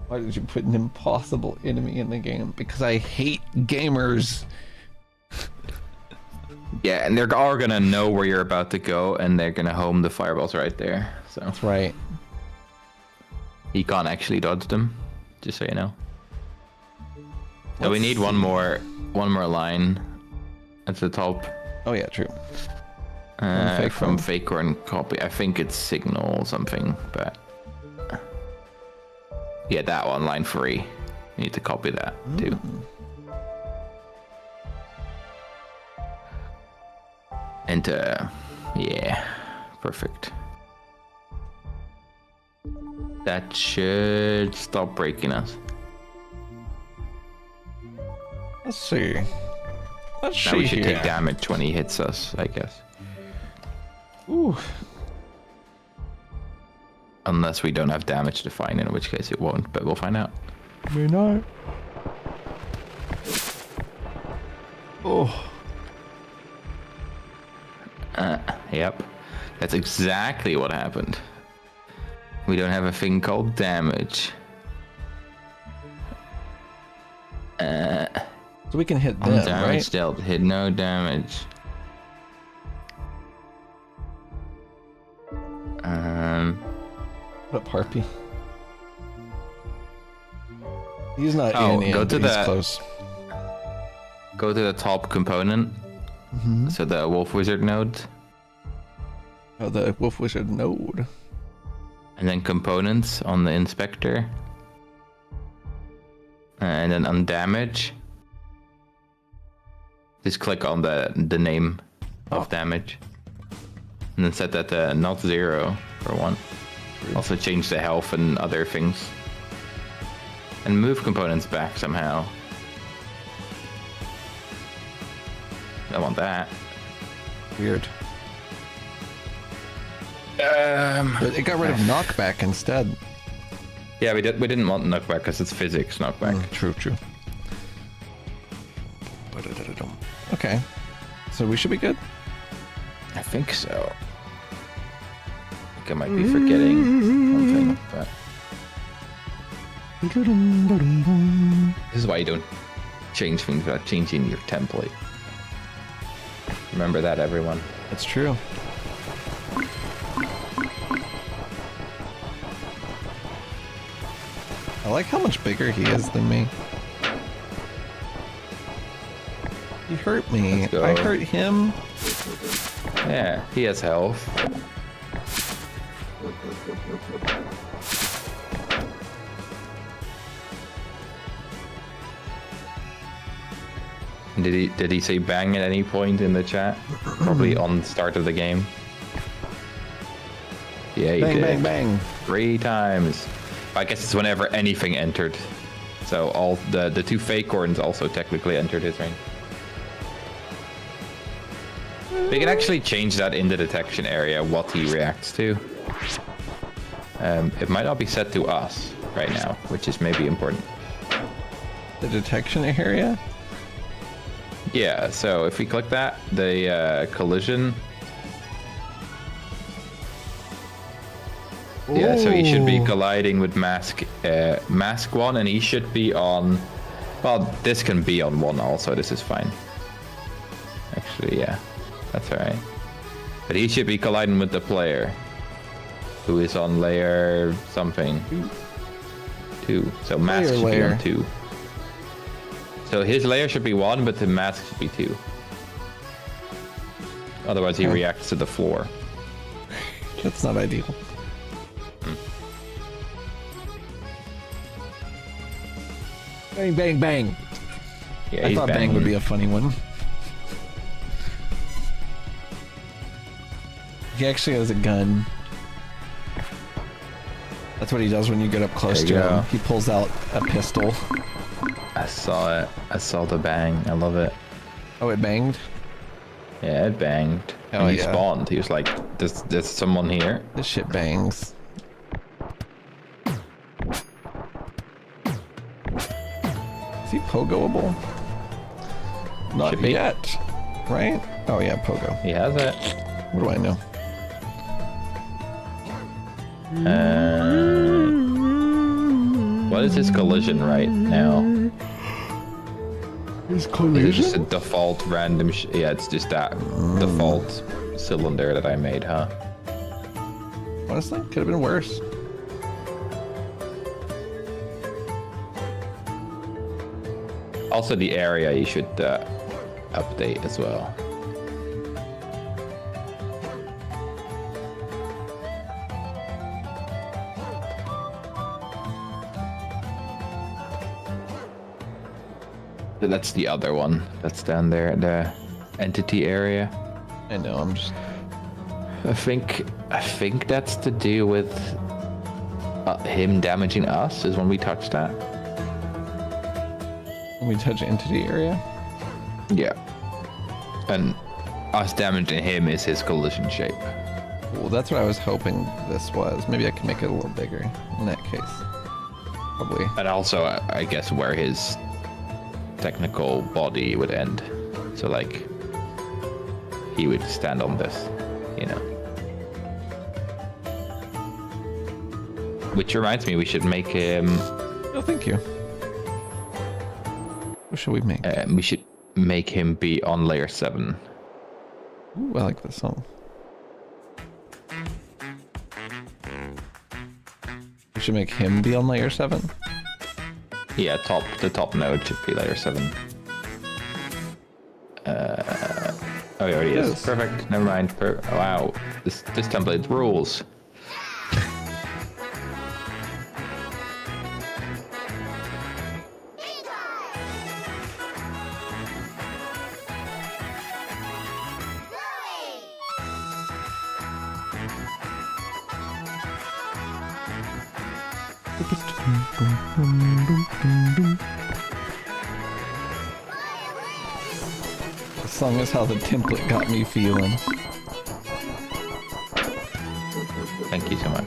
Why did you put an impossible enemy in the game? Because I hate gamers. Yeah, and they're all gonna know where you're about to go, and they're gonna home the fireballs right there. So That's right. you can't actually dodge them, just so you know. So we Let's need one more line at the top. Oh yeah, true. From Vagrant copy. I think it's signal something, but yeah, that one, line 3. You need to copy that too. And yeah, perfect. That should stop breaking us. Let's see. Let's Now see we should here. take damage when he hits us, I guess. Ooh. Unless we don't have damage defined, in which case it won't, but we'll find out. May not. Oh. Yep. That's exactly what happened. We don't have a thing called damage. So we can hit them, Damage right? dealt. Hit no damage. What up, Harpy? He's not Oh, in, go but to he's the- close. Go to the top component. So the wolf wizard node. Oh, the Wolf Wizard node. And then components on the inspector. And then on damage. Just click on the name of damage. And then set that to not 0 or 1. Also change the health and other things. And move components back somehow. I want that. Weird. But it got rid of knockback instead. Yeah, we didn't want knockback because it's physics knockback. True. Okay. So we should be good. I think so. I think I might be forgetting something, but this is why you don't change things without changing your template. Remember that, everyone. That's true. I like how much bigger he is than me. He hurt me. Let's go. I hurt him. Yeah, he has health. Did he say bang at any point in the chat? Probably on the start of the game. Yeah, he Bang, did. bang, bang. 3 times. I guess it's whenever anything entered. So all the 2 fake horns also technically entered his range. We can actually change that in the detection area what he reacts to. It might not be set to us right now, which is maybe important. The detection area? Yeah, so if we click that, the collision. Yeah, so he should be colliding with Mask 1, and he should be on... Well, this can be on 1 also, this is fine. Actually, yeah, that's alright. But he should be colliding with the player, who is on layer something. 2. So Mask Player should layer. be on 2. So his layer should be 1, but the Mask should be 2. Otherwise he reacts to the floor. That's not ideal. Bang, bang, bang. Yeah, I he's thought bang banging. would be a funny one. He actually has a gun. That's what he does when you get up close There to you him. go. He pulls out a pistol. I saw it. I saw the bang. I love it. Oh, it banged? Yeah, it banged. Oh, And he yeah. spawned. He was like, there's someone here. This shit bangs. Is he pogoable? Not Should be. yet. Right? Oh yeah, pogo. He has it. What do I know? What is his collision right now? His Is it just a default random? Yeah, it's just that default cylinder that I made, huh? Honestly, could have been worse. Also, the area you should update as well. That's the other one. That's down there, the entity area. I know. I'm just. I think that's to do with him damaging us. Is when we touched that. When we touch entity area. Yeah. And us damaging him is his collision shape. Well, that's what I was hoping this was. Maybe I can make it a little bigger in that case. Probably. And also, I guess where his technical body would end. So like, he would stand on this, you know. Which reminds me, we should make him. Oh, thank you. What should we make? We should make him be on layer 7. Ooh, I like this song. We should make him be on layer 7. Yeah, the top node should be layer 7. Oh, he already is. Yes. Perfect. Never mind. Wow, this template rules. The song is how the template got me feeling. Thank you so much.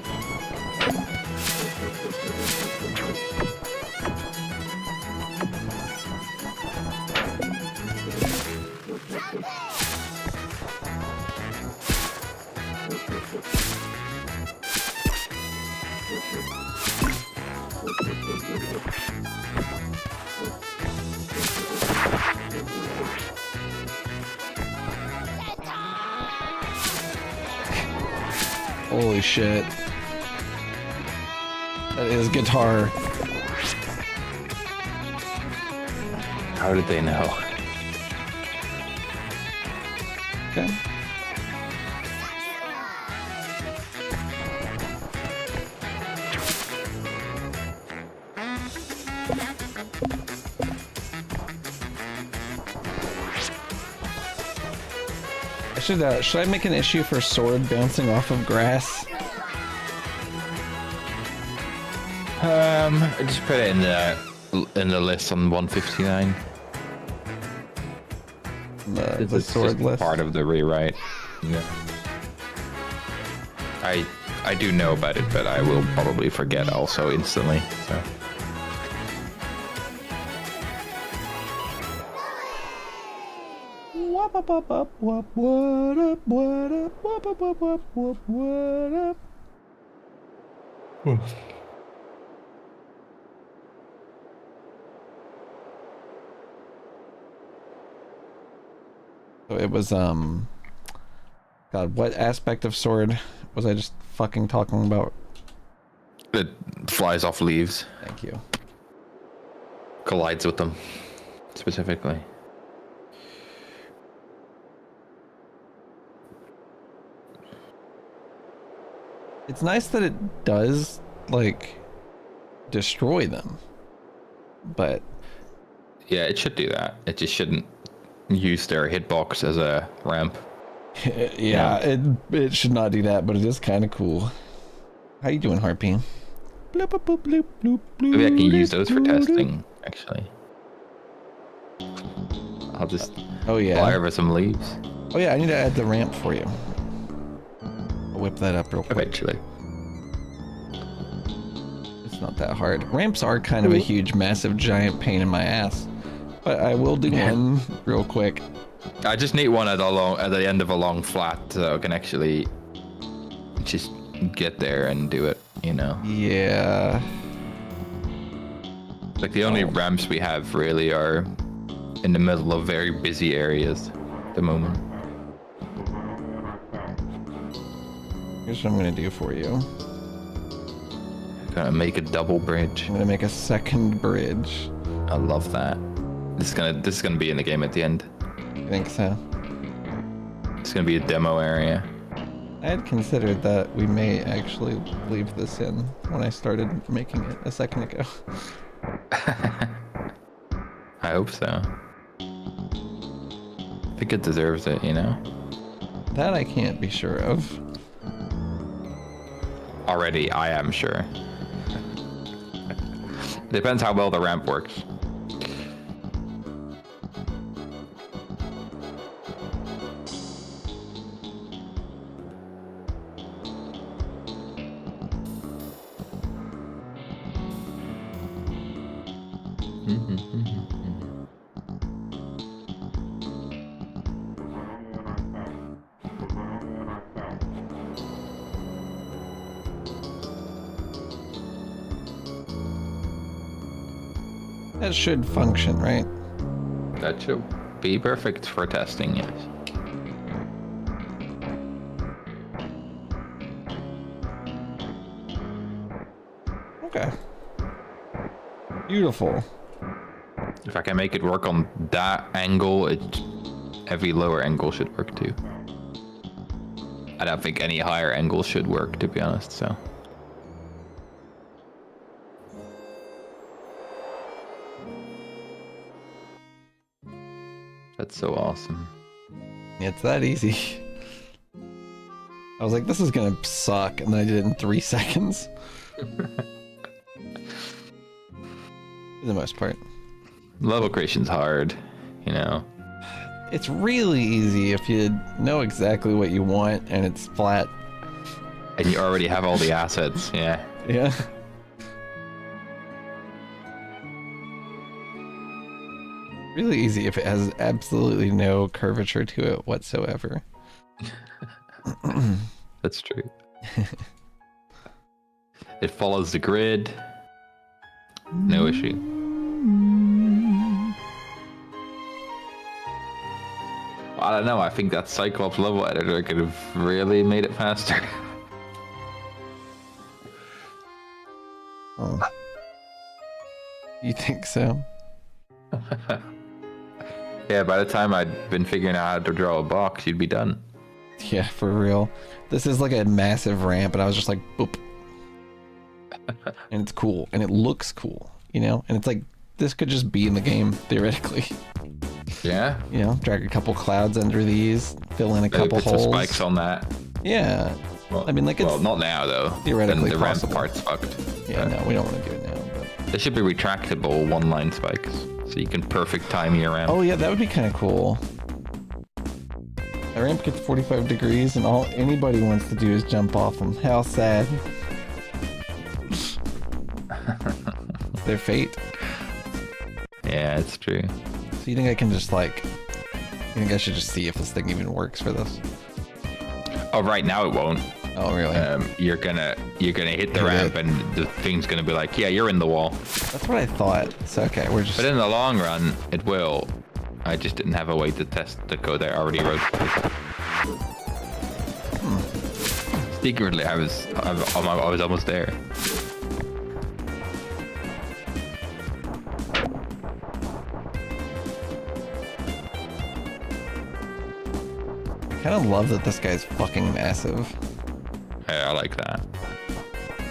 Holy shit. That is guitar. How did they know? Okay. Should I make an issue for sword bouncing off of grass? Just put it in the list on 159. The It's sword just list. part of the rewrite. Yeah. I do know about it, but I will probably forget also instantly. So. Wop, wop, wop, wop, wop, what up, what up, wop, wop, wop, wop, wop, what up? So it was, God, what aspect of sword was I just fucking talking about? It flies off leaves. Thank you. Collides with them, specifically. It's nice that it does, like, destroy them. But... Yeah, it should do that. It just shouldn't use their hitbox as a ramp. yeah, it should not do that, but it is kind of cool. How you doing, Harpy? Bloop, bloop, bloop, bloop, bloop, Maybe I can use bloop, those for bloop, testing, actually. I'll just fly over some leaves. Oh yeah, I need to add the ramp for you. I'll whip that up real quick. Eventually. It's not that hard. Ramps are kind of a huge, massive, giant pain in my ass. But I will do one real quick. I just need one at the end of a long flat so I can actually just get there and do it, you know? Yeah. Like the only ramps we have really are in the middle of very busy areas at the moment. Here's what I'm gonna do for you. Gonna make a double bridge. I'm gonna make a second bridge. I love that. This is gonna be in the game at the end. I think so. It's gonna be a demo area. I had considered that we may actually leave this in when I started making it a second ago. I hope so. I think it deserves it, you know? That I can't be sure of. Already, I am sure. Depends how well the ramp works. That should function, right? That should be perfect for testing, yes. Okay. Beautiful. If I can make it work on that angle, every lower angle should work too. I don't think any higher angle should work, to be honest, so. That's so awesome. It's that easy. I was like, this is gonna suck, and then I did it in 3 seconds. For the most part. Level creation's hard, you know. It's really easy if you know exactly what you want and it's flat. And you already have all the assets, yeah. Yeah. Really easy if it has absolutely no curvature to it whatsoever. That's true. It follows the grid. No issue. I don't know, I think that Cyclops level editor could have really made it faster. Oh. You think so? Yeah, by the time I'd been figuring out how to draw a box, you'd be done. Yeah, for real. This is like a massive ramp, and I was just like, boop. And it's cool, and it looks cool, you know? And it's like, this could just be in the game, theoretically. Yeah? You know, drag a couple clouds under these, fill in a couple Put some holes. spikes on that. Yeah. Well, I mean, like, it's well, not now, though. theoretically Then the ramp possible. part's fucked. Yeah, no, we don't want to do it now. But... There should be retractable one-line spikes, so you can perfect time your ramp. Oh yeah, that would be kind of cool. The ramp gets 45 degrees and all anybody wants to do is jump off them. How sad. Their fate. Yeah, it's true. So you think I can just like... You think I should just see if this thing even works for this? Oh, right now it won't. Oh, really? You're gonna hit the ramp and the thing's gonna be like, yeah, you're in the wall. That's what I thought. So, okay, we're just... But in the long run, it will. I just didn't have a way to test the code I already wrote. Secretly, I was almost there. I kind of love that this guy's fucking massive. Yeah, I like that.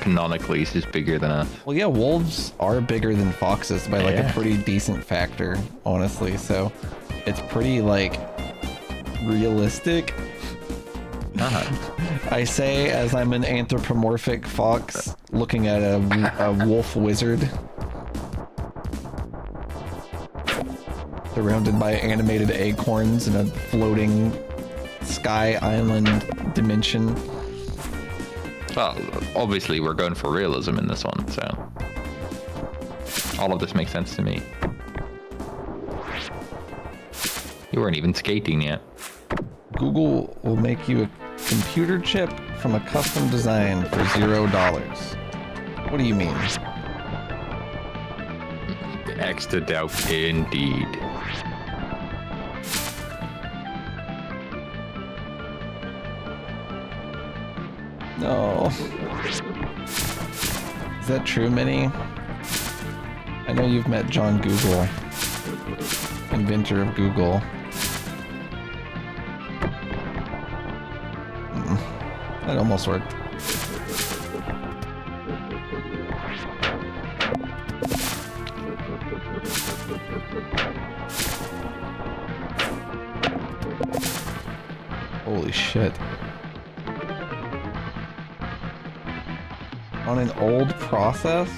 Canonically, he's just bigger than us. Well, yeah, wolves are bigger than foxes by like a pretty decent factor, honestly. So it's pretty like realistic. I say as I'm an anthropomorphic fox looking at a wolf wizard. Surrounded by animated acorns in a floating sky island dimension. Well, obviously we're going for realism in this one, so all of this makes sense to me. You weren't even skating yet. Google will make you a computer chip from a custom design for $0. What do you mean? Extra doubt indeed. No. Is that true, Minnie? I know you've met John Google, inventor of Google. That almost worked. Holy shit. On an old process?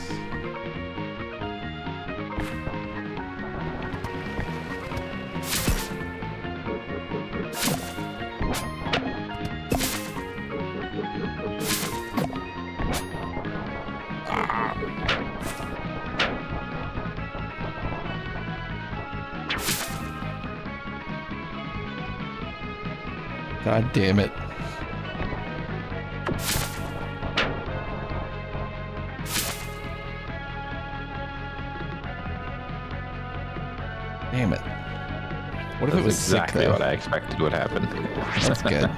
God damn it. Damn it. What if it was exactly sick, though? what I expected would happen. That's good.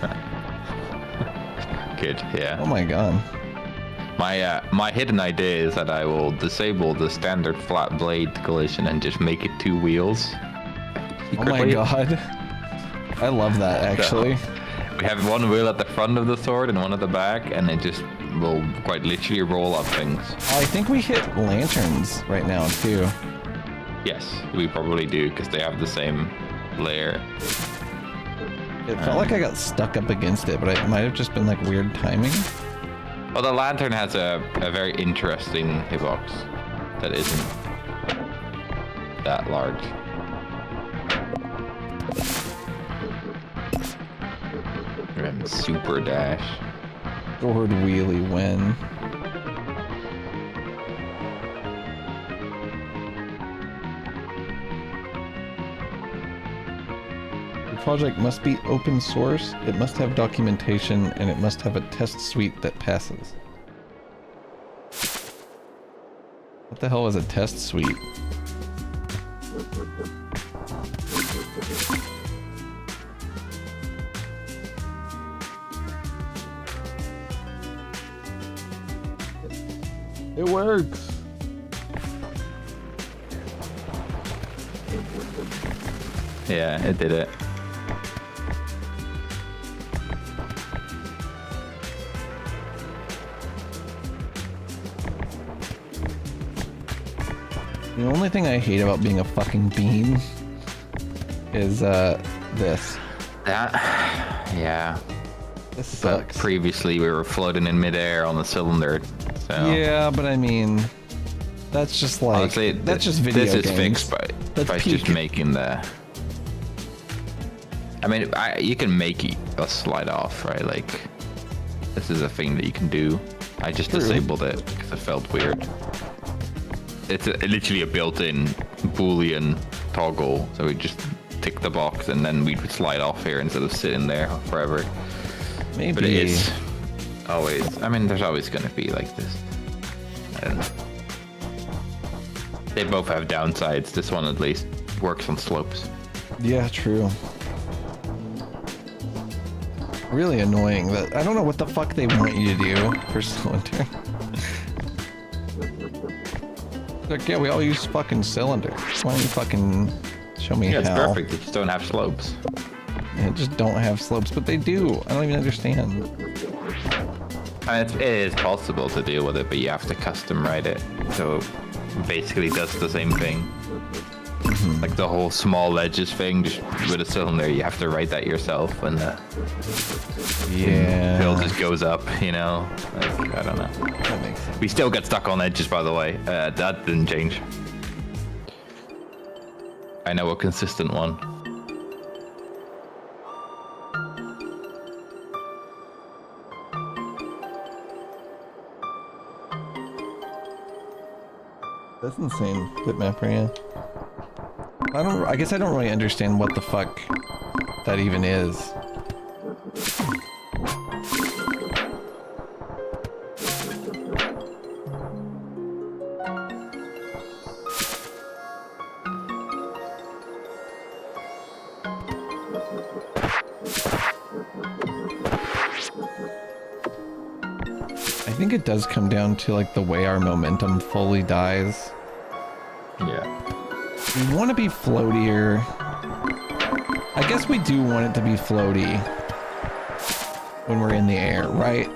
Good, yeah. Oh my god. My hidden idea is that I will disable the standard flat blade collision and just make it 2 wheels. Oh my god. I love that, actually. So, we have 1 wheel at the front of the sword and 1 at the back, and it just will quite literally roll up things. Oh, I think we hit lanterns right now, too. Yes, we probably do, because they have the same layer. It felt like I got stuck up against it, but it might have just been like weird timing. Well, the lantern has a very interesting hitbox that isn't that large. Super dash. Sword wheelie when. The project must be open source, it must have documentation, and it must have a test suite that passes. What the hell is a test suite? It works. Yeah, it did it. The only thing I hate about being a fucking bean is this. That, yeah. This But sucks. previously we were floating in midair on the cylinder, so... Yeah, but I mean, that's just like, Honestly, that's just video this games. is fixed by That's just peak. making the... I mean, you can make a slide off, right? Like, this is a thing that you can do. I just disabled it because it felt weird. It's literally a built-in Boolean toggle, so we just tick the box and then we would slide off here instead of sitting there forever. Maybe. But it is always. I mean, there's always going to be like this. And they both have downsides. This one at least works on slopes. Yeah, true. Really annoying that I don't know what the fuck they want you to do for cylinder. Like, yeah, we all use fucking cylinder. Why don't you fucking show me Yeah, it's how? perfect. They just don't have slopes. Yeah, just don't have slopes, but they do. I don't even understand. I mean, it is possible to deal with it, but you have to custom write it. So it basically does the same thing. Like the whole small edges thing, just with a cylinder, you have to write that yourself, and the fill just goes up, you know? Like, I don't know. That makes sense. We still get stuck on edges, by the way. That didn't change. I know a consistent one. That's insane, bitmapper, yeah. I guess I don't really understand what the fuck that even is. I think it does come down to like the way our momentum fully dies. Yeah. We want to be floatier. I guess we do want it to be floaty when we're in the air, right?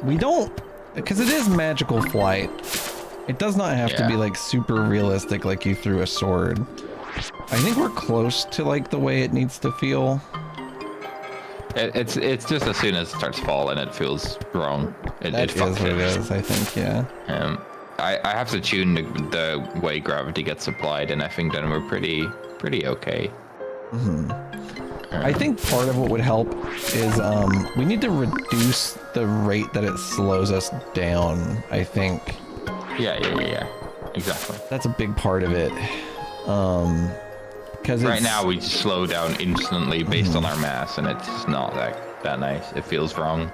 We don't, because it is magical flight. It does not have to be like super realistic like you threw a sword. I think we're close to like the way it needs to feel. It's just as soon as it starts falling, it feels wrong. It That is fucks what it is, I think, yeah. I have to tune the way gravity gets applied, and I think then we're pretty okay. I think part of what would help is we need to reduce the rate that it slows us down, I think. Yeah. Exactly. That's a big part of it. Because Right now we just slow down instantly based on our mass, and it's just not that nice. It feels wrong.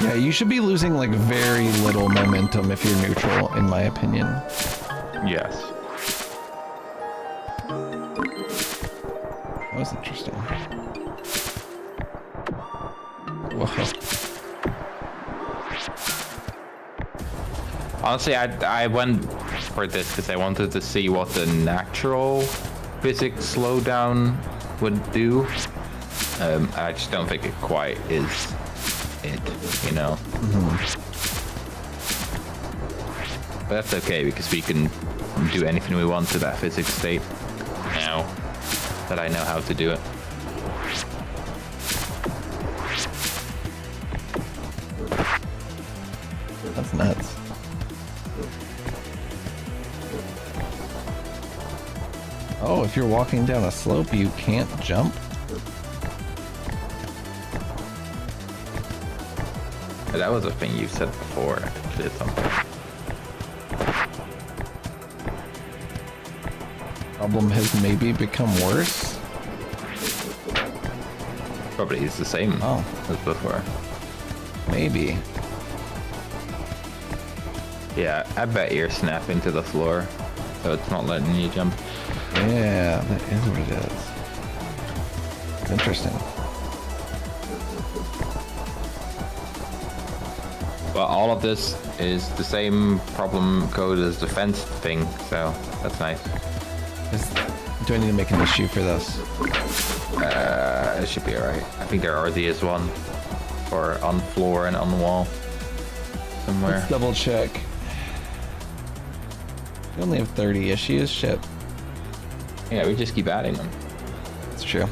Yeah, you should be losing like very little momentum if you're neutral, in my opinion. Yes. That was interesting. Whoa. Honestly, I went for this because I wanted to see what the natural physics slowdown would do. I just don't think it quite is it, you know? But that's okay because we can do anything we want to that physics state now that I know how to do it. That's nuts. Oh, if you're walking down a slope, you can't jump? That was a thing you said before. I did something. Problem has maybe become worse? Probably is the same as before. Maybe. Yeah, I bet you're snapping to the floor, so it's not letting you jump. Yeah, that is what it is. It's interesting. But all of this is the same problem code as the fence thing, so that's nice. Do I need to make an issue for this? It should be alright. I think there already is one for on floor and on wall somewhere. Let's double check. We only have 30 issues. Shit. Yeah, we just keep adding them. It's true.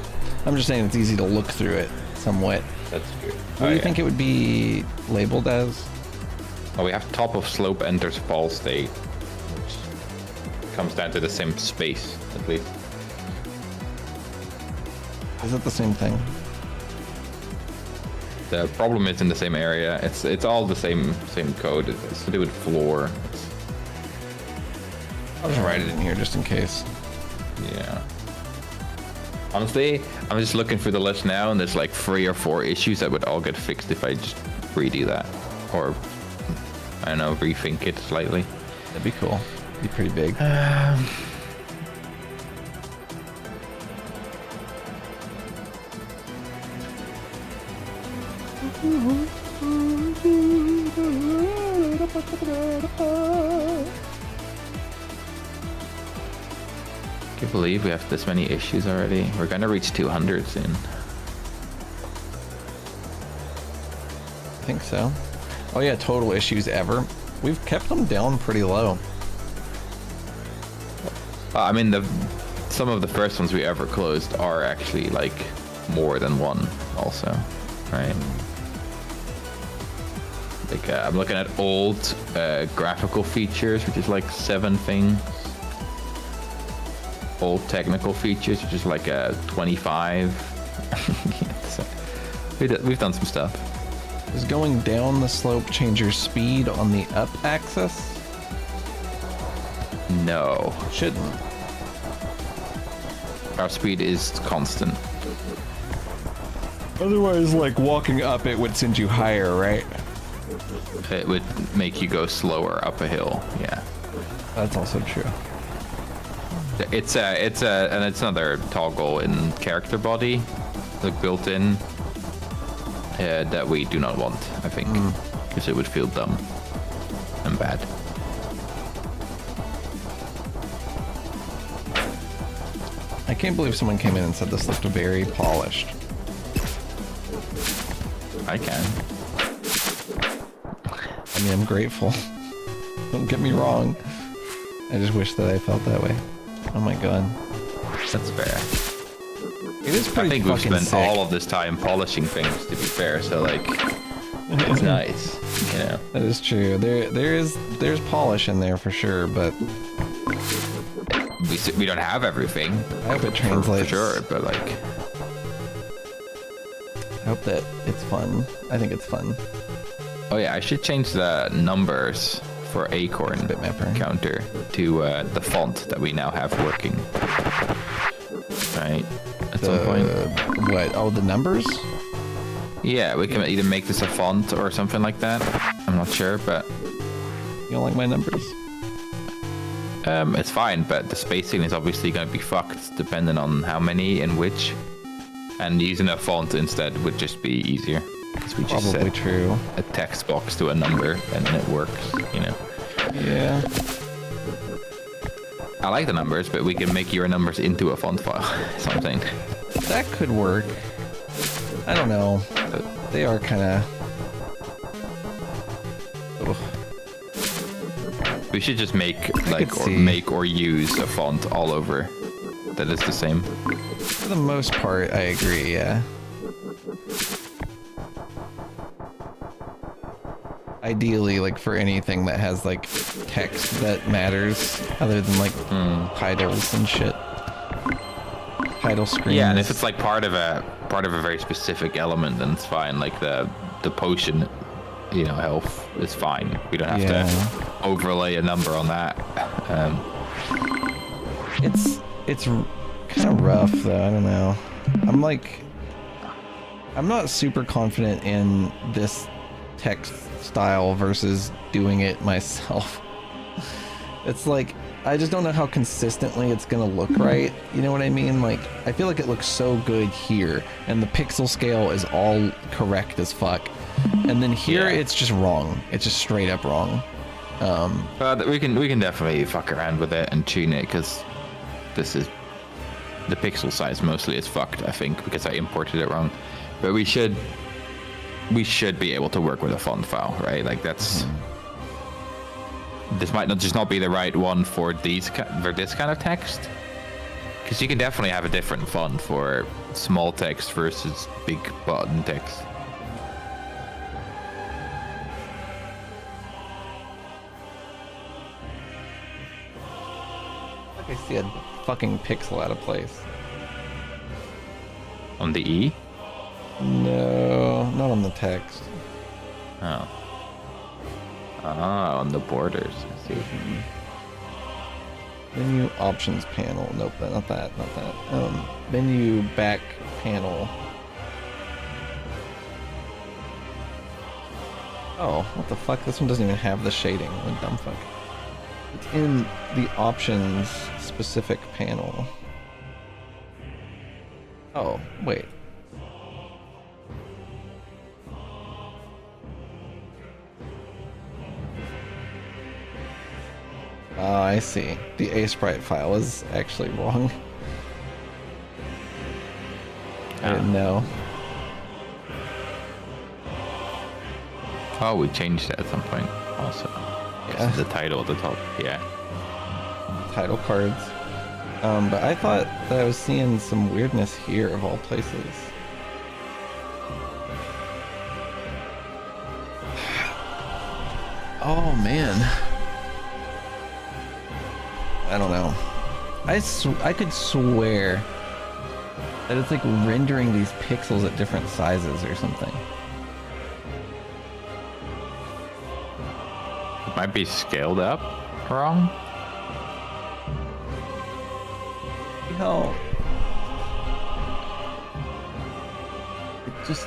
I'm just saying it's easy to look through it somewhat. That's good. What do you think it would be labeled as? Oh, we have top of slope enters fall state, which comes down to the same space, at least. Is it the same thing? The problem is in the same area. It's all the same code. It's to do with floor. I'll just write it in here just in case. Yeah. Honestly, I'm just looking through the list now, and there's like 3 or 4 issues that would all get fixed if I just redo that, or I don't know, rethink it slightly. That'd be cool. Be pretty big. Can you believe we have this many issues already? We're gonna reach 200 soon. I think so. Oh yeah, total issues ever. We've kept them down pretty low. I mean, some of the first ones we ever closed are actually like more than 1 also, right? Like I'm looking at old graphical features, which is like 7 things. Old technical features, which is like 25. We've done some stuff. Is going down the slope change your speed on the up axis? No, Shouldn't. our speed is constant. Otherwise, like walking up, it would send you higher, right? It would make you go slower up a hill. Yeah, That's also true. it's another toggle in character body, like built in, that we do not want. I think because it would feel dumb and bad. I can't believe someone came in and said this looked very polished. I can. I mean, I'm grateful. Don't get me wrong. I just wish that I felt that way. Oh my god. That's fair. It is I pretty think we've fucking spent sick. all of this time polishing things, to be fair. So like, it's nice, you know. That is true. There's polish in there for sure, but We don't have everything. I hope it For translates. sure, but like, I hope that it's fun. I think it's fun. oh yeah, I should change the numbers for acorn Bitmapper. counter to the font that we now have working. Right, at some point. What? Oh, the numbers? Yeah, we can either make this a font or something like that. I'm not sure, but You don't like my numbers? it's fine. But the spacing is obviously going to be fucked depending on how many and which. And using a font instead would just be easier. Because we just Probably set true. a text box to a number and then it works, you know. Yeah. I like the numbers, but we can make your numbers into a font file. Something. That could work. I don't know. They are kind of. We should just make could or see. make or use a font all over that is the same. For the most part, I agree, yeah. Ideally, like for anything that has like text that matters, other than like titles and shit. Title screens. Yeah, and if it's like part of a very specific element, then it's fine. Like the potion, you know, health is fine. We don't have to overlay a number on that. It's kind of rough though. I don't know. I'm not super confident in this text style versus doing it myself. It's like I just don't know how consistently it's gonna look right. You know what I mean? Like I feel like it looks so good here, and the pixel scale is all correct as fuck, and then here it's just wrong. It's just straight up wrong. We can definitely fuck around with it and tune it, because this is the pixel size mostly is fucked, I think, because I imported it wrong. But we should be able to work with a font file, right? Like that's this might not be the right one for this kind of text, because you can definitely have a different font for small text versus big button text. Like I see a fucking pixel out of place. On the E? No, not on the text. Oh. Ah, on the borders. I see. Menu options panel. Nope, not that. Menu back panel. Oh, what the fuck? This one doesn't even have the shading. What dumb fuck. It's in the options specific panel. Oh, wait. Oh, I see. The aseprite file is actually wrong. I didn't know. Oh, we changed it at some point also. Yeah. The title at the top, yeah. Title cards. But I thought that I was seeing some weirdness here of all places. Oh man. I don't know. I could swear that it's like rendering these pixels at different sizes or something. It might be scaled up wrong. How it just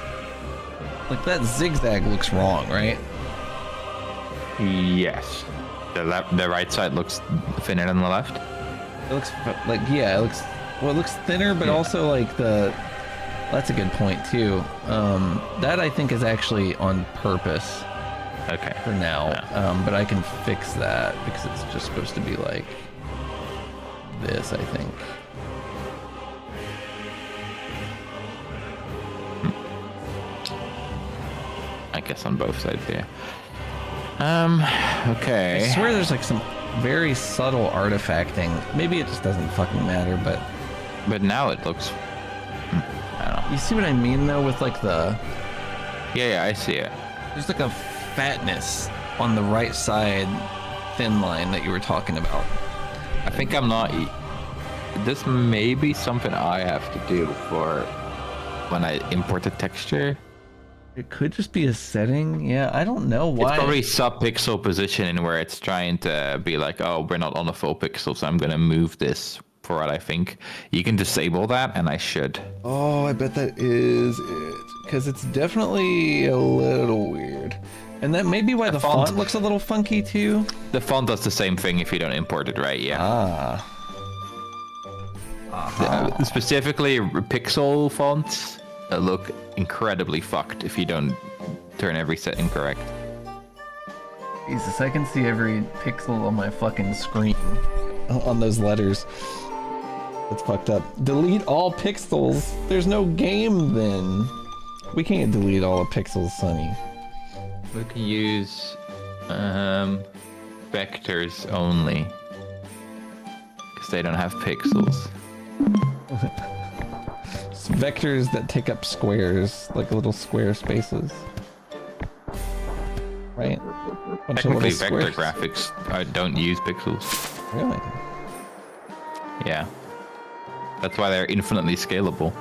like that zigzag looks wrong, right? Yes. The right side looks thinner than the left. It looks like, yeah, it looks thinner, but Yeah. also like that's a good point too. That I think is actually on purpose Okay. for now. Yeah. But I can fix that because it's just supposed to be like this, I think. I guess on both sides, yeah. Okay. I swear there's like some very subtle artifacting. Maybe it just doesn't fucking matter, but But now it looks... I don't know. you see what I mean though with like Yeah, I see it. there's like a fatness on the right side thin line that you were talking about. I think I'm not... This may be something I have to do for when I import the texture. It could just be a setting. Yeah, I don't know why. It's probably sub-pixel positioning where it's trying to be like, oh, we're not on a full pixel, so I'm going to move this for what I think. You can disable that, and I should. Oh, I bet that is it. Because it's definitely a little weird. And that may be why the font looks a little funky too. The font does the same thing if you don't import it right, yeah. Ah. Specifically, pixel fonts look incredibly fucked if you don't turn every setting correct. Jesus, I can see every pixel on my fucking screen on those letters. That's fucked up. Delete all pixels. There's no game then. We can't delete all the pixels, Sonny. We can use vectors only because they don't have pixels. It's vectors that take up squares, like little square spaces. Right? Bunch of Technically, little vector squares. graphics don't use pixels. Really? Yeah. That's why they're infinitely scalable.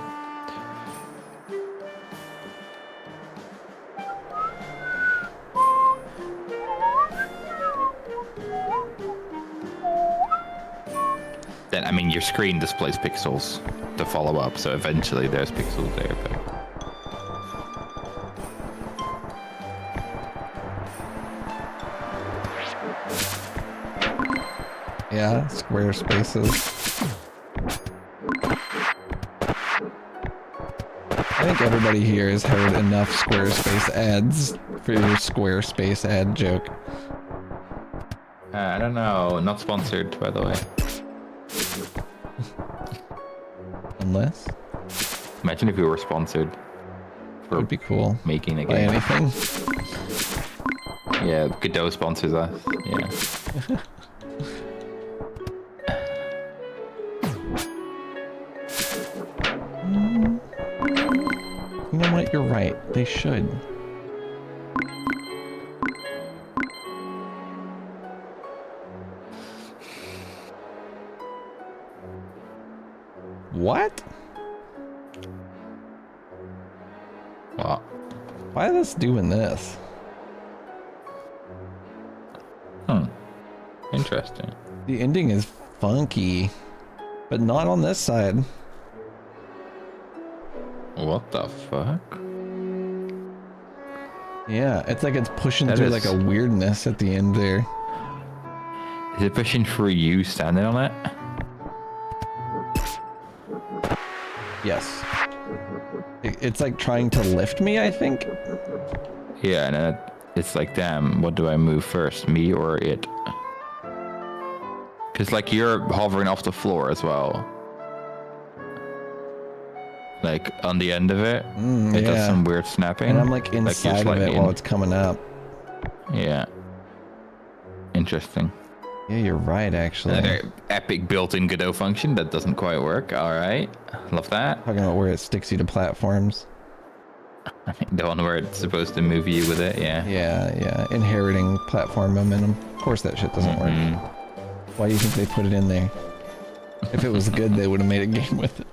Then, I mean, your screen displays pixels to follow up, so eventually there's pixels there, but... Yeah, square spaces. I think everybody here has heard enough Squarespace ads for your Squarespace ad joke. I don't know, not sponsored, by the way. Unless? Imagine if we were sponsored for Would be cool. making a By game. anything. Yeah, Godot sponsors us. Yeah. You know what? You're right. They should. What? What? Why is this doing this? Interesting. The ending is funky, but not on this side. What the fuck? Yeah, it's like it's pushing That through is- like a weirdness at the end there. Is it pushing for you standing on it? Yes. It's like trying to lift me, I think. Yeah, and then it's like, damn, what do I move first, me or it? Because like you're hovering off the floor as well. Like on the end of it, it does yeah. some weird snapping. And I'm like you're inside of slightly it while it's coming up. Yeah. Interesting. Yeah, you're right, actually. Another epic built-in Godot function that doesn't quite work. All right, love that. Talking about where it sticks you to platforms. The one where it's supposed to move you with it. Yeah. Yeah. Inheriting platform momentum. Of course that shit doesn't work. Why do you think they put it in there? If it was good, they would have made a game with it.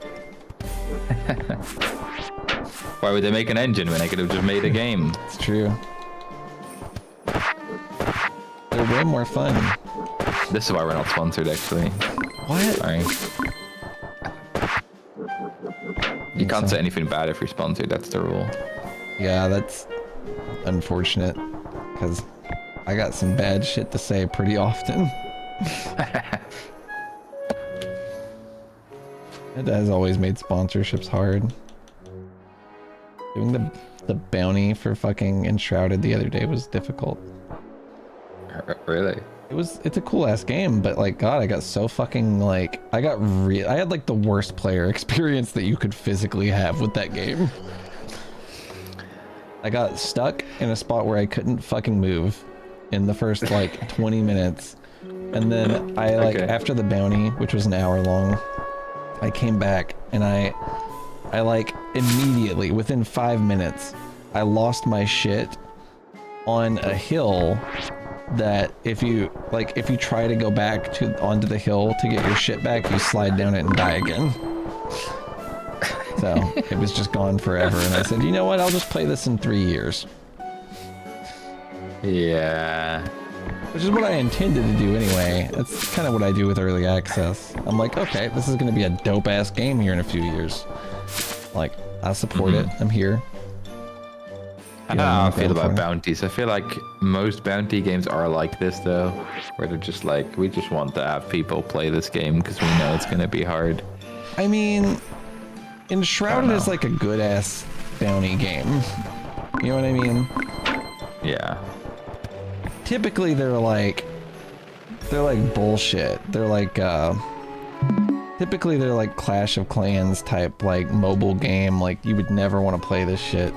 Why would they make an engine when they could have just made a game? It's true. They're way more fun. This is why we're not sponsored, actually. What? Sorry. You can't say anything bad if you're sponsored. That's the rule. Yeah, that's unfortunate. Because I got some bad shit to say pretty often. It has always made sponsorships hard. Doing the bounty for fucking Enshrouded the other day was difficult. Really? It's a cool ass game, but like God, I got so fucking like I had like the worst player experience that you could physically have with that game. I got stuck in a spot where I couldn't fucking move in the first like 20 minutes. And then I like after the bounty, which was an hour long, I came back and I like immediately within 5 minutes, I lost my shit on a hill that if you try to go back onto the hill to get your shit back, you slide down it and die again. So it was just gone forever. And I said, you know what? I'll just play this in 3 years. Yeah. Which is what I intended to do anyway. That's kind of what I do with early access. I'm like, okay, this is going to be a dope ass game here in a few years. Like, I support it. I'm here. I don't know how I feel about bounties. I feel like most bounty games are like this though, where they're just like, we just want to have people play this game because we know it's going to be hard. I mean, Enshrouded is like a good ass bounty game. You know what I mean? Yeah. Typically they're like bullshit. They're like typically they're like Clash of Clans type like mobile game. Like you would never want to play this shit.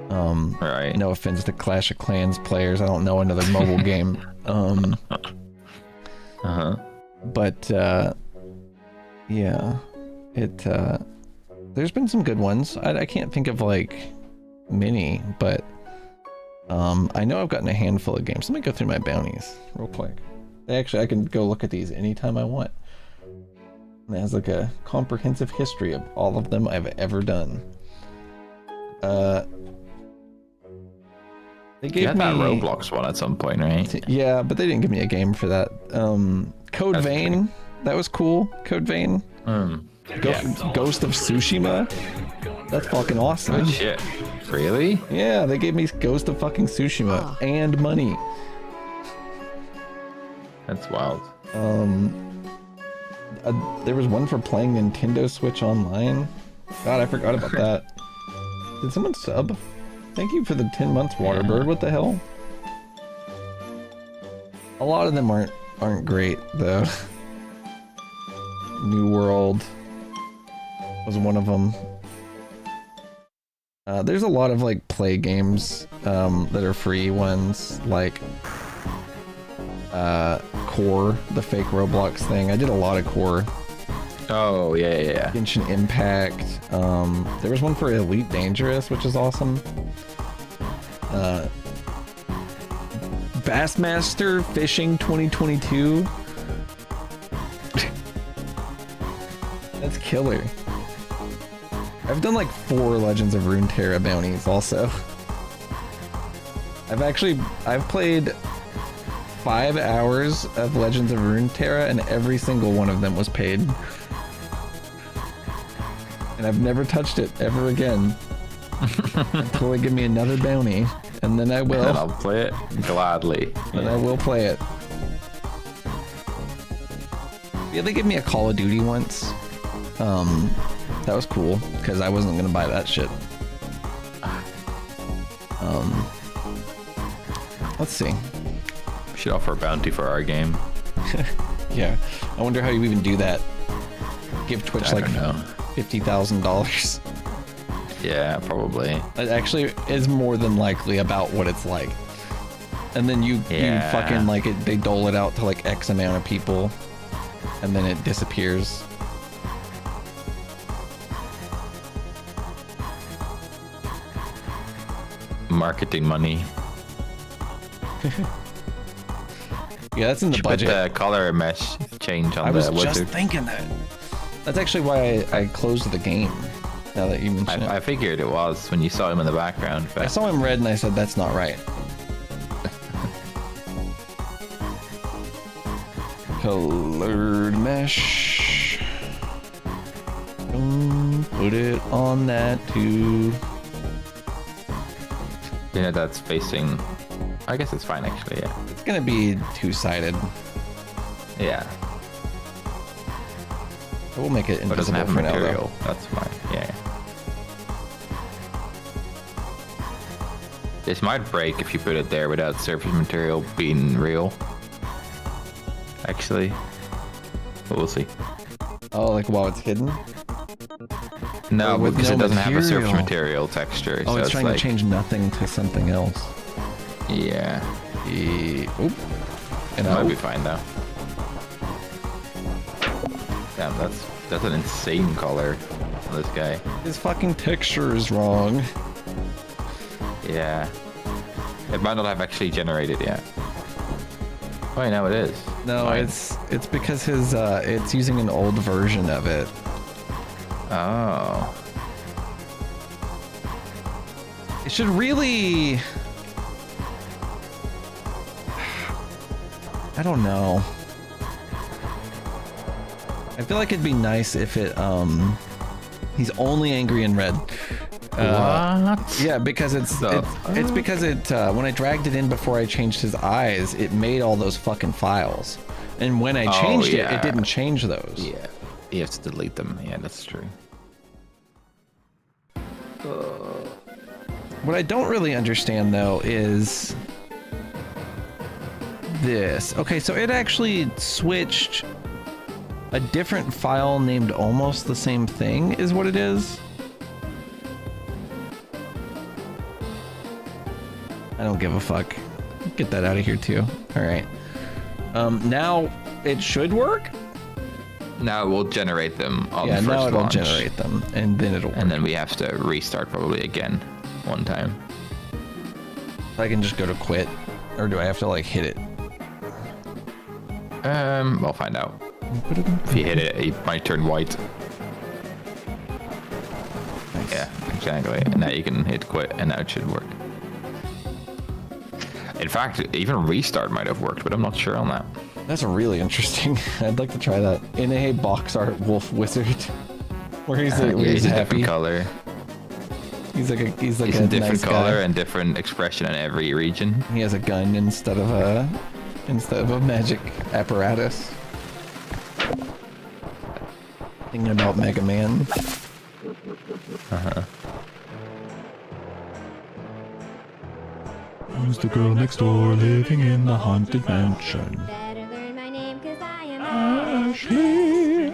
Right. No offense to Clash of Clans players. I don't know another mobile game. But yeah, there's been some good ones. I can't think of like many, but I know I've gotten a handful of games. Let me go through my bounties real quick. Actually, I can go look at these anytime I want. And it has like a comprehensive history of all of them I've ever done. They gave me that Roblox one at some point, right? Yeah, but they didn't give me a game for that. Code Vein, that was cool. Code Vein. Ghost of Tsushima. That's fucking awesome. Oh shit. Really? Yeah, they gave me Ghost of fucking Tsushima and money. That's wild. There was one for playing Nintendo Switch Online. God, I forgot about that. Did someone sub? Thank you for the 10 months, Waterbird. What the hell? A lot of them aren't great though. New World was one of them. There's a lot of like play games that are free ones, like Core, the fake Roblox thing. I did a lot of Core. Oh yeah. Genshin Impact. There was one for Elite Dangerous, which is awesome. Bassmaster Fishing 2022. That's killer. I've done like 4 Legends of Runeterra bounties also. I've played 5 hours of Legends of Runeterra and every single one of them was paid. And I've never touched it ever again. Until they give me another bounty. And then I will. And I'll play it gladly. And I will play it. Yeah, they gave me a Call of Duty once. That was cool, because I wasn't gonna buy that shit. Let's see. We should offer a bounty for our game. Yeah, I wonder how you even do that. Give Twitch I like don't know. $50,000. Yeah, probably. It actually is more than likely about what it's like. And then you fucking like it. They dole it out to like X amount of people, and then it disappears. Marketing money. Yeah, that's in the Should budget. put the color mesh change on I was the just wizard. thinking that. That's actually why I closed the game. Now that you mention it, I figured it was when you saw him in the background. I But saw him red and I said that's not right. Colored mesh. Put it on that too. you know that's facing. I guess it's fine actually. Yeah. It's gonna be 2-sided. Yeah. I will make it But it doesn't invisible have for now though. material. That's fine. Yeah. This might break if you put it there without surface material being real. Actually. But we'll see. Oh, like while it's hidden? No, Or with because no it doesn't have a surface material. material texture. Oh, so it's trying like, to change nothing to something else. Yeah. Oop. And It might be fine though. Damn, that's an insane color on this guy. His fucking texture is wrong. Yeah. It might not have actually generated yet. Oh, no, it is. No, Fine. it's because his it's using an old version of it. Oh. It should really. I don't know. I feel like it'd be nice if it he's only angry in red. What? Yeah, because it's because it when I dragged it in before I changed his eyes, it made all those fucking files. And when I changed it, it didn't change those. Yeah. You have to delete them. Yeah, that's true. What I don't really understand though is this. Okay, so it actually switched a different file named almost the same thing is what it is. I don't give a fuck. Get that out of here too. All right. Now it should work. Now it will generate them on Yeah, the first now it'll launch. generate them, and then it'll work. And then we have to restart probably again one time. I can just go to quit, or do I have to like hit it? We'll find out. If you hit it, it might turn white. Nice. Yeah, exactly. And now you can hit quit, and now it should work. In fact, even restart might have worked, but I'm not sure on that. That's really interesting. I'd like to try that. In a box art wolf wizard, where he's Yeah, he's he's a happy. different color. He's like a It's a a different nice color guy. and different expression in every region. He has a gun instead of a magic apparatus. Thinking about Mega Man. Who's the girl next door living in the haunted mansion? Better learn my name 'cause I am Ashley.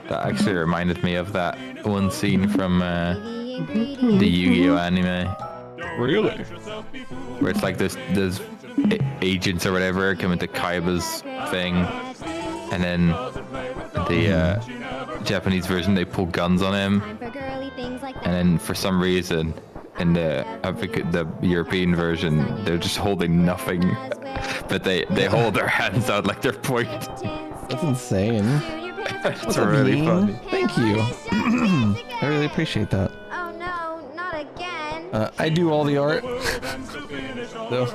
That actually reminded me of that one scene from the ingredient. the Yu-Gi-Oh anime, Really? where it's like there's agents or whatever come into Kaiba's thing, and then the Japanese version they pull guns on him, Time for girly things like and that. then for some reason in the European version they're just holding nothing, but they hold their hands out like they're pointing. That's insane. Your pants It's really funny. Thank you. I really appreciate that. Oh no, not again. I do all the art. So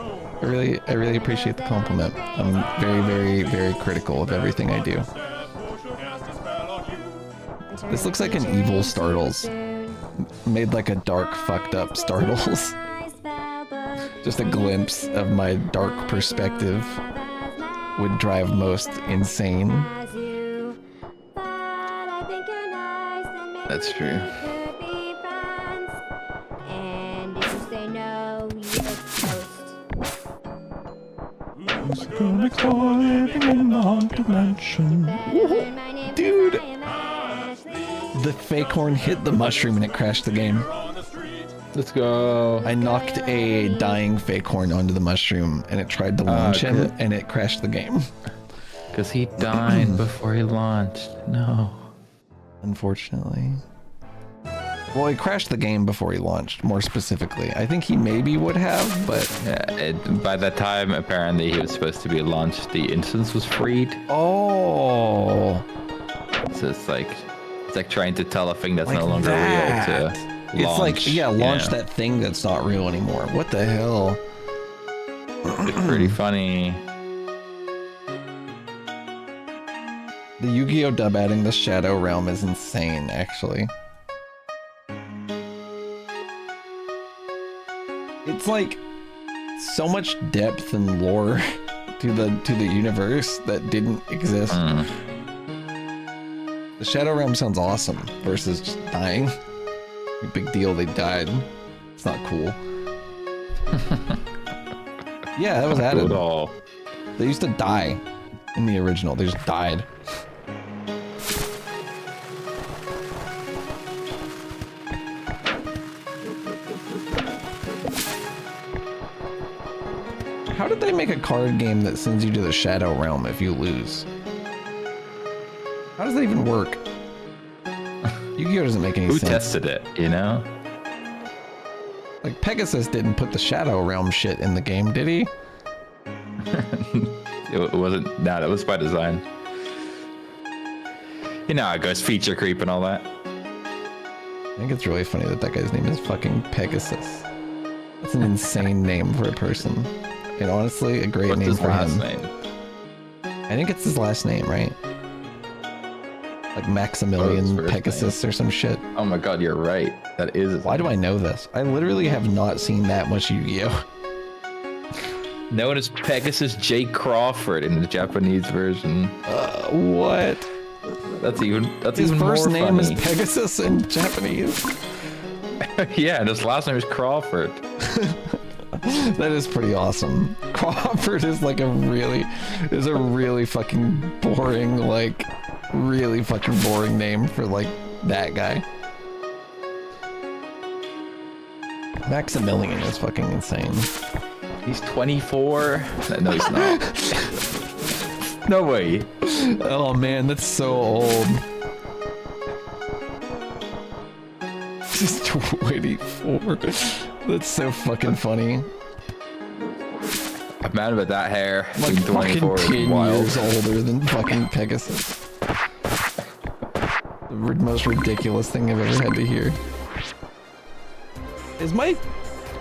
I really appreciate the compliment. I'm very, very, very critical of everything I do. This looks like an evil Startles. Made like a dark, fucked up Startles. Just a glimpse of my dark perspective would drive most insane. That's true. And if you say no, you're toast. Dude! The fake horn hit the mushroom and it crashed the game. Let's go. I knocked a dying fake horn onto the mushroom and it tried to launch him good. and it crashed the game. Because he died before he launched. No. Unfortunately. Well, he crashed the game before he launched, more specifically. I think he maybe would have, but... Yeah, by that time, apparently, he was supposed to be launched. The instance was freed. Oh! So it's like trying to tell a thing that's Like no longer that. real to It's launch. like, yeah, launch that thing that's not real anymore. What the hell? It's pretty funny. The Yu-Gi-Oh! Dub adding the Shadow Realm is insane, actually. It's like so much depth and lore to the universe that didn't exist. The Shadow Realm sounds awesome versus just dying. Big deal, they died. It's not cool. Yeah, that was added. Cool at all. They used to die in the original. They just died. How did they make a card game that sends you to the Shadow Realm if you lose? How does that even work? Yu-Gi-Oh! Doesn't make any Who sense. tested it, you know? Like, Pegasus didn't put the Shadow Realm shit in the game, did he? It wasn't. Nah, that was by design. You know how it goes, feature creep and all that. I think it's really funny that guy's name is fucking Pegasus. That's an insane name for a person. And honestly, a great What's name his for last him. name? I think it's his last name, right? Like Maximilian first Pegasus or some shit. Oh my god, you're right. That is his Why do name. I know this? I literally have not seen that much Yu-Gi-Oh! Known as Pegasus J. Crawford in the Japanese version. What? That's even His first more name funny. is Pegasus in Japanese. Yeah, and his last name is Crawford. That is pretty awesome. Crawford is like a really fucking boring, like really fucking boring name for like that guy. Maximilian is fucking insane. He's 24. No, he's not. No way. Oh man, that's so old. He's 24. That's so fucking funny. A man with that hair, Like being fucking 24 is 10 wild. years older than fucking Pegasus. The most ridiculous thing I've ever had to hear. Is my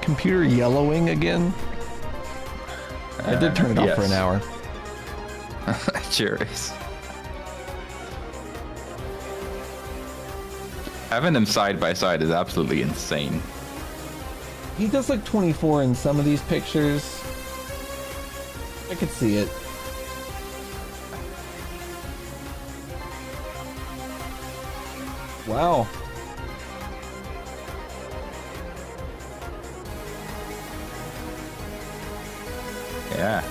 computer yellowing again? I did turn it off for an yes. hour. Sure is. Having them side by side is absolutely insane. He does look 24 in some of these pictures. I could see it. Wow. Yeah.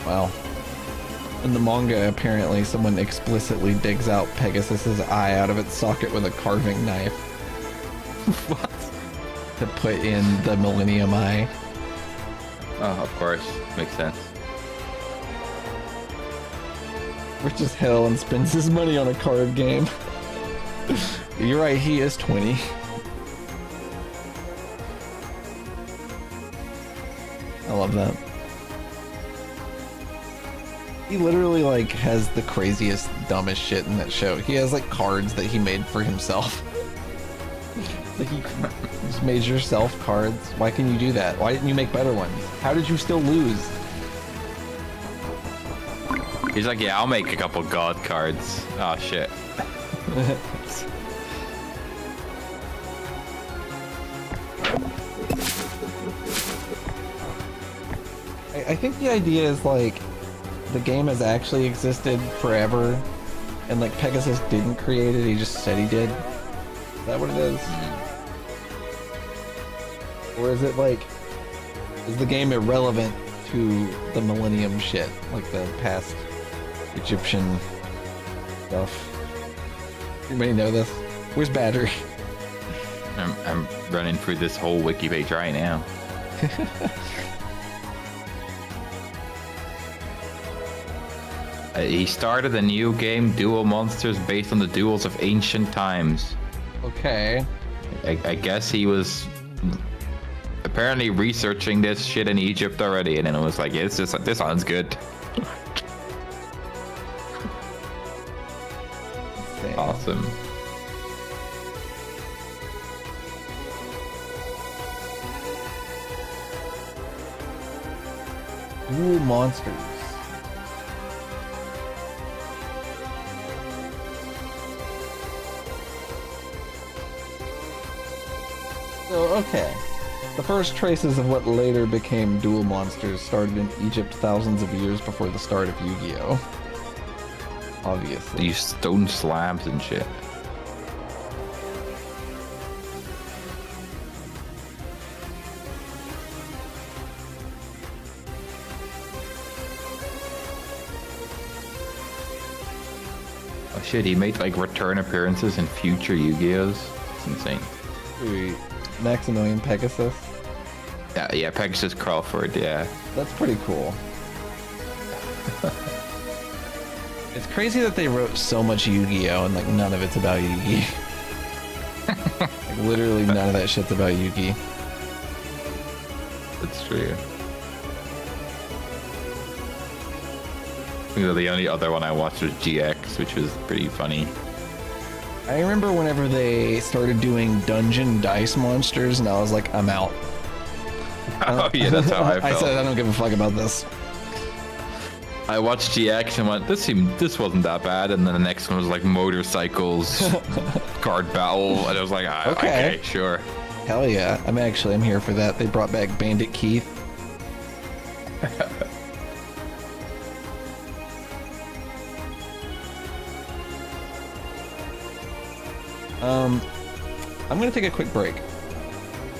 Wow. In the manga, apparently, someone explicitly digs out Pegasus's eye out of its socket with a carving knife. What? To put in the Millennium Eye. Oh, of course. Makes sense. Rich as hell and spends his money on a card game. You're right, he is 20. I love that. He literally like has the craziest, dumbest shit in that show. He has like cards that he made for himself. Like you just made yourself cards. Why can you do that? Why didn't you make better ones? How did you still lose? He's like, yeah, I'll make a couple god cards. Oh shit. I think the idea is like the game has actually existed forever, and like Pegasus didn't create it, he just said he did. Is that what it is? Or is it like, is the game irrelevant to the Millennium shit, like the past Egyptian stuff? Anybody know this? Where's Battery? I'm running through this whole wiki page right now. He started a new game, Duel Monsters, based on the duels of ancient times. Okay. I guess he was apparently researching this shit in Egypt already, and then it was like, yeah, this sounds good. Awesome. Duel Monsters. So, okay. The first traces of what later became Duel Monsters started in Egypt thousands of years before the start of Yu-Gi-Oh! Obviously. These stone slabs and shit. Oh shit, he made like return appearances in future Yu-Gi-Ohs. It's insane. Wait, Maximilian Pegasus? Yeah, Pegasus Crawford, yeah. That's pretty cool. It's crazy that they wrote so much Yu-Gi-Oh! And like none of it's about Yu-Gi. Like literally none of that shit's about Yu-Gi. That's true. I think the only other one I watched was GX, which was pretty funny. I remember whenever they started doing dungeon dice monsters, and I was like, I'm out. Oh yeah, that's how I felt. I said I don't give a fuck about this. I watched GX and went, this wasn't that bad, and then the next one was like motorcycles, card battle, and I was like, okay, sure. Hell yeah, I'm here for that. They brought back Bandit Keith. I'm gonna take a quick break,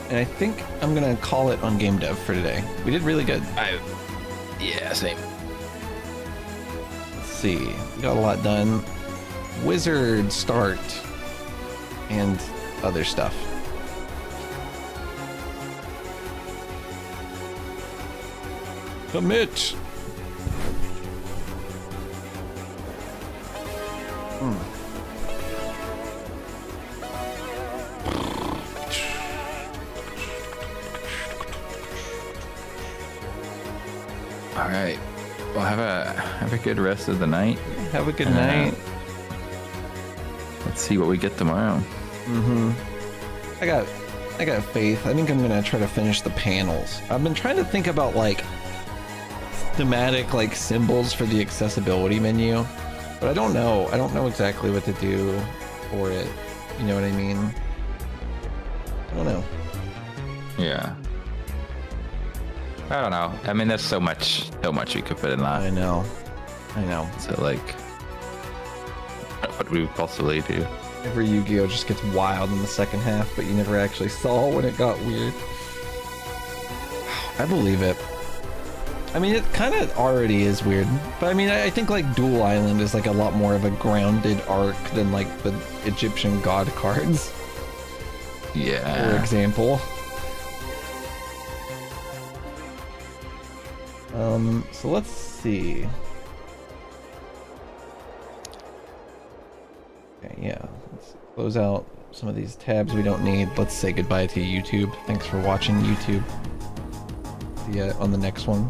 and I think I'm gonna call it on game dev for today. We did really good. Yeah, same. Let's see, we got a lot done. Wizard start and other stuff. Commit. All right. Well, have a good rest of the night. Have a good night. Let's see what we get tomorrow. I got faith. I think I'm gonna try to finish the panels. I've been trying to think about like thematic like symbols for the accessibility menu, but I don't know. I don't know exactly what to do for it. You know what I mean? I don't know. Yeah. I don't know. I mean, there's so much we could put in that. I know. So like, what we would possibly do. Every Yu-Gi-Oh just gets wild in the second half, but you never actually saw when it got weird. I believe it. I mean, it kind of already is weird, but I mean, I think like Duel Island is like a lot more of a grounded arc than like the Egyptian god cards. Yeah. For example. So let's see. Okay, yeah, let's close out some of these tabs we don't need. Let's say goodbye to YouTube. Thanks for watching, YouTube. See ya on the next one.